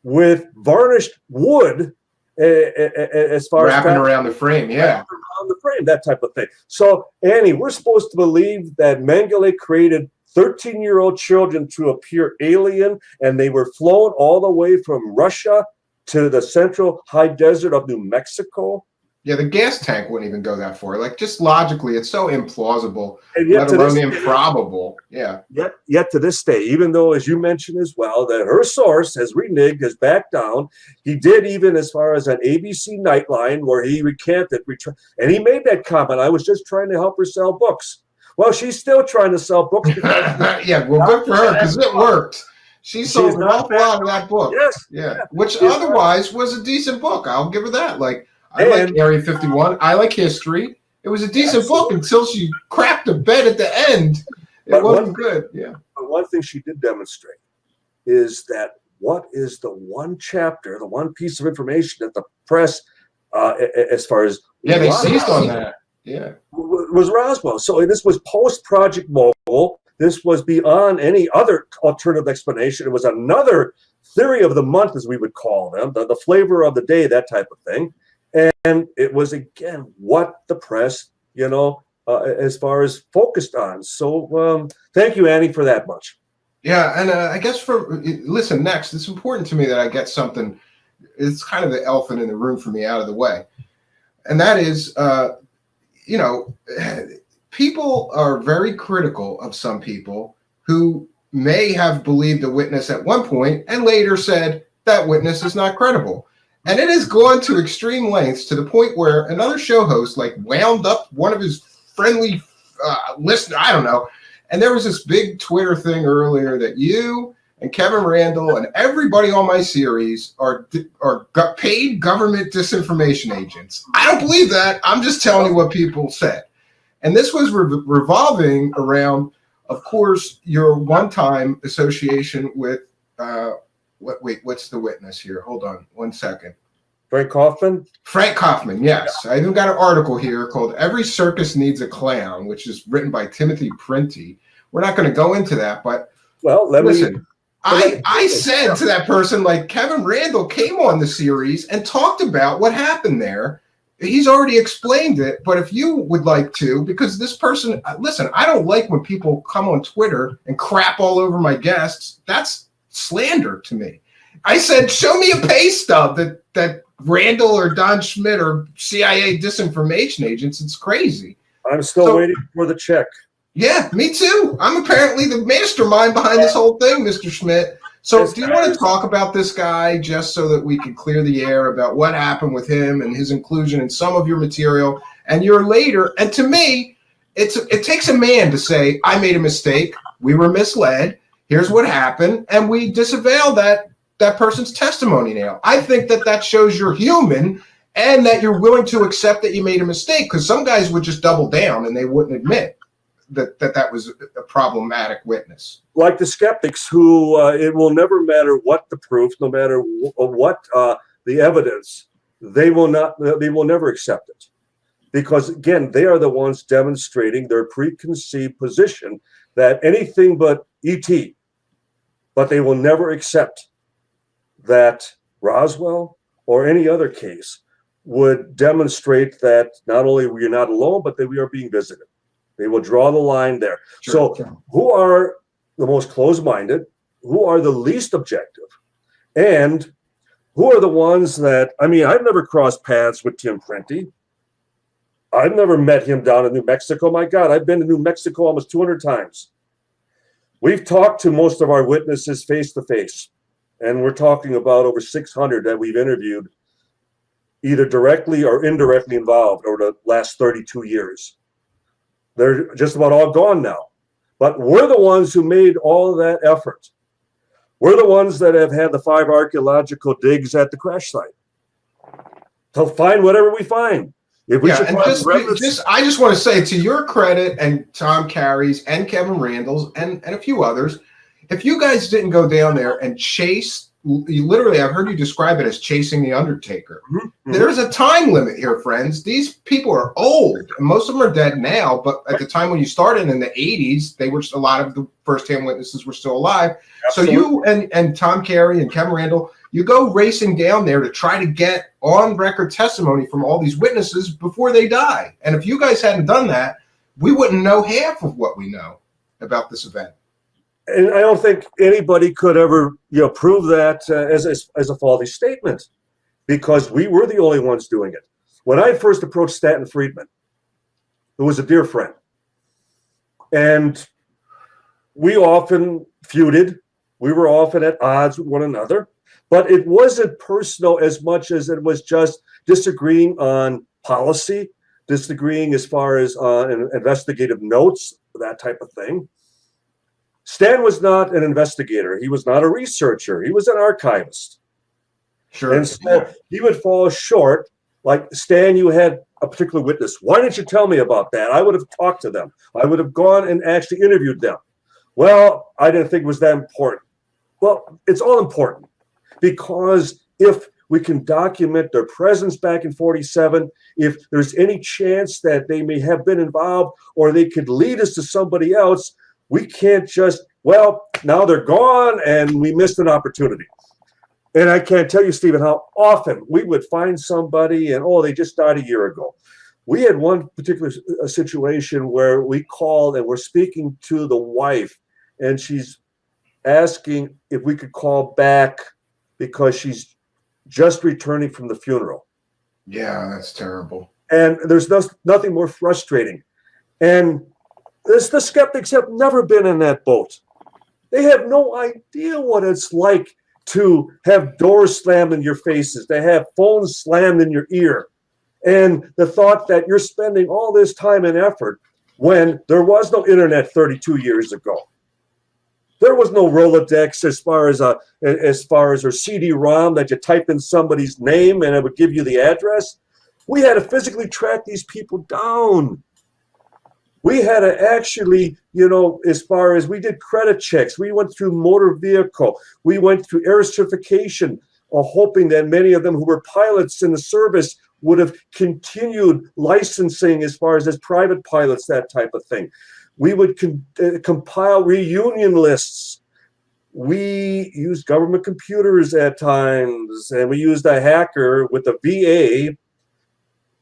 with varnished wood as far wrapping as around the frame, around the frame, that type of thing. So, Annie, we're supposed to believe that Mengele created 13-year-old children to appear alien, and they were flown all the way from Russia to the central high desert of New Mexico. Yeah, the gas tank wouldn't even go that far. Like, just logically, it's so implausible, and yet let alone improbable. Yeah. Yet to this day, even though, as you mentioned as well, that her source has reneged, has backed down. He did even as far as an ABC Nightline where he recanted, and he made that comment, I was just trying to help her sell books. Well, she's still trying to sell books. Yeah, well, good for her, because it worked. She sold an awful lot of that book. Yes. Yeah. Which otherwise was a decent book. I'll give her that. Like, I like Area 51. I like history. It was a decent book until she crapped the bed at the end. It wasn't good. Yeah. But one thing she did demonstrate is that what is the one chapter, the one piece of information that the press, as far as they seized on that. Yeah, was Roswell. So this was post-Project Mogul. This was beyond any other alternative explanation. It was another theory of the month, as we would call them, the flavor of the day, that type of thing. And it was, again, what the press, as far as focused on. So thank you, Annie, for that much. Yeah, and I guess listen, next, it's important to me that I get something, it's kind of the elephant in the room for me out of the way. And that is, people are very critical of some people who may have believed a witness at one point and later said that witness is not credible. And it has gone to extreme lengths to the point where another show host wound up one of his friendly listeners, I don't know. And there was this big Twitter thing earlier that you and Kevin Randall and everybody on my series are paid government disinformation agents. I don't believe that. I'm just telling you what people said. And this was revolving around, of course, your one-time association with, what's the witness here? Hold on 1 second. Frank Kaufman? Frank Kaufman, yes. Yeah. I even got an article here called Every Circus Needs a Clown, which is written by Timothy Printy. We're not going to go into that, but listen. I said to that person, Kevin Randall came on the series and talked about what happened there. He's already explained it, but if you would like to, because this person, listen, I don't like when people come on Twitter and crap all over my guests. That's slander to me. I said, show me a pay stub that Randall or Don Schmidt or CIA disinformation agents. It's crazy. I'm still waiting for the check. Yeah, me too. I'm apparently the mastermind behind this whole thing, Mr. Schmidt. So do you want to talk about this guy just so that we can clear the air about what happened with him and his inclusion in some of your material and your later? And to me, it takes a man to say, I made a mistake. We were misled. Here's what happened. And we disavow that person's testimony now. I think that shows you're human and that you're willing to accept that you made a mistake, because some guys would just double down and they wouldn't admit. that was a problematic witness. Like the skeptics who it will never matter what the proof, no matter what the evidence, they will never accept it. Because again, they are the ones demonstrating their preconceived position that anything but ET, but they will never accept that Roswell or any other case would demonstrate that not only we are not alone, but that we are being visited. They will draw the line there. Sure. So who are the most closed-minded? Who are the least objective? And who are the ones that, I mean, I've never crossed paths with Tim Prenti. I've never met him down in New Mexico. My God, I've been to New Mexico almost 200 times. We've talked to most of our witnesses face to face, and we're talking about over 600 that we've interviewed, either directly or indirectly involved over the last 32 years. They're just about all gone now. But we're the ones who made all that effort. We're the ones that have had the 5 archaeological digs at the crash site to find whatever we find. If we should and find I just want to say, to your credit and Tom Carey's and Kevin Randall's and a few others, if you guys didn't go down there and chase, you literally, I've heard you describe it as chasing the Undertaker. Mm-hmm. There's a time limit here, friends. These people are old, and most of them are dead now. But at the time when you started in the 80s, they were, a lot of the first-hand witnesses were still alive. Absolutely. So you and Tom Carey and Kevin Randall, you go racing down there to try to get on-record testimony from all these witnesses before they die. And if you guys hadn't done that, we wouldn't know half of what we know about this event. And I don't think anybody could ever, prove that as a faulty statement, because we were the only ones doing it. When I first approached Stanton Friedman, who was a dear friend, and we often feuded, we were often at odds with one another, but it wasn't personal as much as it was just disagreeing on policy, disagreeing as far as investigative notes, that type of thing. Stan was not an investigator. He was not a researcher. He was an archivist. Sure. And so he would fall short. Like, Stan, you had a particular witness. Why didn't you tell me about that? I would have talked to them. I would have gone and actually interviewed them. Well, I didn't think it was that important. Well, it's all important, because if we can document their presence back in 47, if there's any chance that they may have been involved or they could lead us to somebody else, we can't just, well, now they're gone and we missed an opportunity. And I can't tell you, Stephen, how often we would find somebody and, they just died a year ago. We had one particular situation where we called and we're speaking to the wife, and she's asking if we could call back because she's just returning from the funeral. Yeah, that's terrible. And there's nothing more frustrating. And the skeptics have never been in that boat. They have no idea what it's like to have doors slammed in your faces, to have phones slammed in your ear. And the thought that you're spending all this time and effort when there was no internet 32 years ago. There was no Rolodex as far as or CD-ROM that you type in somebody's name and it would give you the address. We had to physically track these people down. We had to actually, as far as we did credit checks, we went through motor vehicle, we went through air certification, hoping that many of them who were pilots in the service would have continued licensing as far as private pilots, that type of thing. We would compile reunion lists. We used government computers at times, and we used a hacker with the VA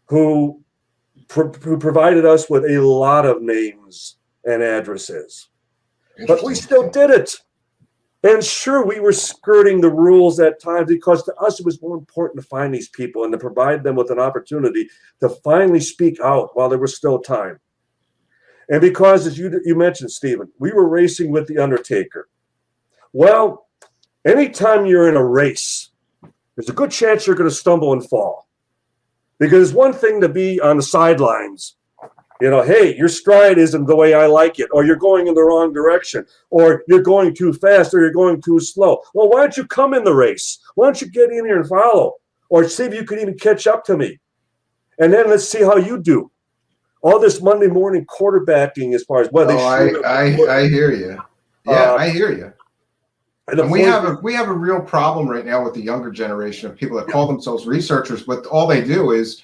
who provided us with a lot of names and addresses. But we still did it. And sure, we were skirting the rules at times, because to us it was more important to find these people and to provide them with an opportunity to finally speak out while there was still time. And because, as you mentioned, Stephen, we were racing with the Undertaker. Well, anytime you're in a race, there's a good chance you're going to stumble and fall. Because it's one thing to be on the sidelines. Hey, your stride isn't the way I like it, or you're going in the wrong direction, or you're going too fast, or you're going too slow. Well, why don't you come in the race? Why don't you get in here and follow? Or see if you can even catch up to me. And then let's see how you do. all this Monday morning quarterbacking as far as whether I hear you. Yeah, I hear you. And we have a real problem right now with the younger generation of people that call themselves researchers, but all they do is,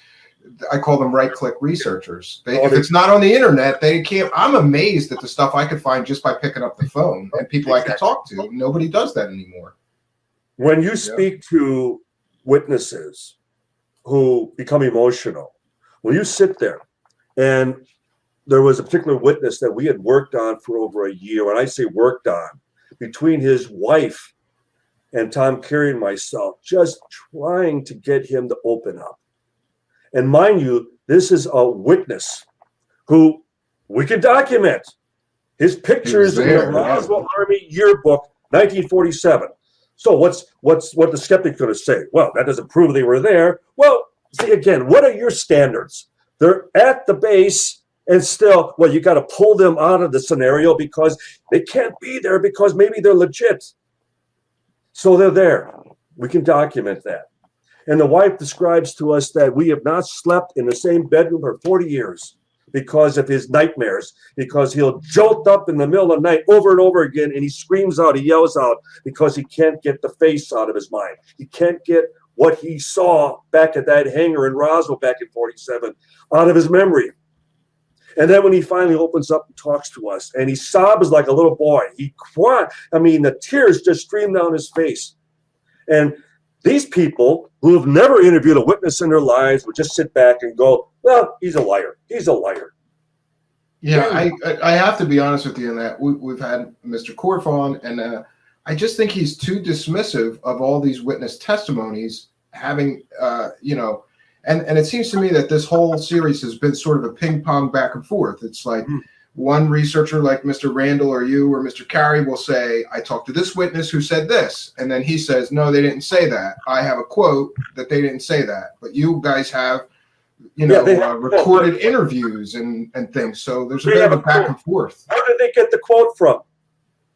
I call them right-click researchers. If it's not on the internet, they can't. I'm amazed at the stuff I could find just by picking up the phone and people I could talk to. Nobody does that anymore. When you speak to witnesses who become emotional, when you sit there, and there was a particular witness that we had worked on for over a year. When I say worked on, between his wife and Tom Carey and myself, just trying to get him to open up. And mind you, this is a witness who we can document. His pictures in the Roswell Army Yearbook, 1947. So what's the skeptic going to say? Well, that doesn't prove they were there. Well, see, again, what are your standards? They're at the base. And still, well, you got to pull them out of the scenario because they can't be there because maybe they're legit. So they're there. We can document that. And the wife describes to us that we have not slept in the same bedroom for 40 years because of his nightmares, because he'll jolt up in the middle of the night over and over again, and he screams out, he yells out because he can't get the face out of his mind. He can't get what he saw back at that hangar in Roswell back in 47 out of his memory. And then when he finally opens up and talks to us, and he sobs like a little boy, he cried. I mean, the tears just stream down his face. And these people who have never interviewed a witness in their lives would just sit back and go, well, he's a liar. He's a liar. Yeah, I have to be honest with you in that we've had Mr. Korf on, and I just think he's too dismissive of all these witness testimonies, having, and it seems to me that this whole series has been sort of a ping pong back and forth. It's like one researcher like Mr. Randall or you or Mr. Carey will say, I talked to this witness who said this. And then he says, no, they didn't say that. I have a quote that they didn't say that. But you guys have, recorded interviews and things. So there's a bit of a back and forth. Where did they get the quote from?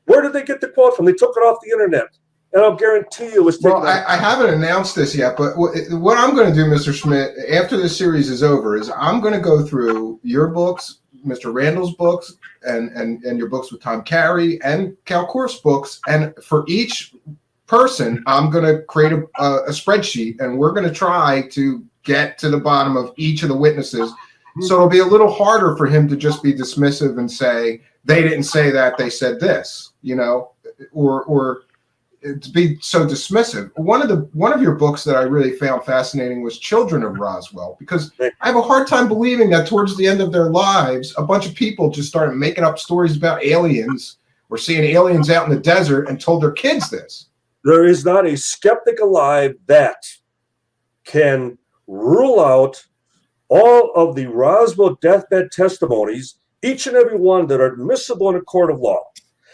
Where did they get the quote from? They took it off the internet. And I'll guarantee you it was taken. Well, I haven't announced this yet, but what I'm going to do, Mr. Schmidt, after this series is over, is I'm going to go through your books, Mr. Randall's books, and your books with Tom Carey and Cal Korf's books, and for each person, I'm going to create a spreadsheet, and we're going to try to get to the bottom of each of the witnesses. So it'll be a little harder for him to just be dismissive and say they didn't say that, they said this, or to be so dismissive. One of your books that I really found fascinating was Children of Roswell, because I have a hard time believing that towards the end of their lives, a bunch of people just started making up stories about aliens or seeing aliens out in the desert and told their kids this. There is not a skeptic alive that can rule out all of the Roswell deathbed testimonies, each and every one that are admissible in a court of law,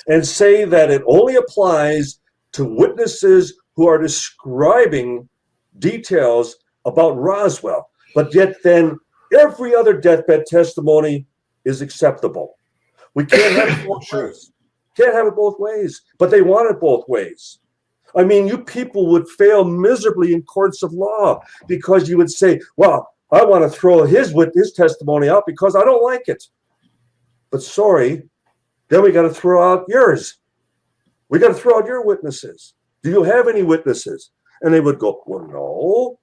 and say that it only applies to witnesses who are describing details about Roswell, but yet then every other deathbed testimony is acceptable. We can't have it both ways. Can't have it both ways, but they want it both ways. I mean, you people would fail miserably in courts of law because you would say, well, I want to throw his testimony out because I don't like it. But sorry, then we got to throw out yours. We got to throw out your witnesses. Do you have any witnesses? And they would go, well, no,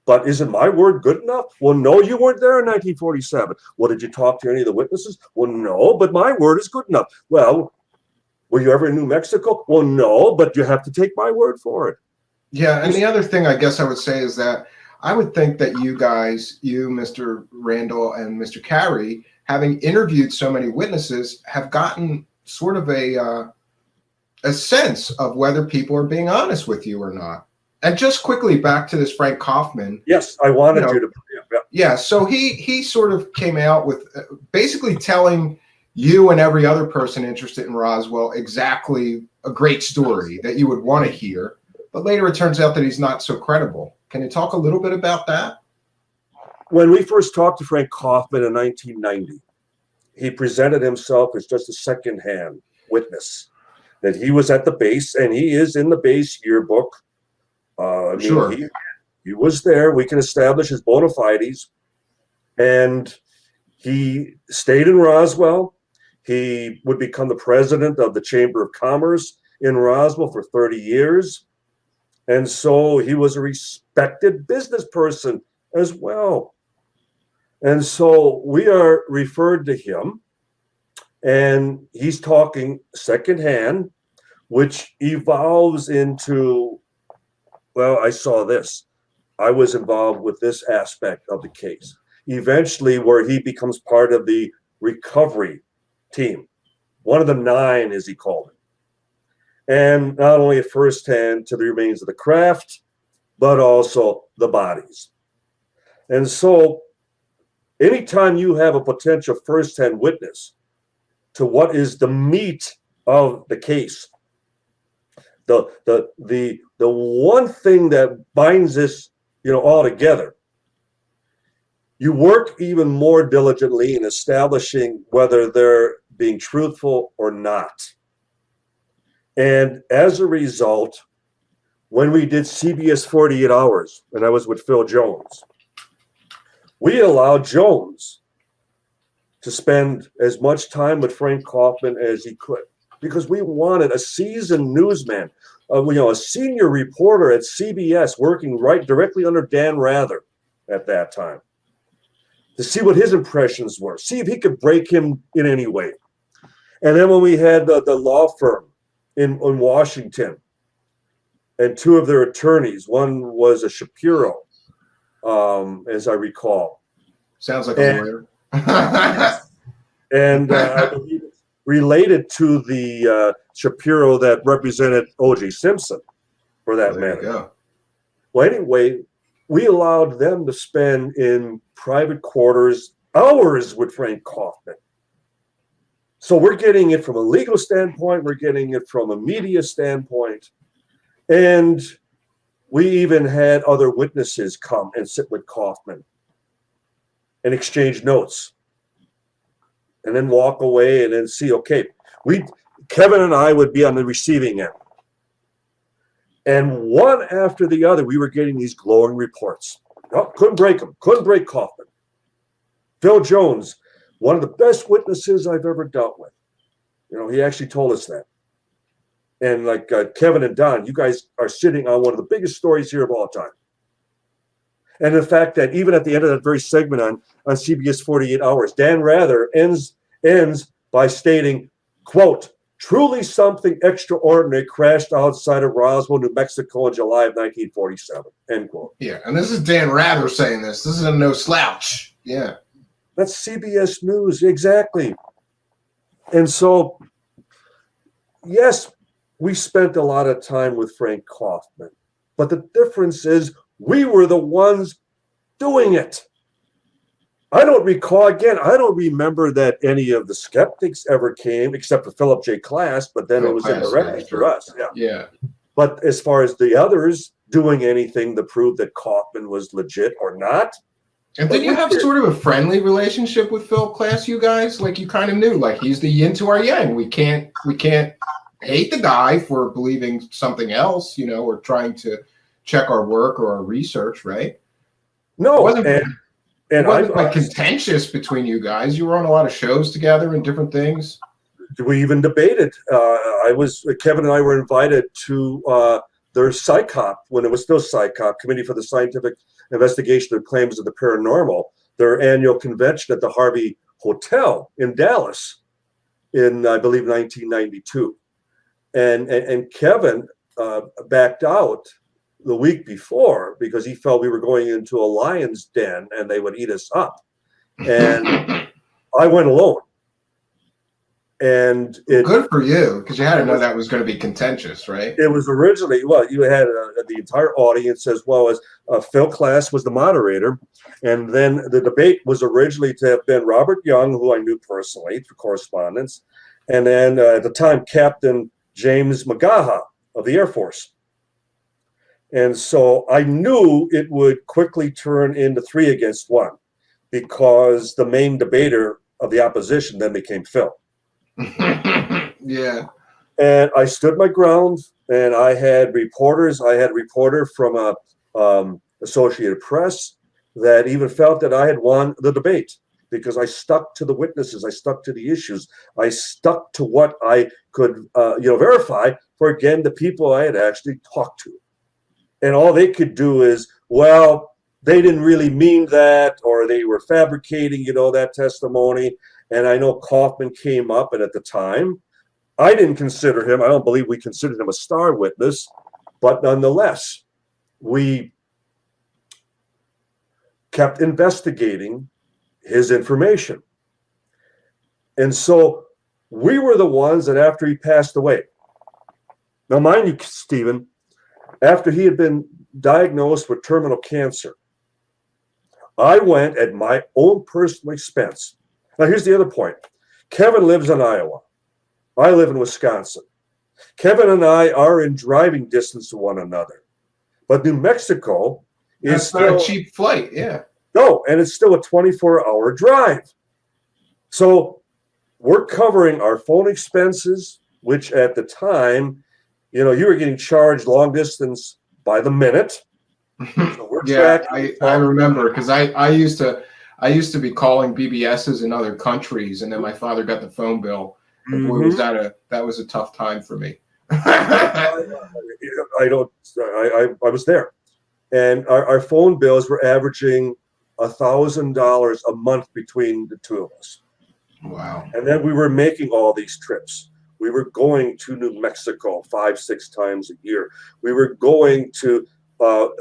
but isn't my word good enough? Well, no, you weren't there in 1947. Well, did you talk to any of the witnesses? Well, no, but my word is good enough. Well, were you ever in New Mexico? Well, no, but you have to take my word for it. Yeah, and the other thing I guess I would say is that I would think that you guys, you, Mr. Randall and Mr. Carey, having interviewed so many witnesses, have gotten sort of a sense of whether people are being honest with you or not. And just quickly back to this Frank Kaufman. Yes, I wanted you to. Yeah, so he sort of came out with basically telling you and every other person interested in Roswell exactly a great story that you would want to hear. But later it turns out that he's not so credible. Can you talk a little bit about that? When we first talked to Frank Kaufman in 1990, he presented himself as just a secondhand witness, that he was at the base, and he is in the base yearbook. Sure. He was there. We can establish his bona fides. And He stayed in Roswell. He would become the president of the Chamber of Commerce in Roswell for 30 years. And so he was a respected business person as well. And so we are referred to him, and he's talking secondhand, which evolves into, well, I saw this. I was involved with this aspect of the case. Eventually, where he becomes part of the recovery team, one of the 9, as he called it. And not only at firsthand to the remains of the craft, but also the bodies. And so anytime you have a potential firsthand witness to what is the meat of the case, the one thing that binds this, all together, you work even more diligently in establishing whether they're being truthful or not. And as a result, when we did CBS 48 Hours, and I was with Phil Jones, we allowed Jones to spend as much time with Frank Kaufman as he could, because we wanted a seasoned newsman, a senior reporter at CBS working right directly under Dan Rather at that time, to see what his impressions were, see if he could break him in any way. And then when we had the law firm in Washington, and 2 of their attorneys, one was a Shapiro, as I recall. Sounds like a lawyer. And I believe it's related to the Shapiro that represented O.J. Simpson, for that matter. You go. Well, anyway, we allowed them to spend in private quarters hours with Frank Kaufman. So we're getting it from a legal standpoint, we're getting it from a media standpoint, and we even had other witnesses come and sit with Kaufman and exchange notes, and then walk away and then see, okay, Kevin and I would be on the receiving end. And one after the other, we were getting these glowing reports. Oh, couldn't break them, couldn't break Kaufman. Phil Jones, one of the best witnesses I've ever dealt with. He actually told us that. And like Kevin and Don, you guys are sitting on one of the biggest stories here of all time. And the fact that even at the end of that very segment on CBS 48 Hours, Dan Rather ends by stating, quote, "Truly something extraordinary crashed outside of Roswell, New Mexico in July of 1947, end quote. Yeah, and this is Dan Rather saying this. This is a no slouch. Yeah. That's CBS News, exactly. And so, yes, we spent a lot of time with Frank Kaufman, but the difference is we were the ones doing it. I don't remember that any of the skeptics ever came, except for Philip J. Klass, but then it was indirectly for us. Yeah. But as far as the others doing anything to prove that Kaufman was legit or not. And did you have sort of a friendly relationship with Phil Klass, you guys? Like you kind of knew, like he's the yin to our yang. We can't hate the guy for believing something else, or trying to check our work or our research, right? No, it wasn't like contentious between you guys. You were on a lot of shows together and different things. We even debated. Kevin and I were invited to their PSYCOP, when it was still PSYCOP, Committee for the Scientific Investigation of Claims of the Paranormal, their annual convention at the Harvey Hotel in Dallas in, I believe, 1992. And Kevin backed out the week before because he felt we were going into a lion's den and they would eat us up. And I went alone. And good for you, because you had to know that was going to be contentious, right? It was originally, you had the entire audience, as well as Phil Klass was the moderator. And then the debate was originally to have been Robert Young, who I knew personally through correspondence. And then at the time, Captain James McGaha of the Air Force. And so I knew it would quickly turn into 3 against 1 because the main debater of the opposition then became Phil. Yeah. And I stood my ground, and I had reporters. I had a reporter from Associated Press that even felt that I had won the debate because I stuck to the witnesses, I stuck to the issues, I stuck to what I could, verify for, again, the people I had actually talked to. And all they could do is, well, they didn't really mean that, or they were fabricating, that testimony. And I know Kaufman came up, and at the time, I didn't consider him, I don't believe we considered him a star witness, but nonetheless, we kept investigating his information. And so we were the ones that, after he passed away, now mind you, Stephen, after he had been diagnosed with terminal cancer, I went at my own personal expense. Now here's the other point. Kevin lives in Iowa. I live in Wisconsin. Kevin and I are in driving distance to one another. But New Mexico is That's not a cheap flight, yeah. No, and it's still a 24-hour drive. So we're covering our phone expenses, which at the time, you were getting charged long distance by the minute. So we're I remember, because I used to be calling BBSs in other countries, and then my father got the phone bill. And boy, was that was a tough time for me. I was there, and our phone bills were averaging $1,000 a month between the two of us. Wow. And then we were making all these trips. We were going to New Mexico 5-6 times a year. We were going to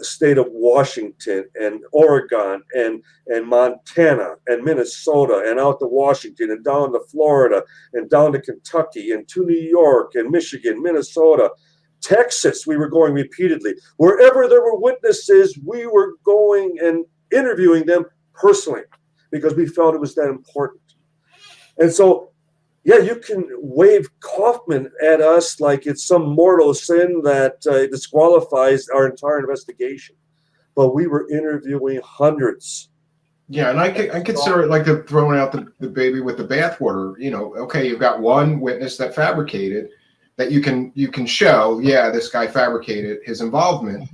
state of Washington and Oregon and Montana and Minnesota and out to Washington and down to Florida and down to Kentucky and to New York and Michigan, Minnesota, Texas. We were going repeatedly. Wherever there were witnesses, we were going and interviewing them personally because we felt it was that important. And so, yeah, you can wave Kaufman at us like it's some mortal sin that disqualifies our entire investigation. But we were interviewing hundreds. Yeah, and I consider it like throwing out the baby with the bathwater. Okay, you've got one witness that fabricated that you can show, yeah, this guy fabricated his involvement,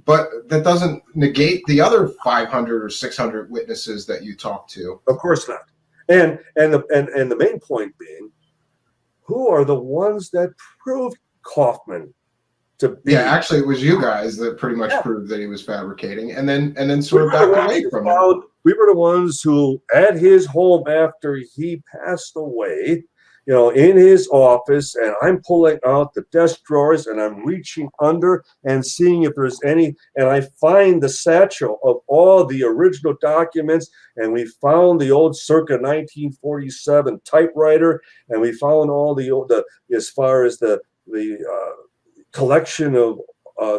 but that doesn't negate the other 500 or 600 witnesses that you talked to. Of course not. And the main point being, who are the ones that proved Kaufman to be? Yeah, actually, it was you guys that pretty much proved that he was fabricating, and then sort of backed away from it. We were the ones who, at his home after he passed away, in his office, and I'm pulling out the desk drawers and I'm reaching under and seeing if there's any, and I find the satchel of all the original documents, and we found the old circa 1947 typewriter, and we found all the old, as far as the collection of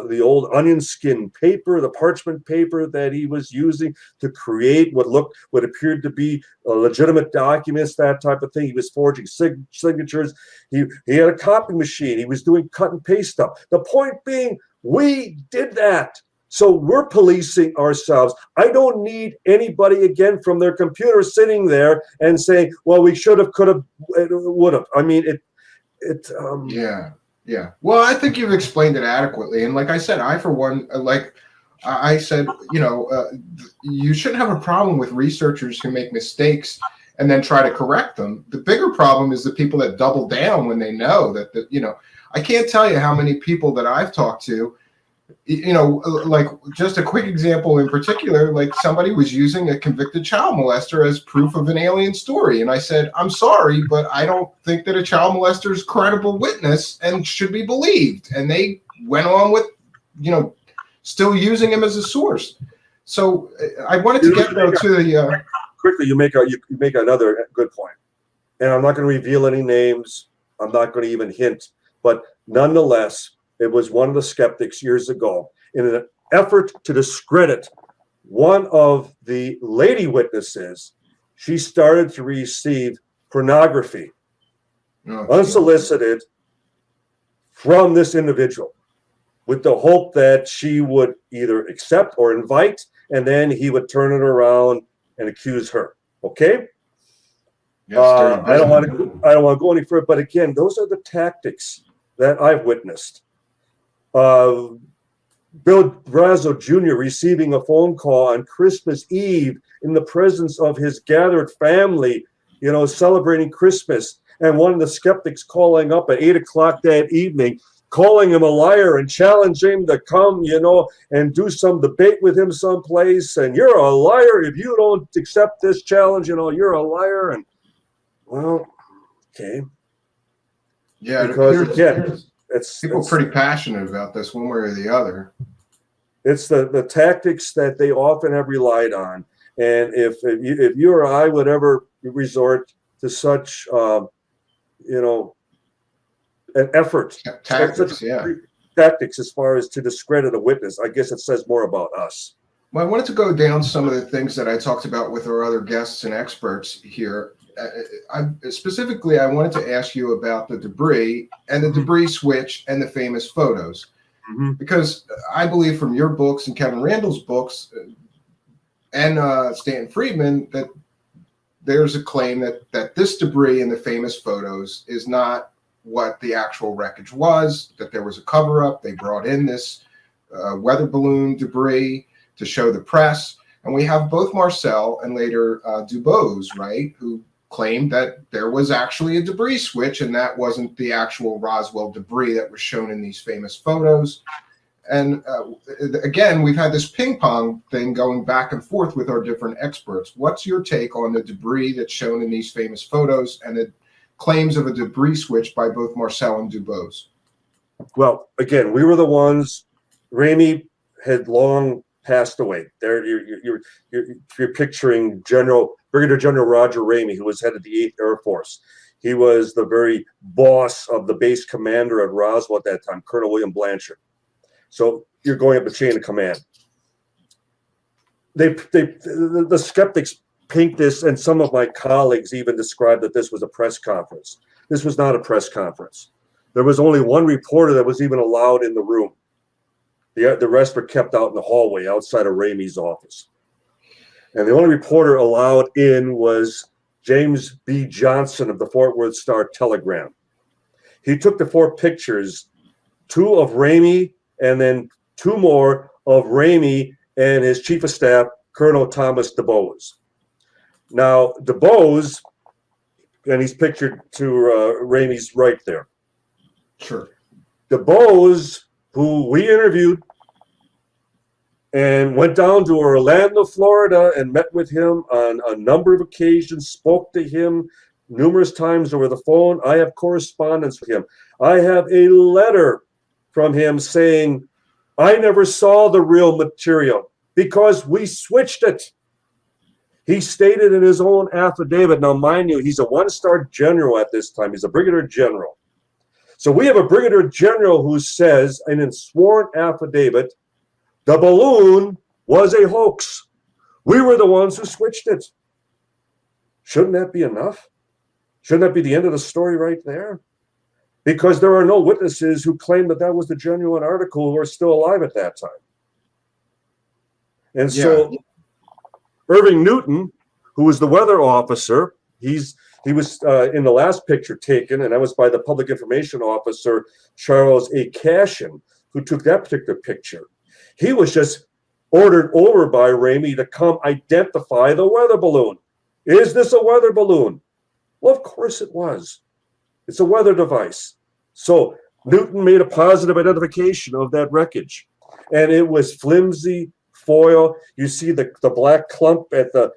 the old onion skin paper, the parchment paper that he was using to create what appeared to be legitimate documents, that type of thing. He was forging signatures. He had a copy machine. He was doing cut and paste stuff. The point being, we did that. So we're policing ourselves. I don't need anybody, again, from their computer sitting there and saying, well, we should have, could have, would have. I mean, Yeah. Well, I think you've explained it adequately. And like I said, I, for one, I said, you shouldn't have a problem with researchers who make mistakes and then try to correct them. The bigger problem is the people that double down when they know that, I can't tell you how many people that I've talked to, like just a quick example in particular, like somebody was using a convicted child molester as proof of an alien story. And I said, I'm sorry, but I don't think that a child molester is a credible witness and should be believed. And they went on with, still using him as a source. So I wanted to get to the quickly. You make another good point, and I'm not going to reveal any names. I'm not going to even hint, but nonetheless, it was one of the skeptics years ago, in an effort to discredit one of the lady witnesses. She started to receive pornography, unsolicited, from this individual, with the hope that she would either accept or invite, and then he would turn it around and accuse her. Okay. I don't want to go any further, but again, those are the tactics that I've witnessed. Bill Brazzle Jr. receiving a phone call on Christmas Eve in the presence of his gathered family, celebrating Christmas, and one of the skeptics calling up at 8 o'clock that evening, calling him a liar and challenging him to come, and do some debate with him someplace. And you're a liar if you don't accept this challenge. You're a liar. And well, okay, Yeah, because again, people pretty passionate about this one way or the other. It's the tactics that they often have relied on. And if you or I would ever resort to such, an effort, tactics as far as to discredit a witness, I guess it says more about us. Well, I wanted to go down some of the things that I talked about with our other guests and experts here. Specifically, I wanted to ask you about the debris and the debris switch and the famous photos. Mm-hmm. Because I believe from your books and Kevin Randall's books and Stanton Friedman that there's a claim that this debris in the famous photos is not what the actual wreckage was, that there was a cover-up. They brought in this weather balloon debris to show the press. And we have both Marcel and later Dubose, right, who claimed that there was actually a debris switch and that wasn't the actual Roswell debris that was shown in these famous photos. And again, we've had this ping pong thing going back and forth with our different experts. What's your take on the debris that's shown in these famous photos and the claims of a debris switch by both Marcel and Dubose? Well, again, we were the ones. Ramey had long passed away. There, you're picturing Brigadier General Roger Ramey, who was head of the 8th Air Force. He was the very boss of the base commander at Roswell at that time, Colonel William Blanchard. So you're going up the chain of command. The skeptics paint this, and some of my colleagues even described that this was a press conference. This was not a press conference. There was only one reporter that was even allowed in the room. The rest were kept out in the hallway outside of Ramey's office. And the only reporter allowed in was James B. Johnson of the Fort Worth Star-Telegram. He took the 4 pictures, 2 of Ramey and then 2 more of Ramey and his chief of staff, Colonel Thomas DuBose. Now, DuBose, and he's pictured to Ramey's right there. Sure. DuBose, who we interviewed and went down to Orlando, Florida, and met with him on a number of occasions, spoke to him numerous times over the phone. I have correspondence with him. I have a letter from him saying, I never saw the real material because we switched it. He stated in his own affidavit, now mind you, he's a 1-star general at this time. He's a brigadier general. So we have a brigadier general who says in a sworn affidavit, the balloon was a hoax. We were the ones who switched it. Shouldn't that be enough? Shouldn't that be the end of the story right there? Because there are no witnesses who claim that that was the genuine article who are still alive at that time. And so Irving Newton, who was the weather officer, he was in the last picture taken, and that was by the public information officer, Charles A. Cashin, who took that particular picture. He was just ordered over by Ramey to come identify the weather balloon. Is this a weather balloon? Well, of course it was. It's a weather device. So Newton made a positive identification of that wreckage. And it was flimsy foil. You see the black clump at the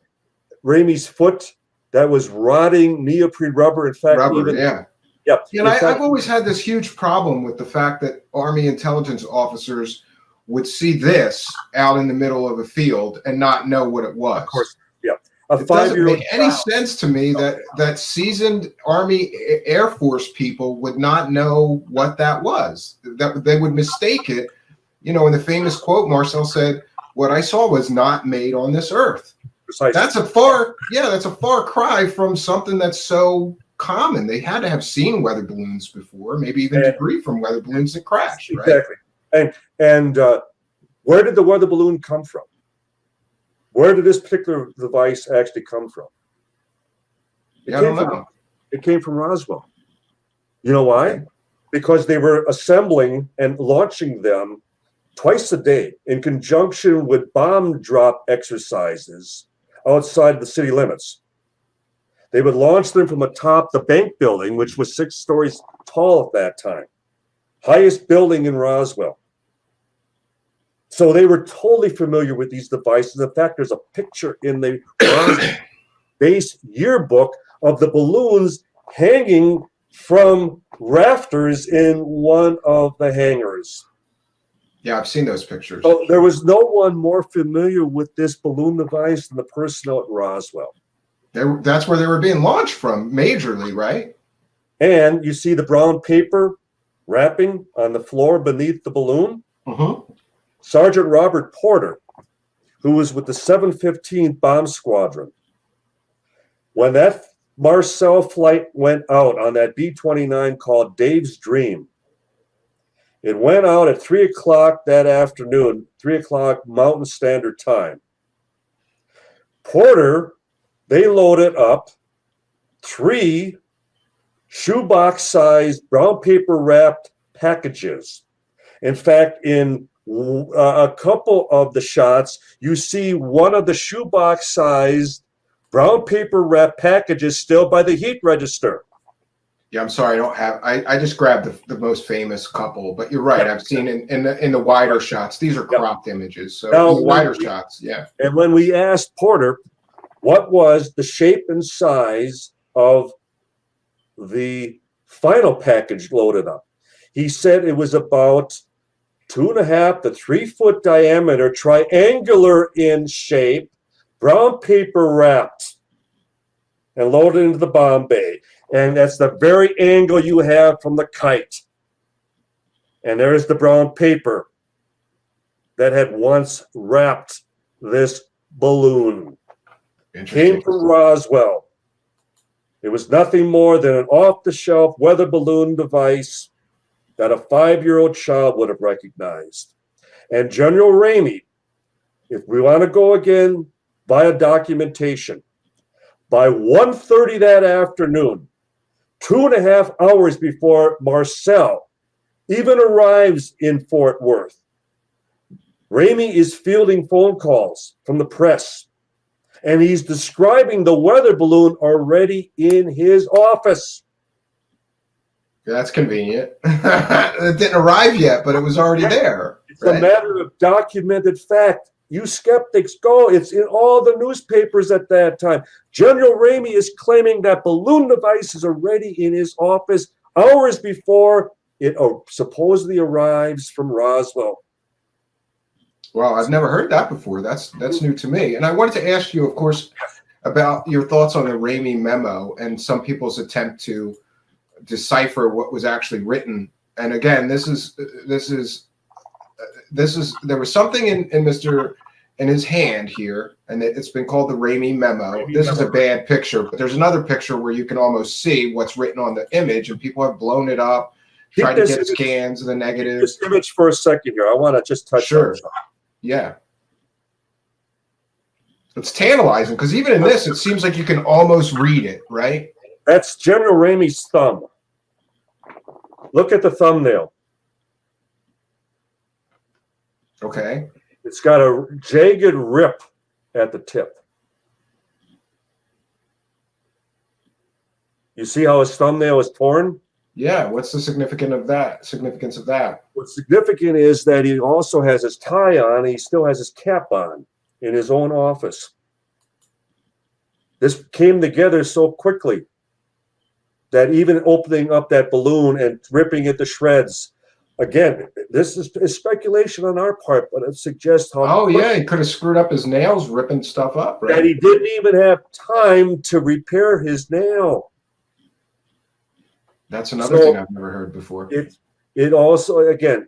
Ramey's foot. That was rotting neoprene rubber. In fact, And I've always had this huge problem with the fact that Army intelligence officers would see this out in the middle of a field and not know what it was. Of course, yeah. It doesn't make any sense to me that seasoned Army Air Force people would not know what that was. That they would mistake it. In the famous quote, Marcel said, "What I saw was not made on this earth." Precisely. That's a far cry from something that's so common. They had to have seen weather balloons before, maybe even debris from weather balloons that crashed. Right? Exactly. And where did the weather balloon come from? Where did this particular device actually come from? It came from Roswell. You know why? Because they were assembling and launching them twice a day in conjunction with bomb drop exercises outside the city limits. They would launch them from atop the bank building, which was 6 stories tall at that time, highest building in Roswell. So they were totally familiar with these devices. In fact, there's a picture in the base yearbook of the balloons hanging from rafters in one of the hangars. Yeah, I've seen those pictures. So there was no one more familiar with this balloon device than the personnel at Roswell. That's where they were being launched from, majorly, right? And you see the brown paper wrapping on the floor beneath the balloon. Mm-hmm. Sergeant Robert Porter, who was with the 715th Bomb Squadron, when that Marcel flight went out on that B-29 called Dave's Dream, it went out at 3 o'clock that afternoon, 3 o'clock Mountain Standard Time. Porter, they loaded up 3 shoebox-sized brown paper wrapped packages. In fact, in a couple of the shots, you see one of the shoebox-sized brown paper wrapped packages still by the heat register. Yeah, I'm sorry, I don't have. I just grabbed the most famous couple, but you're right. I've seen in the wider shots. These are cropped images, so Now, in the wider shots, yeah. And when we asked Porter what was the shape and size of the final package loaded up, he said it was about 2.5 to 3 foot diameter, triangular in shape, brown paper wrapped and loaded into the bomb bay. And that's the very angle you have from the kite. And there's the brown paper that had once wrapped this balloon. Came from Roswell. It was nothing more than an off-the-shelf weather balloon device that a 5-year-old child would have recognized. And General Ramey, if we want to go again via documentation, by 1:30 that afternoon, 2.5 hours before Marcel even arrives in Fort Worth, Ramey is fielding phone calls from the press, and he's describing the weather balloon already in his office. Yeah, that's convenient. It didn't arrive yet, but it was already there. It's a matter of documented fact. You skeptics, go. It's in all the newspapers at that time. General Ramey is claiming that balloon device is already in his office hours before it supposedly arrives from Roswell. Wow, I've never heard that before. That's new to me. And I wanted to ask you, of course, about your thoughts on the Ramey memo and some people's attempt to decipher what was actually written. And again, there was something in his hand here, and it's been called the Ramey memo. This is a bad picture, but there's another picture where you can almost see what's written on the image, and people have blown it up, tried to get scans of the negatives. This image for a second here. I want to just touch on it. Yeah. It's tantalizing because even in this, it seems like you can almost read it, right? That's General Ramey's thumb. Look at the thumbnail. Okay. It's got a jagged rip at the tip. You see how his thumbnail is torn? Yeah. What's the significance of that? What's significant is that he also has his tie on, and he still has his cap on in his own office. This came together so quickly that even opening up that balloon and ripping it to shreds, again, this is speculation on our part, but it suggests how. Oh, yeah, he could have screwed up his nails ripping stuff up, right? And he didn't even have time to repair his nail. That's another thing I've never heard before. It also, again,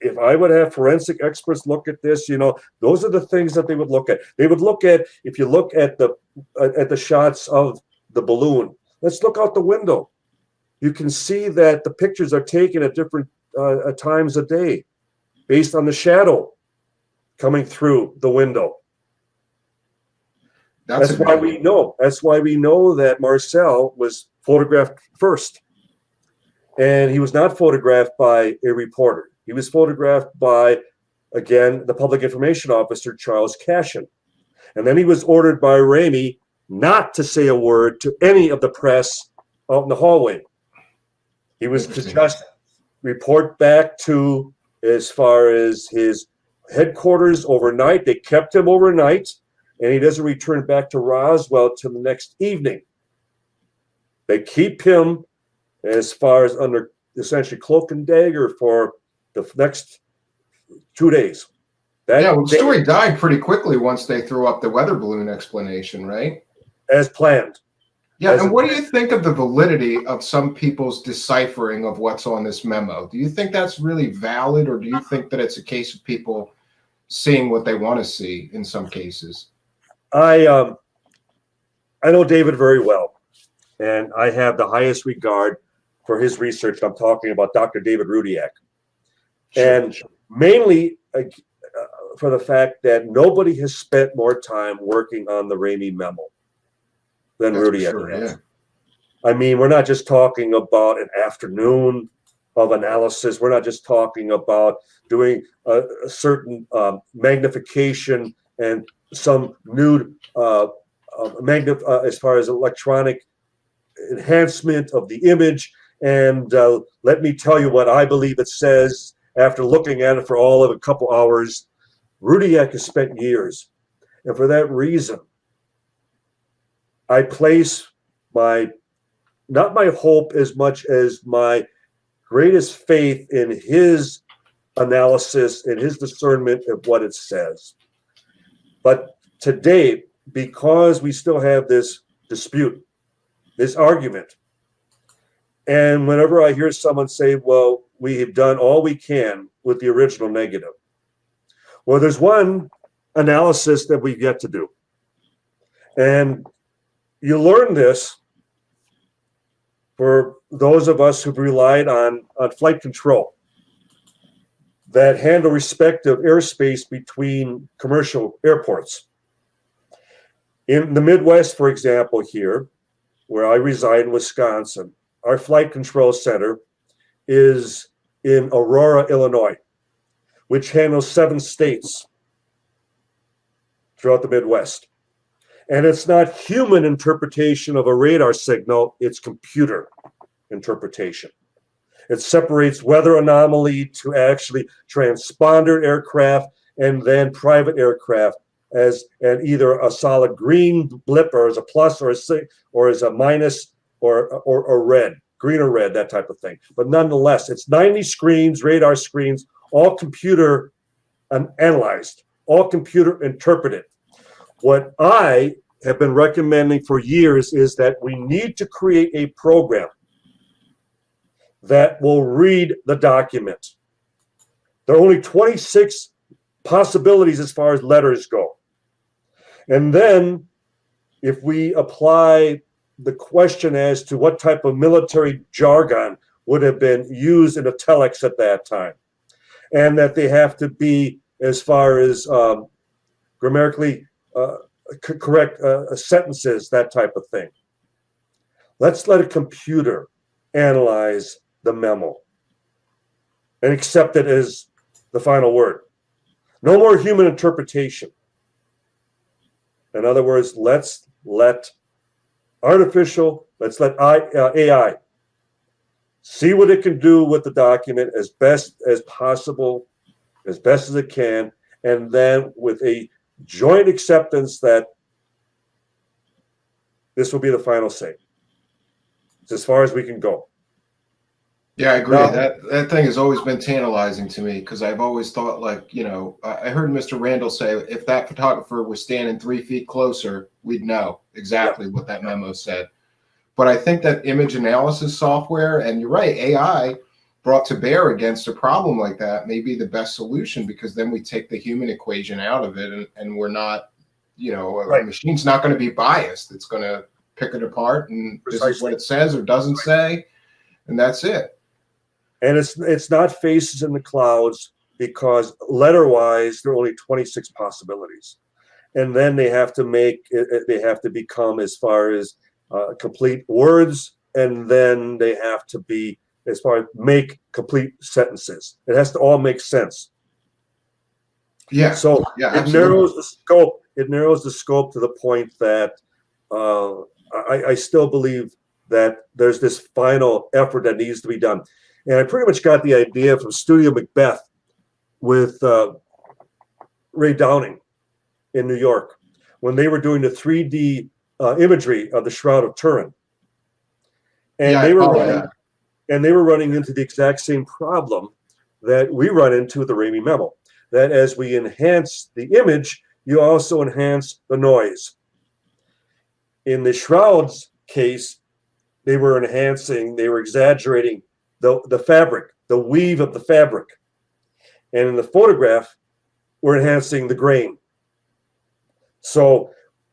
if I would have forensic experts look at this, those are the things that they would look at. They would look at, if you look at the shots of the balloon, let's look out the window. You can see that the pictures are taken at different times of day based on the shadow coming through the window. That's why we know. That's why we know that Marcel was photographed first. And he was not photographed by a reporter. He was photographed by, again, the public information officer, Charles Cashin. And then he was ordered by Ramey not to say a word to any of the press out in the hallway. He was to just report back to, as far as his headquarters overnight. They kept him overnight, and he doesn't return back to Roswell till the next evening. They keep him as far as under essentially cloak and dagger for the next 2 days. Well, the story died pretty quickly once they threw up the weather balloon explanation, right? As planned. Yeah, and what do you think of the validity of some people's deciphering of what's on this memo? Do you think that's really valid, or do you think that it's a case of people seeing what they want to see in some cases? I know David very well, and I have the highest regard for his research. I'm talking about Dr. David Rudiak. And mainly for the fact that nobody has spent more time working on the Ramey memo than Rudiak has. Yeah. I mean, we're not just talking about an afternoon of analysis. We're not just talking about doing a certain magnification and some new as far as electronic enhancement of the image. And let me tell you what I believe it says after looking at it for all of a couple hours. Rudiak has spent years. And for that reason, I place not my hope as much as my greatest faith in his analysis and his discernment of what it says. But today, because we still have this dispute, this argument, and whenever I hear someone say, well, we have done all we can with the original negative. Well, there's one analysis that we've yet to do. And you learn this for those of us who've relied on flight control that handle respective airspace between commercial airports. In the Midwest, for example, here, where I reside in Wisconsin, our flight control center is in Aurora, Illinois, which handles 7 states throughout the Midwest. And it's not human interpretation of a radar signal, it's computer interpretation. It separates weather anomaly to actually transponder aircraft and then private aircraft as either a solid green blip or as a plus or as a minus or red, green or red, that type of thing. But nonetheless, it's 90 screens, radar screens, all computer analyzed, all computer interpreted. What I have been recommending for years is that we need to create a program that will read the document. There are only 26 possibilities as far as letters go. And then if we apply the question as to what type of military jargon would have been used in a telex at that time, and that they have to be, as far as grammatically correct sentences, that type of thing. Let's let a computer analyze the memo and accept it as the final word. No more human interpretation. In other words, let's let AI see what it can do with the document as best as possible, as best as it can, and then with a joint acceptance that this will be the final say. It's as far as we can go. Yeah, I agree. Now, that thing has always been tantalizing to me, because I've always thought, like, I heard Mr. Randall say if that photographer was standing 3 feet closer, we'd know exactly what that memo said. But I think that image analysis software, and you're right, AI brought to bear against a problem like that may be the best solution, because then we take the human equation out of it, and we're not, a machine's not going to be biased. It's going to pick it apart, and this is what it says or doesn't say, and that's it. And it's not faces in the clouds, because letter-wise, there are only 26 possibilities. And then they have to become, as far as complete words, and then they have to be as far as make complete sentences. It has to all make sense. Yeah. So Yeah, it absolutely. narrows the scope. It narrows the scope to the point that I still believe that there's this final effort that needs to be done. And I pretty much got the idea from Studio Macbeth with Ray Downing in New York when they were doing the 3D imagery of the Shroud of Turin. And Yeah, I follow that. they were running into the exact same problem that we run into with the Ramey memo. That as we enhance the image, you also enhance the noise. In the Shroud's case, they were exaggerating the fabric, the weave of the fabric. And in the photograph, we're enhancing the grain. So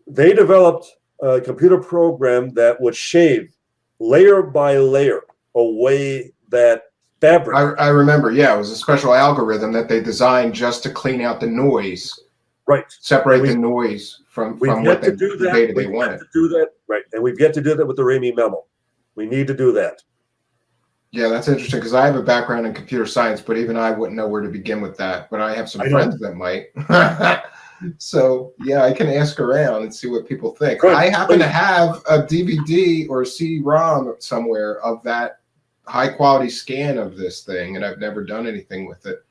they developed a computer program that would shave layer by layer away that fabric. I remember, yeah, it was a special algorithm that they designed just to clean out the noise, Right. separate the noise from what the data they wanted. To do that, right? And we've yet to do that with the Ramey memo. We need to do that. Yeah, that's interesting because I have a background in computer science, but even I wouldn't know where to begin with that. But I have some friends that might. So yeah, I can ask around and see what people think. Right. I happen to have a DVD or a CD-ROM somewhere of that high quality scan of this thing, and I've never done anything with it.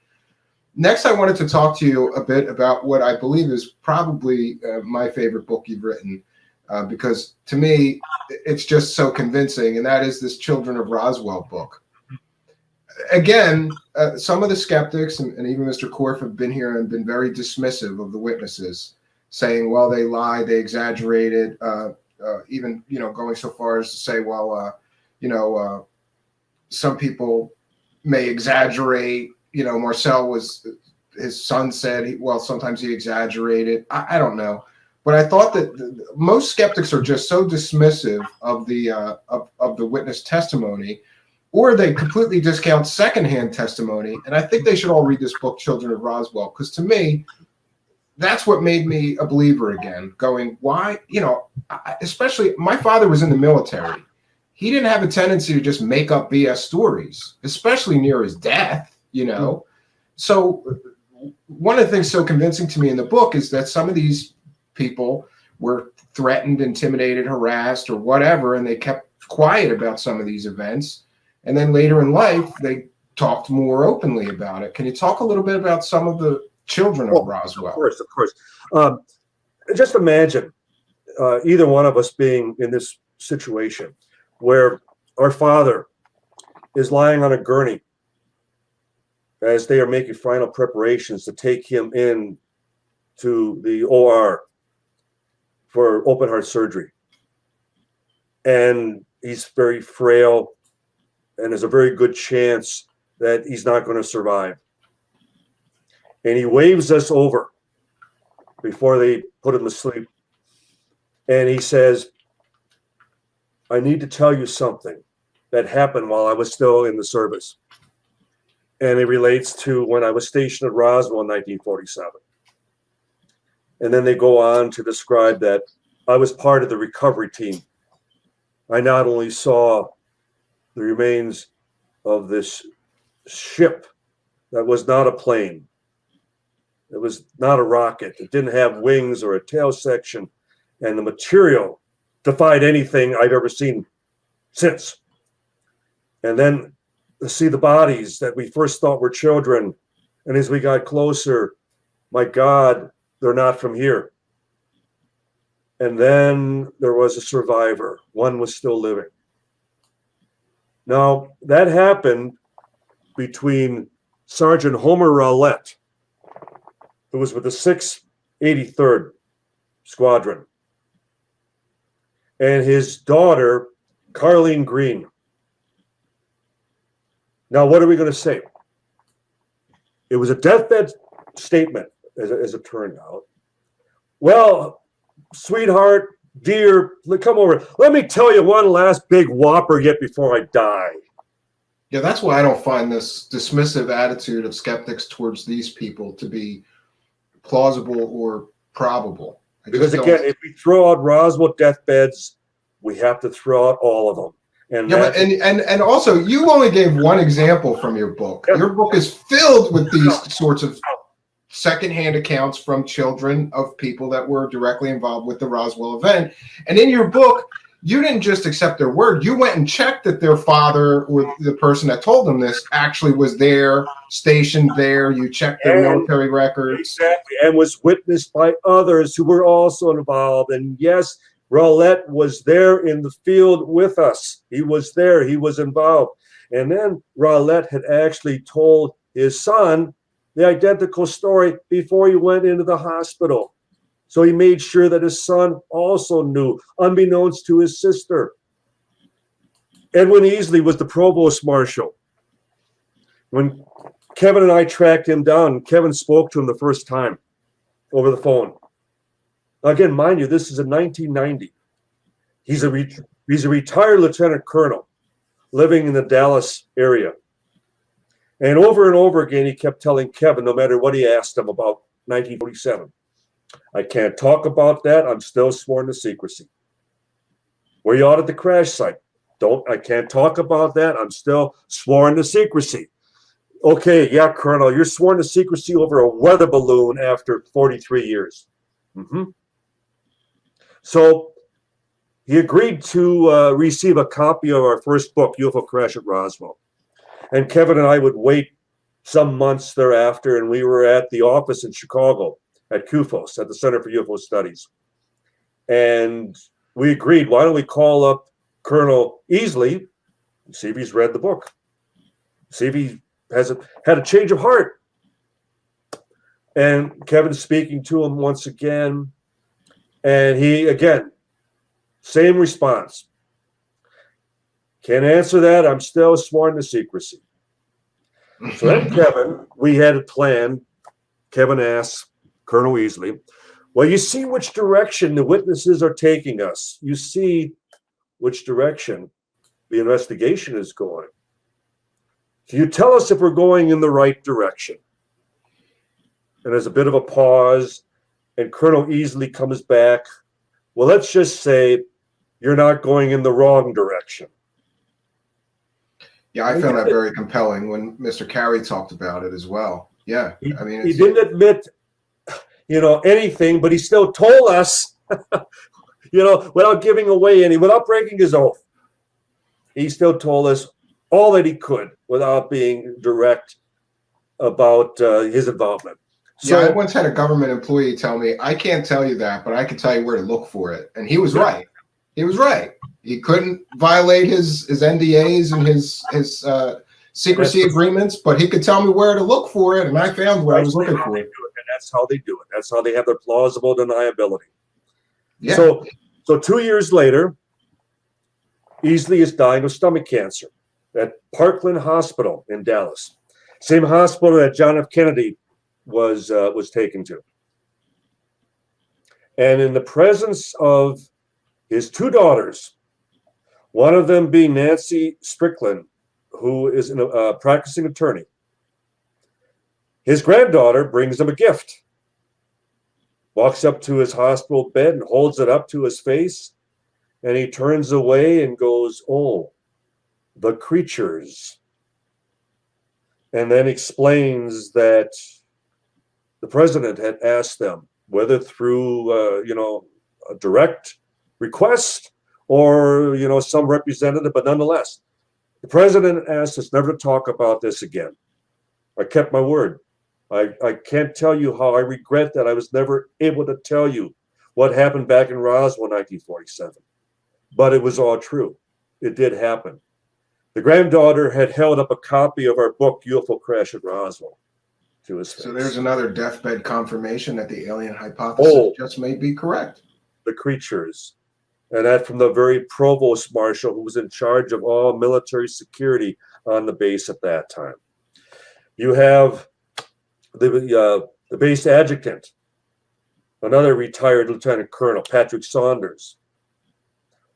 Next, I wanted to talk to you a bit about what I believe is probably my favorite book you've written, because to me, it's just so convincing, and that is this Children of Roswell book. Again, some of the skeptics and even Mr. Korf have been here and been very dismissive of the witnesses, saying, well, they lied, they exaggerated, even, going so far as to say, well, some people may exaggerate. Marcel his son said, sometimes he exaggerated. I don't know. But I thought that most skeptics are just so dismissive of the witness testimony, or they completely discount secondhand testimony. And I think they should all read this book, Children of Roswell, because to me, that's what made me a believer again. Going, why? Especially my father was in the military. He didn't have a tendency to just make up BS stories, especially near his death. So one of the things so convincing to me in the book is that some of these people were threatened, intimidated, harassed, or whatever, and they kept quiet about some of these events. And then later in life, they talked more openly about it. Can you talk a little bit about some of the children of Roswell? Of course. Just imagine either one of us being in this situation where our father is lying on a gurney as they are making final preparations to take him in to the OR for open heart surgery. And he's very frail, and there's a very good chance that he's not going to survive. And he waves us over before they put him to sleep. And he says, I need to tell you something that happened while I was still in the service. And it relates to when I was stationed at Roswell in 1947. And then they go on to describe that I was part of the recovery team. I not only saw the remains of this ship that was not a plane, it was not a rocket, it didn't have wings or a tail section, and the material defied anything I've ever seen since. And then to see the bodies that we first thought were children, and as we got closer, my God, they're not from here. And then there was a survivor. One was still living. Now, that happened between Sergeant Homer Rowlett, who was with the 683rd Squadron, and his daughter, Carleen Green. Now, what are we going to say? It was a deathbed statement, as it turned out. Well, sweetheart, dear, come over. Let me tell you one last big whopper yet before I die. Yeah, that's why I don't find this dismissive attitude of skeptics towards these people to be plausible or probable. Because again, if we throw out Roswell deathbeds, we have to throw out all of them. And Yeah, but and also you only gave one example from your book. Yeah. Your book is filled with these sorts of secondhand accounts from children of people that were directly involved with the Roswell event. And in your book, you didn't just accept their word. You went and checked that their father or the person that told them this actually was there, stationed there. You checked their military records. Exactly, and was witnessed by others who were also involved. And yes, Rowlett was there in the field with us. He was there. He was involved. And then Rowlett had actually told his son the identical story before he went into the hospital. So he made sure that his son also knew, unbeknownst to his sister. Edwin Easley was the provost marshal. When Kevin and I tracked him down, Kevin spoke to him the first time over the phone. Again, mind you, this is in 1990. He's a retired lieutenant colonel living in the Dallas area. And over again, he kept telling Kevin, no matter what he asked him about 1947, I can't talk about that. I'm still sworn to secrecy. Were you out at the crash site? I can't talk about that. I'm still sworn to secrecy. Okay, yeah, Colonel, you're sworn to secrecy over a weather balloon after 43 years. So he agreed to receive a copy of our first book, UFO Crash at Roswell. And Kevin and I would wait some months thereafter, and we were at the office in Chicago at CUFOS, at the Center for UFO Studies. And we agreed, why don't we call up Colonel Easley and see if he's read the book, see if he had a change of heart. And Kevin's speaking to him once again, and he, again, same response. Can't answer that. I'm still sworn to secrecy. So then Kevin, we had a plan. Kevin asked Colonel Easley, well, you see which direction the witnesses are taking us. You see which direction the investigation is going. Can you tell us if we're going in the right direction? And there's a bit of a pause, and Colonel Easley comes back. Well, let's just say you're not going in the wrong direction. Yeah, I found that very compelling when Mr. Carey talked about it as well. Yeah, I mean, he didn't admit, anything, but he still told us, without giving away without breaking his oath. He still told us all that he could without being direct about his involvement. So, yeah, I once had a government employee tell me, I can't tell you that, but I can tell you where to look for it. And he was right. He was right. He couldn't violate his NDAs and his secrecy agreements, but he could tell me where to look for it, and I found where I was looking for it. And that's how they do it. That's how they have their plausible deniability. Yeah. So 2 years later, Easley is dying of stomach cancer at Parkland Hospital in Dallas, same hospital that John F. Kennedy was taken to. And in the presence of his two daughters, one of them being Nancy Strickland, who is a practicing attorney, his granddaughter brings him a gift, walks up to his hospital bed and holds it up to his face, and he turns away and goes, "Oh, the creatures," and then explains that the president had asked them, whether through a direct request or some representative, but nonetheless, the president asked us never to talk about this again. I kept my word. I can't tell you how I regret that I was never able to tell you what happened back in Roswell in 1947. But it was all true. It did happen. The granddaughter had held up a copy of our book, UFO Crash at Roswell, to his face. So there's another deathbed confirmation that the alien hypothesis just may be correct. The creatures. And that from the very provost marshal who was in charge of all military security on the base at that time. You have the base adjutant, another retired lieutenant colonel, Patrick Saunders,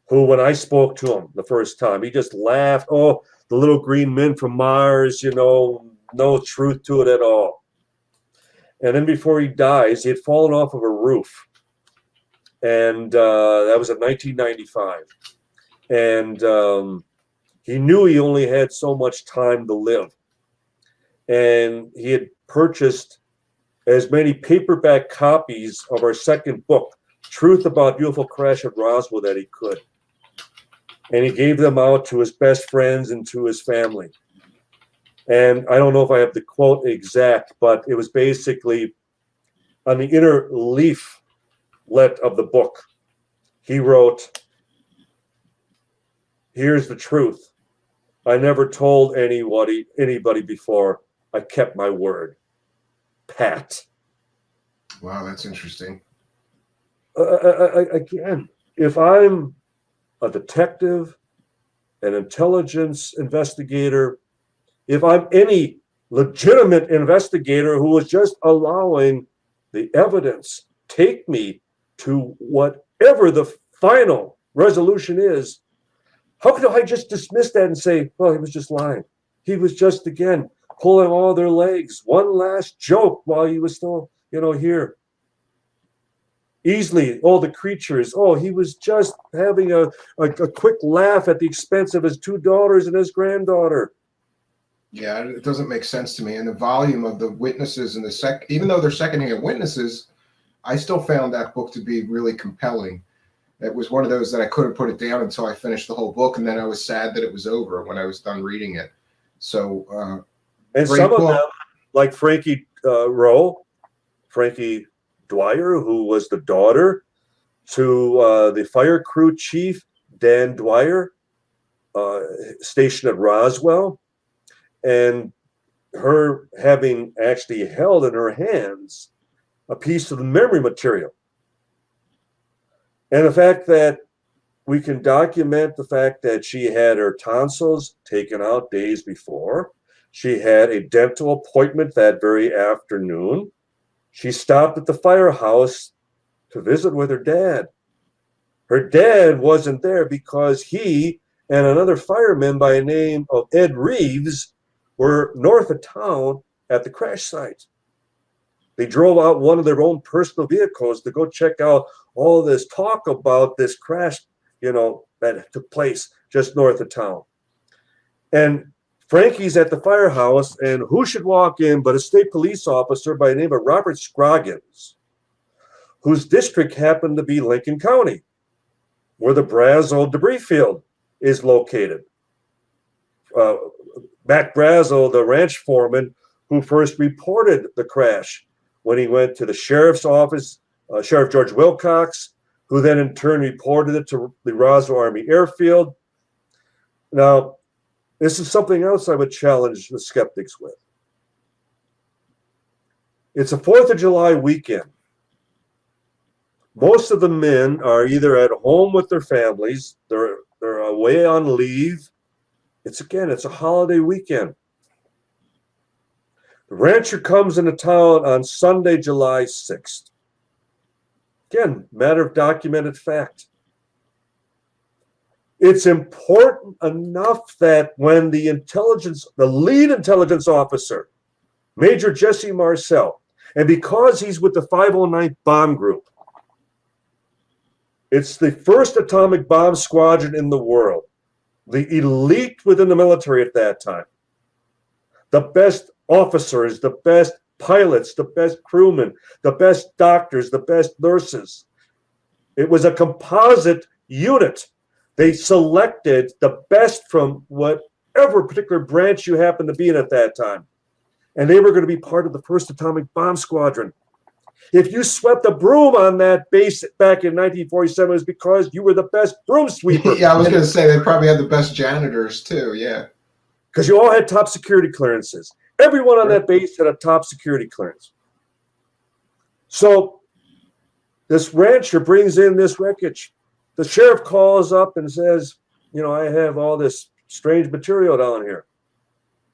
who, when I spoke to him the first time, he just laughed. Oh, the little green men from Mars, no truth to it at all. And then before he dies, he had fallen off of a roof. And that was in 1995. And He knew he only had so much time to live. And he had purchased as many paperback copies of our second book, Truth About UFO Crash at Roswell, that he could. And he gave them out to his best friends and to his family. And I don't know if I have the quote exact, but it was basically on the inner leaflet of the book. He wrote, "Here's the truth. I never told anybody before. I kept my word. Pat." Wow, that's interesting. Again, if I'm a detective, an intelligence investigator, if I'm any legitimate investigator who is just allowing the evidence take me to whatever the final resolution is, how could I just dismiss that and say, well, he was just lying? He was just, again, pulling all their legs. One last joke while he was still, here. Easily, all the creatures, he was just having a quick laugh at the expense of his two daughters and his granddaughter. Yeah, it doesn't make sense to me. And the volume of the witnesses and even though they're secondhand witnesses, I still found that book to be really compelling. It was one of those that I couldn't put it down until I finished the whole book, and then I was sad that it was over when I was done reading it. So, and some of them, like Frankie Dwyer, who was the daughter to the fire crew chief, Dan Dwyer, stationed at Roswell, and her having actually held in her hands a piece of the memory material. And the fact that we can document the fact that she had her tonsils taken out days before. She had a dental appointment that very afternoon. She stopped at the firehouse to visit with her dad. Her dad wasn't there because he and another fireman by the name of Ed Reeves were north of town at the crash site. They drove out one of their own personal vehicles to go check out all this talk about this crash, that took place just north of town. And Frankie's at the firehouse, and who should walk in but a state police officer by the name of Robert Scroggins, whose district happened to be Lincoln County, where the Brazzle debris field is located. Mac Brazzle, the ranch foreman, who first reported the crash when he went to the sheriff's office, Sheriff George Wilcox, who then in turn reported it to the Roswell Army Airfield. Now, this is something else I would challenge the skeptics with. It's a 4th of July weekend. Most of the men are either at home with their families, they're away on leave. It's a holiday weekend. The rancher comes into town on Sunday, July 6th. Again, matter of documented fact. It's important enough that when the lead intelligence officer, Major Jesse Marcel, and because he's with the 509th Bomb Group, it's the first atomic bomb squadron in the world, the elite within the military at that time, the best officers, the best pilots, the best crewmen, the best doctors, the best nurses. It was a composite unit. They selected the best from whatever particular branch you happened to be in at that time. And they were going to be part of the first atomic bomb squadron. If you swept a broom on that base back in 1947, it was because you were the best broom sweeper. Yeah, I was going to say they probably had the best janitors too. Yeah. Because you all had top security clearances. Everyone on that base had a top security clearance. So this rancher brings in this wreckage. The sheriff calls up and says, I have all this strange material down here.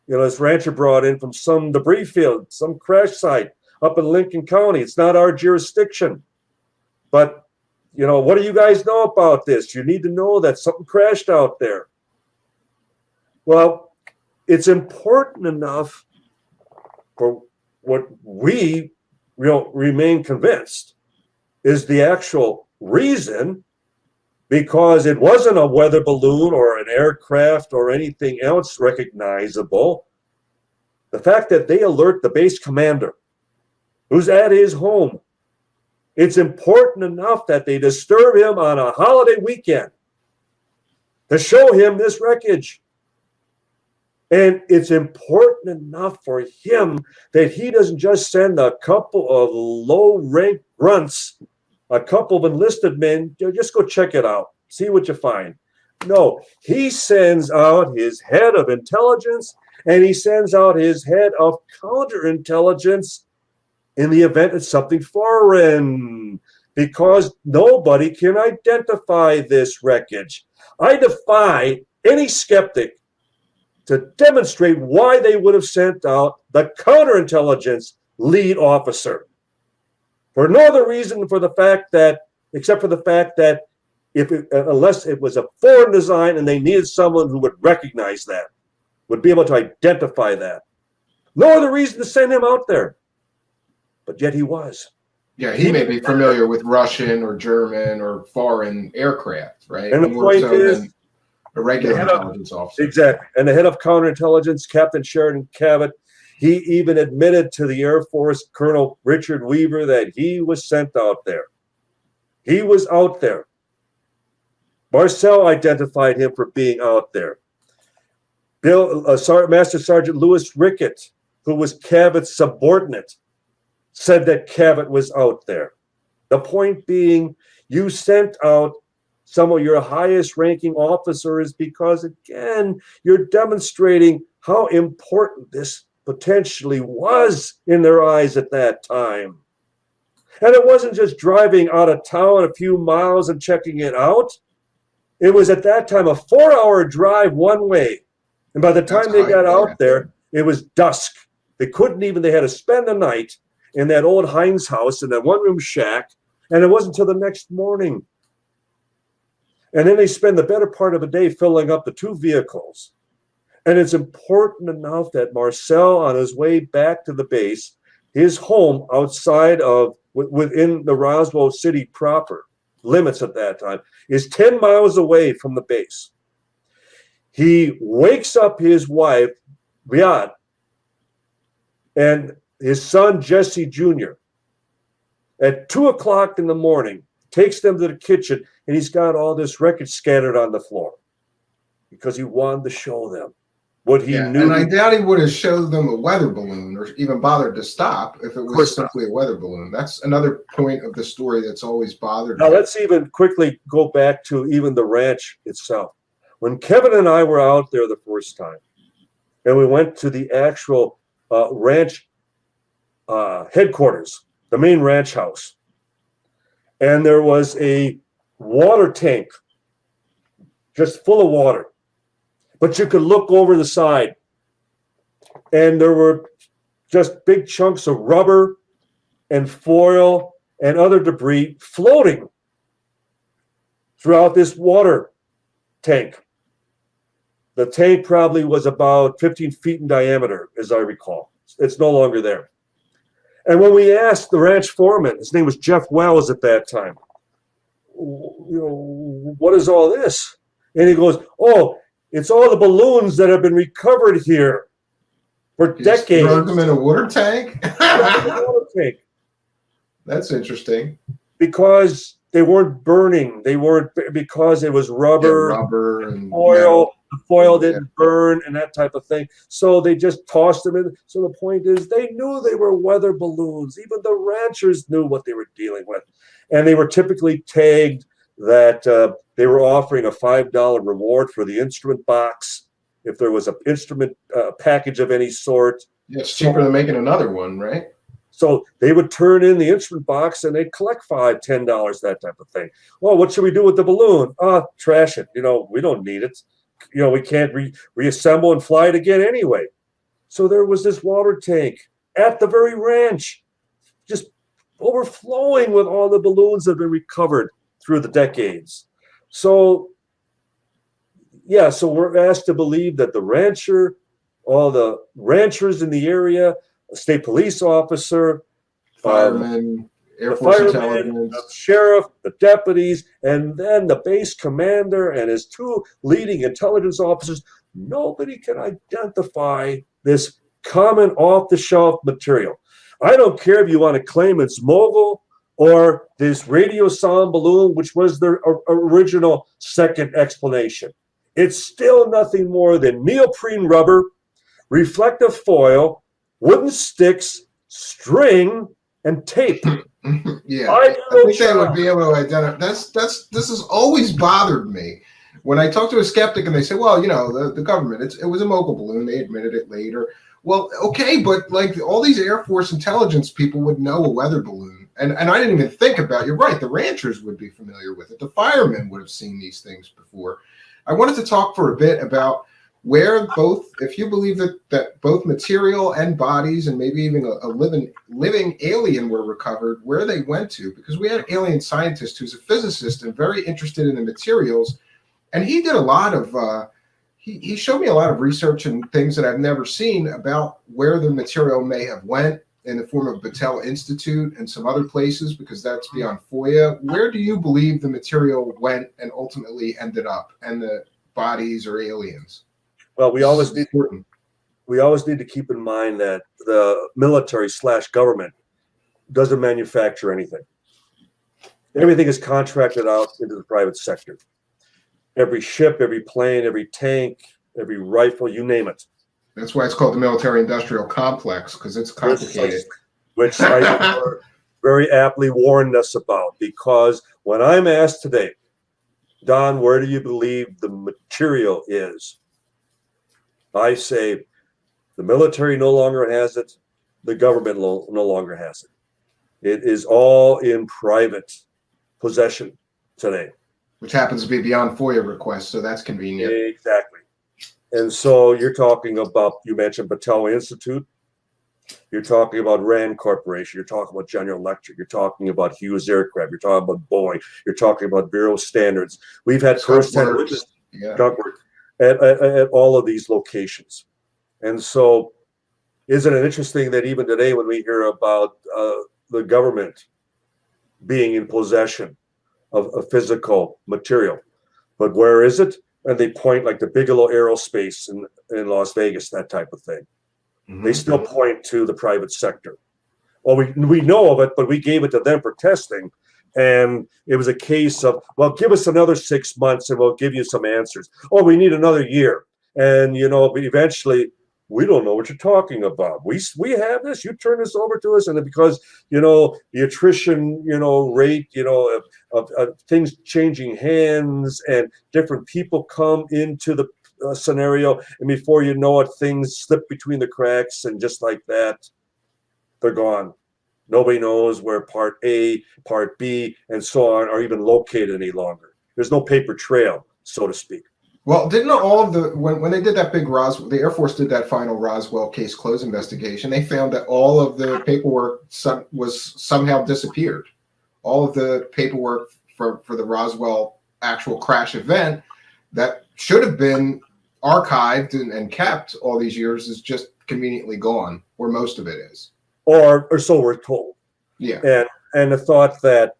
This rancher brought in from some debris field, some crash site up in Lincoln County. It's not our jurisdiction. But, what do you guys know about this? You need to know that something crashed out there. Well, it's important enough for what we remain convinced is the actual reason because it wasn't a weather balloon or an aircraft or anything else recognizable. The fact that they alert the base commander who's at his home, it's important enough that they disturb him on a holiday weekend to show him this wreckage. And it's important enough for him that he doesn't just send a couple of low-rank grunts, a couple of enlisted men, just go check it out, see what you find. No, he sends out his head of intelligence, and he sends out his head of counterintelligence in the event it's something foreign, because nobody can identify this wreckage. I defy any skeptic to demonstrate why they would have sent out the counterintelligence lead officer. For no other reason except for the fact that unless it was a foreign design and they needed someone who would recognize that, would be able to identify that. No other reason to send him out there. But yet he was. Yeah, he may be familiar with Russian or German or foreign aircraft, right? And the More point so is, than a regular intelligence officer. exactly. And the head of counterintelligence, Captain Sheridan Cabot, he even admitted to the Air Force Colonel Richard Weaver that he was sent out there. He was out there. Marcel identified him for being out there. Master Sergeant Louis Rickett, who was Cabot's subordinate, said that Cabot was out there. The point being, you sent out some of your highest ranking officers because, again, you're demonstrating how important this potentially was in their eyes at that time. And it wasn't just driving out of town a few miles and checking it out. It was at that time a 4-hour drive one way. And by the time they got out there, it was dusk. They had to spend the night in that old Heinz house in that one-room shack, and it wasn't until the next morning. And then they spend the better part of a day filling up the 2 vehicles. And it's important enough that Marcel, on his way back to the base, his home outside of, within the Roswell city proper limits at that time, is 10 miles away from the base. He wakes up his wife, Riyadh, and his son, Jesse Jr., at 2 o'clock in the morning, takes them to the kitchen, and he's got all this wreckage scattered on the floor because he wanted to show them what he knew. And I doubt he would have showed them a weather balloon or even bothered to stop if it was simply a weather balloon. That's another point of the story that's always bothered me. Now, let's even quickly go back to even the ranch itself. When Kevin and I were out there the first time, and we went to the actual ranch headquarters, the main ranch house, and there was a water tank just full of water, but you could look over the side and there were just big chunks of rubber and foil and other debris floating throughout this water tank. The tank probably was about 15 feet in diameter, as I recall. It's no longer there. And when we asked the ranch foreman, his name was Jeff Wells at that time, what is all this? And he goes, oh, it's all the balloons that have been recovered here for decades. Throw them in a water tank? Water tank. That's interesting. Because they weren't burning. They weren't, because it was rubber and foil. The foil didn't burn and that type of thing. So they just tossed them in. So the point is, they knew they were weather balloons. Even the ranchers knew what they were dealing with. And they were typically tagged that they were offering a $5 reward for the instrument box if there was an instrument package of any sort. Yeah, it's cheaper than making another one, right? So they would turn in the instrument box and they'd collect $5, $10, that type of thing. Well, what should we do with the balloon? Trash it. We don't need it. We can't reassemble and fly it again anyway. So there was this water tank at the very ranch, just overflowing with all the balloons that have been recovered through the decades. So, so we're asked to believe that the rancher, all the ranchers in the area, a state police officer, firemen, Air The Force fireman, intelligence. the sheriff, the deputies, and then the base commander and his two leading intelligence officers. Nobody can identify this common off-the-shelf material. I don't care if you want to claim it's mogul or this radio sound balloon, which was the original second explanation. It's still nothing more than neoprene rubber, reflective foil, wooden sticks, string, and tape. Yeah, I I think they would be able to identify. This has always bothered me. When I talk to a skeptic and they say, well, the government, it was a mogul balloon. They admitted it later. Well, okay, but like all these Air Force intelligence people would know a weather balloon. And I didn't even think about, you're right, the ranchers would be familiar with it. The firemen would have seen these things before. I wanted to talk for a bit about where both, if you believe that both material and bodies and maybe even a living alien were recovered, where they went to, because we had an alien scientist who's a physicist and very interested in the materials. And he did a lot of, he showed me a lot of research and things that I've never seen about where the material may have went in the form of Battelle Institute and some other places, because that's beyond FOIA. Where do you believe the material went and ultimately ended up, and the bodies or aliens? Well, we always need to keep in mind that the military/government doesn't manufacture anything. Everything is contracted out into the private sector. Every ship, every plane, every tank, every rifle, you name it. That's why it's called the military-industrial complex, because it's complicated. Which I very aptly warned us about, because when I'm asked today, Don, where do you believe the material is? I say the military no longer has it. The government no longer has it. It is all in private possession today. Which happens to be beyond FOIA requests, so that's convenient. Exactly. And so you're talking about, you mentioned Battelle Institute. You're talking about Rand Corporation. You're talking about General Electric. You're talking about Hughes Aircraft. You're talking about Boeing. You're talking about Bureau Standards. We've had first-hand witnesses at all of these locations. And so isn't it interesting that even today when we hear about the government being in possession of physical material, but where is it? And they point like the Bigelow Aerospace in Las Vegas, that type of thing. Mm-hmm. They still point to the private sector. Well, we know of it, but we gave it to them for testing. And it was a case of, well, give us another 6 months and we'll give you some answers. Oh, we need another year. And, eventually, we don't know what you're talking about. We have this, you turn this over to us. And because, the attrition, rate, of things changing hands and different people come into the scenario. And before you know it, things slip between the cracks. And just like that, they're gone. Nobody knows where part A, part B, and so on are even located any longer. There's no paper trail, so to speak. Well, didn't all of the, when they did that big Roswell, the Air Force did that final Roswell case close investigation, they found that all of the paperwork was somehow disappeared. All of the paperwork for the Roswell actual crash event that should have been archived and kept all these years is just conveniently gone, where most of it is. Or so we're told. Yeah. And the thought that,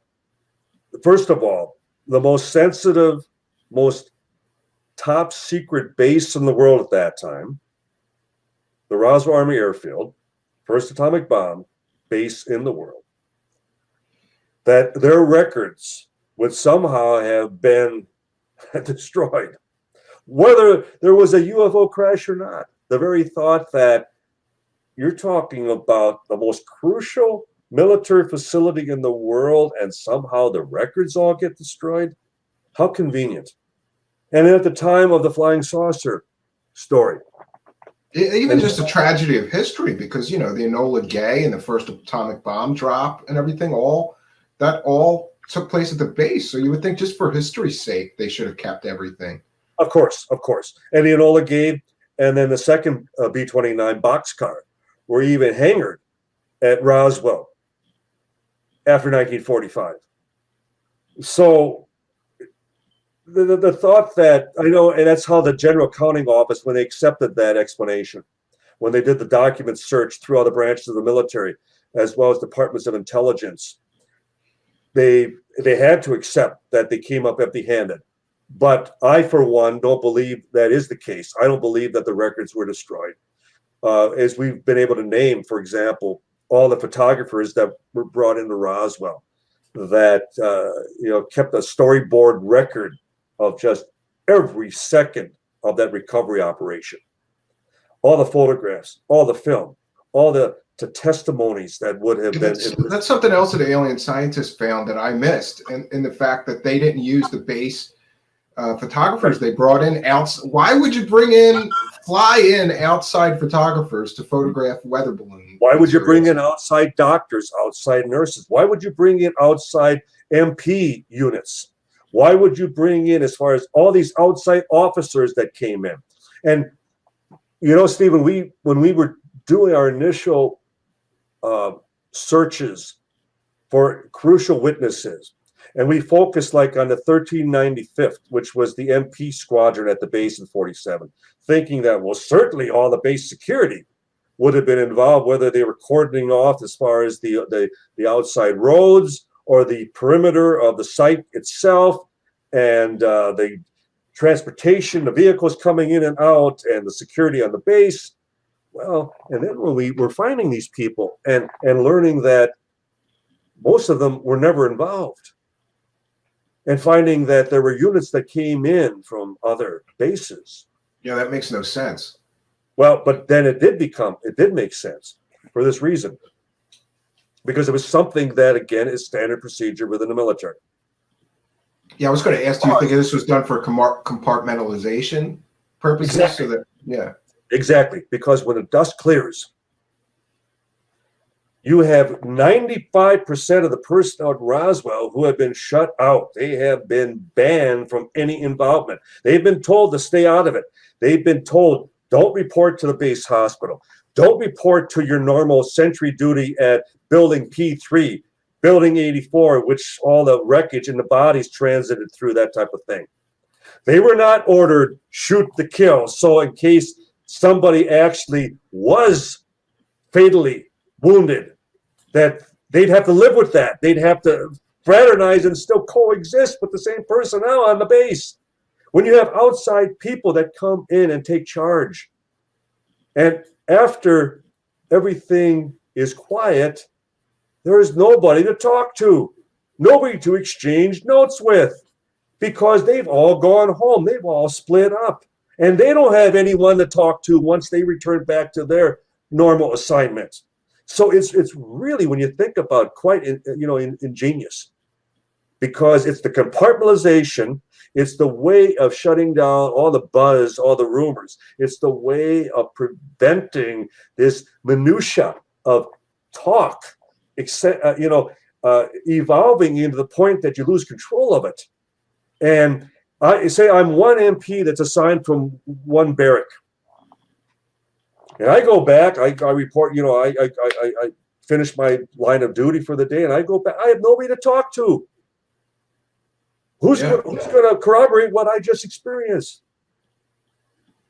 first of all, the most sensitive, most top secret base in the world at that time, the Roswell Army Airfield, first atomic bomb base in the world, that their records would somehow have been destroyed, whether there was a UFO crash or not. The very thought that you're talking about the most crucial military facility in the world and somehow the records all get destroyed. How convenient. And at the time of the flying saucer story. Even just a tragedy of history, because, the Enola Gay and the first atomic bomb drop and everything, all took place at the base. So you would think just for history's sake, they should have kept everything. Of course. And the Enola Gay and then the second B-29 boxcar were even hangared at Roswell after 1945. So the thought that, I know, and that's how the General Accounting Office, when they accepted that explanation, when they did the document search through all the branches of the military, as well as departments of intelligence, they had to accept that they came up empty-handed. But I, for one, don't believe that is the case. I don't believe that the records were destroyed. As we've been able to name, for example, all the photographers that were brought into Roswell that kept a storyboard record of just every second of that recovery operation. All the photographs, all the film, all the testimonies that would have been. That's something else that alien scientists found that I missed, and the fact that they didn't use the base photographers they brought in. Why would you fly in outside photographers to photograph weather balloons? Why would you bring in outside doctors, outside nurses? Why would you bring in outside MP units? Why would you bring in, as far as all these outside officers that came in? And Stephen, when we were doing our initial searches for crucial witnesses, and we focused like on the 1395th, which was the MP squadron at the base in 47, thinking that, well, certainly all the base security would have been involved, whether they were cordoning off as far as the outside roads or the perimeter of the site itself, and the transportation, the vehicles coming in and out, and the security on the base. Well, and then when we were finding these people and learning that most of them were never involved, and finding that there were units that came in from other bases. Yeah, that makes no sense. Well, but then it did make sense for this reason, because it was something that, again, is standard procedure within the military. Yeah, I was going to ask, do you think this was done for compartmentalization purposes? Exactly. So that, yeah. Exactly, because when the dust clears, you have 95% of the personnel at Roswell who have been shut out. They have been banned from any involvement. They've been told to stay out of it. They've been told, don't report to the base hospital. Don't report to your normal sentry duty at building P3, building 84, which all the wreckage and the bodies transited through, that type of thing. They were not ordered shoot to kill. So in case somebody actually was fatally wounded, that they'd have to live with that. They'd have to fraternize and still coexist with the same personnel on the base. When you have outside people that come in and take charge, and after everything is quiet, there is nobody to talk to, nobody to exchange notes with, because they've all gone home. They've all split up, and they don't have anyone to talk to once they return back to their normal assignments. So it's really, when you think about, quite ingenious, because it's the compartmentalization, it's the way of shutting down all the buzz, all the rumors. It's the way of preventing this minutia of talk, evolving into the point that you lose control of it. And I say I'm one MP that's assigned from one barrack. And I go back, I report, I finish my line of duty for the day, and I go back. I have nobody to talk to. Who's going to corroborate what I just experienced?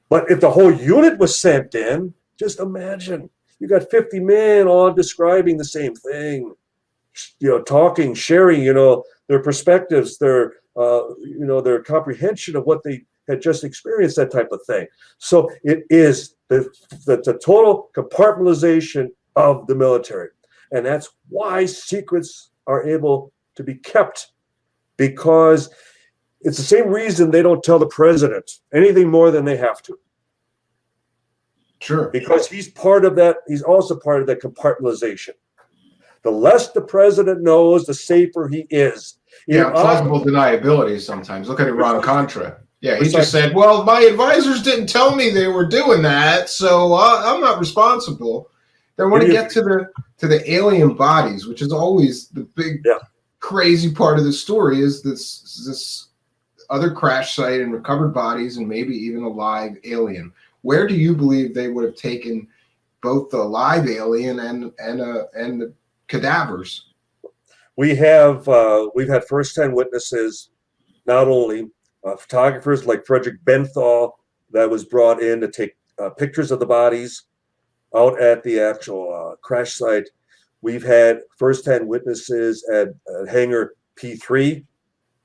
But if the whole unit was sent in, just imagine. You got 50 men all describing the same thing, talking, sharing, their perspectives, their comprehension of what they had just experienced, that type of thing. So it is the total compartmentalization of the military. And that's why secrets are able to be kept, because it's the same reason they don't tell the president anything more than they have to. Sure. Because he's part of that. He's also part of that compartmentalization. The less the president knows, the safer he is. Yeah, plausible deniability sometimes. Look at Iran-Contra. Yeah, he just said, well, my advisors didn't tell me they were doing that, so I'm not responsible. Then when you get to the alien bodies, which is always the big crazy part of the story, is this other crash site and recovered bodies and maybe even a live alien. Where do you believe they would have taken both the live alien and the cadavers? We've had first-hand witnesses, not only photographers like Frederick Benthal that was brought in to take pictures of the bodies out at the actual crash site. We've had firsthand witnesses at hangar P3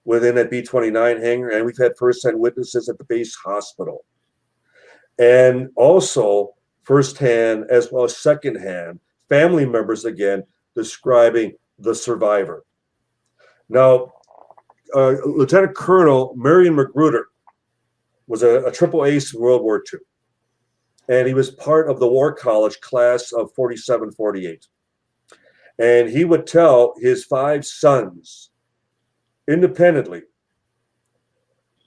within that B-29 hangar, and we've had firsthand witnesses at the base hospital. And also firsthand as well as secondhand family members again describing the survivor. Now, Lieutenant Colonel Marion Magruder was a triple ace in World War II. And he was part of the War College class of 47, 48. And he would tell his 5 sons independently,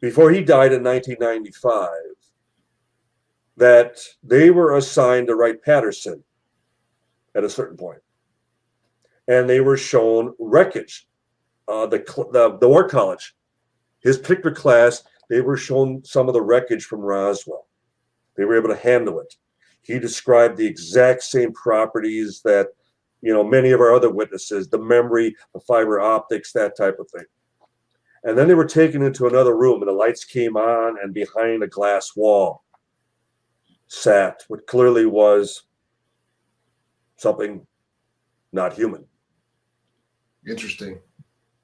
before he died in 1995, that they were assigned to Wright-Patterson at a certain point. And they were shown wreckage. The War College, his particular class, they were shown some of the wreckage from Roswell. They were able to handle it. He described the exact same properties that, many of our other witnesses, the memory, the fiber optics, that type of thing. And then they were taken into another room and the lights came on, and behind a glass wall sat what clearly was something not human. Interesting.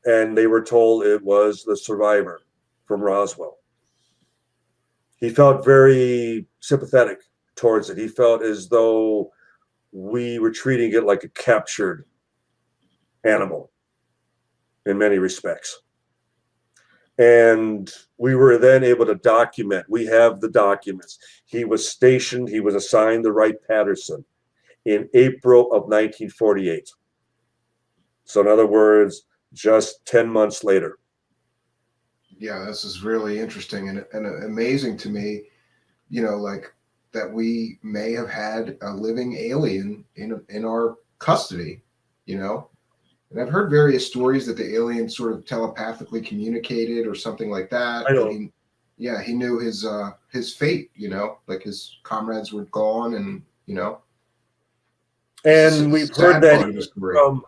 And they were told it was the survivor from Roswell. He felt very sympathetic towards it. He felt as though we were treating it like a captured animal in many respects. And we were then able to document. We have the documents. He was stationed, he was assigned to Wright-Patterson in April of 1948. So in other words, just 10 months later. Yeah, this is really interesting and amazing to me, like that we may have had a living alien in our custody, And I've heard various stories that the alien sort of telepathically communicated or something like that. I know. He knew his fate, like his comrades were gone, and And we've heard that from,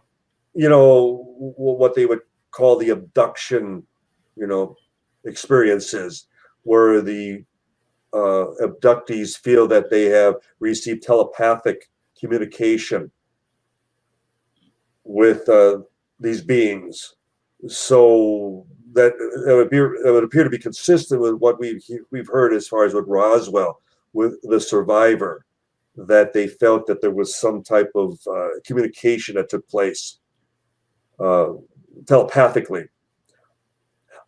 what they would call the abduction, experiences, where the abductees feel that they have received telepathic communication with these beings. So that it would appear to be consistent with what we've heard as far as with Roswell, with the survivor, that they felt that there was some type of communication that took place telepathically.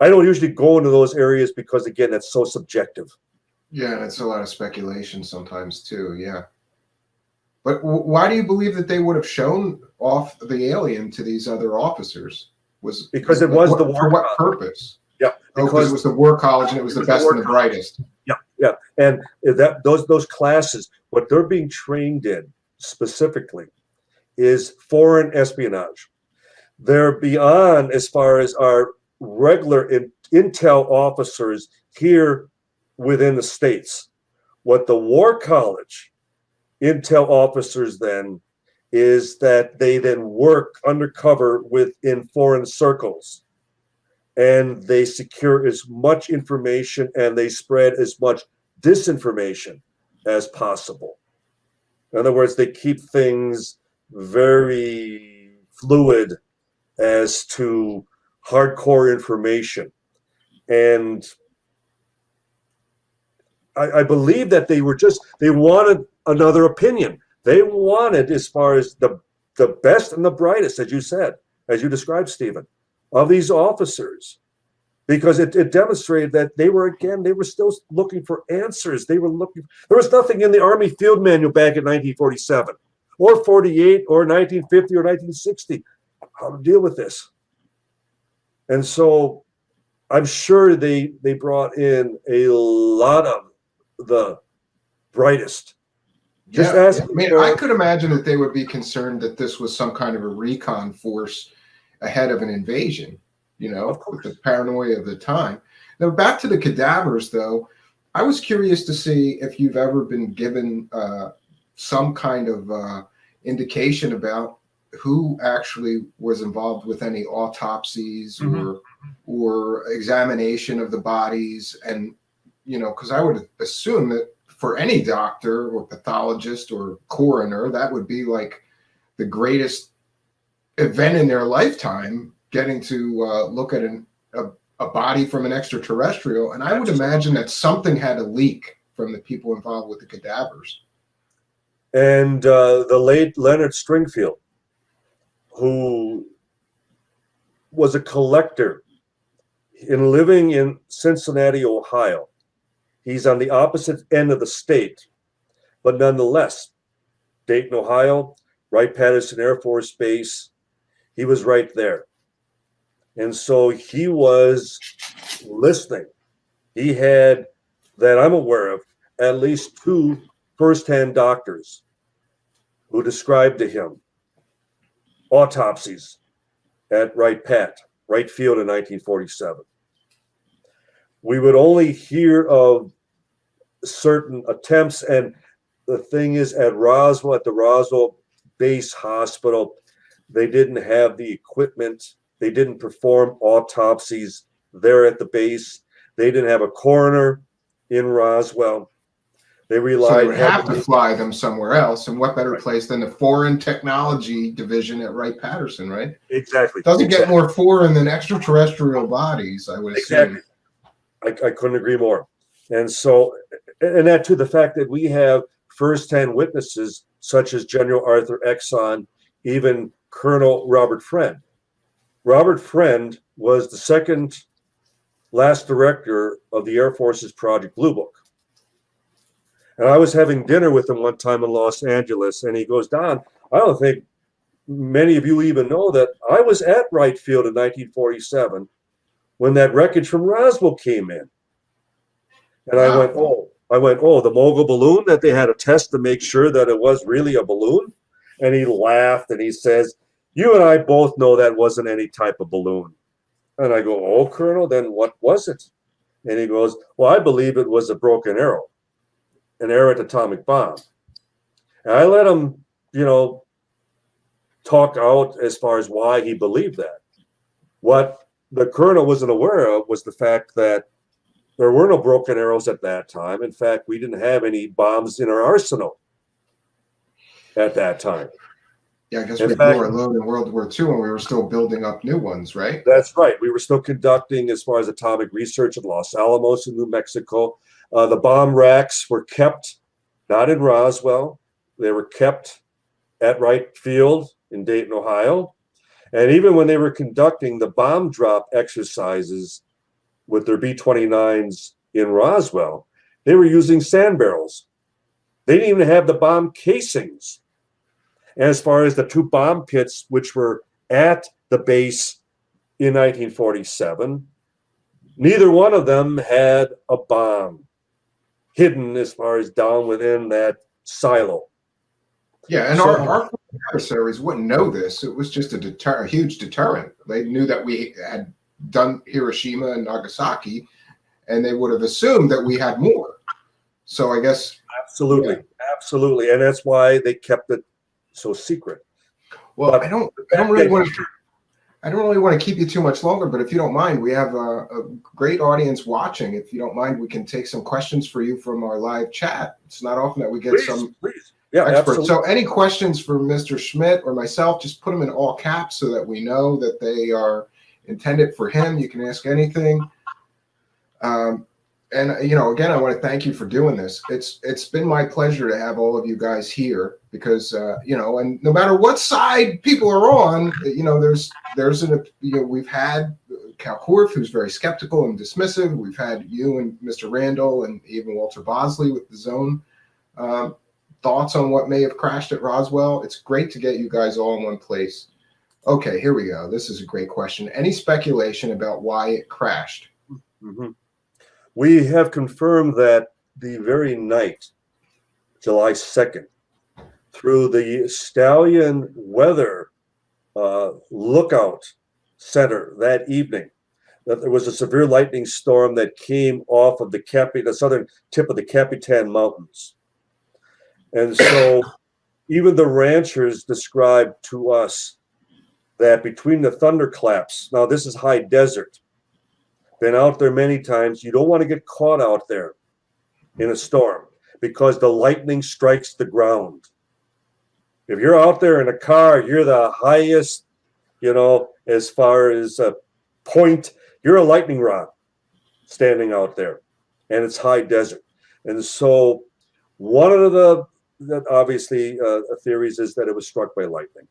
I don't usually go into those areas because, again, that's so subjective. Yeah, and it's a lot of speculation sometimes too. Yeah. But why do you believe that they would have shown off the alien to these other officers? Because it was the War for what College. purpose? Yeah, because it was the War College and it was the best and the brightest. Yeah, and that those classes, what they're being trained in specifically is foreign espionage. They're beyond as far as our regular intel officers here within the States. What the War College intel officers then is that they then work undercover within foreign circles, and they secure as much information and they spread as much disinformation as possible. In other words, they keep things very fluid as to hardcore information. And I believe that they wanted another opinion. They wanted, as far as the best and the brightest, as you said, as you described, Stephen, of these officers, because it demonstrated that they were still looking for answers. There was nothing in the Army Field Manual back in 1947 or 48 or 1950 or 1960 how to deal with this. And so I'm sure they brought in a lot of the brightest. I could imagine that they would be concerned that this was some kind of a recon force ahead of an invasion, with the paranoia of the time. Now, back to the cadavers, though, I was curious to see if you've ever been given some kind of indication about who actually was involved with any autopsies or examination of the bodies. And, because I would assume that for any doctor or pathologist or coroner, that would be like the greatest event in their lifetime, getting to look at a body from an extraterrestrial. And I would imagine that something had to leak from the people involved with the cadavers. And the late Leonard Stringfield, who was a collector in living in Cincinnati, Ohio. He's on the opposite end of the state, but nonetheless, Dayton, Ohio, Wright-Patterson Air Force Base, he was right there. And so he was listening. He had, that I'm aware of, at least 2 firsthand doctors who described to him autopsies at Wright Field in 1947. We would only hear of certain attempts, and the thing is, at Roswell, at the Roswell Base Hospital, they didn't have the equipment. They didn't perform autopsies there at the base. They didn't have a coroner in Roswell. They relied. So they would have to fly them somewhere else, and what better place than the Foreign Technology Division at Wright-Patterson, right? Exactly. Doesn't get more foreign than extraterrestrial bodies, I would assume. Exactly. I couldn't agree more. And so, and that too, the fact that we have firsthand witnesses such as General Arthur Exon, even Colonel Robert Friend. Robert Friend was the second last director of the Air Force's Project Blue Book. And I was having dinner with him one time in Los Angeles, and he goes, Don, I don't think many of you even know that I was at Wright Field in 1947 when that wreckage from Roswell came in. And I went, oh, the mogul balloon that they had to test to make sure that it was really a balloon? And he laughed and he says, you and I both know that wasn't any type of balloon. And I go, oh, Colonel, then what was it? And he goes, well, I believe it was a broken arrow, an errant atomic bomb. And I let him, talk out as far as why he believed that. What the colonel wasn't aware of was the fact that there were no broken arrows at that time. In fact, we didn't have any bombs in our arsenal at that time. Yeah, I guess we blew our load in World War II and we were still building up new ones, right? That's right. We were still conducting as far as atomic research at Los Alamos in New Mexico. The bomb racks were kept not in Roswell. They were kept at Wright Field in Dayton, Ohio. And even when they were conducting the bomb drop exercises with their B-29s in Roswell, they were using sand barrels. They didn't even have the bomb casings. And as far as the 2 bomb pits, which were at the base in 1947, neither one of them had a bomb hidden as far as down within that silo. Yeah, and our adversaries wouldn't know this. It was just a huge deterrent. They knew that we had done Hiroshima and Nagasaki, and they would have assumed that we had more. So I guess absolutely, and that's why they kept it so secret. Well, but I don't really want to keep you too much longer, but if you don't mind, we have a great audience watching. If you don't mind, we can take some questions for you from our live chat. It's not often that we get some experts. Absolutely. So any questions for Mr. Schmidt or myself, just put them in all caps so that we know that they are intended for him. You can ask anything. And again, I want to thank you for doing this. It's been my pleasure to have all of you guys here because and no matter what side people are on, we've had Cal Korff, who's very skeptical and dismissive. We've had you and Mr. Randall and even Walter Bosley with the Zone thoughts on what may have crashed at Roswell. It's great to get you guys all in one place. Okay, here we go. This is a great question. Any speculation about why it crashed? Mm-hmm. We have confirmed that the very night, July 2nd, through the Stallion Weather Lookout Center that evening, that there was a severe lightning storm that came off of the southern tip of the Capitan Mountains. And so even the ranchers described to us that between the thunderclaps, now this is high desert, been out there many times, you don't want to get caught out there in a storm because the lightning strikes the ground. If you're out there in a car, you're the highest as far as a point. You're a lightning rod standing out there, and it's high desert. And so one of the obviously theories is that it was struck by lightning.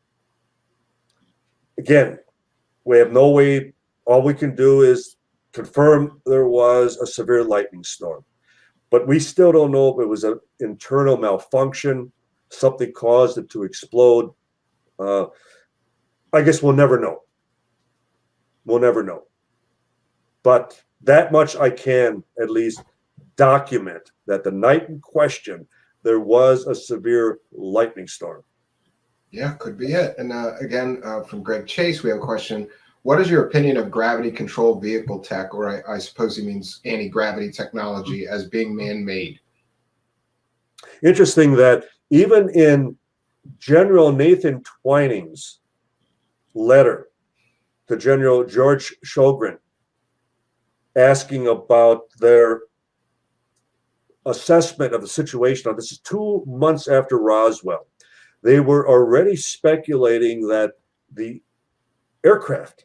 Again, we have no way. All we can do is confirm there was a severe lightning storm, but we still don't know if it was an internal malfunction, something caused it to explode. I guess we'll never know. We'll never know. But that much I can at least document, that the night in question, there was a severe lightning storm. Yeah, could be it. And again, from Greg Chase, we have a question. What is your opinion of gravity-controlled vehicle tech, or I suppose he means anti-gravity technology, as being man-made? Interesting that even in General Nathan Twining's letter to General George Shogren, asking about their assessment of the situation. Now, this is 2 months after Roswell. They were already speculating that the aircraft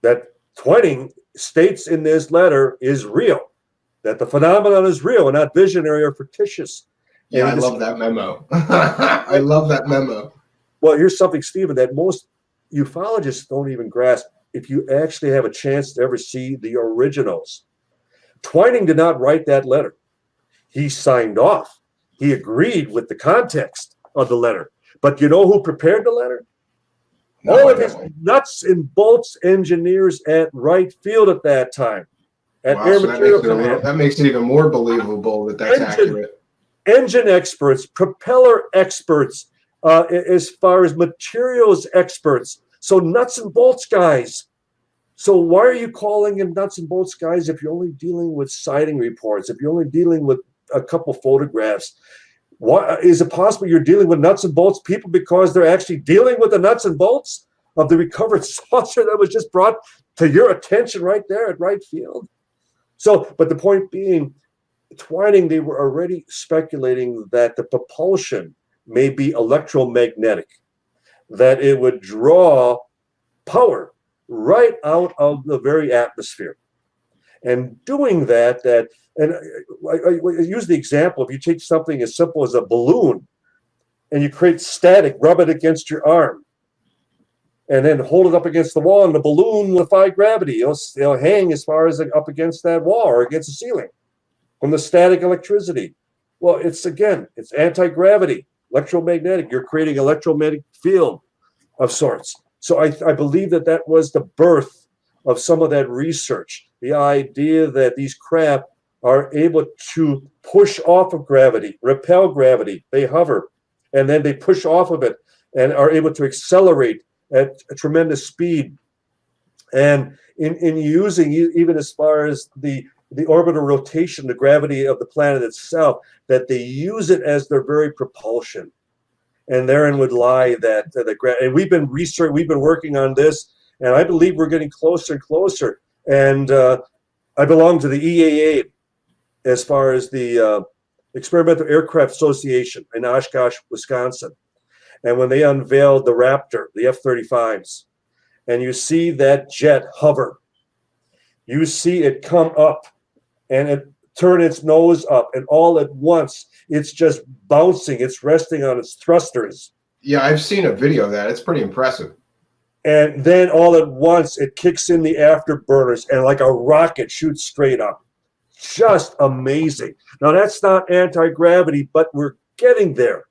that Twining states in this letter is real, that the phenomenon is real and not visionary or fictitious. Yeah, I love that memo. I love that memo. Well, here's something, Stephen, that most ufologists don't even grasp. If you actually have a chance to ever see the originals, Twining did not write that letter. He signed off. He agreed with the context of the letter. But you know who prepared the letter? No, All of his nuts and bolts engineers at Wright Field at that time. At wow, Air so Material that makes it even more believable that that's accurate. Engine experts, propeller experts, as far as materials experts. So nuts and bolts guys. So why are you calling in nuts and bolts guys if you're only dealing with sighting reports, if you're only dealing with a couple photographs? Why is it possible you're dealing with nuts and bolts people because they're actually dealing with the nuts and bolts of the recovered saucer that was just brought to your attention right there at Wright Field? So, but the point being, Twining, they were already speculating that the propulsion may be electromagnetic, that it would draw power right out of the very atmosphere. And doing that, and I use the example, if you take something as simple as a balloon and you create static, rub it against your arm, and then hold it up against the wall, and the balloon will defy gravity. It'll hang as far as up against that wall or against the ceiling from the static electricity. Well, it's anti-gravity, electromagnetic. You're creating electromagnetic field of sorts. So I believe that was the birth of some of that research, the idea that these craft are able to push off of gravity, repel gravity. They hover, and then they push off of it and are able to accelerate at a tremendous speed. And in using, even as far as the orbital rotation, the gravity of the planet itself, that they use it as their very propulsion. And therein would lie that and we've been working on this, and I believe we're getting closer and closer. And I belong to the EAA as far as the Experimental Aircraft Association in Oshkosh, Wisconsin. And when they unveiled the Raptor, the F-35s, and you see that jet hover, you see it come up and it turn its nose up, and all at once it's just bouncing, it's resting on its thrusters. Yeah, I've seen a video of that. It's pretty impressive. And then all at once it kicks in the afterburners and like a rocket shoots straight up. Just amazing. Now that's not anti-gravity, but we're getting there.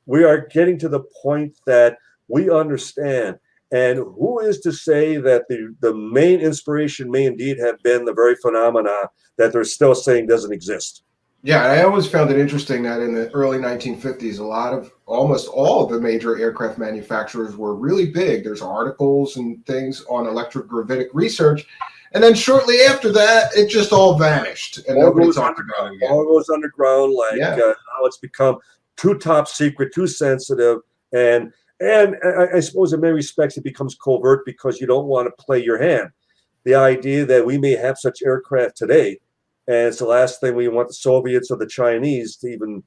We are getting to the point that we understand. And who is to say that the main inspiration may indeed have been the very phenomena that they're still saying doesn't exist? Yeah, I always found it interesting that in the early 1950s, almost all of the major aircraft manufacturers were really big. There's articles and things on electrogravitic research. And then shortly after that, it just all vanished. And nobody talked about it again. All goes underground. Now it's become too top secret, too sensitive. And I suppose in many respects it becomes covert because you don't want to play your hand. The idea that we may have such aircraft today, and it's the last thing we want the Soviets or the Chinese to even,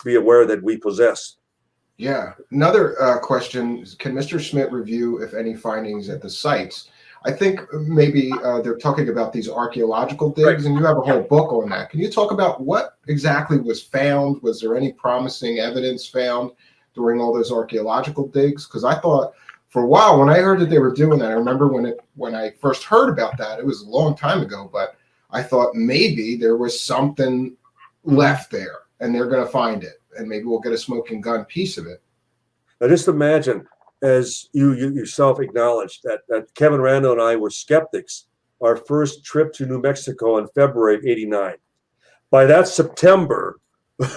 be aware that we possess. Yeah. Another question: can Mr. Schmidt review if any findings at the sites? I think maybe they're talking about these archaeological digs, and you have a whole book on that. Can you talk about what exactly was found? Was there any promising evidence found during all those archaeological digs? Because I thought for a while when I heard that they were doing that, I remember when I first heard about that, it was a long time ago, but I thought maybe there was something left there and they're going to find it, and maybe we'll get a smoking gun piece of it. Now, just imagine, as you yourself acknowledged, that Kevin Randall and I were skeptics our first trip to New Mexico in February of '89. By that September,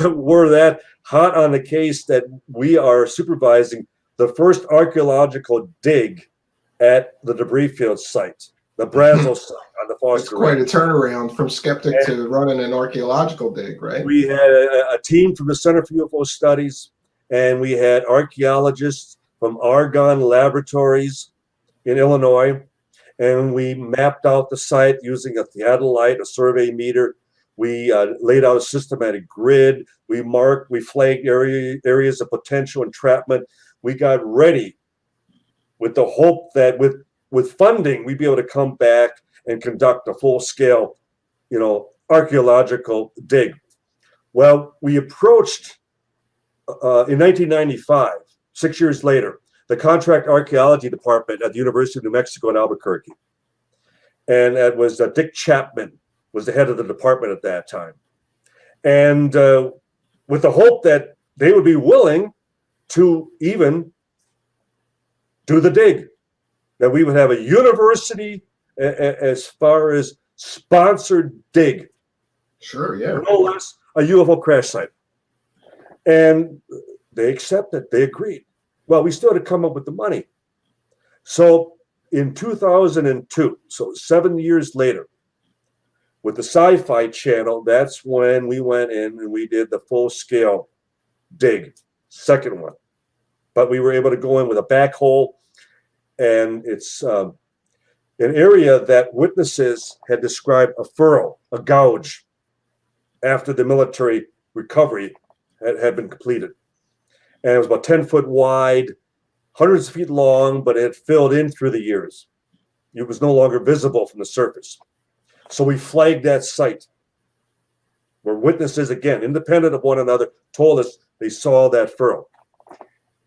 we're that hot on the case that we are supervising the first archaeological dig at the debris field site, the Brazzle site on the Foster. It's quite a turnaround from skeptic to running an archaeological dig, right? We had a team from the Center for UFO Studies, and we had archaeologists from Argonne Laboratories in Illinois, and we mapped out the site using a theodolite, a survey meter. We laid out a systematic grid. We flagged areas of potential entrapment. We got ready with the hope that with funding, we'd be able to come back and conduct a full-scale, archaeological dig. Well, we approached in 1995, 6 years later, the Contract Archaeology Department at the University of New Mexico in Albuquerque. And that was Dick Chapman was the head of the department at that time. And with the hope that they would be willing to even do the dig, that we would have a university as far as sponsored dig. Sure, yeah. No less a UFO crash site. And they accepted, they agreed. Well, we still had to come up with the money. So in 2002, so 7 years later, with the Sci-Fi Channel, that's when we went in and we did the full-scale dig, second one. But we were able to go in with a backhoe, and it's an area that witnesses had described a furrow, a gouge, after the military recovery had been completed. And it was about 10 foot wide, hundreds of feet long, but it had filled in through the years. It was no longer visible from the surface. So we flagged that site where witnesses, again, independent of one another, told us they saw that furrow.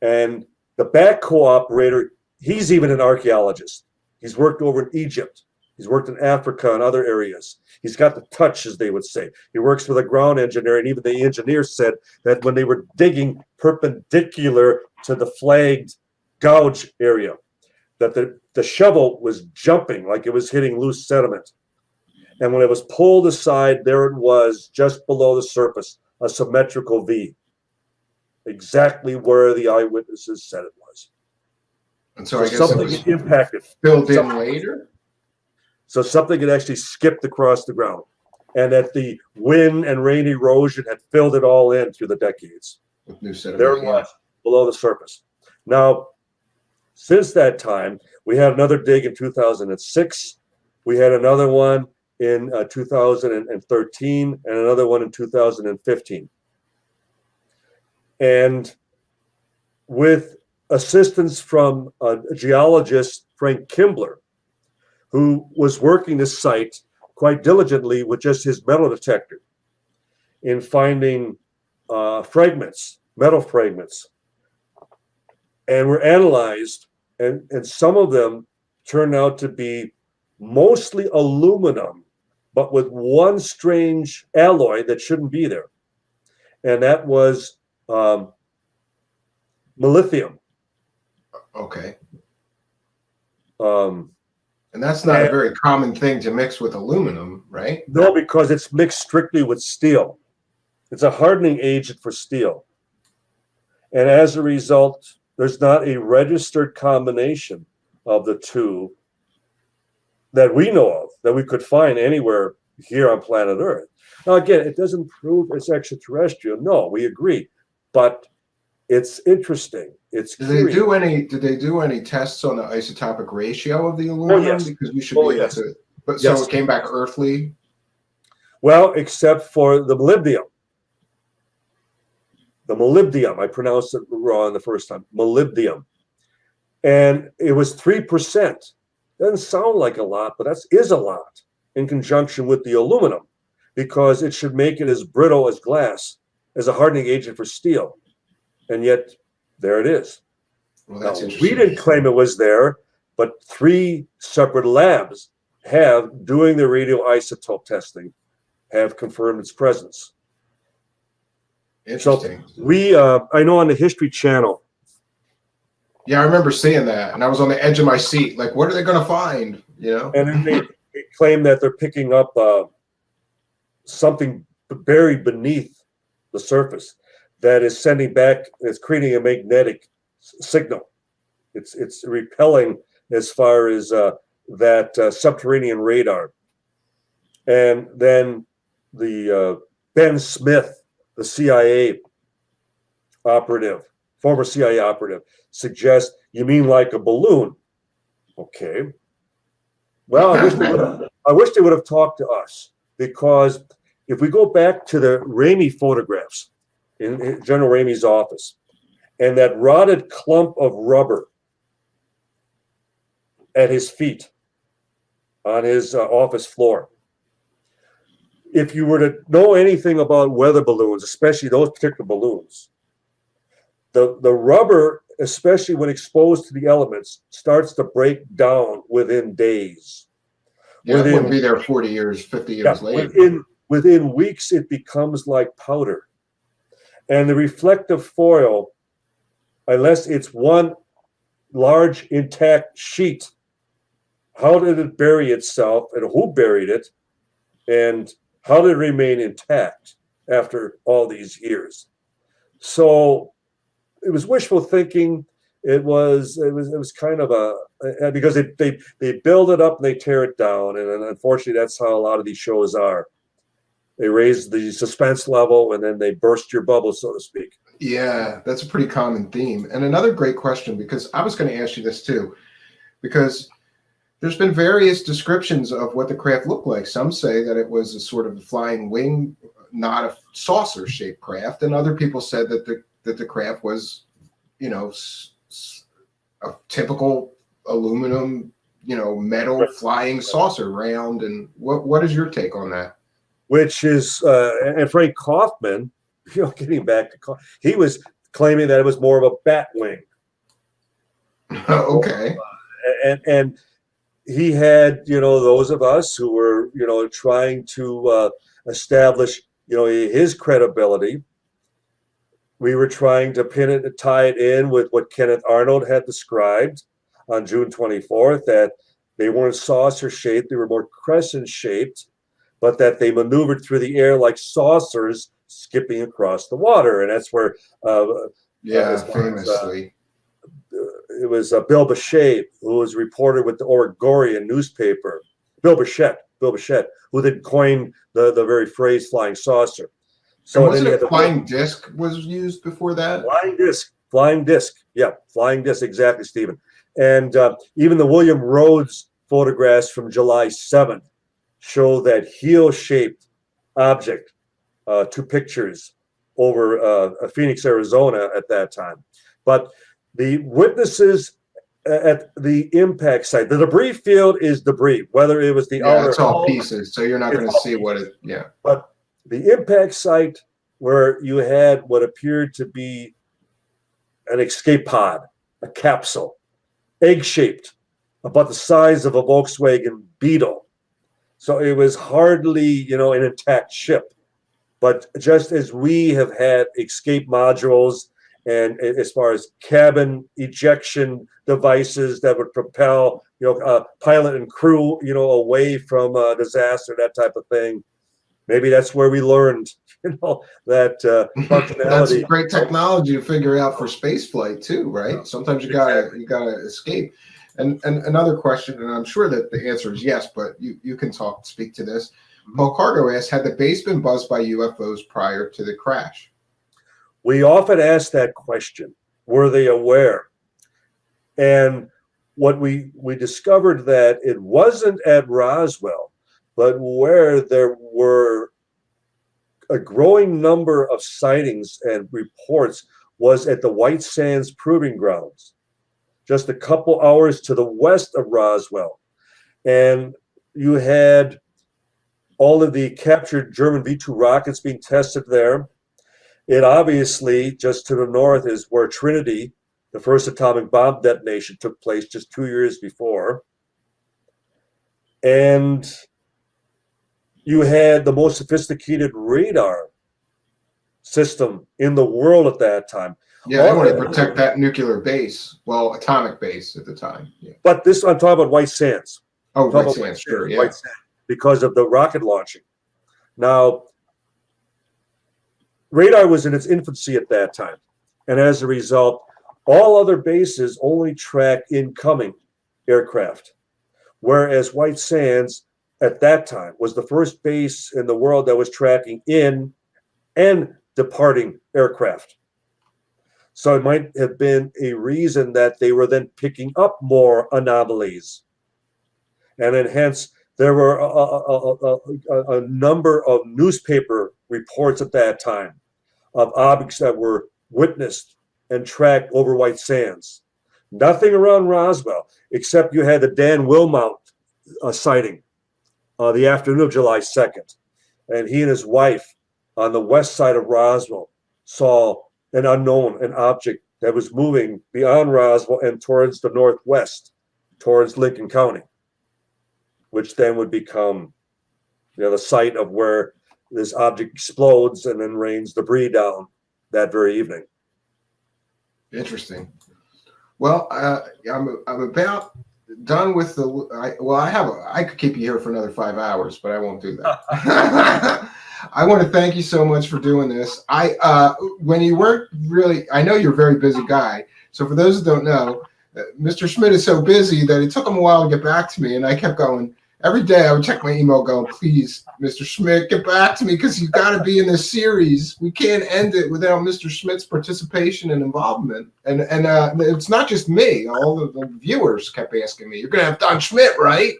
And the backhoe operator, he's even an archaeologist. He's worked over in Egypt. He's worked in Africa and other areas. He's got the touch, as they would say. He works with a ground engineer, and even the engineer said that when they were digging perpendicular to the flagged gouge area, that the shovel was jumping like it was hitting loose sediment. And when it was pulled aside, there it was, just below the surface, a symmetrical V, exactly where the eyewitnesses said it was. And so I guess something it was impacted. filled in later? So something had actually skipped across the ground, and that the wind and rain erosion had filled it all in through the decades. With new sediment, There it was, below the surface. Now, since that time, we had another dig in 2006. We had another one in 2013, and another one in 2015. And with assistance from a geologist, Frank Kimbler, who was working this site quite diligently with just his metal detector in finding fragments, metal fragments, and were analyzed, and some of them turned out to be mostly aluminum, but with one strange alloy that shouldn't be there, and that was lithium. Okay. And that's not a very common thing to mix with aluminum, right? No, because it's mixed strictly with steel. It's a hardening agent for steel. And as a result, there's not a registered combination of the two that we know of, that we could find anywhere here on planet Earth. Now, again, it doesn't prove it's extraterrestrial. No, we agree. But it's interesting. It's Did they do any tests on the isotopic ratio of the aluminum? Oh, yes. Because we should be able to. But so it came back earthly. Well, except for the molybdenum. the molybdenum. I pronounced it wrong the first time, molybdenum. And it was 3%. Doesn't sound like a lot, but that is a lot in conjunction with the aluminum, because it should make it as brittle as glass, as a hardening agent for steel. And yet, there it is. Well, that's Now, interesting. we didn't claim it was there, but 3 separate labs have, doing the radioisotope testing, have confirmed its presence. Interesting. So we, I know on the History Channel. Yeah, I remember seeing that, and I was on the edge of my seat, like, what are they going to find? You know. And then they claim that they're picking up something buried beneath the surface that is sending back, it's creating a magnetic signal. It's repelling as far as that subterranean radar. And then the Ben Smith, the CIA operative, former CIA operative, suggests, you mean like a balloon? Okay. Well, I wish they would have talked to us, because if we go back to the Ramey photographs in General Ramey's office, and that rotted clump of rubber at his feet on his office floor, if you were to know anything about weather balloons, especially those particular balloons, the rubber, especially when exposed to the elements, starts to break down within days. Yeah, it wouldn't be there 40 years, 50 years later. Within weeks, it becomes like powder. And the reflective foil, unless it's one large intact sheet, how did it bury itself, and who buried it, and how did it remain intact after all these years? So it was wishful thinking. It was kind of because they build it up and they tear it down, and unfortunately that's how a lot of these shows are. They raise the suspense level and then they burst your bubble, so to speak. Yeah, that's a pretty common theme. And another great question, because I was going to ask you this too, because there's been various descriptions of what the craft looked like. Some say that it was a sort of flying wing, not a saucer-shaped craft, and other people said that the craft was, you know, a typical aluminum, you know, metal flying saucer, round. And what is your take on that? Which is, and Frank Kaufman, you know, getting back to, he was claiming that it was more of a bat wing. Okay. And he had, you know, those of us who were, you know, trying to establish, you know, his credibility. We were trying to pin it, tie it in with what Kenneth Arnold had described on June 24th, that they weren't saucer shaped, they were more crescent shaped, but that they maneuvered through the air like saucers skipping across the water. And that's where, famously. It was Bill Bichette, who was a reporter with the Oregonian newspaper, Bill Bichette, who then coined the very phrase flying saucer. So wasn't it flying disc was used before that? Flying disc. Yeah, flying disc, exactly, Stephen. And even the William Rhodes photographs from July 7th show that heel-shaped object, 2 pictures over Phoenix, Arizona at that time. But the witnesses at the impact site, the debris field is debris, whether it was the outer. It's all pieces, so you're not going to see what it. Yeah. But the impact site where you had what appeared to be an escape pod, a capsule, egg-shaped, about the size of a Volkswagen Beetle. So it was hardly, you know, an intact ship. But just as we have had escape modules, and as far as cabin ejection devices that would propel, you know, pilot and crew, you know, away from a disaster, that type of thing. Maybe that's where we learned, you know, that functionality. That's great technology to figure out for space flight too, right? Sometimes you gotta escape. And another question, and I'm sure that the answer is yes, but you can speak to this. Paul Cargo asks, had the base been buzzed by UFOs prior to the crash? We often ask that question. Were they aware? And what we discovered that it wasn't at Roswell, but where there were a growing number of sightings and reports was at the White Sands Proving Grounds, just a couple hours to the west of Roswell. And you had all of the captured German V-2 rockets being tested there. It obviously, just to the north, is where Trinity, the first atomic bomb detonation, took place just 2 years before. And you had the most sophisticated radar system in the world at that time. Yeah, they wanted to protect that nuclear base, well, atomic base at the time. Yeah. But this, I'm talking about White Sands. Oh, White Sands, sure, yeah. White Sands, because of the rocket launching. Now, radar was in its infancy at that time. And as a result, all other bases only track incoming aircraft. Whereas White Sands at that time was the first base in the world that was tracking in and departing aircraft. So it might have been a reason that they were then picking up more anomalies. And then hence there were a number of newspaper reports at that time of objects that were witnessed and tracked over White Sands. Nothing around Roswell, except you had the Dan Wilmot sighting the afternoon of July 2nd. And he and his wife on the west side of Roswell saw an object that was moving beyond Roswell and towards the northwest, towards Lincoln County, which then would become, the site of where this object explodes and then rains debris down that very evening. Interesting. Well, I'm about done with I could keep you here for another 5 hours, but I won't do that. I want to thank you so much for doing this. When you weren't really, I know you're a very busy guy. So for those that don't know, Mr. Schmidt is so busy that it took him a while to get back to me. And I kept going, every day I would check my email going, please, Mr. Schmidt, get back to me because you've got to be in this series. We can't end it without Mr. Schmidt's participation and involvement. And it's not just me. All of the viewers kept asking me, you're going to have Don Schmidt, right?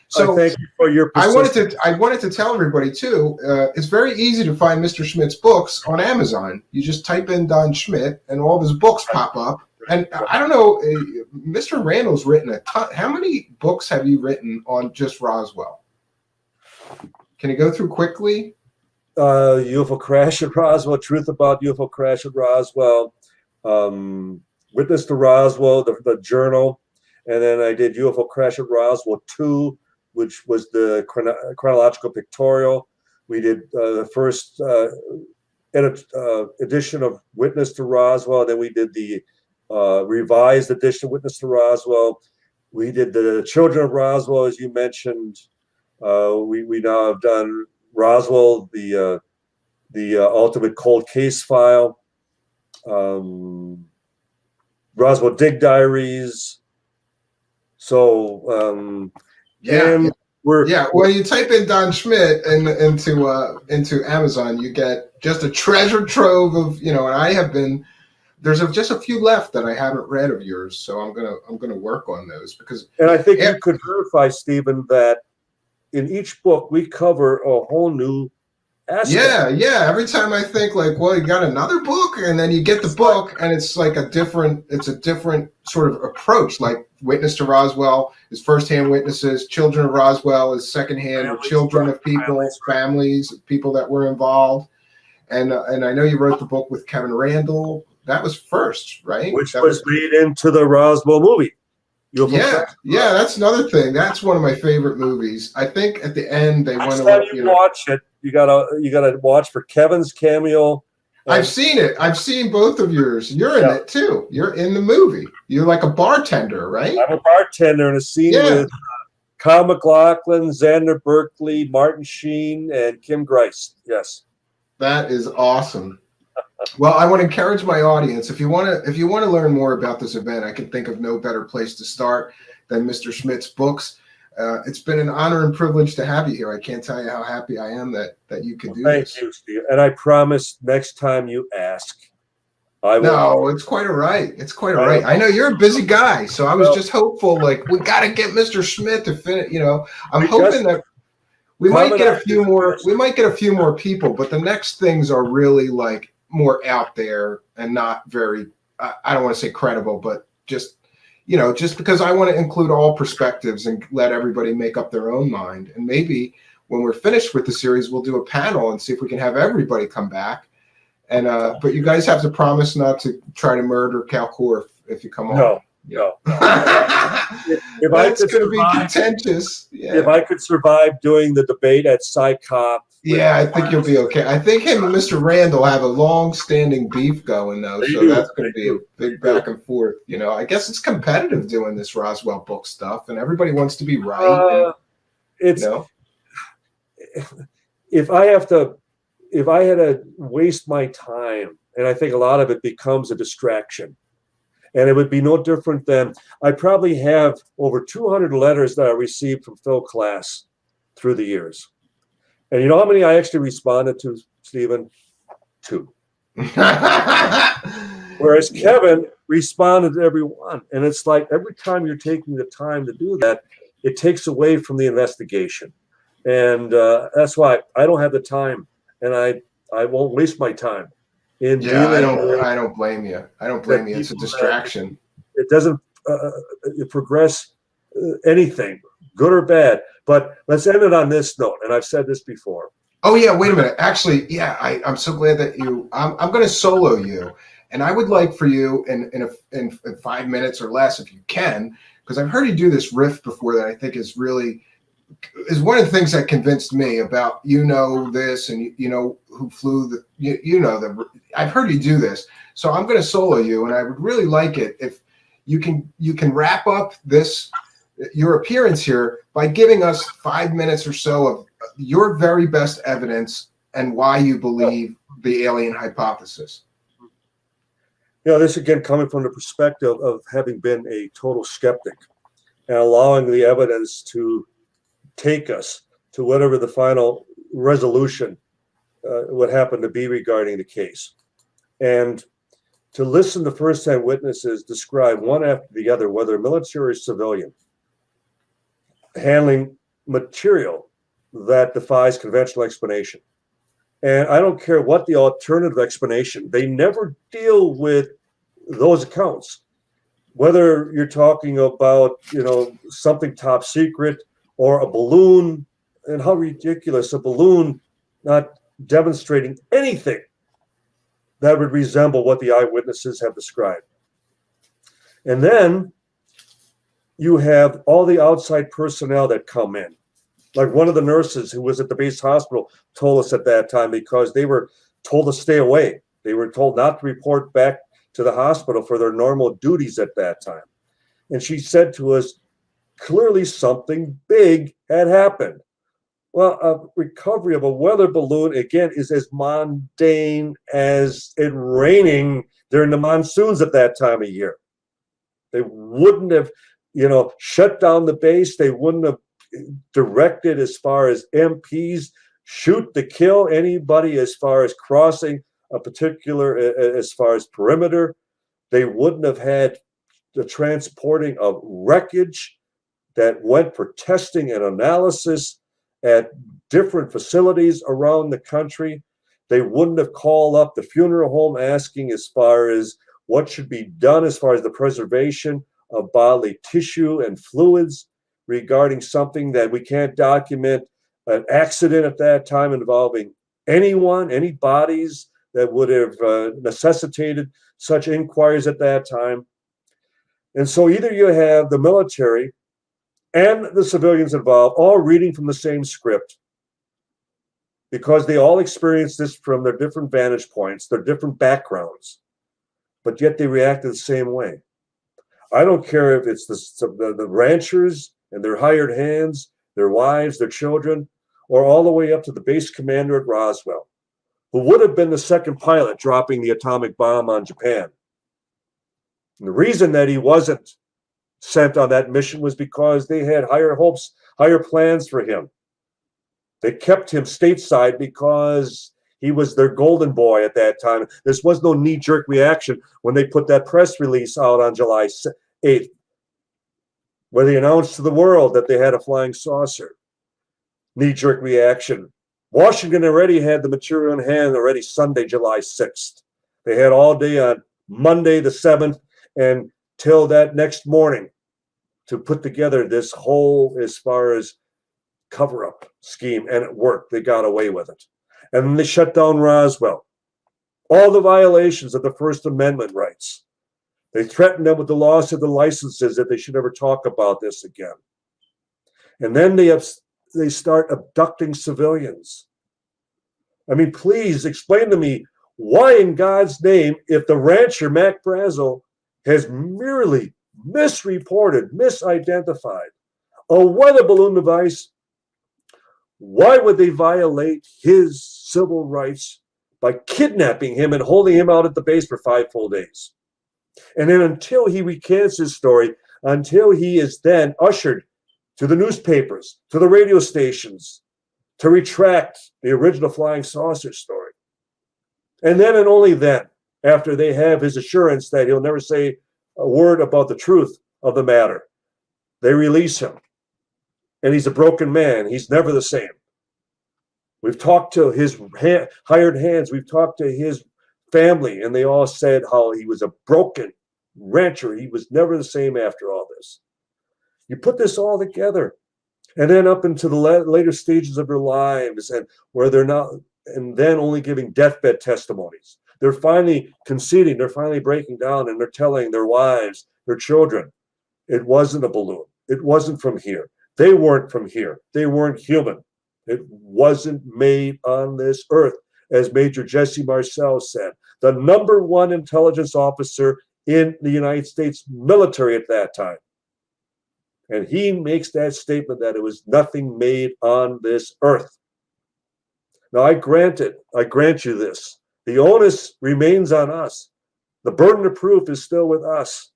So thank you for your persistence. I wanted to tell everybody too. It's very easy to find Mr. Schmidt's books on Amazon. You just type in Don Schmidt, and all of his books pop up. And I don't know, Mr. Randall's written a ton. How many books have you written on just Roswell? Can you go through quickly? UFO crash at Roswell, Truth About UFO Crash at Roswell, Witness to Roswell, the journal, and then I did UFO Crash at Roswell 2, which was the chronological pictorial. We did the first edition of Witness to Roswell. Then we did the revised edition of Witness to Roswell. We did the Children of Roswell, as you mentioned. We now have done Roswell, the ultimate cold case file. Roswell Dig Diaries. So when you type in Don Schmidt into Amazon, you get just a treasure trove of, and I have been, there's just a few left that I haven't read of yours, so I'm gonna work on those because. And I think you could verify, Stephen, that in each book we cover a whole new aspect. Yeah. Every time I think like, well, you got another book, and then you get the book, and it's like a different sort of approach. Like Witness to Roswell is firsthand witnesses. Children of Roswell is secondhand, or children of people, families, people that were involved. And I know you wrote the book with Kevin Randall. That was first, right? Which was made into the Roswell movie. Yeah, that's another thing. That's one of my favorite movies. I think at the end they want to watch it. You gotta watch for Kevin's cameo. I've seen it. I've seen both of yours. You're in it too. You're in the movie. You're like a bartender, right? I'm a bartender in a scene with Kyle MacLachlan, Xander Berkeley, Martin Sheen, and Kim Grice. Yes, that is awesome. Well, I want to encourage my audience. If you want to learn more about this event, I can think of no better place to start than Mr. Schmidt's books. It's been an honor and privilege to have you here. I can't tell you how happy I am that you could do this. Thank you, Steve. And I promise next time you ask, I will. No, it's quite all right. It's quite all right. I know you're a busy guy, so I was just hopeful. Like, we got to get Mr. Schmidt to finish. I'm hoping that We might Common get a few more. ideas. We might get a few more people, but the next things are really like more out there and not very. I don't want to say credible, but just just because I want to include all perspectives and let everybody make up their own mind. And maybe when we're finished with the series, we'll do a panel and see if we can have everybody come back. And but you guys have to promise not to try to murder Calcor if you come on. No. If I That's could going to be survive- contentious. Yeah. If I could survive doing the debate at PsyCop. Yeah, I think you'll be okay. I think him and Mr. Randall have a long-standing beef going, though, They so do. that's going to They be a do. big back and forth. I guess it's competitive doing this Roswell book stuff, and everybody wants to be right. It's if I had to waste my time, and I think a lot of it becomes a distraction. And it would be no different than I probably have over 200 letters that I received from Phil Class through the years. And you know how many I actually responded to, Stephen? 2. Whereas Kevin responded to every one. And it's like every time you're taking the time to do that, it takes away from the investigation. And that's why I don't have the time, and I won't waste my time in Yeah, dealing I don't blame you. I don't blame you. It's a distraction. It doesn't progress anything, good or bad. But let's end it on this note. And I've said this before. Oh yeah, wait a minute. Actually, yeah, I'm so glad that I'm going to solo you, and I would like for you in 5 minutes or less, if you can, because I've heard you do this riff before that I think is one of the things that convinced me about this and who flew the I've heard you do this, so I'm going to solo you, and I would really like it if you can wrap up your appearance here by giving us 5 minutes or so of your very best evidence and why you believe the alien hypothesis. This again coming from the perspective of having been a total skeptic and allowing the evidence to take us to whatever the final resolution would happen to be regarding the case. And to listen to first-hand witnesses describe one after the other, whether military or civilian, handling material that defies conventional explanation. And I don't care what the alternative explanation, they never deal with those accounts. Whether you're talking about, something top secret or a balloon, and how ridiculous, a balloon not demonstrating anything that would resemble what the eyewitnesses have described. And then you have all the outside personnel that come in. Like one of the nurses who was at the base hospital told us at that time, because they were told to stay away. They were told not to report back to the hospital for their normal duties at that time. And she said to us, clearly something big had happened. Well, a recovery of a weather balloon, again, is as mundane as it raining during the monsoons at that time of year. They wouldn't have, shut down the base. They wouldn't have directed as far as MPs shoot to kill anybody as far as crossing a particular, as far as perimeter. They wouldn't have had the transporting of wreckage that went for testing and analysis at different facilities around the country. They wouldn't have called up the funeral home asking as far as what should be done as far as the preservation of bodily tissue and fluids regarding something that we can't document, an accident at that time involving anyone, any bodies that would have necessitated such inquiries at that time. And so either you have the military and the civilians involved all reading from the same script, because they all experience this from their different vantage points, their different backgrounds, but yet they react the same way. I don't care if it's the ranchers and their hired hands, their wives, their children, or all the way up to the base commander at Roswell, who would have been the second pilot dropping the atomic bomb on Japan. And the reason that he wasn't sent on that mission was because they had higher hopes, higher plans for him. They kept him stateside because he was their golden boy at that time. This was no knee-jerk reaction when they put that press release out on July 8th, where they announced to the world that they had a flying saucer. knee-jerk reaction. Washington already had the material in hand already Sunday, July 6th. They had all day on Monday the 7th and till that next morning to put together this whole, as far as cover-up scheme, and it worked. They got away with it. And then they shut down Roswell. All the violations of the First Amendment rights. They threatened them with the loss of the licenses that they should never talk about this again. And then they start abducting civilians. I mean, please explain to me why in God's name, if the rancher, Mac Brazzle, has merely misreported, misidentified a weather balloon device, why would they violate his civil rights by kidnapping him and holding him out at the base for 5 full days? And then until he recants his story, until he is then ushered to the newspapers, to the radio stations, to retract the original flying saucer story. And then and only then, after they have his assurance that he'll never say a word about the truth of the matter, they release him. And he's a broken man. He's never the same. We've talked to his hired hands. We've talked to his family, and they all said how he was a broken rancher. He was never the same after all this. You put this all together, and then up into the later stages of their lives, and where they're not, and then only giving deathbed testimonies. They're finally conceding. They're finally breaking down, and they're telling their wives, their children, it wasn't a balloon. It wasn't from here. They weren't from here. They weren't human. It wasn't made on this earth, as Major Jesse Marcel said, the #1 intelligence officer in the United States military at that time. And he makes that statement that it was nothing made on this earth. Now, I grant you this. The onus remains on us. The burden of proof is still with us.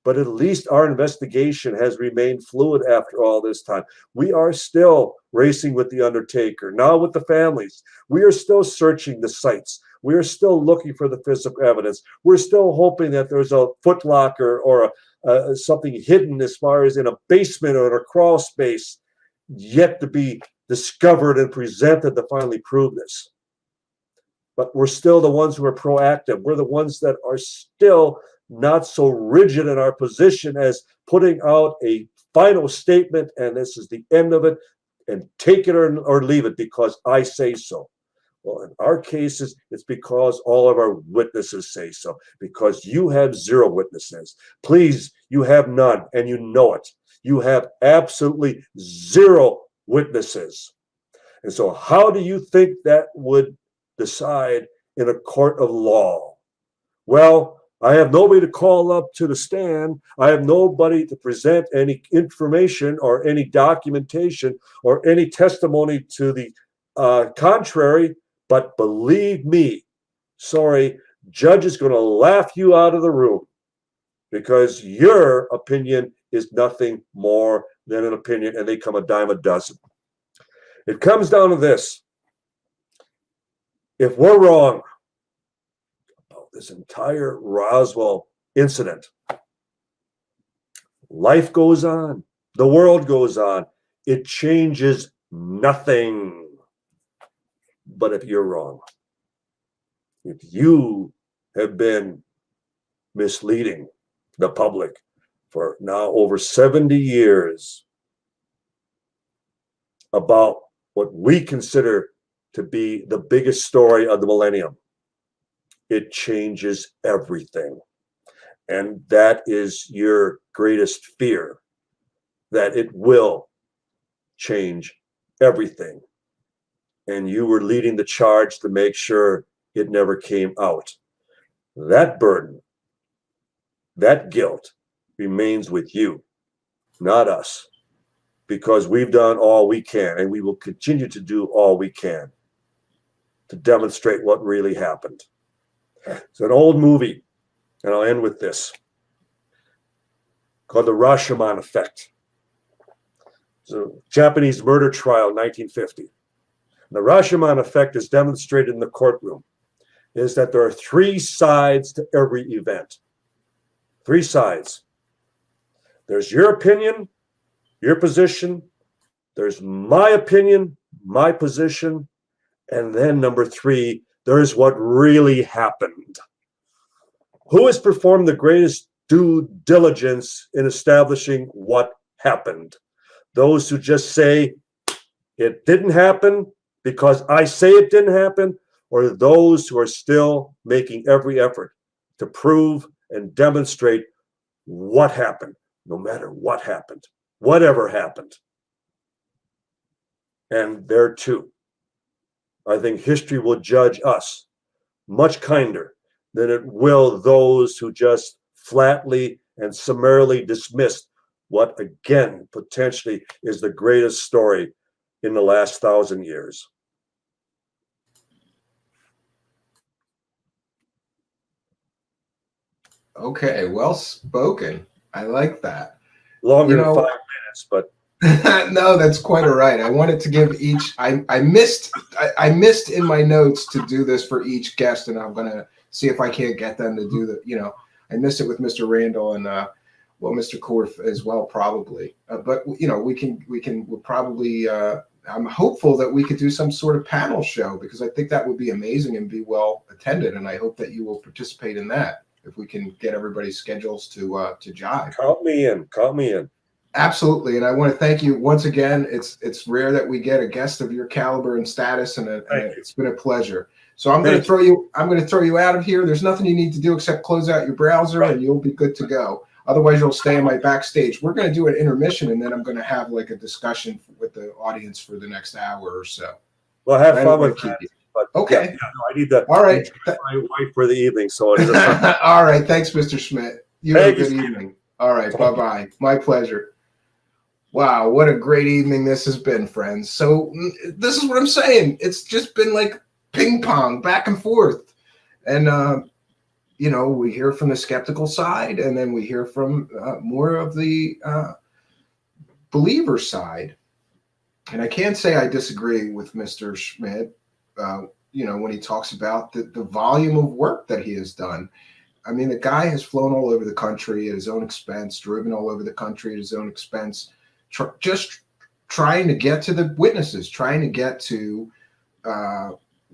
But at least our investigation has remained fluid after all this time. We are still racing with the undertaker, now with the families. We are still searching the sites. We are still looking for the physical evidence. We're still hoping that there's a footlocker or something hidden as far as in a basement or in a crawl space yet to be discovered and presented to finally prove this. But we're still the ones who are proactive. We're the ones that are still not so rigid in our position as putting out a final statement and this is the end of it and take it or leave it because I say so. Well, in our cases, it's because all of our witnesses say so, because you have 0 witnesses. Please, you have none, and you know it. You have absolutely 0 witnesses. And so how do you think that would decide in a court of law? Well, I have nobody to call up to the stand. I have nobody to present any information or any documentation or any testimony to the contrary. But believe me, sorry, judge is going to laugh you out of the room because your opinion is nothing more than an opinion, and they come a dime a dozen. It comes down to this. If we're wrong about this entire Roswell incident, life goes on. The world goes on. It changes nothing. But if you're wrong, if you have been misleading the public for now over 70 years about what we consider to be the biggest story of the millennium, it changes everything. And that is your greatest fear, that it will change everything. And you were leading the charge to make sure it never came out. That burden, that guilt remains with you, not us, because we've done all we can, and we will continue to do all we can to demonstrate what really happened. It's an old movie, and I'll end with this, called The Rashomon Effect. It's a Japanese murder trial, 1950. The Rashomon effect is demonstrated in the courtroom, is that there are 3 sides to every event. 3 sides. There's your opinion, your position, There's my opinion, my position, and then number 3, there's what really happened. Who has performed the greatest due diligence in establishing what happened? Those who just say it didn't happen because I say it didn't happen, or those who are still making every effort to prove and demonstrate what happened, no matter what happened, whatever happened. And there too, I think history will judge us much kinder than it will those who just flatly and summarily dismissed what, again, potentially is the greatest story in the last 1,000 years. Okay, well spoken. I like that. Longer than 5 minutes, but no, that's quite all right. I wanted to give each. I missed in my notes to do this for each guest, and I'm gonna see if I can't get them to do the. I missed it with Mr. Randall and Mr. Korf as well, probably. But we'll probably. I'm hopeful that we could do some sort of panel show because I think that would be amazing and be well attended, and I hope that you will participate in that if we can get everybody's schedules to jive. Count me in. Absolutely, and I want to thank you once again. It's rare that we get a guest of your caliber and status, and it's been a pleasure. So I'm going to throw you out of here. There's nothing you need to do except close out your browser, and you'll be good to go. Otherwise, you'll stay in my backstage. We're going to do an intermission, and then I'm going to have like a discussion with the audience for the next hour or so. Well, have fun with that. But okay, I need to. All right, my wife for the evening. So it is all right. Thanks, Mr. Schmidt. You have a good Steve. evening. All right, bye. My pleasure. Wow, what a great evening this has been, friends. So this is what I'm saying. It's just been like ping pong back and forth. And, we hear from the skeptical side, and then we hear from more of the believer side. And I can't say I disagree with Mr. Schmidt, when he talks about the volume of work that he has done. I mean, the guy has flown all over the country at his own expense, driven all over the country at his own expense, just trying to get to the witnesses, trying to get to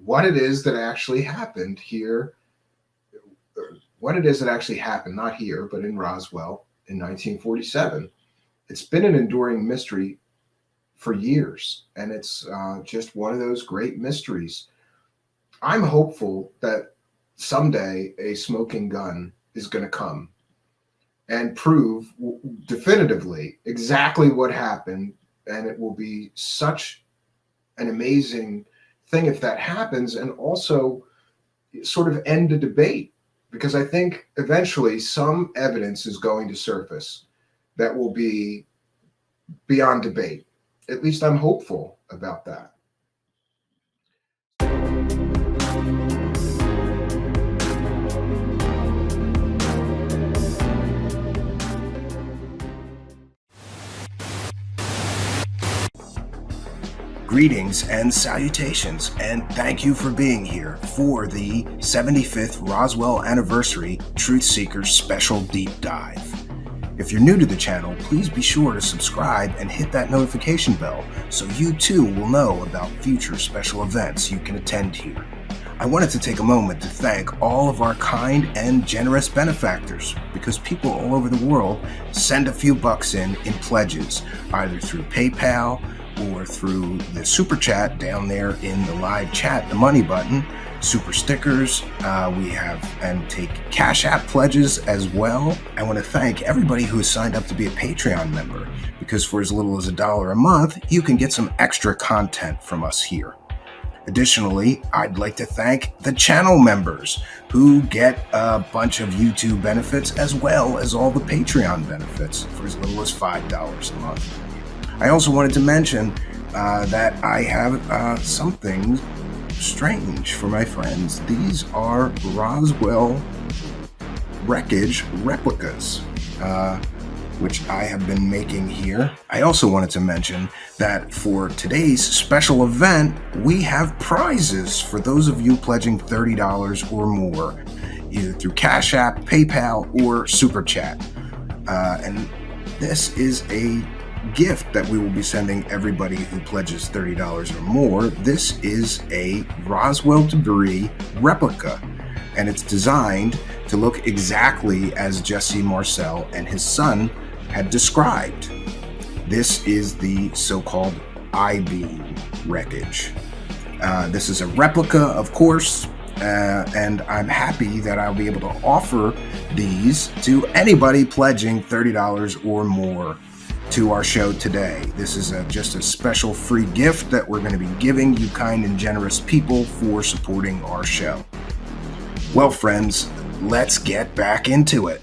what it is that actually happened here, what it is that actually happened, not here, but in Roswell in 1947. It's been an enduring mystery for years, and it's just one of those great mysteries. I'm hopeful that someday a smoking gun is going to come and prove definitively exactly what happened, and it will be such an amazing thing if that happens, and also sort of end the debate, because I think eventually some evidence is going to surface that will be beyond debate. At least I'm hopeful about that. Greetings and salutations, and thank you for being here for the 75th Roswell Anniversary Truthseekers Special Deep Dive. If you're new to the channel, please be sure to subscribe and hit that notification bell so you too will know about future special events you can attend here. I wanted to take a moment to thank all of our kind and generous benefactors, because people all over the world send a few bucks in pledges, either through PayPal or through the super chat down there in the live chat, the money button, super stickers, we have and take Cash App pledges as well. I want to thank everybody who has signed up to be a Patreon member, because for as little as $1 a month, you can get some extra content from us here. Additionally, I'd like to thank the channel members who get a bunch of YouTube benefits as well as all the Patreon benefits for as little as $5 a month. I also wanted to mention that I have something strange for my friends. These are Roswell wreckage replicas, which I have been making here. I also wanted to mention that for today's special event, we have prizes for those of you pledging $30 or more, either through Cash App, PayPal, or Super Chat. And this is a gift that we will be sending everybody who pledges $30 or more. This is a Roswell debris replica, and it's designed to look exactly as Jesse Marcel and his son had described. This is the so-called I-beam wreckage. This is a replica, of course, and I'm happy that I'll be able to offer these to anybody pledging $30 or more to our show today. This is just a special free gift that we're going to be giving you kind and generous people for supporting our show. Well, friends, let's get back into it.